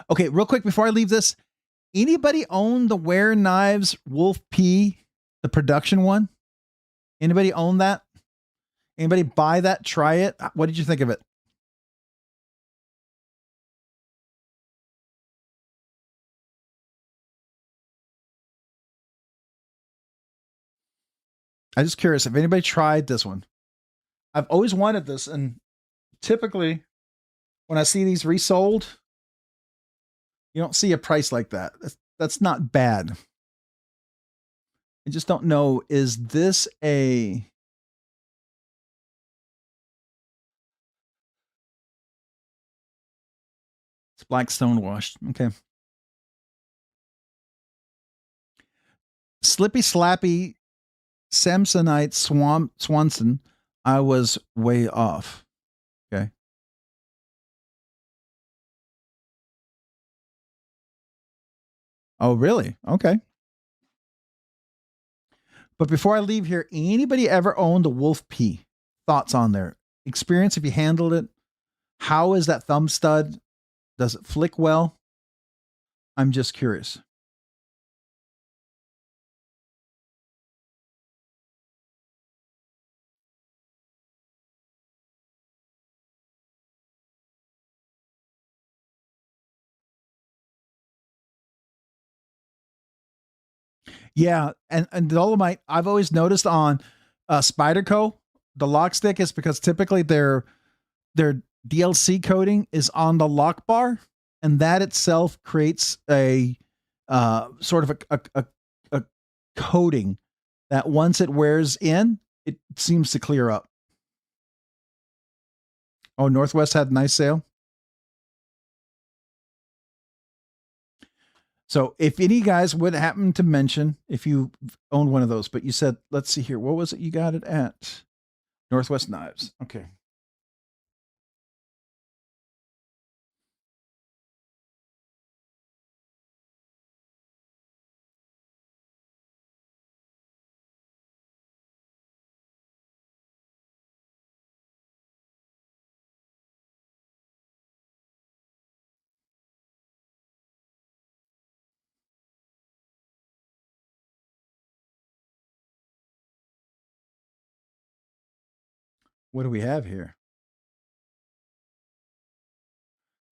Okay, real quick before I leave this, anybody own the Wear Knives Wolf P, the production one? Anybody own that? Anybody buy that? Try it? What did you think of it? I'm just curious if anybody tried this one. I've always wanted this, and typically when I see these resold, you don't see a price like that. That's not bad. I just don't know, is this a it's black stone washed. Okay. Slippy Slappy Samsonite Swanson. I was way off. Okay. Oh, really? Okay. But before I leave here, anybody ever owned a Wolf P? Thoughts on there? Experience if you handled it? How is that thumb stud? Does it flick well? I'm just curious. Yeah, and Dolomite, I've always noticed on Spyderco, the lock stick is because typically they're DLC coating is on the lock bar, and that itself creates a sort of a coating that once it wears in, it seems to clear up. Oh, Northwest had a nice sale. So if any guys would happen to mention if you own one of those, but you said, let's see here, what was it you got it at? Northwest Knives. Okay. What do we have here?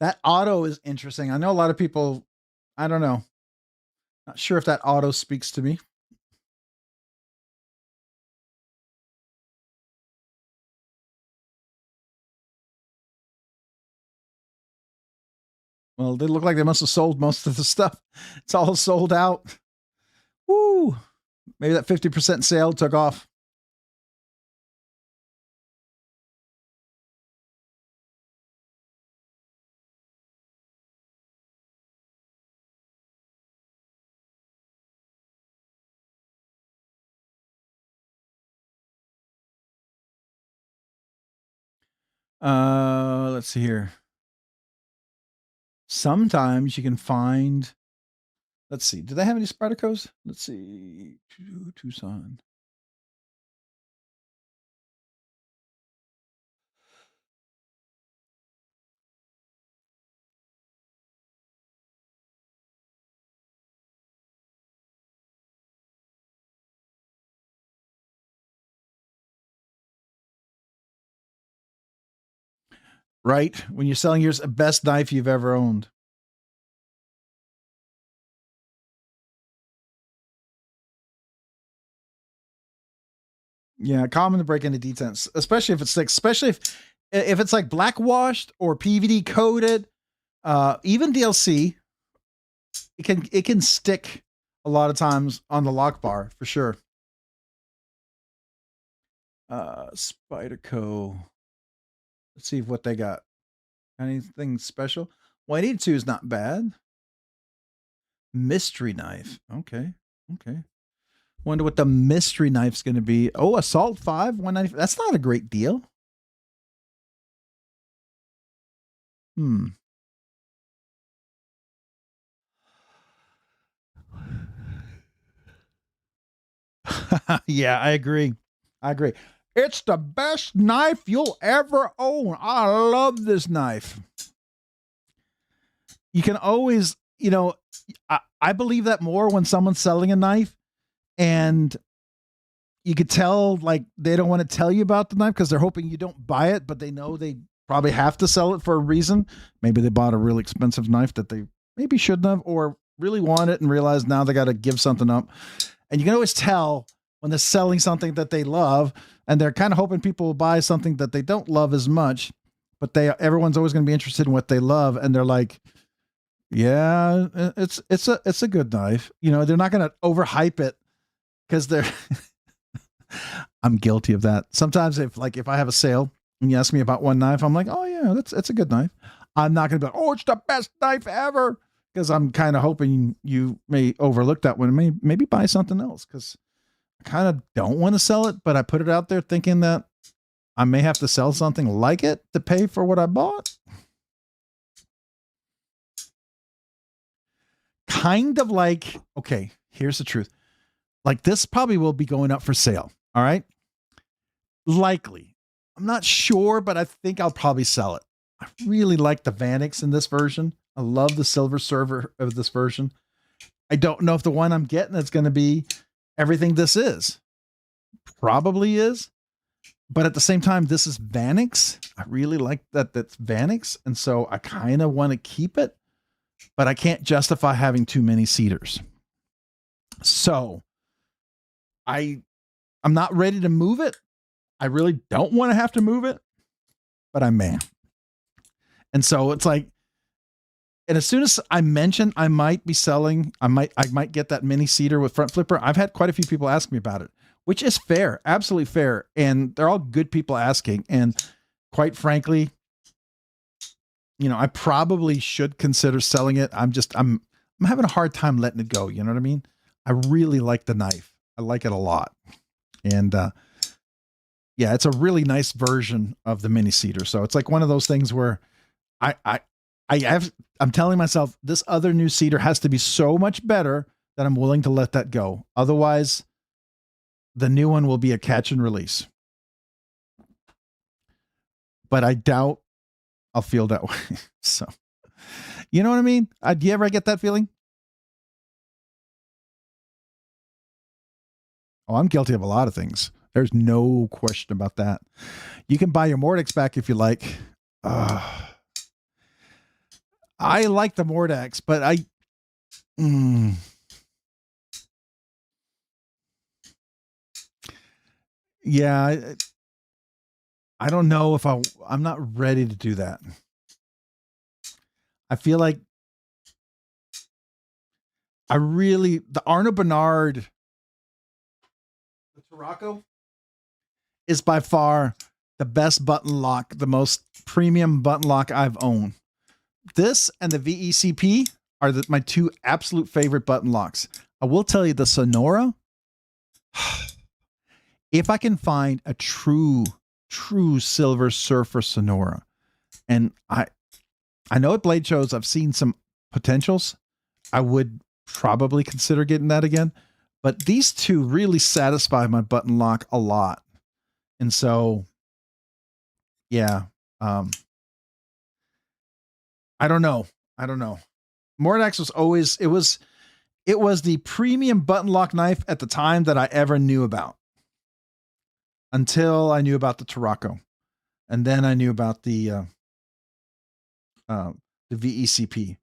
That auto is interesting. I know a lot of people, I don't know. Not sure if that auto speaks to me. Well, they look like they must have sold most of the stuff. It's all sold out. Woo. Maybe that 50% sale took off. Let's see here. Sometimes you can find, let's see, do they have any Spydercos? Let's see, Tucson. Right? When you're selling yours, best knife you've ever owned. Yeah, common to break into detents, especially if it's thick, especially if it's like black washed or PVD coated, even DLC, it can stick a lot of times on the lock bar for sure. Spyderco. Let's see what they got. Anything special? 182 is not bad. Mystery knife. Okay. Okay. Wonder what the mystery knife's going to be. Oh, Assault 5, 190. That's not a great deal. Yeah, I agree. I agree. It's the best knife you'll ever own. I love this knife. You can always, I believe that more when someone's selling a knife and you could tell like they don't want to tell you about the knife because they're hoping you don't buy it, but they know they probably have to sell it for a reason. Maybe they bought a really expensive knife that they maybe shouldn't have, or really want it and realize now they got to give something up. And you can always tell when they're selling something that they love and they're kind of hoping people will buy something that they don't love as much, but everyone's always going to be interested in what they love. And they're like, yeah, it's a good knife. They're not going to overhype it because they're, I'm guilty of that. Sometimes if I have a sale and you ask me about one knife, I'm like, oh yeah, it's a good knife. I'm not going to be like, oh, it's the best knife ever. Because I'm kind of hoping you may overlook that one and maybe buy something else. Because I kind of don't want to sell it, but I put it out there thinking that I may have to sell something like it to pay for what I bought. Kind of like, okay, here's the truth. Like this probably will be going up for sale. All right. Likely. I'm not sure, but I think I'll probably sell it. I really like the Vanix in this version. I love the silver server of this version. I don't know if the one I'm getting is going to be everything this is. Probably is. But at the same time, this is Vanix. I really like that's Vanix. And so I kind of want to keep it, but I can't justify having too many cedars. So I'm not ready to move it. I really don't want to have to move it, but I may. And so it's like, and as soon as I mention I might be selling, I might get that mini cedar with front flipper, I've had quite a few people ask me about it, which is fair, absolutely fair. And they're all good people asking. And quite frankly, you know, I probably should consider selling it. I'm having a hard time letting it go. You know what I mean? I really like the knife. I like it a lot. And, yeah, it's a really nice version of the mini cedar. So it's like one of those things where I'm telling myself this other new cedar has to be so much better that I'm willing to let that go. Otherwise, the new one will be a catch and release. But I doubt I'll feel that way. So, you know what I mean? Do you ever get that feeling? Oh, I'm guilty of a lot of things. There's no question about that. You can buy your Mordex back if you like. I like the Mordex, but yeah, I don't know if I'm not ready to do that. I feel like the Arno Bernard, the Tarraco, is by far the best button lock, the most premium button lock I've owned. This and the VECP are my two absolute favorite button locks. I will tell you the Sonora, if I can find a true Silver Surfer Sonora, and I know at Blade shows I've seen some potentials, I would probably consider getting that again. But these two really satisfy my button lock a lot. And so, yeah, I don't know. Mordex was always, it was the premium button lock knife at the time that I ever knew about, until I knew about the Tarraco. And then I knew about the VECP.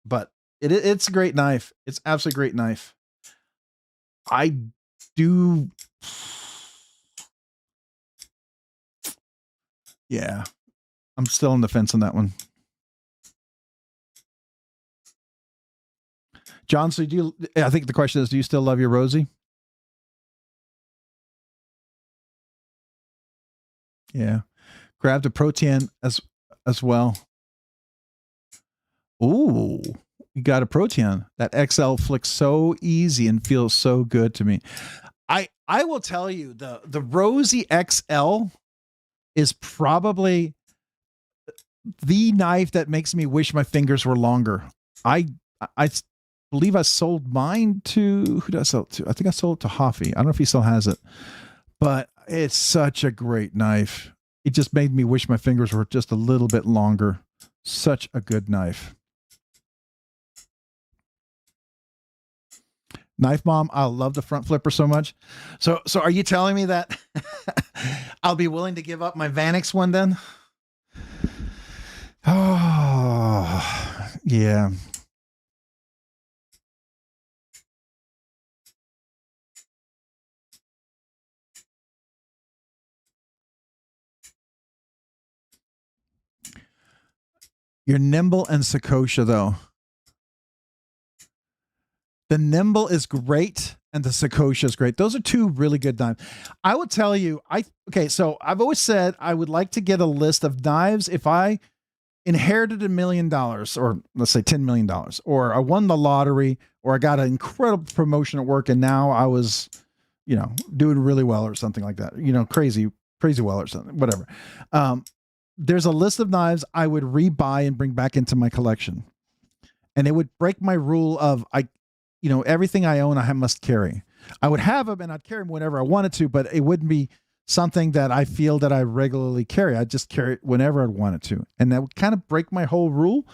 But it's a great knife. It's absolutely great knife. Yeah, I'm still on the fence on that one. John, so I think the question is, do you still love your Rosie? Yeah. Grabbed a Protean as well. Ooh, you got a Protean. That XL flicks so easy and feels so good to me. I will tell you, the Rosie XL is probably the knife that makes me wish my fingers were longer. I believe I sold mine to, who did I sell it to? I think I sold it to Hoffy. I don't know if he still has it, but it's such a great knife. It just made me wish my fingers were just a little bit longer. Such a good knife. Knife Mom, I love the front flipper so much. So are you telling me that I'll be willing to give up my Vanix one then? Oh, yeah. You're Nimble and Sakosha, though. The Nimble is great and the Sakosha is great. Those are two really good knives. I would tell you, so I've always said I would like to get a list of knives if I inherited $1 million, or let's say $10 million, or I won the lottery, or I got an incredible promotion at work and now I was, doing really well or something like that, crazy well or something, whatever. There's a list of knives I would rebuy and bring back into my collection. And it would break my rule of everything I own, I must carry. I would have them and I'd carry them whenever I wanted to, but it wouldn't be something that I feel that I regularly carry. I'd just carry it whenever I wanted to. And that would kind of break my whole rule.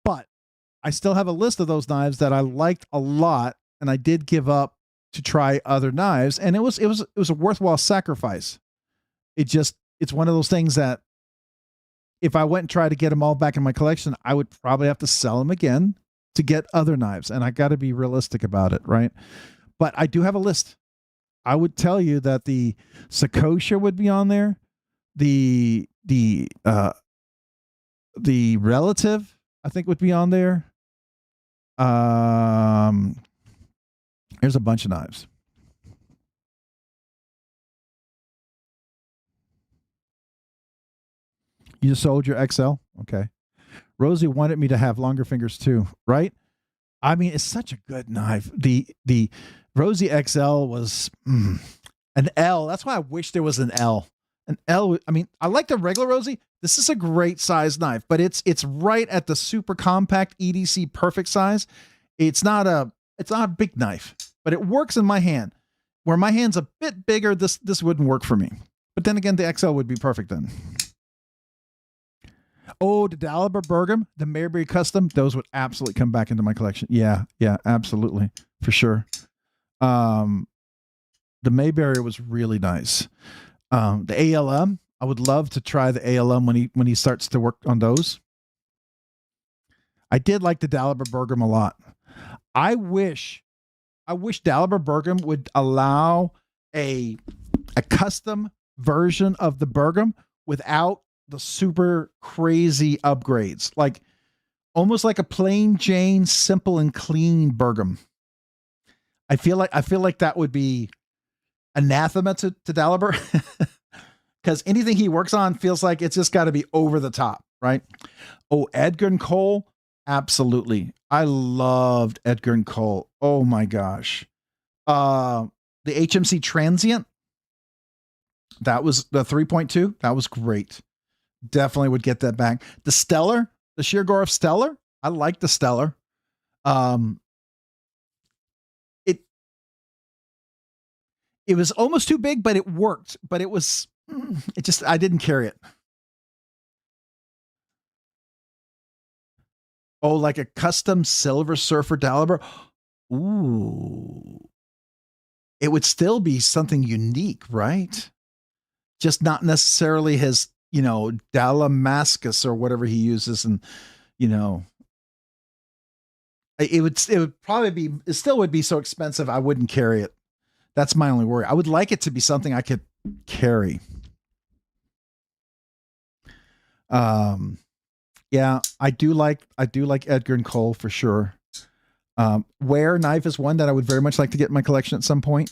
But I still have a list of those knives that I liked a lot. And I did give up to try other knives. And it was a worthwhile sacrifice. It's one of those things that if I went and tried to get them all back in my collection, I would probably have to sell them again to get other knives. And I got to be realistic about it, right? But I do have a list. I would tell you that the Sakosha would be on there. The relative, I think, would be on there. Here's a bunch of knives. You just sold your XL? Okay. Rosie wanted me to have longer fingers too, right? I mean, it's such a good knife. The Rosie XL was an L. That's why I wish there was an L. An L. I mean, I like the regular Rosie. This is a great size knife, but it's right at the super compact EDC perfect size. It's not a big knife, but it works in my hand. Where my hand's a bit bigger, this wouldn't work for me. But then again, the XL would be perfect then. Oh, the Daliber Bergam, the Mayberry Custom, those would absolutely come back into my collection. Yeah, absolutely, for sure. The Mayberry was really nice. The ALM, I would love to try the ALM when he starts to work on those. I did like the Daliber Bergam a lot. I wish Daliber Bergam would allow a custom version of the Bergam without the super crazy upgrades, like almost like a plain Jane, simple and clean Bergam. I feel like that would be anathema to Daliber, because anything he works on feels like it's just got to be over the top, right? Oh, Edgar and Cole, absolutely. I loved Edgar and Cole. Oh my gosh. The HMC Transient, that was the 3.2. That was great. Definitely would get that back. The Stellar, the Sheargorov Stellar. I like the Stellar. It was almost too big, but it worked. But I didn't carry it. Oh, like a custom Silver Surfer Daliber. Ooh. It would still be something unique, right? Just not necessarily his, Dalamascus or whatever he uses. And, it still would be so expensive. I wouldn't carry it. That's my only worry. I would like it to be something I could carry. Yeah, I do like Edgar and Cole for sure. Ware knife is one that I would very much like to get in my collection at some point.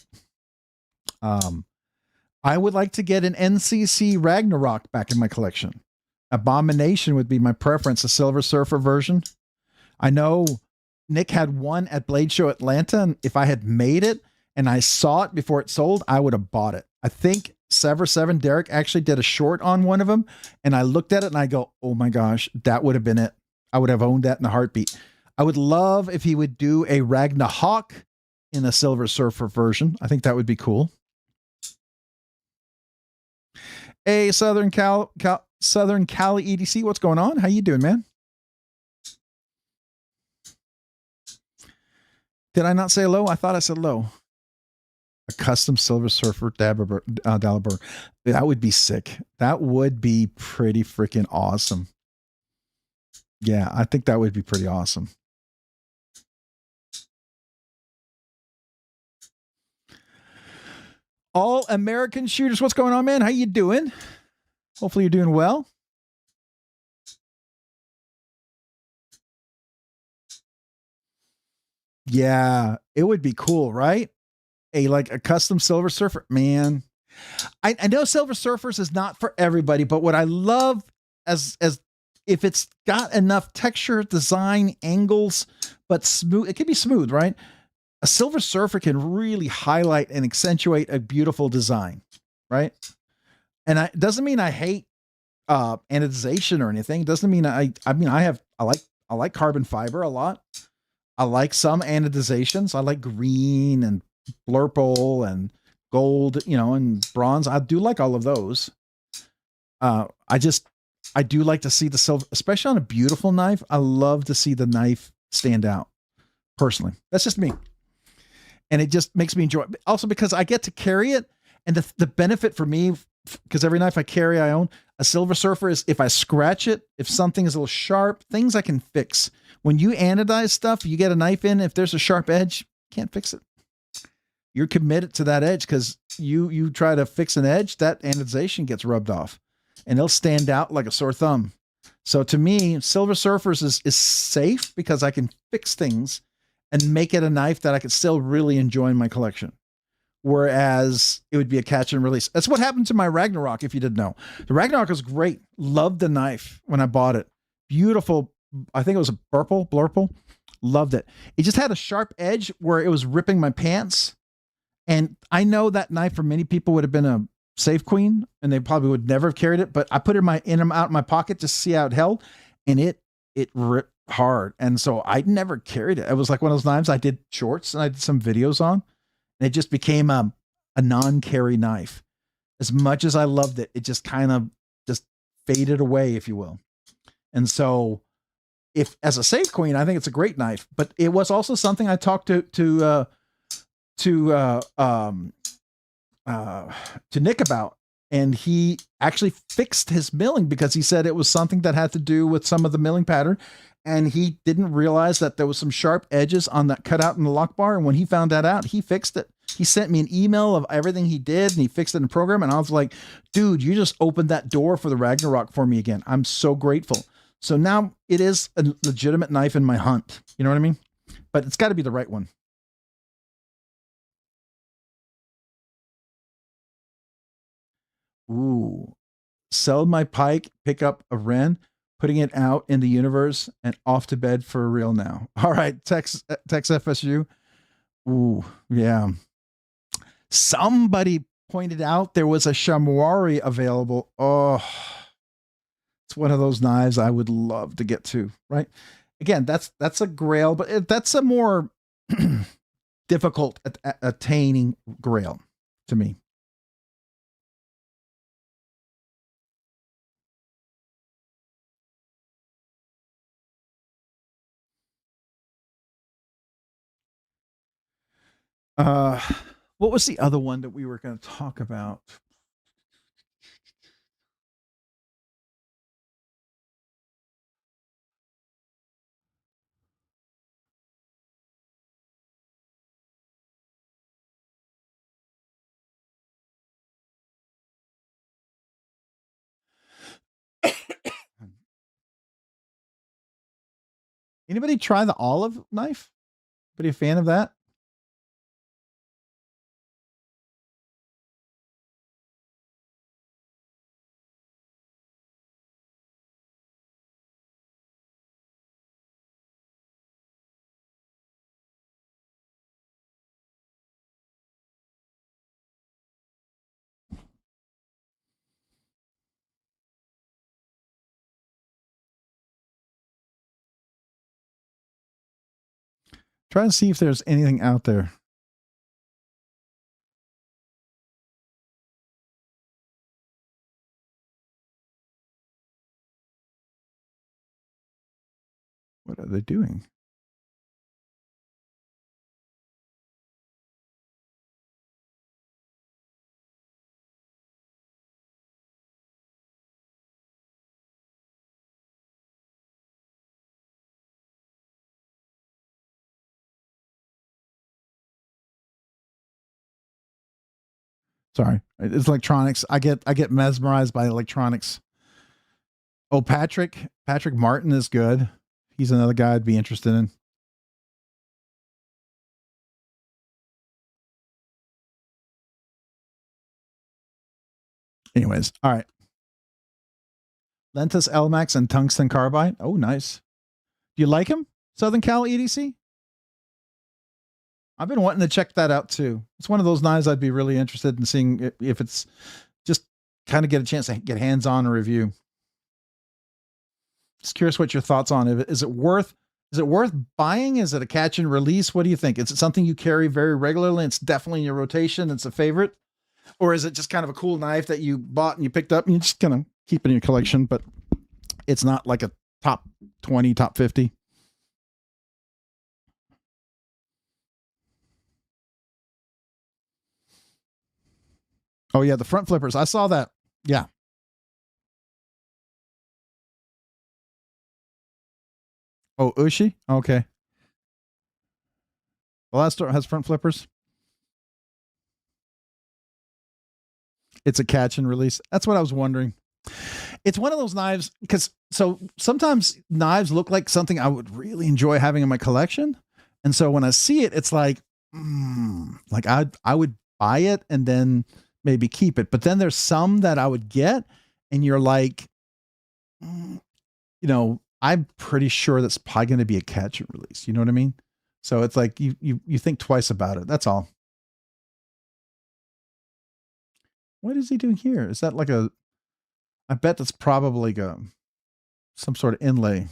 I would like to get an NCC Ragnarok back in my collection. Abomination would be my preference, a Silver Surfer version. I know Nick had one at Blade Show Atlanta, and if I had made it and I saw it before it sold, I would have bought it. I think Sever 7 Derek actually did a short on one of them, and I looked at it and I go, oh my gosh, that would have been it. I would have owned that in a heartbeat. I would love if he would do a Ragnahawk in a Silver Surfer version. I think that would be cool. Hey, Southern Cali EDC, what's going on? How you doing, man? Did I not say low? I thought I said low. A custom Silver Surfer Daliber. That would be sick. That would be pretty freaking awesome. Yeah, I think that would be pretty awesome. All American Shooters, what's going on, man? How you doing? Hopefully you're doing well. Yeah, it would be cool, right? Like a custom Silver Surfer, man. I know Silver Surfers is not for everybody, but what I love as if it's got enough texture, design, angles, but smooth, it can be smooth, right? A Silver Surfer can really highlight and accentuate a beautiful design, right? And it doesn't mean I hate anodization or anything. It doesn't mean I like carbon fiber a lot. I like some anodizations. I like green and blurple and gold, and bronze. I do like all of those. I do like to see the silver, especially on a beautiful knife. I love to see the knife stand out personally. That's just me. And it just makes me enjoy it. Also because I get to carry it, and the benefit for me, because every knife I carry, I own, a Silver Surfer is if I scratch it, if something is a little sharp, things I can fix. When you anodize stuff, you get a knife in, if there's a sharp edge, can't fix it. You're committed to that edge because you try to fix an edge, that anodization gets rubbed off. and it'll stand out like a sore thumb. So to me, Silver Surfers is safe because I can fix things and make it a knife that I could still really enjoy in my collection. Whereas it would be a catch and release. That's what happened to my Ragnarok, if you didn't know. The Ragnarok was great. Loved the knife when I bought it. Beautiful. I think it was a blurple. Loved it. It just had a sharp edge where it was ripping my pants. And I know that knife for many people would have been a safe queen, and they probably would never have carried it. But I put it out in my pocket just to see how it held, and it ripped hard. And so I never carried it. It was like one of those knives I did shorts and I did some videos on. And it just became a non-carry knife. As much as I loved it, it just kind of just faded away, if you will. And so, if as a safe queen, I think it's a great knife. But it was also something I talked to Nick about, and he actually fixed his milling because he said it was something that had to do with some of the milling pattern. And he didn't realize that there was some sharp edges on that cutout in the lock bar. And when he found that out, he fixed it. He sent me an email of everything he did, and he fixed it in the program. And I was like, dude, you just opened that door for the Ragnarok for me again. I'm so grateful. So now it is a legitimate knife in my hunt. You know what I mean? But it's got to be the right one. Ooh, sell my pike, pick up a Ren, putting it out in the universe, and off to bed for real now. All right, Tex FSU. Ooh, yeah. Somebody pointed out there was a Shamwari available. Oh, it's one of those knives I would love to get to, right? Again, that's a grail, but that's a more difficult attaining grail to me. What was the other one that we were going to talk about? Anybody try the olive knife? Anybody a fan of that? Try to see if there's anything out there. What are they doing? Sorry, it's electronics. I get mesmerized by electronics. Oh, Patrick Martin is good. He's another guy I'd be interested in. Anyways, all right. Lentus Elmax and Tungsten Carbide. Oh, nice. Do you like him? Southern Cal EDC? I've been wanting to check that out too. It's one of those knives I'd be really interested in seeing if it's just kind of get a chance to get hands on a review. Just curious what your thoughts on it. Is it worth buying? Is it a catch and release? What do you think? Is it something you carry very regularly? It's definitely in your rotation. It's a favorite. Or is it just kind of a cool knife that you bought and you picked up and you just kind of keep it in your collection, but it's not like a top 20, top 50? Oh yeah, the front flippers. I saw that. Yeah. Oh, Ushi? Okay. The last store has front flippers. It's a catch and release. That's what I was wondering. It's one of those knives because so sometimes knives look like something I would really enjoy having in my collection. And so when I see it, it's like I would buy it and then maybe keep it. But then there's some that I would get and you're like, you know, I'm pretty sure that's probably going to be a catch and release. You know what I mean? So it's like you think twice about it. That's all. What is he doing here? Is that like a, I bet that's probably some sort of inlay.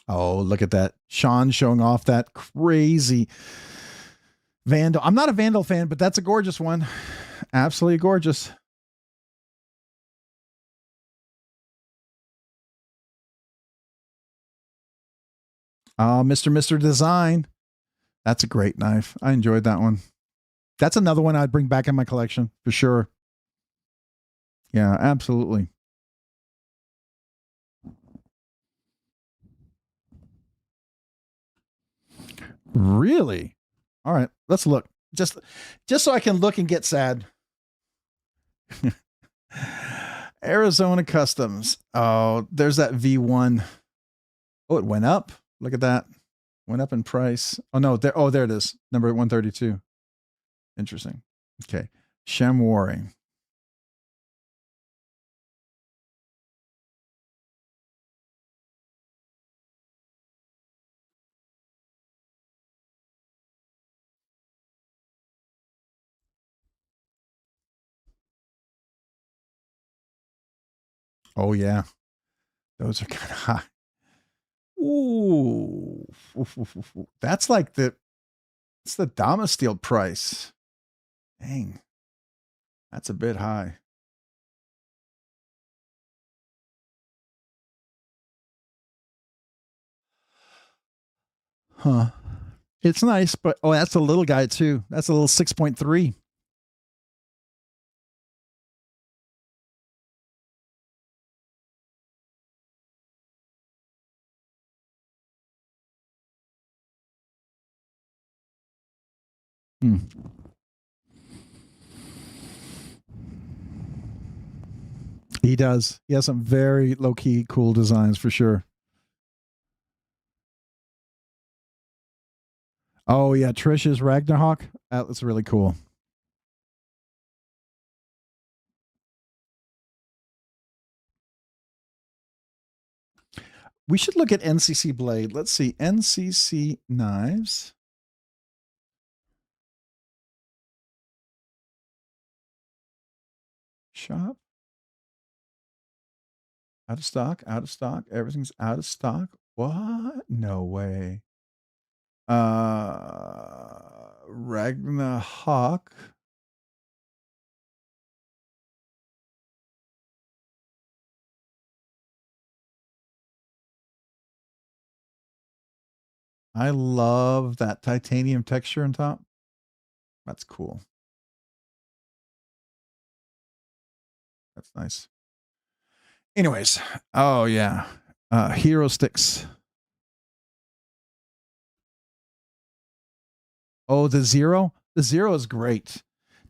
Oh, look at that. Sean showing off that crazy Vandal. I'm not a Vandal fan, but that's a gorgeous one. Absolutely gorgeous. Oh, Mr. Design. That's a great knife. I enjoyed that one. That's another one I'd bring back in my collection for sure. Yeah, absolutely. Really? All right, let's look. Just so I can look and get sad. Arizona Customs. Oh, there's that V1. Oh, it went up. Look at that. Went up in price. Oh no, there. Oh, there it is. Number 132. Interesting. Okay. Chamois. Oh yeah. Those are kind of high. Ooh. That's like it's the Damasteel price. Dang. That's a bit high. Huh. It's nice, but oh, that's a little guy too. That's a little 6.3. Hmm. He does. He has some very low key, cool designs for sure. Oh yeah, Trish's Ragnarok. That was really cool. We should look at NCC Blade. Let's see, NCC Knives. Shop. Out of stock, out of stock. Everything's out of stock. What? No way. Ragnarok. I love that titanium texture on top. That's cool. That's nice. Anyways, oh yeah. Hero sticks. Oh, the Zero? The Zero is great.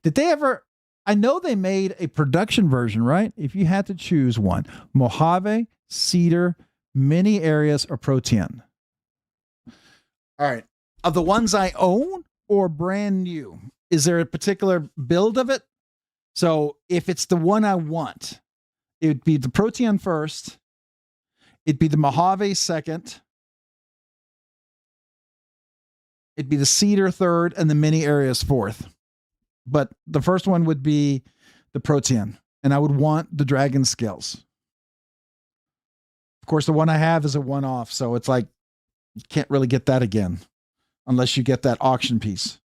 Did they ever, I know they made a production version, right? If you had to choose one, Mojave, Cedar, Mini Areas, or Protean. All right. Of the ones I own or brand new, is there a particular build of it? So if it's the one I want, it would be the Protean first. It'd be the Mojave second. It'd be the Cedar third and the Mini Areas fourth. But the first one would be the Protean. And I would want the Dragon Scales. Of course, the one I have is a one-off. So it's like, you can't really get that again. Unless you get that auction piece.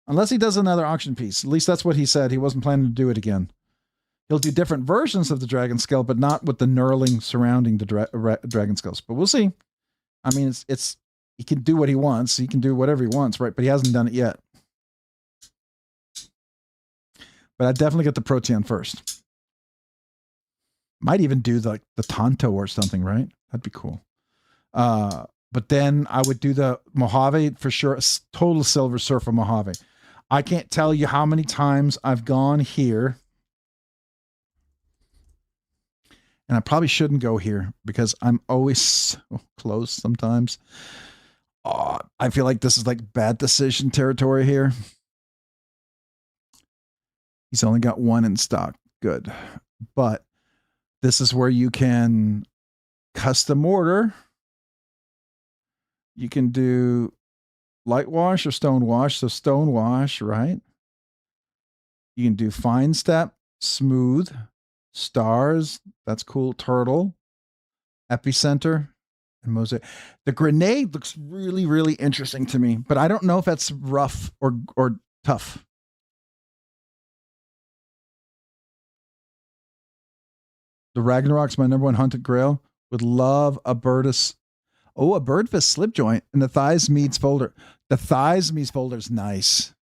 Unless he does another auction piece. At least that's what he said. He wasn't planning to do it again. He'll do different versions of the Dragon Scale, but not with the knurling surrounding the Dragon Scales. But we'll see. I mean, it's he can do what he wants. He can do whatever he wants, right? But he hasn't done it yet. But I'd definitely get the Protean first. Might even do the Tonto or something, right? That'd be cool. But then I would do the Mojave for sure. Total Silver Surfer Mojave. I can't tell you how many times I've gone here. And I probably shouldn't go here because I'm always so close sometimes. Oh, I feel like this is like bad decision territory here. He's only got one in stock. Good. But this is where you can custom order. You can do light wash or stone wash. So stone wash, right? You can do fine step, smooth, stars. That's cool. Turtle, epicenter, and mosaic. The grenade looks really, really interesting to me, but I don't know if that's rough or tough. The Ragnarok's my number one hunted grail. Would love a Birdus. Oh, a birdfist slip joint and the thighs meets folder. The thighs meets folder is nice.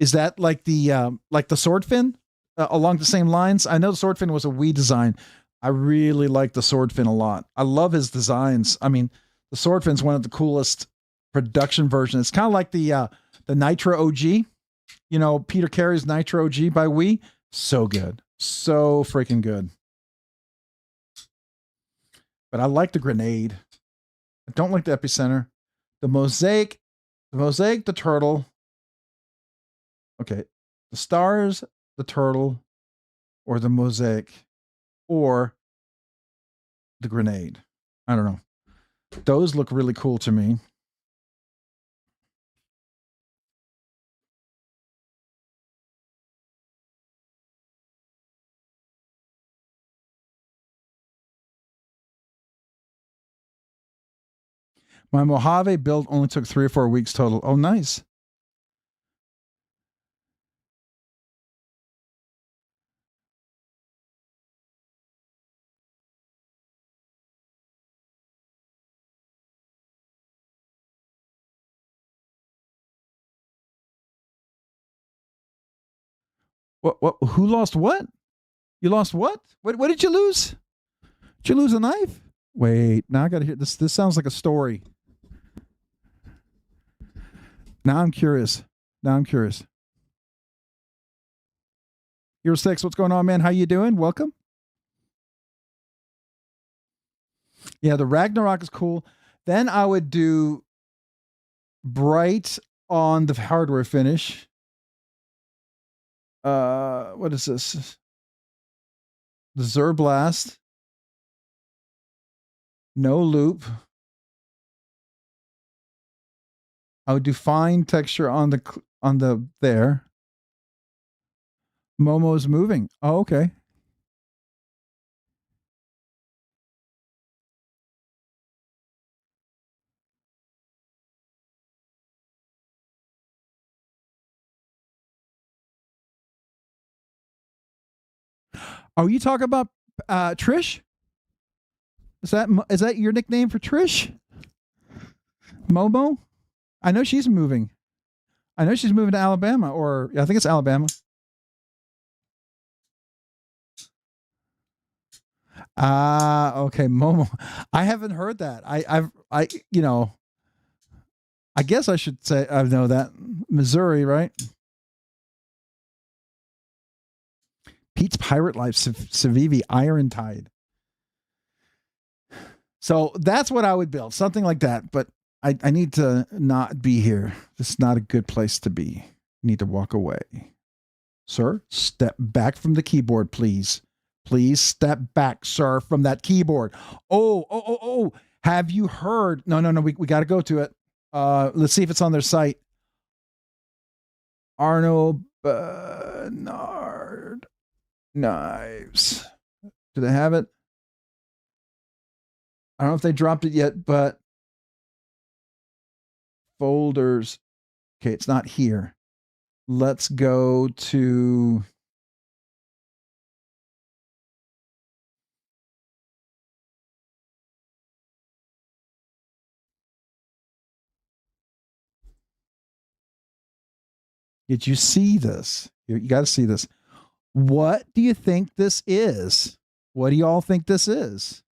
Is that like the sword fin along the same lines? I know the sword fin was a Wii design. I really like the sword fin a lot. I love his designs. I mean, the sword fin's one of the coolest production versions. It's kind of like the Nitro OG. You know, Peter Carey's Nitro OG by Wii. So good. So freaking good. But I like the grenade. I don't like the epicenter. The mosaic, the turtle. Okay. The stars, the turtle, or the mosaic, or the grenade. I don't know. Those look really cool to me. My Mojave build only took 3 or 4 weeks total. Oh, nice. What? Who lost what? You lost what? What did you lose? Did you lose a knife? Wait, now I got to hear this. This sounds like a story. Now I'm curious. Hero 6, what's going on, man? How you doing? Welcome. Yeah, the Ragnarok is cool. Then I would do bright on the hardware finish. What is this? The Zerblast. No loop. I would do fine texture on the there. Momo's moving. Oh, okay. Oh, you talk about Trish? Is that your nickname for Trish? Momo? I know she's moving. I know she's moving to Alabama, or I think it's Alabama. Okay, Momo. I haven't heard that. I you know, I guess I should say I know that. Missouri, right? Pete's Pirate Life, Civivi, Iron Tide. So that's what I would build, something like that. But I need to not be here. This is not a good place to be. I need to walk away. Sir, step back from the keyboard, please. Please step back, sir, from that keyboard. Oh. Have you heard? No. We got to go to it. Let's see if it's on their site. Arno Bernard Knives. Do they have it? I don't know if they dropped it yet, but folders. Okay, it's not here. Let's go to Did you see this? You got to see this. What do you think this is? What do y'all think this is?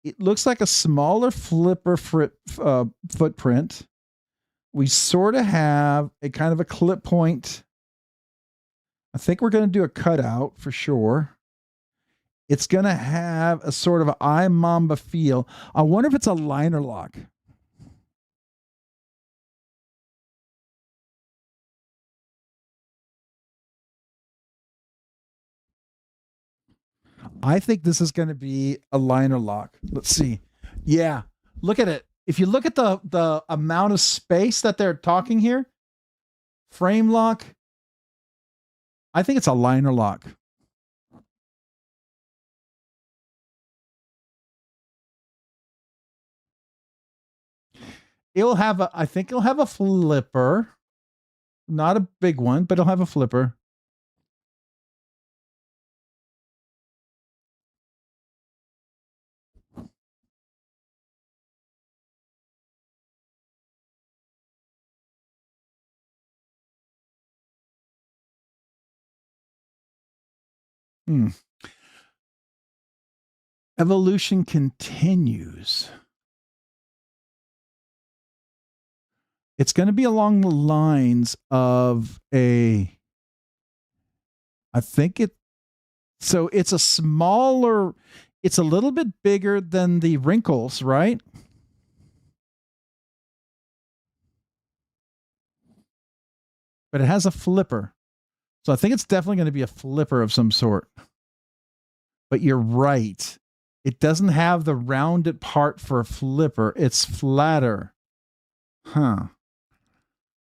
it looks like a smaller flipper footprint. We sort of have a kind of a clip point. I think we're going to do a cutout for sure. It's going to have a sort of an eye mamba feel. I wonder if it's a liner lock. I think this is going to be a liner lock. Let's see. Yeah, look at it. If you look at the amount of space that they're talking here, frame lock, I think it's a liner lock. I think it'll have a flipper. Not a big one, but it'll have a flipper. Evolution continues. It's going to be along the lines of I think so it's a smaller, it's a little bit bigger than the wrinkles, right? But it has a flipper. So I think it's definitely going to be a flipper of some sort. But you're right. It doesn't have the rounded part for a flipper. It's flatter. Huh.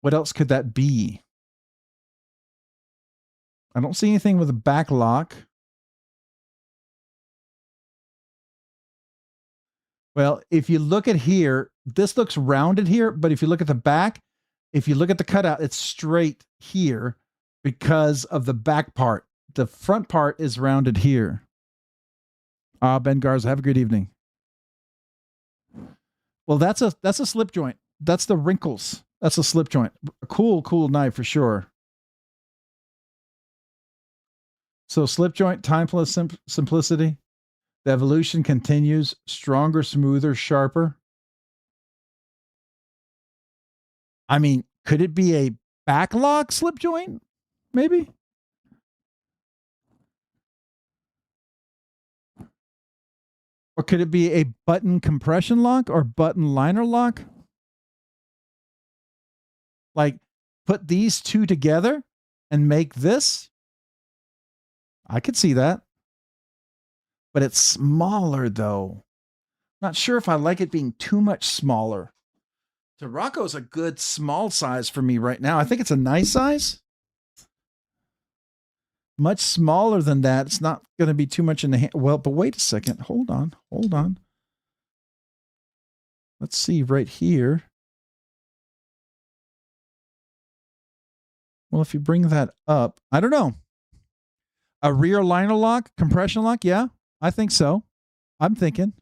What else could that be? I don't see anything with a back lock. Well, if you look at here, this looks rounded here, but if you look at the back, if you look at the cutout, it's straight here because of the back part. The front part is rounded here. Ben Garza, have a good evening. Well, that's a slip joint. That's the wrinkles. That's a slip joint. A cool knife for sure. So slip joint, time plus simplicity. The evolution continues. Stronger, smoother, sharper. I mean, could it be a backlock slip joint? Maybe. Or could it be a button compression lock or button liner lock? Like, put these two together and make this? I could see that. But it's smaller, though. Not sure if I like it being too much smaller. Rocco's a good small size for me right now. I think it's a nice size. Much smaller than that. It's not going to be too much in the hand. Well, but wait a second. Hold on. Let's see right here. Well, if you bring that up, I don't know. A rear liner lock, compression lock? Yeah, I think so. I'm thinking.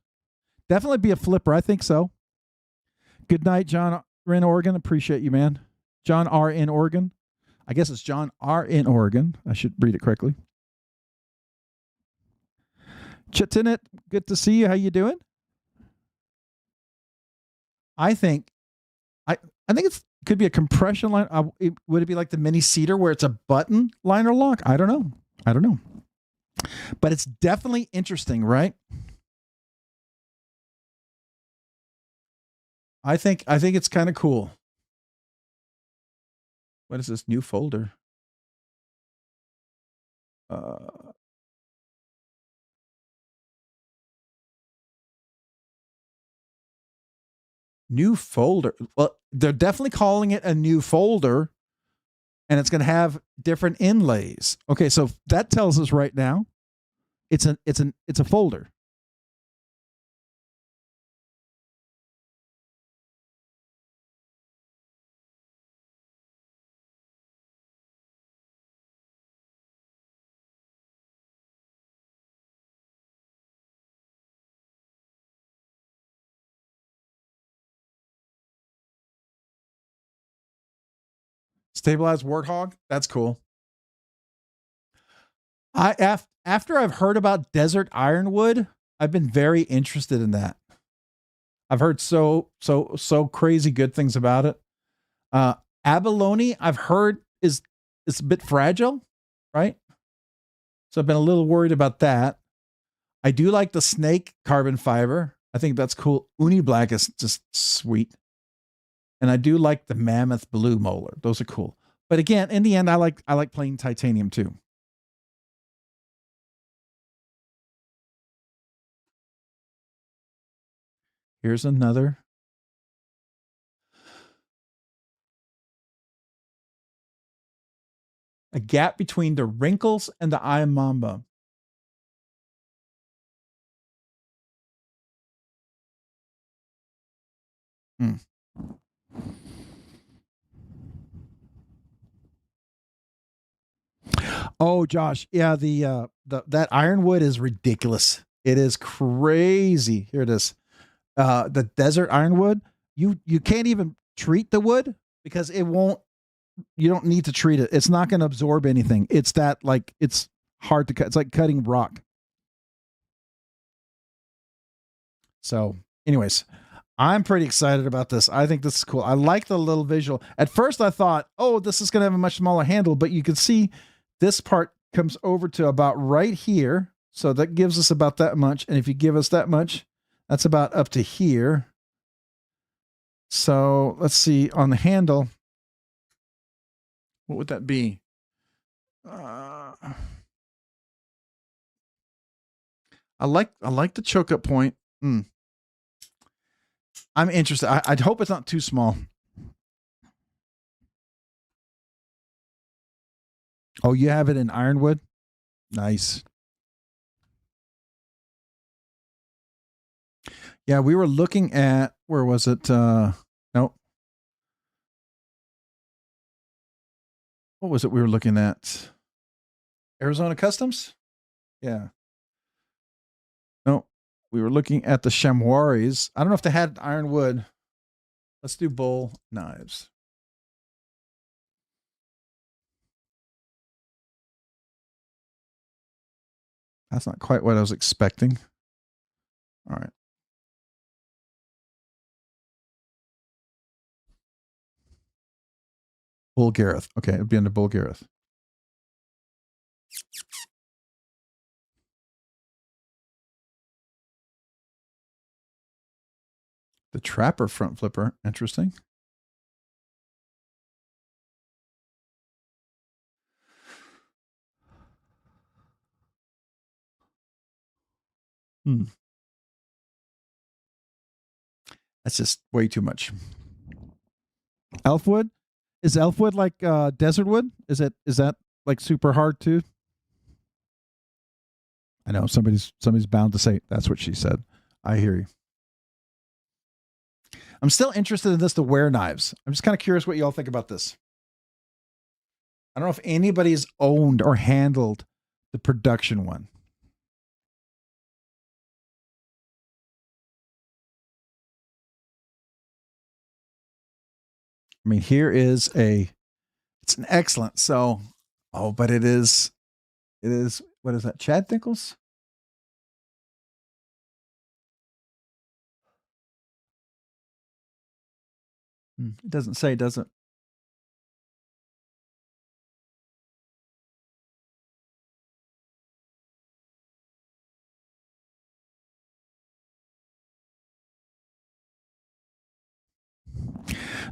Definitely be a flipper. I think so. Good night, John in Oregon. Appreciate you, man. John R. in Oregon. I guess it's John R. in Oregon. I should read it correctly. Chitinet, good to see you. How you doing? I think it could be a compression line. Would it be like the mini cedar where it's a button liner lock? I don't know. But it's definitely interesting, right? I think it's kind of cool. What is this new folder? New folder. Well, they're definitely calling it a new folder, and it's going to have different inlays. Okay, so that tells us right now it's a folder. Stabilized warthog. That's cool. After I've heard about desert ironwood, I've been very interested in that. I've heard so crazy good things about it. Abalone, I've heard is a bit fragile, right? So I've been a little worried about that. I do like the snake carbon fiber. I think that's cool. Uni black is just sweet. And I do like the mammoth blue molar. Those are cool. But again, in the end, I like plain titanium too. Here's another. A gap between the wrinkles and the eye mamba. Oh, Josh, yeah, the that ironwood is ridiculous. It is crazy. Here it is. The desert ironwood. You can't even treat the wood because it won't. You don't need to treat it. It's not going to absorb anything. It's that like it's hard to cut. It's like cutting rock. So, anyways, I'm pretty excited about this. I think this is cool. I like the little visual. At first, I thought, oh, this is going to have a much smaller handle, but you can see this part comes over to about right here. So that gives us about that much. And if you give us that much, that's about up to here. So let's see on the handle. What would that be? I like the choke up point. I'm interested. I'd hope it's not too small. Oh, you have it in ironwood? Nice. Yeah, we were looking at, where was it? Nope. What was it we were looking at? Arizona Customs? Yeah. No, we were looking at the chamois. I don't know if they had ironwood. Let's do bull knives. That's not quite what I was expecting. All right. Bull Gareth. Okay, it'd be under Bull Gareth. The Trapper front flipper. Interesting. That's just way too much. Elfwood? Is elfwood like desert wood? Is that like super hard too? I know somebody's bound to say that's what she said. I hear you. I'm still interested in this, the wear knives. I'm just kind of curious what y'all think about this. I don't know if anybody's owned or handled the production one. I mean, here is it's an excellent. So, but it is, what is that? Chad Nichols? It doesn't say, does it?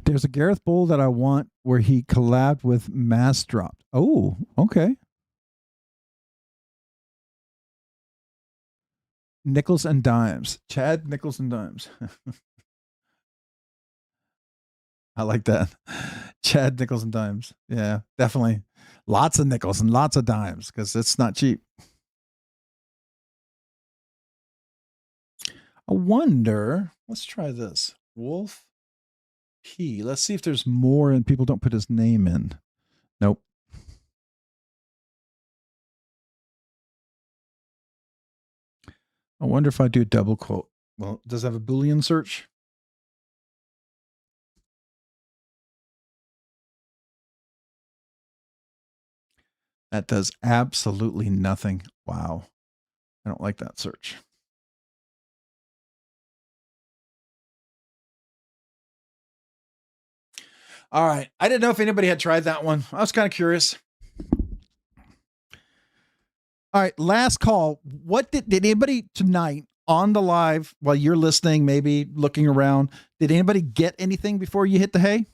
There's a Gareth Bull that I want where he collabed with Mass Drop. Oh, okay. Nickels and dimes. Chad Nickels and dimes. I like that. Chad Nickels and dimes. Yeah, definitely. Lots of nickels and lots of dimes because it's not cheap. I wonder, let's try this. Wolf P. Let's see if there's more and people don't put his name in. Nope. I wonder if I do a double quote. Well, does it have a Boolean search? That does absolutely nothing. Wow. I don't like that search. All right. I didn't know if anybody had tried that one. I was kind of curious. All right, last call. What did anybody tonight on the live while you're listening, maybe looking around, did anybody get anything before you hit the hay?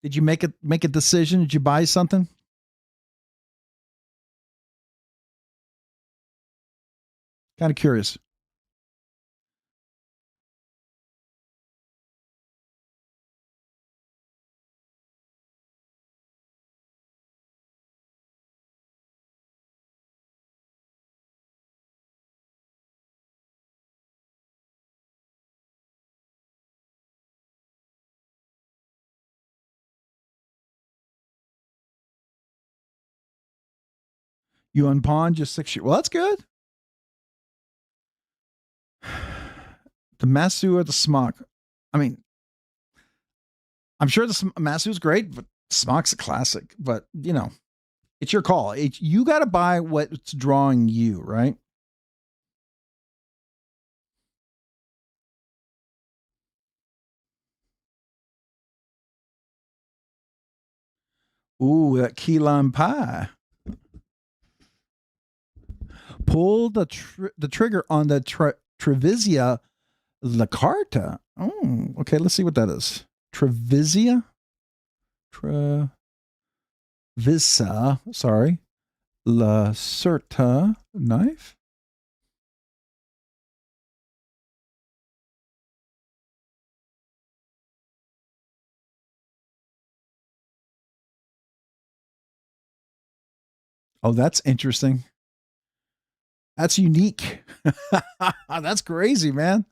Did you make a decision? Did you buy something? Kind of curious. You unpawned just 6 years. Well, that's good. The Masu or the Smock? I mean, I'm sure the Masu's great, but Smock's a classic. But, you know, it's your call. You got to buy what's drawing you, right? Ooh, that key lime pie. Pull the trigger on the Trevisia La Carta. Oh, okay. Let's see what that is. Trevisia? Trevisa. Sorry. La Certa knife. Oh, that's interesting. That's unique. That's crazy, man.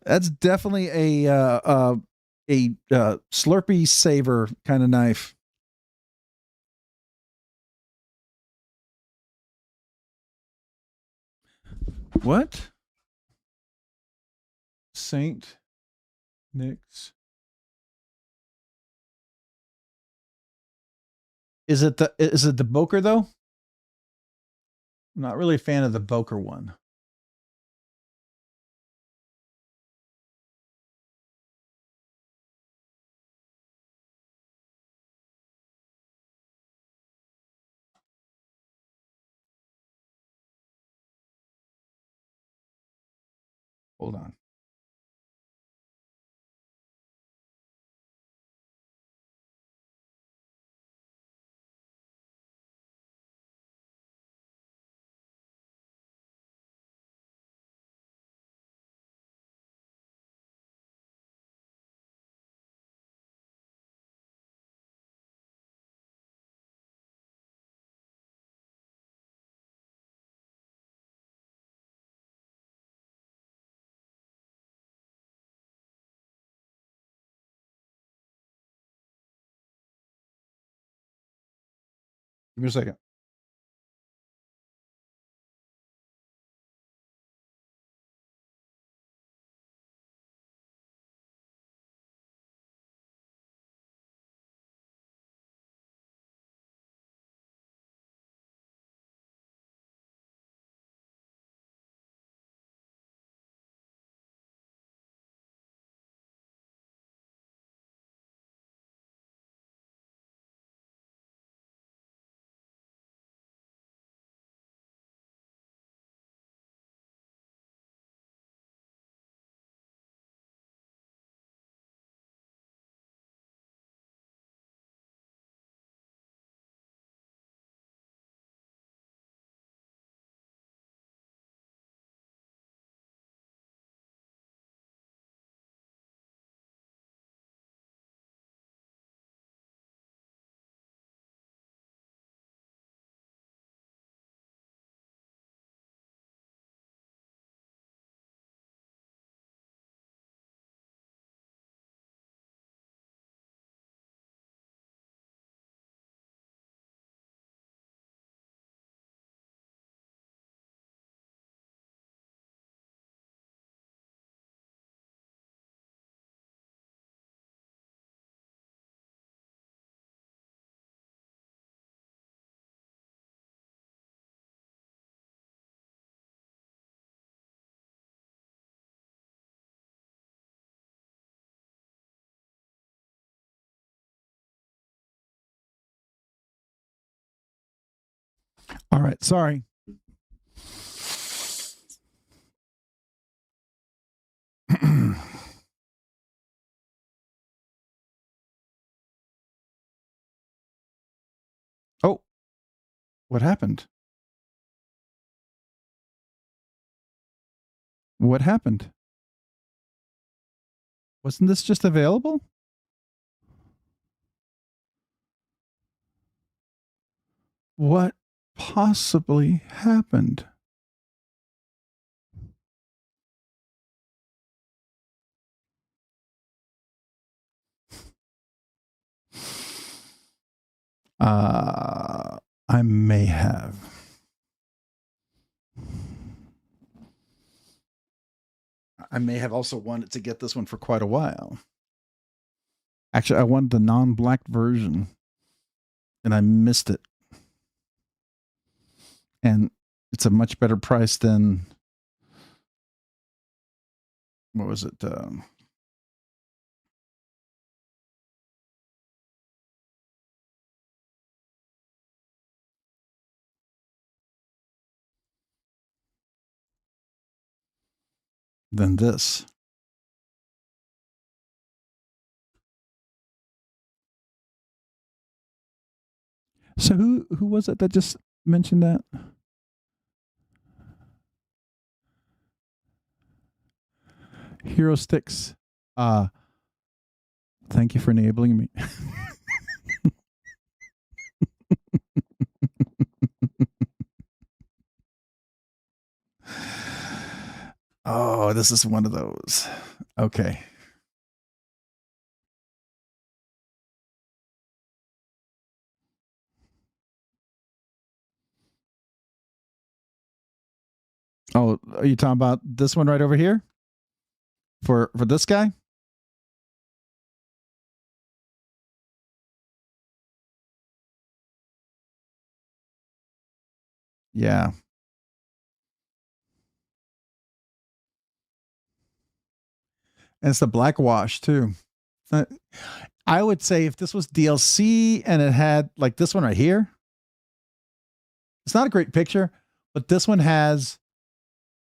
That's definitely a Slurpee saver kind of knife. What? Saint Nick's. Is it the Boker though? I'm not really a fan of the Boker one. Hold on. Give me a second. All right, sorry. Oh, what happened? What happened? Wasn't this just available? What possibly happened? I may have. I may have also wanted to get this one for quite a while. Actually, I wanted the non-black version, and I missed it. And it's a much better price than, what was it? Than this. So who was it that just mentioned that? Hero Sticks. Thank you for enabling me. Oh, this is one of those. Okay. Oh, are you talking about this one right over here? For this guy? Yeah. And it's the black wash too. I would say if this was DLC and it had like this one right here, it's not a great picture, but this one has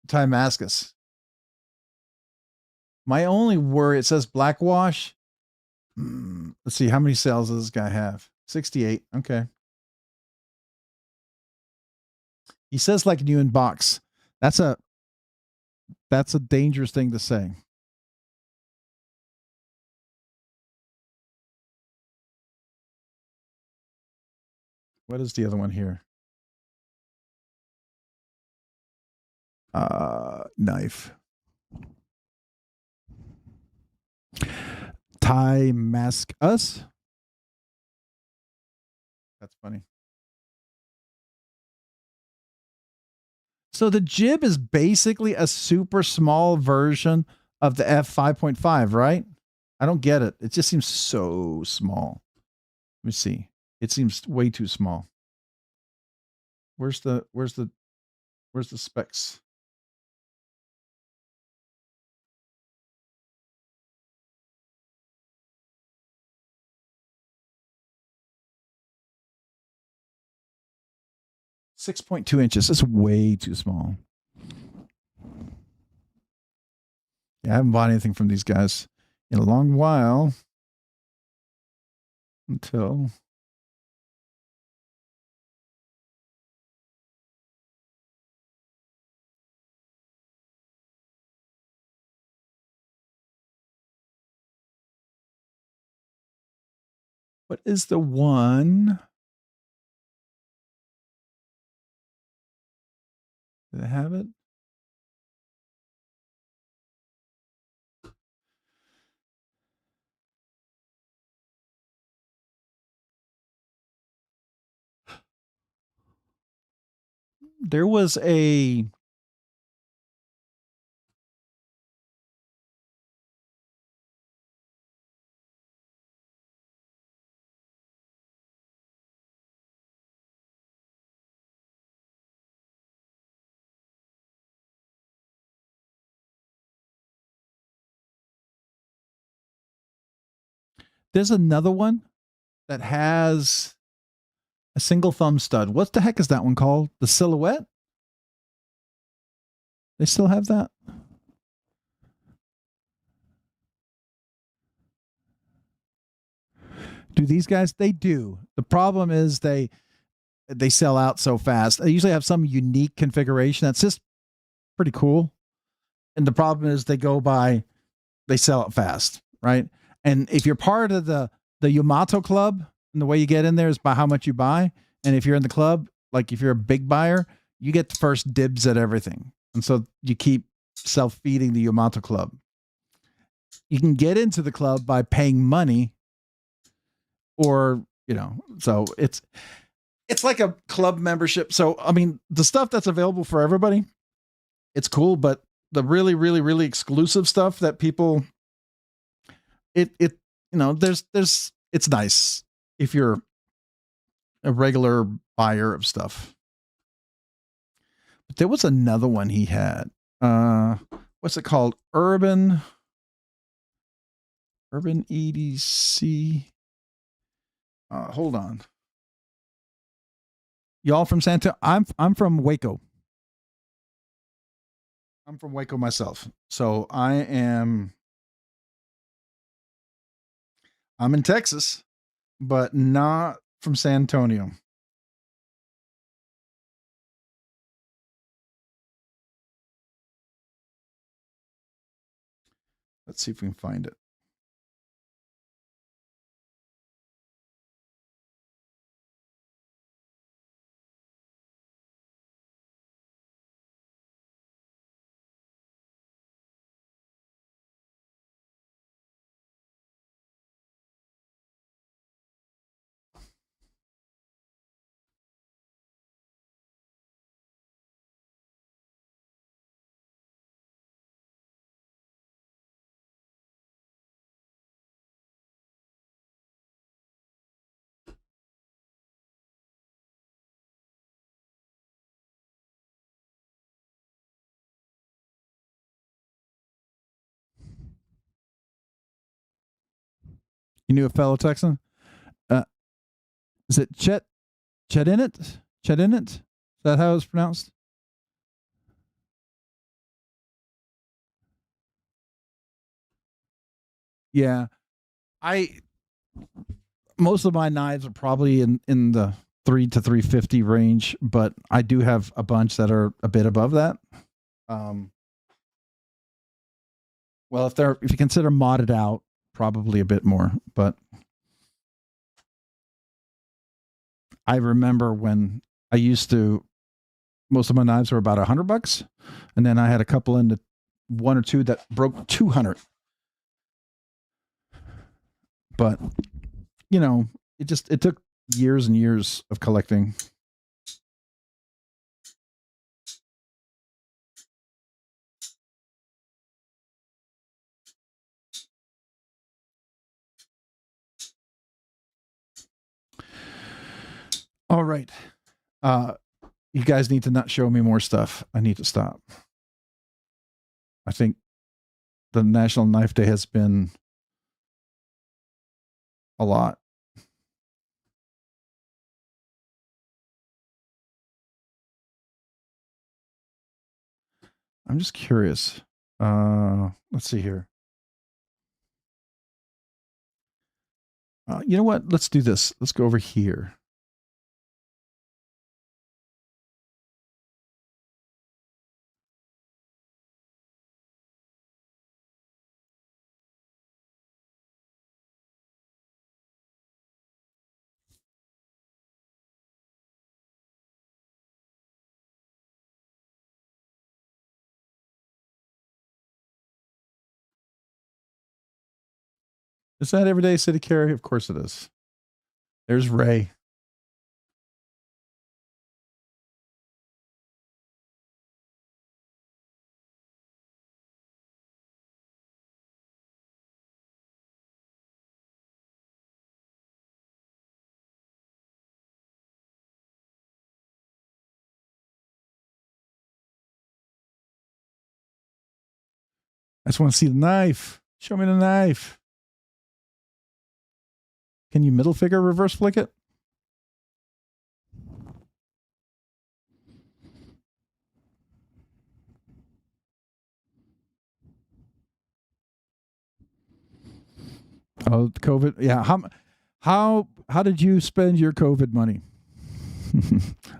Timascus. My only worry, it says black wash. Let's see, how many sales does this guy have? 68. Okay. He says like new in box. That's a dangerous thing to say. What is the other one here? Knife. Timascus. That's funny. So the jib is basically a super small version of the F5.5, right? I don't get it. It just seems so small. Let me see. It seems way too small. Where's the specs? $6.2 It's way too small. Yeah, I haven't bought anything from these guys in a long while. Until what is the one? Did I have it? There was a there's another one that has A single thumb stud. What the heck is that one called? The Silhouette? They still have that? Do these guys? They do. The problem is they sell out so fast. They usually have some unique configuration that's just pretty cool. And the problem is they sell out fast, right? And if you're part of the Yamato club, and the way you get in there is by how much you buy. And if you're in the club, like if you're a big buyer, you get the first dibs at everything. And so you keep self-feeding the Yamato club. You can get into the club by paying money, or, so it's like a club membership. So, I mean, the stuff that's available for everybody, it's cool, but the really, really, really exclusive stuff that people, it's nice if you're a regular buyer of stuff. But there was another one he had. What's it called? Urban EDC. Hold on. Y'all from Santa? I'm from Waco. I'm from Waco myself. So I'm in Texas, but not from San Antonio. Let's see if we can find it. You knew a fellow Texan? Is it Chet Init? Chet Init? Is that how it's pronounced? Yeah. Most of my knives are probably in the 3 to 350 range, but I do have a bunch that are a bit above that. Well, if you consider modded out, probably a bit more, but I remember when I used to, most of my knives were about $100, and then I had a couple in the 1 or 2 that broke 200. But it took years and years of collecting. All right. You guys need to not show me more stuff. I need to stop. I think the National Knife Day has been a lot. I'm just curious. Let's see here. You know what? Let's do this. Let's go over here. Is that Everyday City Carry? Of course it is. There's Ray. I just want to see the knife. Show me the knife. Can you middle figure reverse flick it? Oh, COVID. Yeah. How did you spend your COVID money?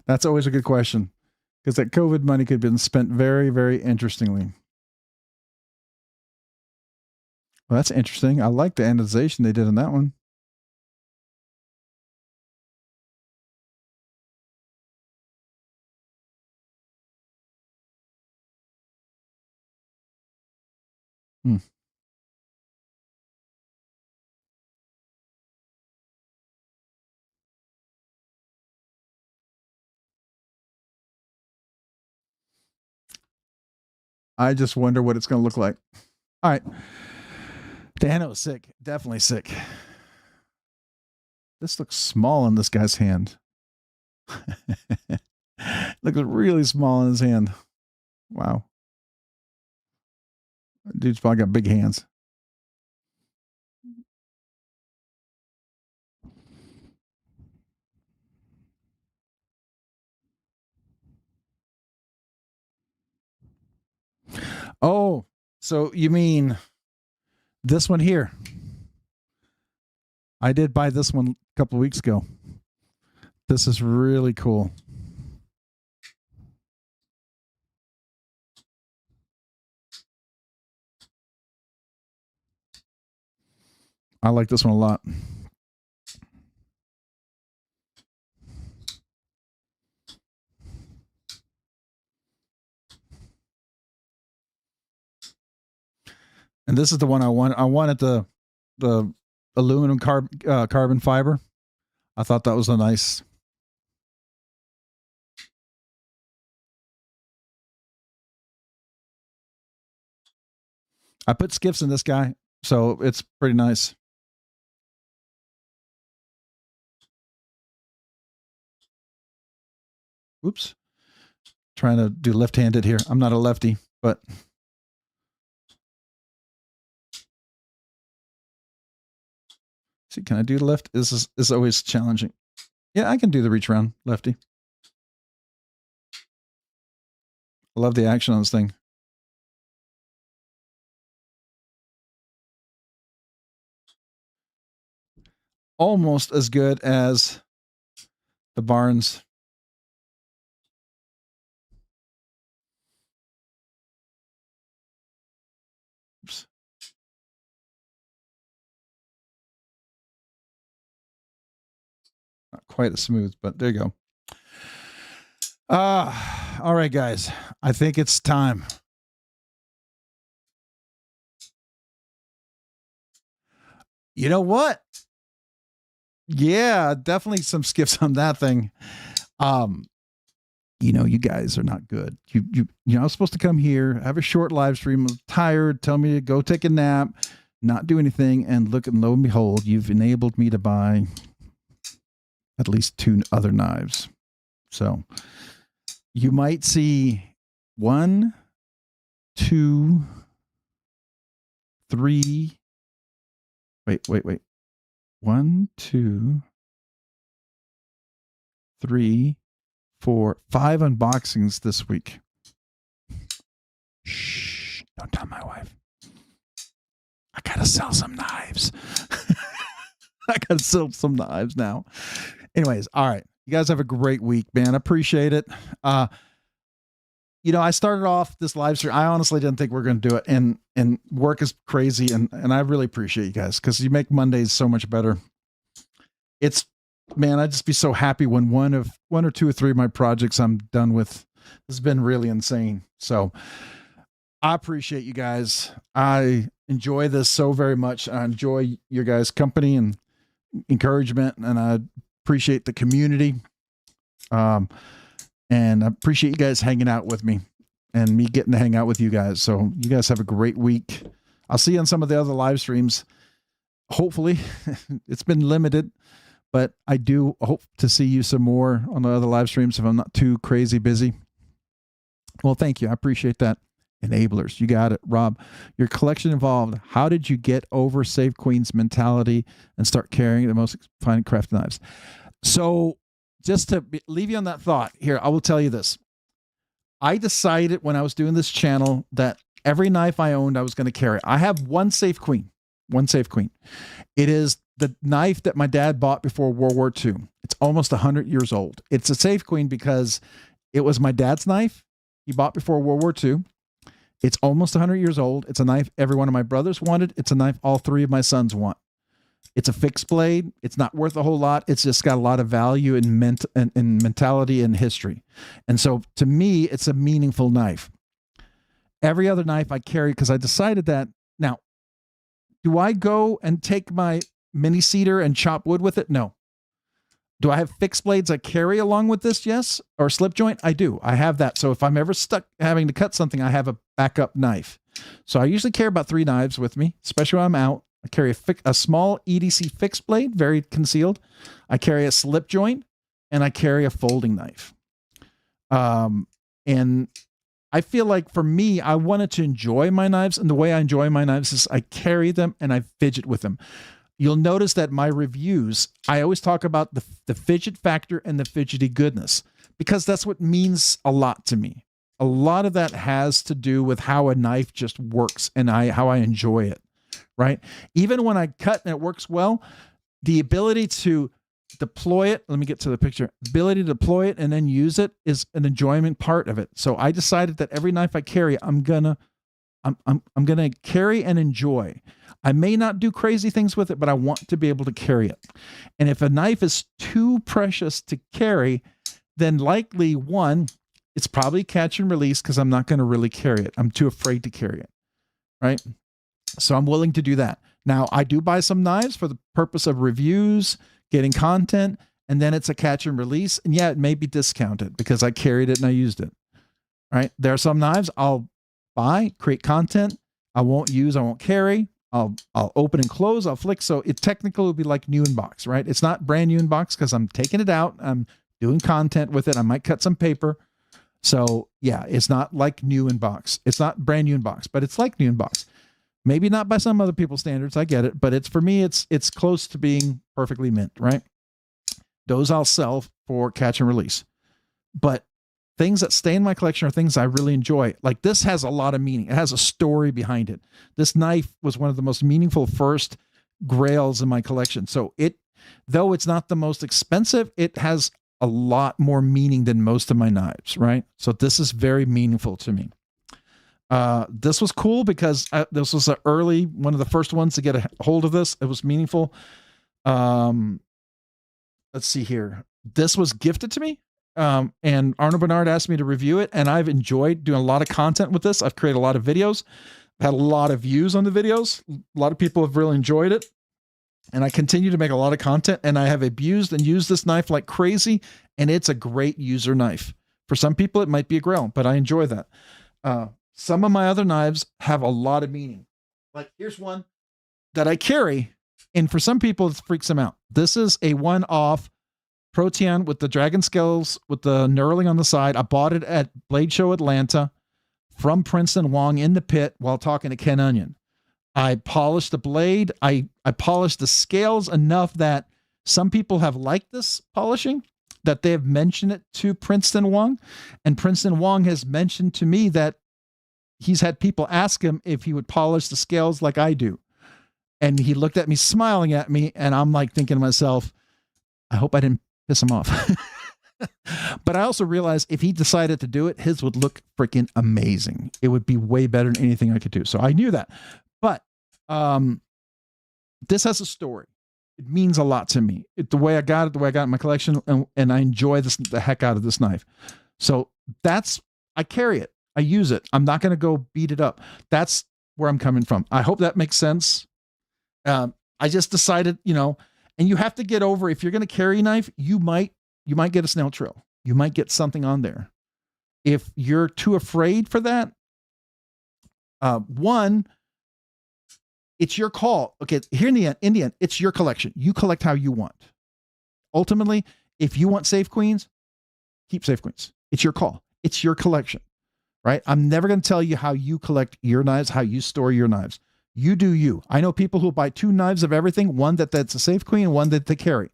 That's always a good question, because that COVID money could have been spent very, very interestingly. Well, that's interesting. I like the anodization they did on that one. Hmm. I just wonder what it's going to look like. All right. Dano's sick. Definitely sick. This looks small in this guy's hand. Looks really small in his hand. Wow. Dude's probably got big hands. Oh, so you mean this one here? I did buy this one a couple of weeks ago. This is really cool. I like this one a lot. And this is the one I want. I wanted the aluminum carbon fiber. I thought that was a nice. I put skiffs in this guy, so it's pretty nice. Oops. Trying to do left-handed here. I'm not a lefty, but see, can I do the left? This is always challenging. Yeah, I can do the reach around lefty. I love the action on this thing. Almost as good as the Barnes. Oops. Not quite as smooth, but there you go. All right, guys. I think it's time. You know what? Yeah, definitely some skiffs on that thing. You know, you guys are not good. You know, I was supposed to come here, have a short live stream, I'm tired, tell me to go take a nap, not do anything, and look, and lo and behold, you've enabled me to buy at least 2 other knives. So you might see 1, 2, 3. Wait. 1, 2, 3, 4, 5 unboxings this week. Shh, don't tell my wife. I gotta sell some knives. I gotta sell some knives now. Anyways, all right. You guys have a great week, man. I appreciate it. You know, I started off this live stream. I honestly didn't think we are going to do it, and work is crazy, and I really appreciate you guys, because you make Mondays so much better. It's, man, I'd just be so happy when one or 2 or 3 of my projects I'm done with. This has been really insane. So I appreciate you guys. I enjoy this so very much. I enjoy your guys' company and encouragement, and I appreciate the community. And I appreciate you guys hanging out with me and me getting to hang out with you guys. So you guys have a great week. I'll see you on some of the other live streams. Hopefully. It's been limited, but I do hope to see you some more on the other live streams if I'm not too crazy busy. Well, thank you. I appreciate that. Enablers. You got it, Rob. Your collection involved. How did you get over Save Queen's mentality and start carrying the most fine craft knives? So just to leave you on that thought here, I will tell you this. I decided when I was doing this channel that every knife I owned, I was going to carry. I have 1 Save Queen. one Safe Queen. It is the knife that my dad bought before World War II. It's almost 100 years old. It's a Safe Queen because it was my dad's knife he bought before World War II. It's almost 100 years old. It's a knife every one of my brothers wanted. It's a knife all three of my sons want. It's a fixed blade. It's not worth a whole lot. It's just got a lot of value in mentality and history. And so to me, it's a meaningful knife. Every other knife I carry, because I decided that. Now, do I go and take my mini cedar and chop wood with it? No. Do I have fixed blades I carry along with this? Yes. Or slip joint? I do. I have that. So if I'm ever stuck having to cut something, I have a backup knife. So I usually carry about 3 knives with me, especially when I'm out. I carry a small EDC fixed blade, very concealed. I carry a slip joint, and I carry a folding knife. And I feel like for me, I wanted to enjoy my knives, and the way I enjoy my knives is I carry them and I fidget with them. You'll notice that my reviews, I always talk about the fidget factor and the fidgety goodness, because that's what means a lot to me. A lot of that has to do with how a knife just works and how I enjoy it, right? Even when I cut and it works well, the ability to deploy it, let me get to the picture, ability to deploy it and then use it is an enjoyment part of it. So I decided that every knife I carry, I'm gonna carry and enjoy. I may not do crazy things with it, but I want to be able to carry it. And if a knife is too precious to carry, then likely one, it's probably catch and release because I'm not going to really carry it. I'm too afraid to carry it, right? So I'm willing to do that. Now, I do buy some knives for the purpose of reviews, getting content, and then it's a catch and release. And yeah, it may be discounted because I carried it and I used it, right? There are some knives I'll buy, create content. I won't use, I won't carry. I'll open and close, I'll flick. So it technically will be like new in box, right? It's not brand new in box because I'm taking it out. I'm doing content with it. I might cut some paper. So yeah, it's not like new in box. It's not brand new in box, but it's like new in box. Maybe not by some other people's standards. I get it. But it's, for me, it's close to being perfectly mint, right? Those I'll sell for catch and release. But things that stay in my collection are things I really enjoy. Like this has a lot of meaning. It has a story behind it. This knife was one of the most meaningful first grails in my collection. So though it's not the most expensive, it has a lot more meaning than most of my knives, right? So this is very meaningful to me. This was cool because this was one of the first ones to get a hold of this. It was meaningful. Let's see here. This was gifted to me. And Arnold Bernard asked me to review it, and I've enjoyed doing a lot of content with this. I've created a lot of videos, had a lot of views on the videos. A lot of people have really enjoyed it, and I continue to make a lot of content, and I have abused and used this knife like crazy, and it's a great user knife. For some people, it might be a grail, but I enjoy that. Some of my other knives have a lot of meaning. Like here's one that I carry, and for some people, it freaks them out. This is a one-off Protean with the dragon scales with the knurling on the side. I bought it at Blade Show Atlanta from Princeton Wong in the pit while talking to Ken Onion. I polished the blade. I polished the scales enough that some people have liked this polishing, that they have mentioned it to Princeton Wong. And Princeton Wong has mentioned to me that he's had people ask him if he would polish the scales like I do. And he looked at me smiling at me, and I'm like thinking to myself, I hope I didn't piss him off. But I also realized if he decided to do it, his would look freaking amazing. It would be way better than anything I could do. So I knew that. But this has a story. It means a lot to me. The way I got it, the way I got it in my collection, and I enjoy the heck out of this knife. So I carry it. I use it. I'm not going to go beat it up. That's where I'm coming from. I hope that makes sense. I just decided, and you have to get over, if you're going to carry a knife, you might get a snail trail. You might get something on there. If you're too afraid for that, one, it's your call. Okay, here in the end, it's your collection. You collect how you want. Ultimately, if you want Safe Queens, keep Safe Queens. It's your call. It's your collection, right? I'm never going to tell you how you collect your knives, how you store your knives. You do you. I know people who buy 2 knives of everything, one that's a Safe Queen and one that they carry.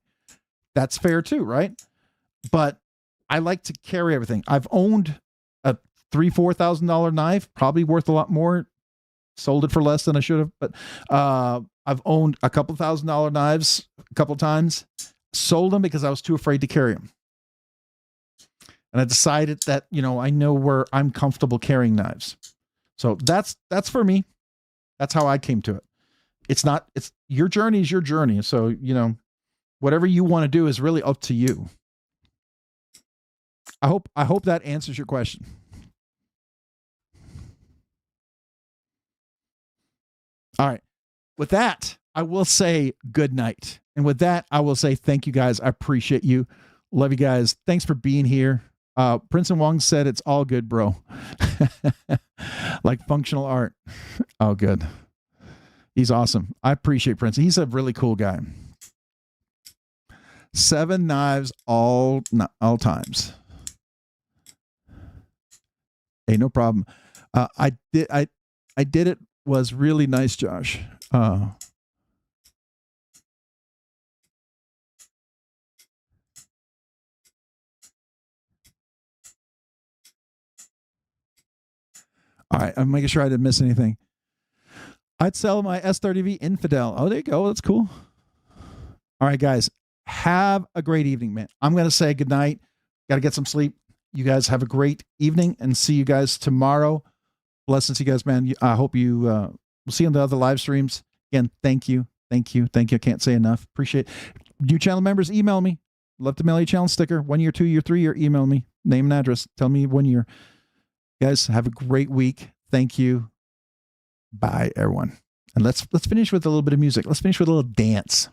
That's fair too, right? But I like to carry everything. I've owned a $3,000-$4,000 knife, probably worth a lot more. Sold it for less than I should have, but I've owned a couple $1,000 knives a couple times, sold them because I was too afraid to carry them. And I decided that, you know, I know where I'm comfortable carrying knives. So that's for me. That's how I came to it. It's your journey is your journey. So, you know, whatever you want to do is really up to you. I hope that answers your question. All right. With that, I will say good night. And with that, I will say thank you guys. I appreciate you. Love you guys. Thanks for being here. Prince and Wong said it's all good, bro. Like functional art. Oh, good. He's awesome. I appreciate Prince. He's a really cool guy. 7 knives all times. Hey, no problem. I did it. Was really nice, Josh. All right, I'm making sure I didn't miss anything. I'd sell my S30V Infidel. Oh, there you go. That's cool. All right, guys. Have a great evening, man. I'm going to say good night. Got to get some sleep. You guys have a great evening and see you guys tomorrow. Blessings to you guys, man. I hope you we'll see you on the other live streams. Again, thank you. Thank you. Thank you. I can't say enough. Appreciate it. New channel members, email me. Love to mail you a channel sticker. 1 year, 2 year, 3 year, email me. Name and address. Tell me 1 year. Guys, have a great week. Thank you. Bye, everyone. And let's finish with a little bit of music. Let's finish with a little dance.